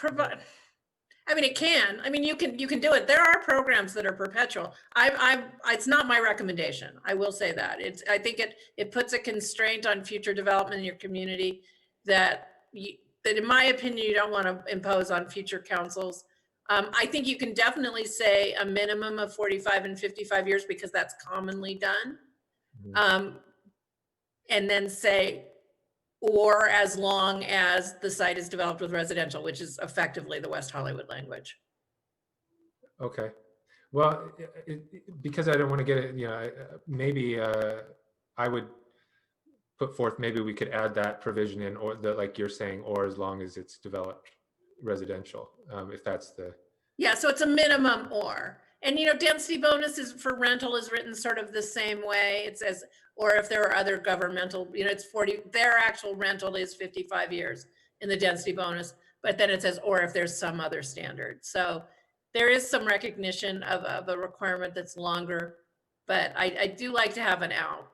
can. I mean, you can do it. There are programs that are perpetual. It's not my recommendation. I will say that. I think it puts a constraint on future development in your community that in my opinion, you don't want to impose on future councils. I think you can definitely say a minimum of 45 and 55 years because that's commonly done. And then say, or as long as the site is developed with residential, which is effectively the West Hollywood language. Okay. Well, because I don't want to get it, maybe I would put forth, maybe we could add that provision in, or like you're saying, or as long as it's developed residential, if that's the. Yeah, so it's a minimum or. And density bonuses for rental is written sort of the same way. It says, or if there are other governmental, it's 40, their actual rental is 55 years in the density bonus, but then it says, or if there's some other standard. So there is some recognition of a requirement that's longer, but I do like to have an out.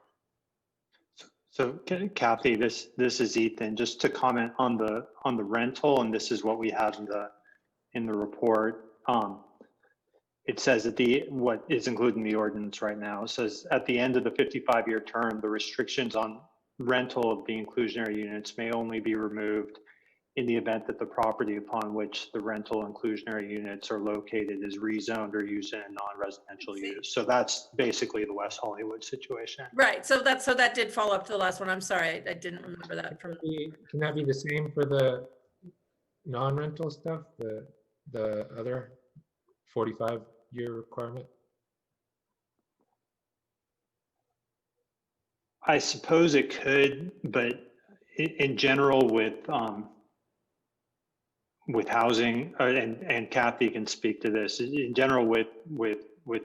So Kathy, this is Ethan, just to comment on the rental, and this is what we have in the report. It says what is included in the ordinance right now, it says at the end of the 55-year term, the restrictions on rental of the inclusionary units may only be removed in the event that the property upon which the rental inclusionary units are located is rezoned or used in a non-residential use. So that's basically the West Hollywood situation. Right. So that did follow up to the last one. I'm sorry, I didn't remember that. Can that be the same for the non-rental stuff? The other 45-year requirement? I suppose it could, but in general with housing, and Kathy can speak to this, in general with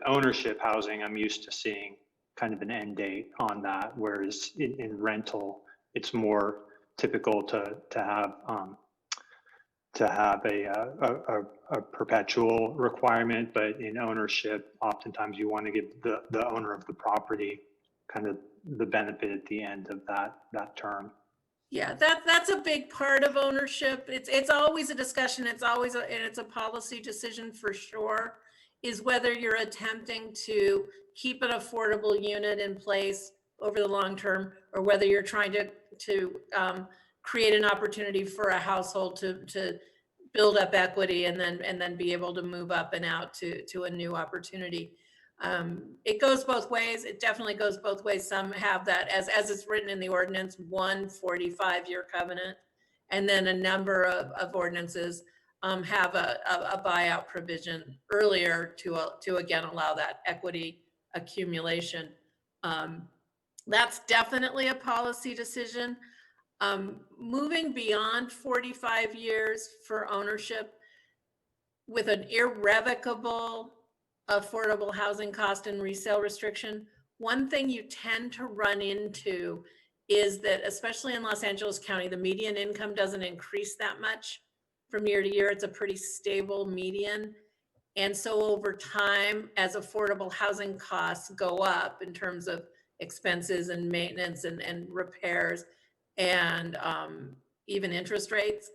ownership housing, I'm used to seeing kind of an end date on that, whereas in rental, it's more typical to have a perpetual requirement, but in ownership, oftentimes you want to give the owner of the property kind of the benefit at the end of that term. Yeah, that's a big part of ownership. It's always a discussion. It's always it's a policy decision for sure, is whether you're attempting to keep an affordable unit in place over the long term, or whether you're trying to create an opportunity for a household to build up equity and then be able to move up and out to a new opportunity. It goes both ways. It definitely goes both ways. Some have that as it's written in the ordinance, 45-year covenant, and then a number of ordinances have a buyout provision earlier to again allow that equity accumulation. That's definitely a policy decision. Moving beyond 45 years for ownership with an irrevocable affordable housing cost and resale restriction, one thing you tend to run into is that, especially in Los Angeles County, the median income doesn't increase that much from year to year. It's a pretty stable median. And so over time, as affordable housing costs go up in terms of expenses and maintenance and repairs and even interest rates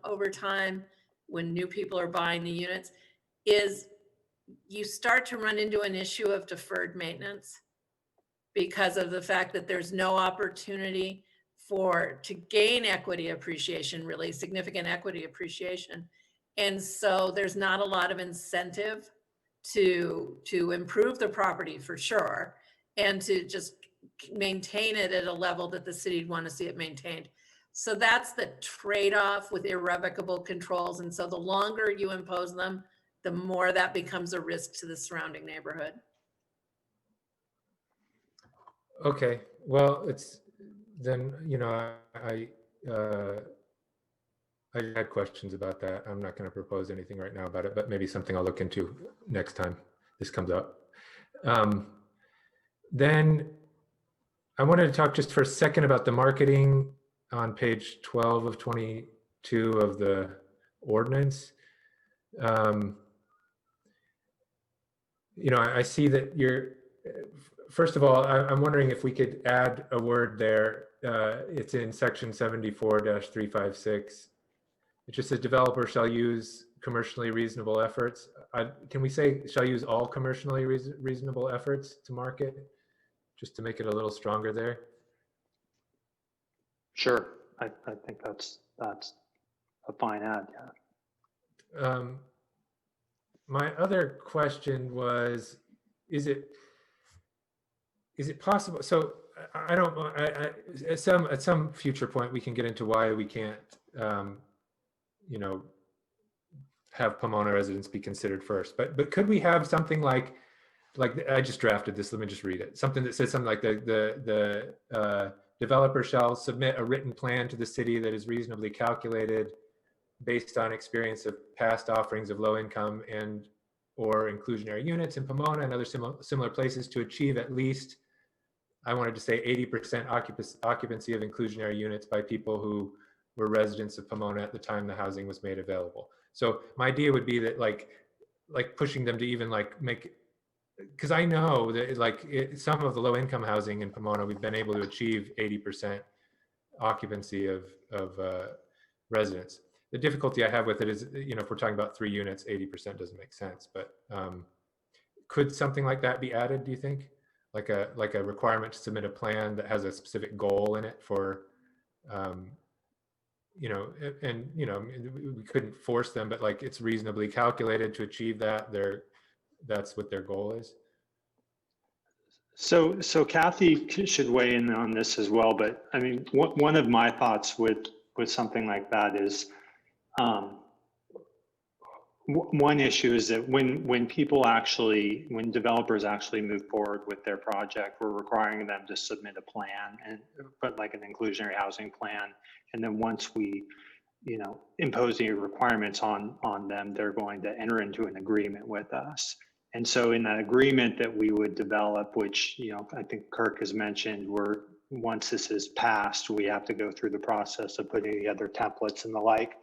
over time, when new people are buying the units, is you start to run into an issue of deferred maintenance because of the fact that there's no opportunity to gain equity appreciation, really significant equity appreciation. And so there's not a lot of incentive to improve the property for sure, and to just maintain it at a level that the city would want to see it maintained. So that's the trade-off with irrevocable controls. And so the longer you impose them, the more that becomes a risk to the surrounding neighborhood. Okay, well, it's then, I had questions about that. I'm not going to propose anything right now about it, but maybe something I'll look into next time this comes up. Then I wanted to talk just for a second about the marketing on page 12 of 22 of the ordinance. You know, I see that you're, first of all, I'm wondering if we could add a word there. It's in section 74-356. It just says developer shall use commercially reasonable efforts. Can we say shall use all commercially reasonable efforts to market, just to make it a little stronger there? Sure, I think that's a fine add, yeah. My other question was, is it possible? So I don't. At some future point we can get into why we can't, you know, have Pomona residents be considered first. But could we have something like I just drafted this. Let me just read it. Something that says something like the developer shall submit a written plan to the city that is reasonably calculated based on experience of past offerings of low income and or inclusionary units in Pomona and other similar places to achieve at least, I wanted to say 80% occupancy of inclusionary units by people who were residents of Pomona at the time the housing was made available. So my idea would be that like pushing them to even like make, because I know that some of the low income housing in Pomona, we've been able to achieve 80% occupancy of residents. The difficulty I have with it is, you know, if we're talking about 3 units, 80% doesn't make sense. But could something like that be added, do you think? Like a requirement to submit a plan that has a specific goal in it for, you know, and, you know, we couldn't force them, but like it's reasonably calculated to achieve that. That's what their goal is. So Kathy should weigh in on this as well. But I mean, one of my thoughts with something like that is, one issue is that when developers actually move forward with their project, we're requiring them to submit a plan, but like an inclusionary housing plan. And then once we, you know, impose any requirements on them, they're going to enter into an agreement with us. And so in that agreement that we would develop, which, you know, I think Kirk has mentioned, once this is passed, we have to go through the process of putting together templates and the like.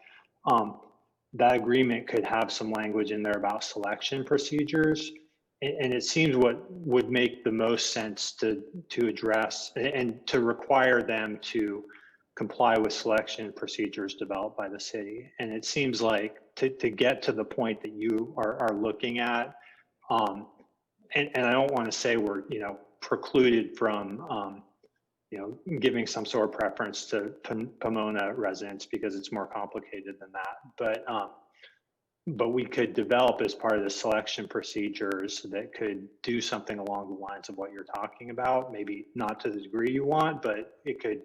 That agreement could have some language in there about selection procedures. And it seems what would make the most sense to address and to require them to comply with selection procedures developed by the city. And it seems like to get to the point that you are looking at, and I don't want to say we're, you know, precluded from, you know, giving some sort of preference to Pomona residents because it's more complicated than that. But we could develop as part of the selection procedures that could do something along the lines of what you're talking about. Maybe not to the degree you want, but it could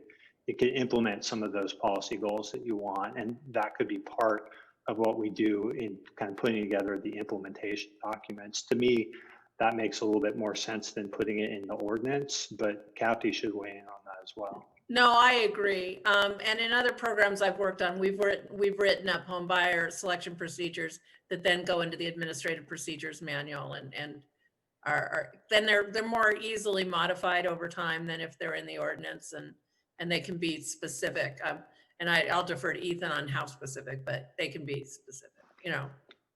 implement some of those policy goals that you want, and that could be part of what we do in kind of putting together the implementation documents. To me, that makes a little bit more sense than putting it in the ordinance, but Kathy should weigh in on that as well. No, I agree. And in other programs I've worked on, we've written up home buyer selection procedures that then go into the administrative procedures manual, and then they're more easily modified over time than if they're in the ordinance, and they can be specific. And I'll defer to Ethan on how specific, but they can be specific. You know,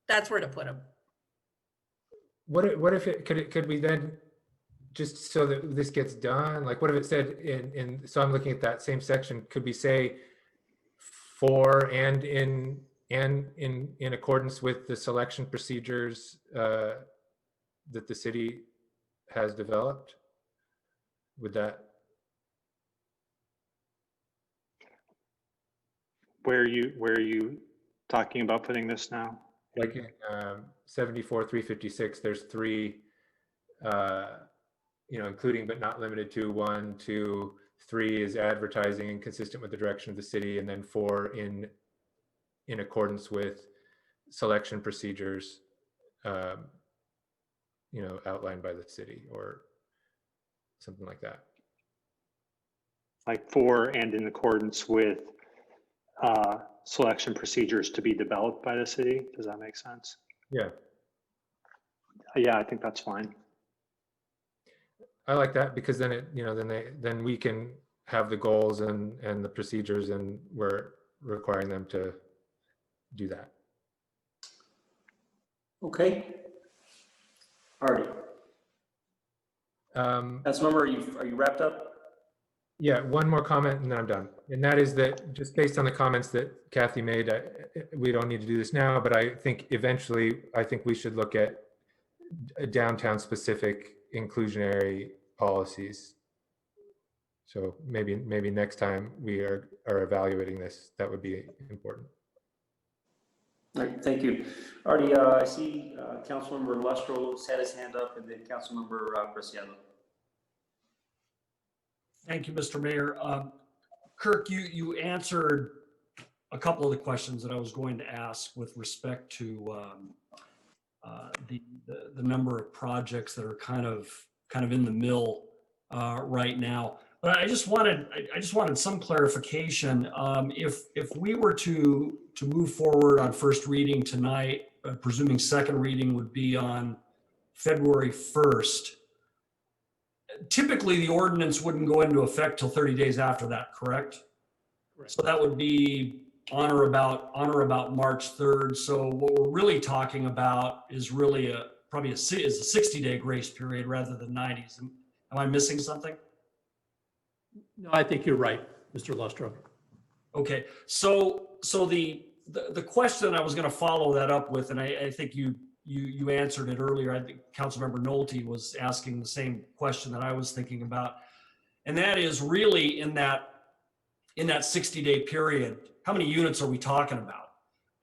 that's where to put them. What if it could we then, just so that this gets done, like what if it said so I'm looking at that same section, could we say for and in accordance with the selection procedures that the city has developed? Would that? Where are you talking about putting this now? Like in 74-356, there's 3, you know, including but not limited to 1, 2, 3 is advertising and consistent with the direction of the city, and then 4 in accordance with selection procedures, you know, outlined by the city or something like that. Like 4 and in accordance with selection procedures to be developed by the city. Does that make sense? Yeah. Yeah, I think that's fine. I like that because then it, then we can have the goals and the procedures, and we're requiring them to do that. Okay. Artie. Councilmember, are you wrapped up? Yeah, one more comment and then I'm done. And that is that just based on the comments that Kathy made, we don't need to do this now, but I think eventually, I think we should look at downtown specific inclusionary policies. So maybe next time we are evaluating this, that would be important. All right, thank you. Artie, I see Councilmember Lustro had his hand up, and then Councilmember Preciado. Thank you, Mr. Mayor. Kirk, you answered a couple of the questions that I was going to ask with respect to the number of projects that are kind of in the mill right now. But I just wanted some clarification. If we were to move forward on first reading tonight, presuming second reading would be on February 1st, typically the ordinance wouldn't go into effect till 30 days after that, correct? So that would be on or about March 3rd. So what we're really talking about is really probably a 60-day grace period rather than 90s. Am I missing something? No, I think you're right, Mr. Lustro. Okay, so the question I was going to follow that up with, and I think you answered it earlier. I think Councilmember Nolte was asking the same question that I was thinking about, and that is really in that 60-day period, how many units are we talking about?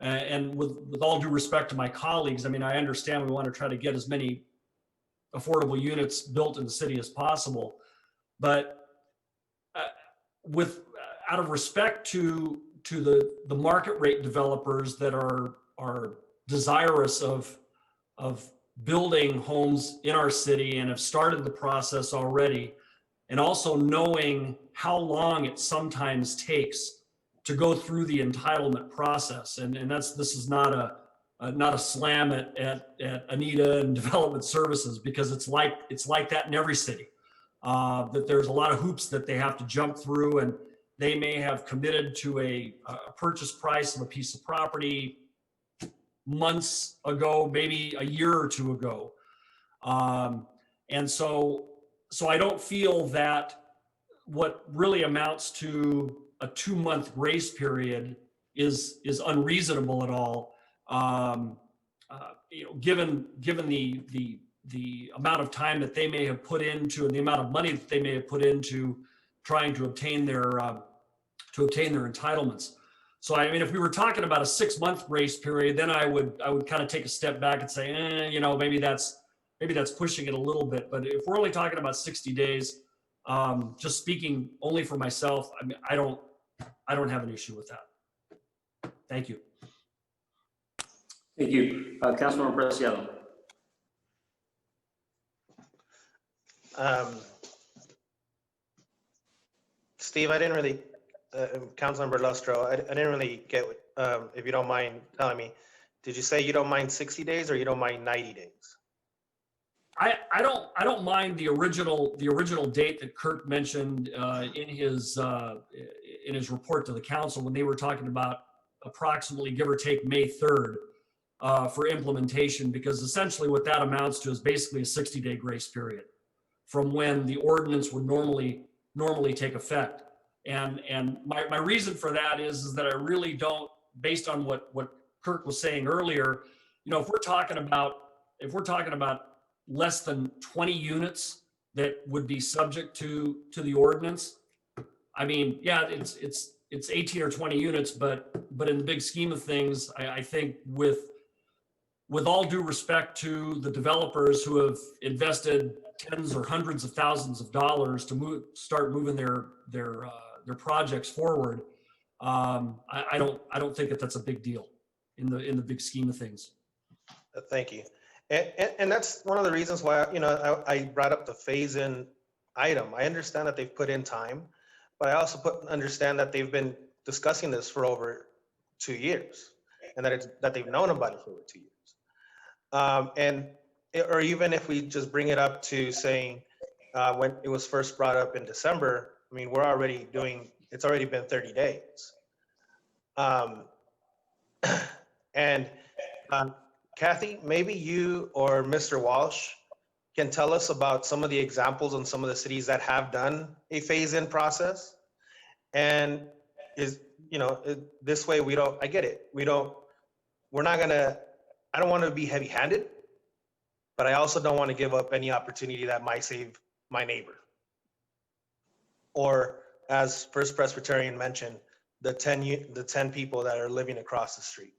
And with all due respect to my colleagues, I mean, I understand we want to try to get as many affordable units built in the city as possible, but out of respect to the market rate developers that are desirous of building homes in our city and have started the process already, and also knowing how long it sometimes takes to go through the entitlement process, and this is not a slam at Anita and Development Services, because it's like that in every city. That there's a lot of hoops that they have to jump through, and they may have committed to a purchase price of a piece of property months ago, maybe a year or two ago. And so I don't feel that what really amounts to a 2-month grace period is unreasonable at all. Given the amount of time that they may have put into, and the amount of money that they may have put into trying to obtain their entitlements. So I mean, if we were talking about a 6-month grace period, then I would kind of take a step back and say, maybe that's pushing it a little bit. But if we're only talking about 60 days, just speaking only for myself, I mean, I don't have an issue with that. Thank you. Thank you, Councilmember Preciado. Steve, I didn't really, Councilmember Lustro, I didn't really get, if you don't mind telling me, did you say you don't mind 60 days or you don't mind 90 days? I don't mind the original date that Kirk mentioned in his report to the council, when they were talking about approximately, give or take, May 3rd for implementation, because essentially what that amounts to is basically a 60-day grace period from when the ordinance would normally take effect. And my reason for that is that I really don't, based on what Kirk was saying earlier, if we're talking about less than 20 units that would be subject to the ordinance, I mean, yeah, it's 18 or 20 units, but in the big scheme of things, I think with all due respect to the developers who have invested tens or hundreds of thousands of dollars to start moving their projects forward, I don't think that's a big deal in the big scheme of things. Thank you. And that's one of the reasons why, I brought up the phase-in item. I understand that they've put in time, but I also understand that they've been discussing this for over 2 years, and that they've known about it for over 2 years. Or even if we just bring it up to saying, when it was first brought up in December, I mean, we're already doing, it's already been 30 days. And Kathy, maybe you or Mr. Walsh can tell us about some of the examples in some of the cities that have done a phase-in process. And this way we don't, I get it. We're not gonna, I don't want to be heavy-handed, but I also don't want to give up any opportunity that might save my neighbor. Or as First Presbyterian mentioned, the 10 people that are living across the street.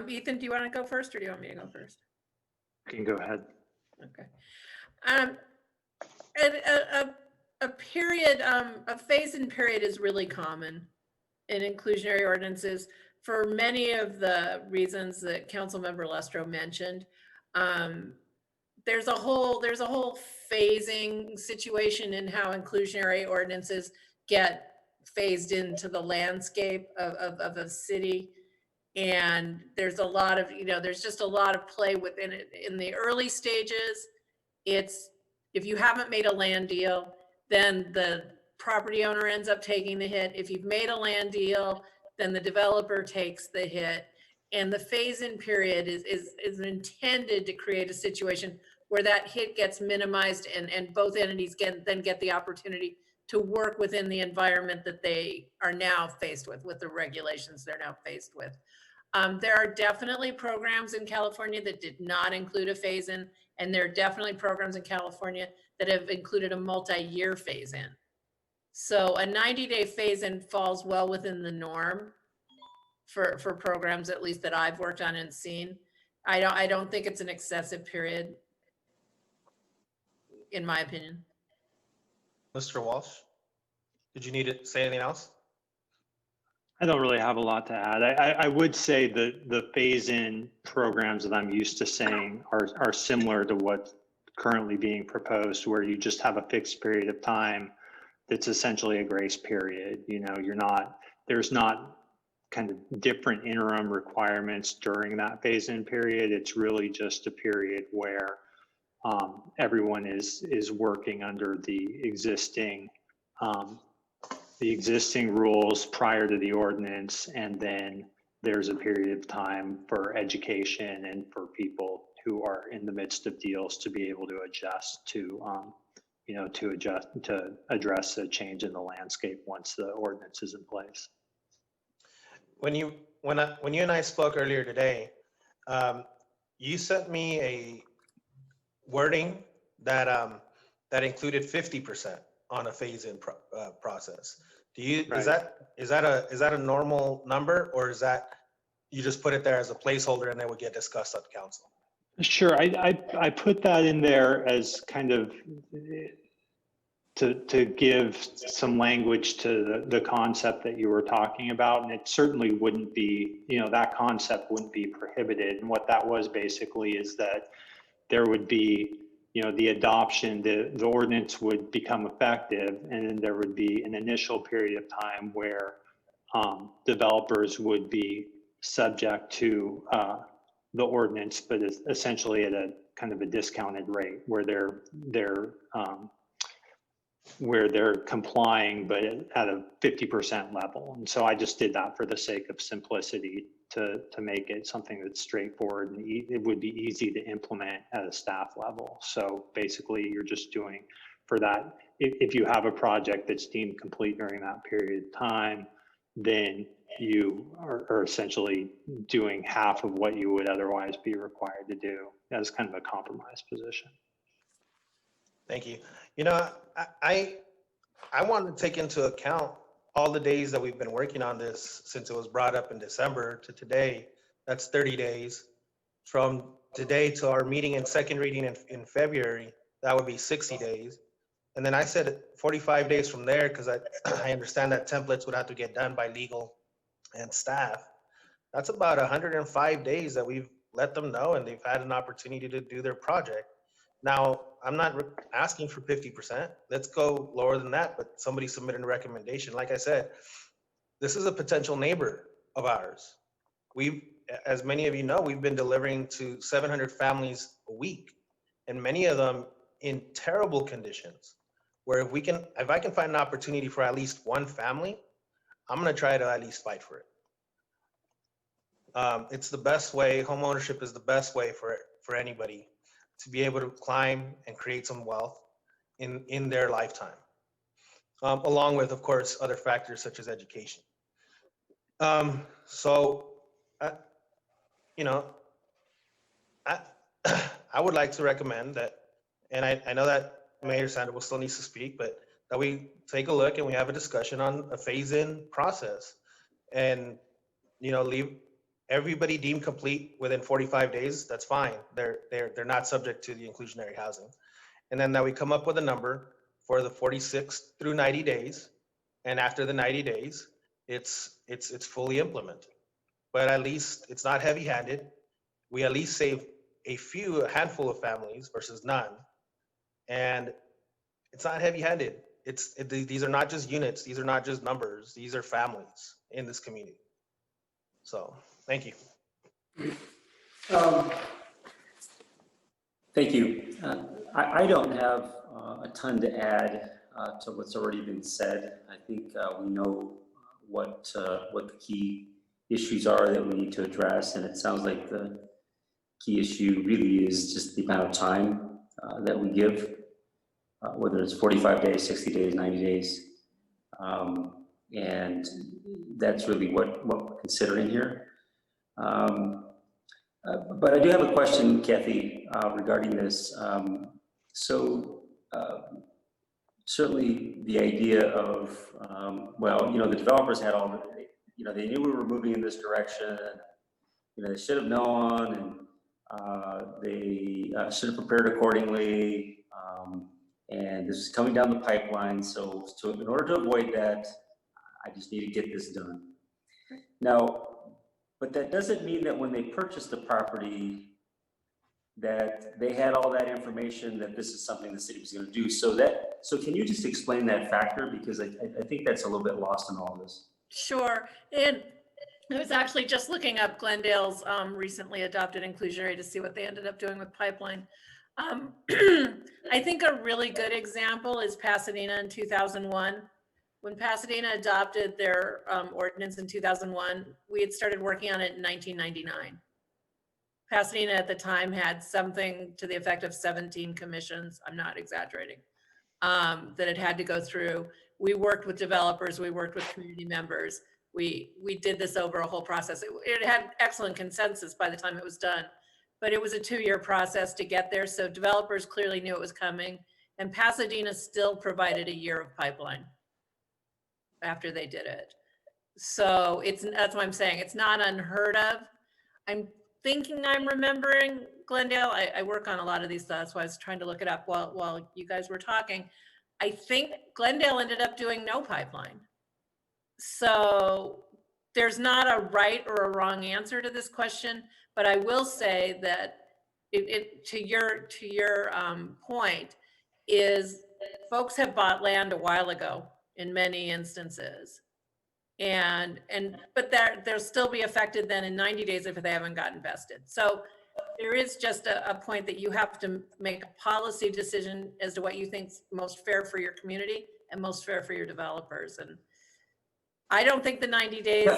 Ethan, do you want to go first or do you want me to go first? You can go ahead. Okay. A phase-in period is really common in inclusionary ordinances for many of the reasons that Councilmember Lestro mentioned. There's a whole phasing situation in how inclusionary ordinances get phased into the landscape of a city. And there's a lot of, there's just a lot of play within it. In the early stages, it's, if you haven't made a land deal, then the property owner ends up taking the hit. If you've made a land deal, then the developer takes the hit. And the phase-in period is intended to create a situation where that hit gets minimized and both entities then get the opportunity to work within the environment that they are now faced with the regulations they're now faced with. There are definitely programs in California that did not include a phase-in, and there are definitely programs in California that have included a multi-year phase-in. So a 90-day phase-in falls well within the norm for programs, at least that I've worked on and seen. I don't think it's an excessive period, in my opinion. Mr. Walsh, did you need to say anything else? I don't really have a lot to add. I would say that the phase-in programs that I'm used to saying are similar to what's currently being proposed, where you just have a fixed period of time that's essentially a grace period. There's not kind of different interim requirements during that phase-in period. It's really just a period where everyone is working under the existing rules prior to the ordinance, and then there's a period of time for education and for people who are in the midst of deals to be able to adjust to address a change in the landscape once the ordinance is in place. When you and I spoke earlier today, you sent me a wording that included 50% on a phase-in process. Is that a normal number, or is that you just put it there as a placeholder and it would get discussed at the council? Sure, I put that in there as kind of to give some language to the concept that you were talking about, and it certainly wouldn't be, that concept wouldn't be prohibited. And what that was basically is that there would be, the adoption, the ordinance would become effective, and then there would be an initial period of time where developers would be subject to the ordinance, but essentially at a kind of a discounted rate where they're complying, but at a 50% level. And so I just did that for the sake of simplicity to make it something that's straightforward and it would be easy to implement at a staff level. So basically you're just doing for that. If you have a project that's deemed complete during that period of time, then you are essentially doing half of what you would otherwise be required to do as kind of a compromise position. Thank you. I want to take into account all the days that we've been working on this since it was brought up in December to today. That's 30 days. From today to our meeting and second reading in February, that would be 60 days. And then I said 45 days from there because I understand that templates would have to get done by legal and staff. That's about 105 days that we've let them know and they've had an opportunity to do their project. Now, I'm not asking for 50%. Let's go lower than that, but somebody submitted a recommendation. Like I said, this is a potential neighbor of ours. As many of you know, we've been delivering to 700 families a week, and many of them in terrible conditions, where if I can find an opportunity for at least one family, I'm gonna try to at least fight for it. It's the best way. Home ownership is the best way for anybody to be able to climb and create some wealth in their lifetime, along with, of course, other factors such as education. You know, I would like to recommend that, and I know that Mayor Sandoval still needs to speak, but that we take a look and we have a discussion on a phase-in process, and, you know, leave everybody deemed complete within 45 days. That's fine. They're not subject to the inclusionary housing. And then that we come up with a number for the 46 through 90 days. And after the 90 days, it's fully implemented. But at least it's not heavy-handed. We at least save a handful of families versus none. And it's not heavy-handed. These are not just units. These are not just numbers. These are families in this community. So, thank you. Thank you. I don't have a ton to add to what's already been said. I think we know what the key issues are that we need to address, and it sounds like the key issue really is just the amount of time that we give, whether it's 45 days, 60 days, 90 days. And that's really what we're considering here. But I do have a question, Kathy, regarding this. Certainly the idea of, well, you know, the developers had all the, you know, they knew we were moving in this direction. You know, they should have known, and they should have prepared accordingly. And this is coming down the pipeline. So in order to avoid that, I just need to get this done. Now, but that doesn't mean that when they purchased the property that they had all that information that this is something the city was going to do. So can you just explain that factor? Because I think that's a little bit lost in all of this. Sure. And I was actually just looking up Glendale's recently adopted inclusionary to see what they ended up doing with pipeline. I think a really good example is Pasadena in 2001. When Pasadena adopted their ordinance in 2001, we had started working on it in 1999. Pasadena at the time had something to the effect of 17 commissions, I'm not exaggerating, that it had to go through. We worked with developers, we worked with community members. We did this over a whole process. It had excellent consensus by the time it was done, but it was a 2-year process to get there. So developers clearly knew it was coming, and Pasadena still provided a year of pipeline after they did it. So that's what I'm saying. It's not unheard of. I'm thinking I'm remembering Glendale. I work on a lot of these thoughts, so I was trying to look it up while you guys were talking. I think Glendale ended up doing no pipeline. So there's not a right or a wrong answer to this question, but I will say that to your point is folks have bought land a while ago in many instances. But they'll still be affected then in 90 days if they haven't gotten vested. So there is just a point that you have to make a policy decision as to what you think is most fair for your community and most fair for your developers. And I don't think the 90 days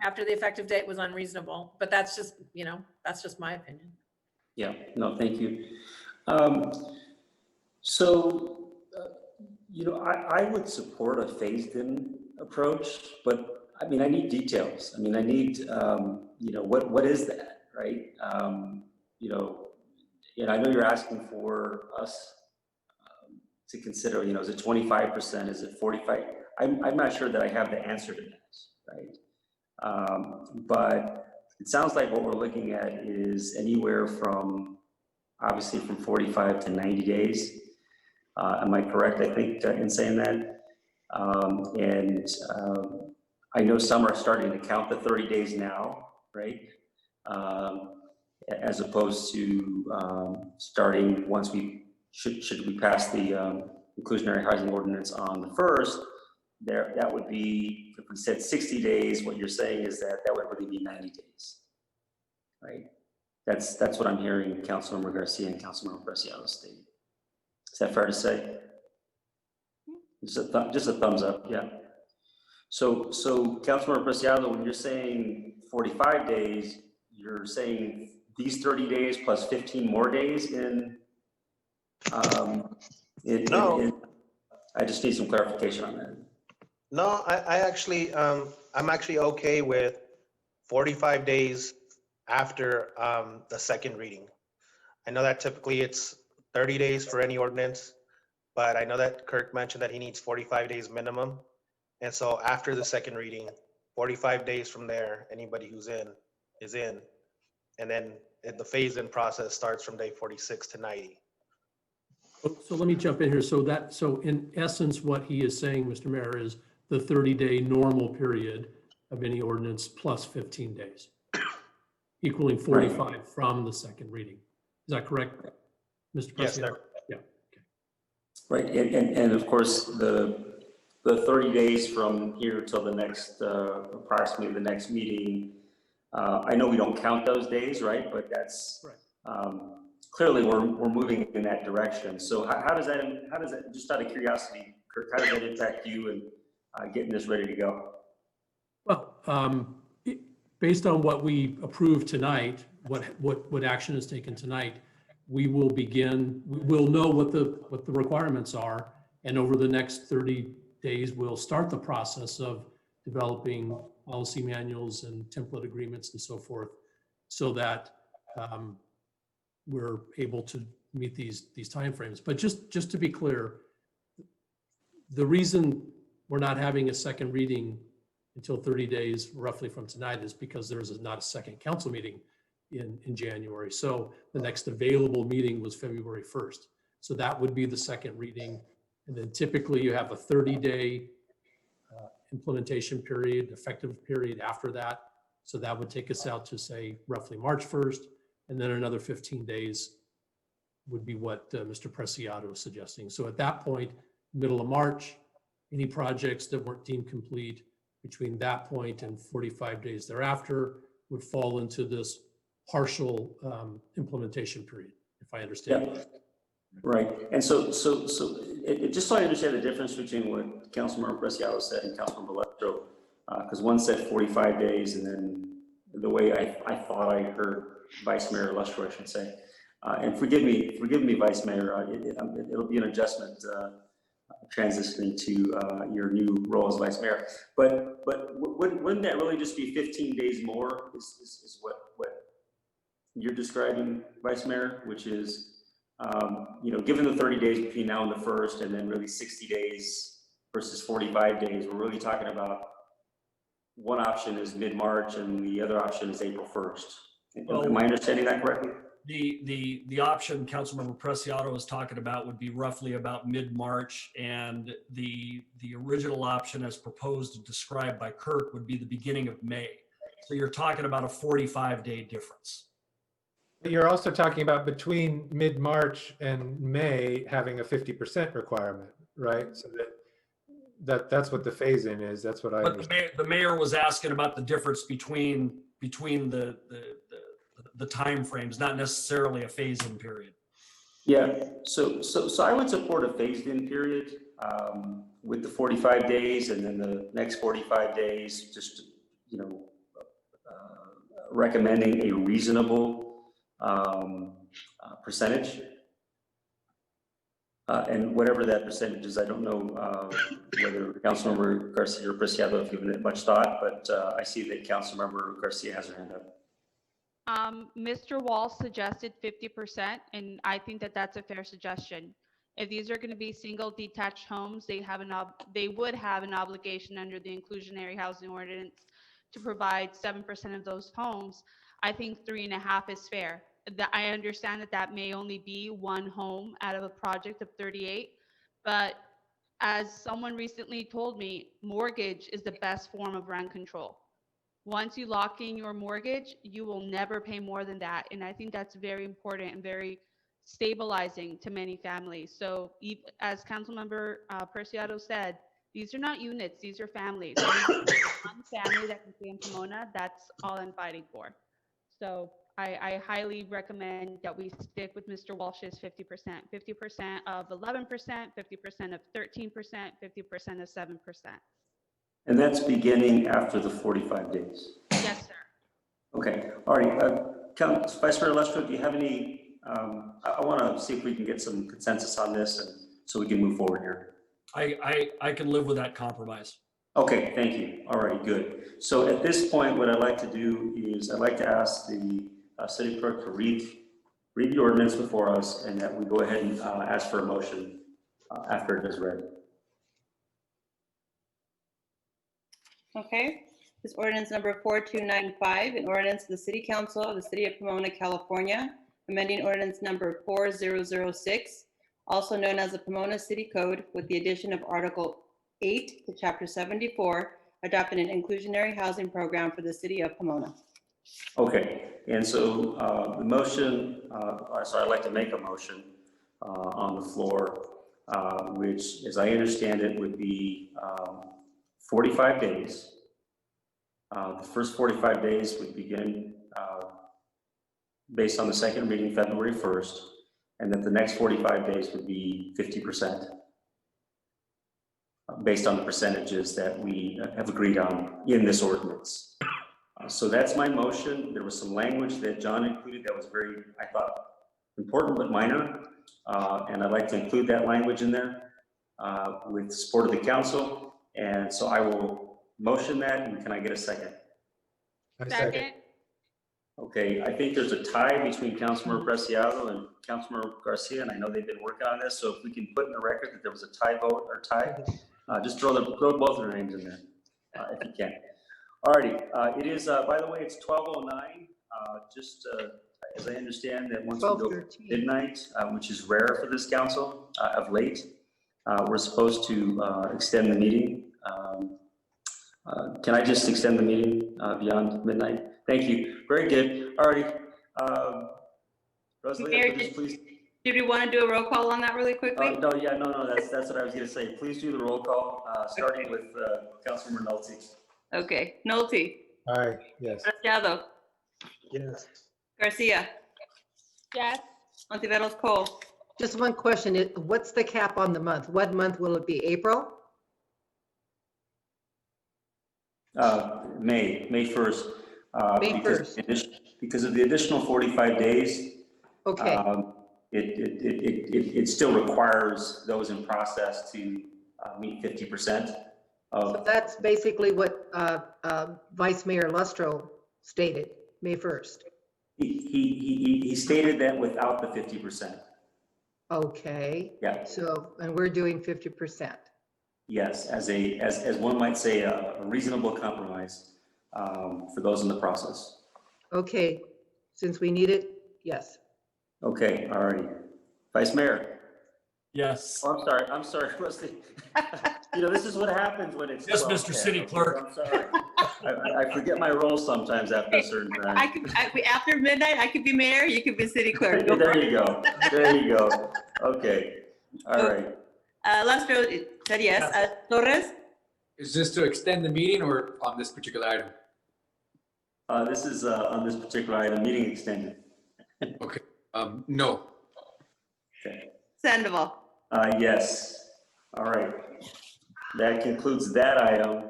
after the effective date was unreasonable, but that's just, you know, that's just my opinion. Yeah, no, thank you. You know, I would support a phased-in approach, but I mean, I need details. I mean, I need, you know, what is that, right? You know, and I know you're asking for us to consider, you know, is it 25%? Is it 45? I'm not sure that I have the answer to that, right? But it sounds like what we're looking at is anywhere from, obviously from 45 to 90 days. Am I correct, I think, in saying that? I know some are starting to count the 30 days now, right? As opposed to starting once should we pass the inclusionary housing ordinance on the 1st, that would be, if we said 60 days, what you're saying is that would really be 90 days, right? That's what I'm hearing Councilmember Garcia and Councilmember Preciado state. Is that fair to say? Just a thumbs up, yeah. So Councilmember Preciado, when you're saying 45 days, you're saying these 30 days plus 15 more days No. I just need some clarification on that. No, I actually, I'm actually okay with 45 days after the second reading. I know that typically it's 30 days for any ordinance, but I know that Kirk mentioned that he needs 45 days minimum. And so after the second reading, 45 days from there, anybody who's in is in. And then the phase-in process starts from day 46 to 90. So let me jump in here. So in essence, what he is saying, Mr. Mayor, is the 30-day normal period of any ordinance plus 15 days, equaling 45 from the second reading. Is that correct, Mr. President? Yes, sir. Yeah. Right, and of course, the 30 days from here till the next, approximately the next meeting, I know we don't count those days, right? But that's, clearly we're moving in that direction. So how does that, just out of curiosity, Kirk, how does that impact you and getting this ready to go? Well, based on what we approved tonight, what action is taken tonight, we will begin, we'll know what the requirements are. And over the next 30 days, we'll start the process of developing policy manuals and template agreements and so forth, so that we're able to meet these timeframes. But just to be clear, the reason we're not having a second reading until 30 days roughly from tonight is because there is not a second council meeting in January. So the next available meeting was February 1st. So that would be the second reading. And then typically you have a 30-day implementation period, effective period after that. So that would take us out to, say, roughly March 1st. And then another 15 days would be what Mr. Preciado is suggesting. So at that point, middle of March, any projects that weren't deemed complete between that point and 45 days thereafter would fall into this partial implementation period, if I understand. Yeah. Right, and so just so I understand the difference between what Councilmember Preciado said and Councilmember Lestro, because one said 45 days, and then the way I thought I heard Vice Mayor Lestro, I should say, and forgive me, Vice Mayor, it'll be an adjustment transitioning to your new role as Vice Mayor. But wouldn't that really just be 15 days more? Is what you're describing, Vice Mayor, which is, given the 30 days between now and the 1st, and then really 60 days versus 45 days, we're really talking about one option is mid-March and the other option is April 1st. Am I understanding that correctly? The option Councilmember Preciado was talking about would be roughly about mid-March, and the original option as proposed and described by Kirk would be the beginning of May. So you're talking about a 45-day difference. You're also talking about between mid-March and May having a 50% requirement, right? So that's what the phase-in is. That's what I understand. But the mayor was asking about the difference between the time frames, not necessarily a phase-in period. Yeah, so I would support a phased-in period with the 45 days, and then the next 45 days, just recommending a reasonable percentage, and whatever that percentage is, I don't know whether Councilmember Garcia or Preciado have given it much thought, but I see that Councilmember Garcia has her hand up. Mr. Wall suggested 50%, and I think that that's a fair suggestion. If these are going to be single detached homes, they would have an obligation under the inclusionary housing ordinance to provide 7% of those homes. I think 3.5 is fair. I understand that may only be one home out of a project of 38, but as someone recently told me, mortgage is the best form of rent control. Once you lock in your mortgage, you will never pay more than that. And I think that's very important and very stabilizing to many families. So as Councilmember Preciado said, these are not units, these are families. One family that can stay in Pomona, that's all I'm fighting for. So I highly recommend that we stick with Mr. Walsh's 50%, 50% of 11%, 50% of 13%, 50% of 7%. And that's beginning after the 45 days. Yes, sir. Okay, all right. Vice Mayor Lestro, do you have any, I want to see if we can get some consensus on this and so we can move forward here. I can live with that compromise. Okay, thank you. All right, good. So at this point, what I'd like to do is I'd like to ask the city clerk to read the ordinance before us and that we go ahead and ask for a motion after it is read. Okay, this ordinance number 4295, an ordinance of the City Council of the City of Pomona, California, amending ordinance number 4006, also known as the Pomona City Code, with the addition of Article 8 to Chapter 74, adopting an inclusionary housing program for the City of Pomona. Okay, and so the motion, so I'd like to make a motion on the floor, which, as I understand it, would be 45 days. The first 45 days would begin based on the second reading February 1st, and then the next 45 days would be 50%. Based on the percentages that we have agreed on in this ordinance. So that's my motion. There was some language that John included that was very, I thought, important but minor. And I'd like to include that language in there with support of the council. And so I will motion that, and can I get a second? Second. Okay, I think there's a tie between Councilmember Preciado and Councilmember Garcia, and I know they've been working on this. So if we can put in the record that there was a tie vote or tie, just throw both of their names in there, if you can. Alrighty, it is, by the way, it's 12:09. Just as I understand that once we go to midnight, which is rare for this council of late, we're supposed to extend the meeting. Can I just extend the meeting beyond midnight? Thank you. Very good. Alrighty. Rosalie, Mayor, please. Did we want to do a roll call on that really quickly? No, that's what I was going to say. Please do the roll call, starting with Councilmember Nolte. Okay, Nolte. Aye, yes. Preciado. Yes. Garcia. Yes. Ontiveros Cole. Just one question. What's the cap on the month? What month will it be? April? May 1st. May 1st. Because of the additional 45 days. Okay. It still requires those in process to meet 50%. So that's basically what Vice Mayor Lustro stated, May 1st. He stated that without the 50%. Okay. Yeah. So, and we're doing 50%. Yes, as one might say, a reasonable compromise for those in the process. Okay, since we need it, yes. Okay, all right. Vice Mayor. Yes. Oh, I'm sorry, Rusty. This is what happens when it's. Yes, Mr. City Clerk. I'm sorry. I forget my role sometimes after a certain time. After midnight, I could be mayor, you could be city clerk. There you go. There you go. Okay. All right. Lustro said yes. Torres? Is this to extend the meeting or on this particular item? This is on this particular item, meeting extended. Okay. No. Okay. Sandoval. Yes. All right. That concludes that item,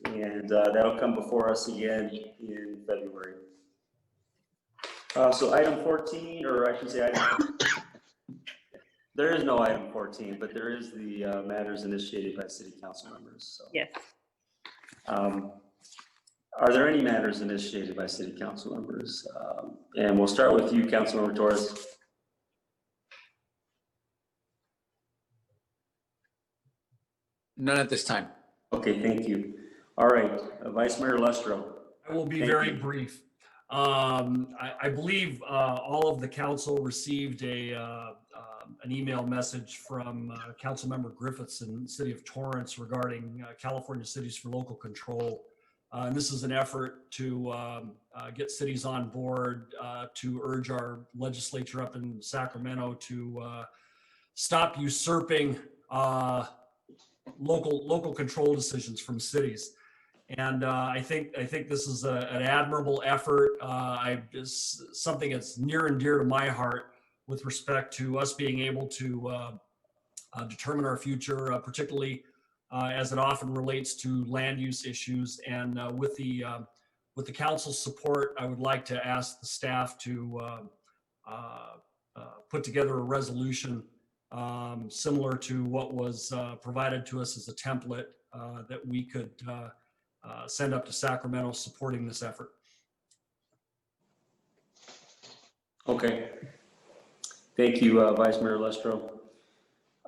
and that'll come before us again in February. So item 14, or I should say item, there is no item 14, but there is the matters initiated by city council members. So. Yes. Are there any matters initiated by city council members? And we'll start with you, Councilmember Torres. None at this time. Okay, thank you. All right, Vice Mayor Lustro. I will be very brief. I believe all of the council received an email message from Councilmember Griffiths in the city of Torrance regarding California Cities for Local Control. And this is an effort to get cities on board to urge our legislature up in Sacramento to stop usurping local control decisions from cities. And I think this is an admirable effort. Something that's near and dear to my heart with respect to us being able to determine our future, particularly as it often relates to land use issues. And with the council's support, I would like to ask the staff to put together a resolution similar to what was provided to us as a template that we could send up to Sacramento supporting this effort. Okay. Thank you, Vice Mayor Lestro.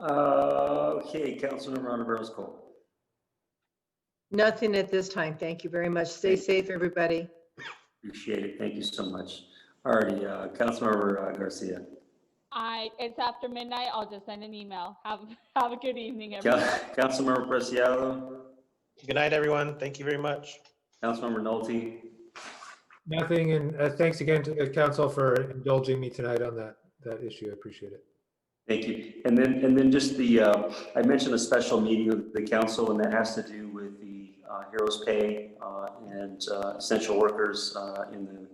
Okay, Councilmember Ontiveros Cole. Nothing at this time. Thank you very much. Stay safe, everybody. Appreciate it. Thank you so much. Alrighty, Councilmember Garcia. It's after midnight. I'll just send an email. Have a good evening, everyone. Councilmember Preciado. Good night, everyone. Thank you very much. Councilmember Nolte. Nothing, and thanks again to the council for indulging me tonight on that issue. I appreciate it. Thank you. And then just I mentioned a special meeting of the council, and that has to do with the heroes pay and essential workers in the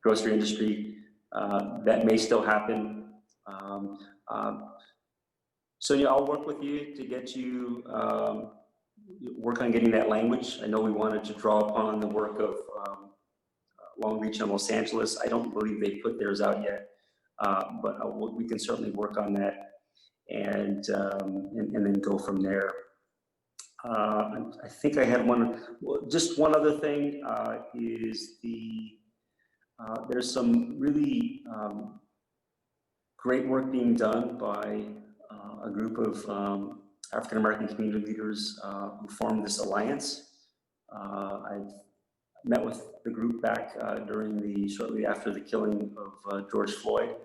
grocery industry. That may still happen. Sonia, I'll work with you to get you work on getting that language. I know we wanted to draw upon the work of Long Beach and Los Angeles. I don't believe they put theirs out yet, but we can certainly work on that and then go from there. I think I had just one other thing is there's some really great work being done by a group of African-American community leaders who formed this alliance. I've met with the group back shortly after the killing of George Floyd.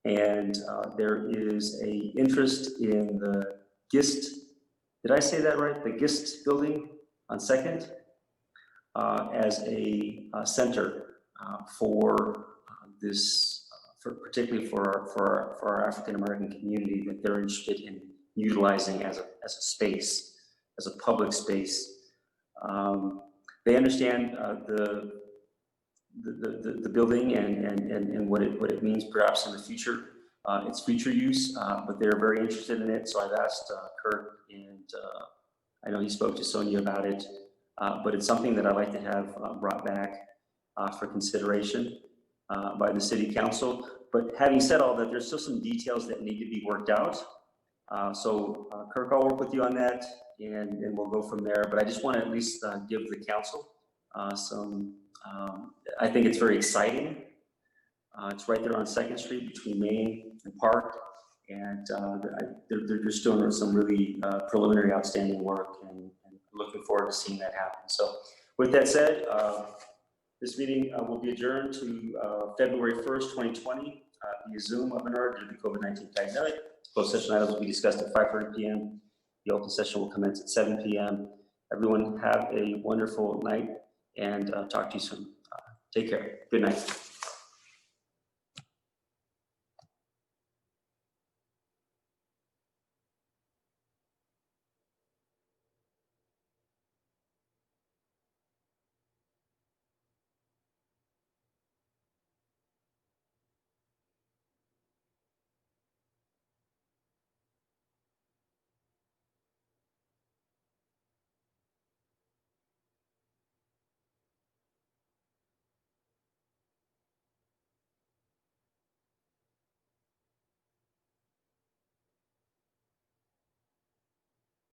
And there is an interest in the GIST, did I say that right? The GIST building on 2nd as a center for this, particularly for our African-American community that they're interested in utilizing as a space, as a public space. They understand the building and what it means perhaps in the future, its future use, but they're very interested in it. So I've asked Kurt, and I know he spoke to Sonia about it, but it's something that I'd like to have brought back for consideration by the city council. But having said all that, there's still some details that need to be worked out. So Kirk, I'll work with you on that, and we'll go from there. But I just want to at least give the council some, I think it's very exciting. It's right there on 2nd Street between Main and Park. And they're just doing some really preliminary outstanding work, and looking forward to seeing that happen. So with that said, this meeting will be adjourned to February 1st, 2020 via Zoom webinar due to the COVID-19 pandemic. Closed session items will be discussed at 5:30 p.m. The open session will commence at 7 p.m. Everyone have a wonderful night, and talk to you soon. Take care. Good night.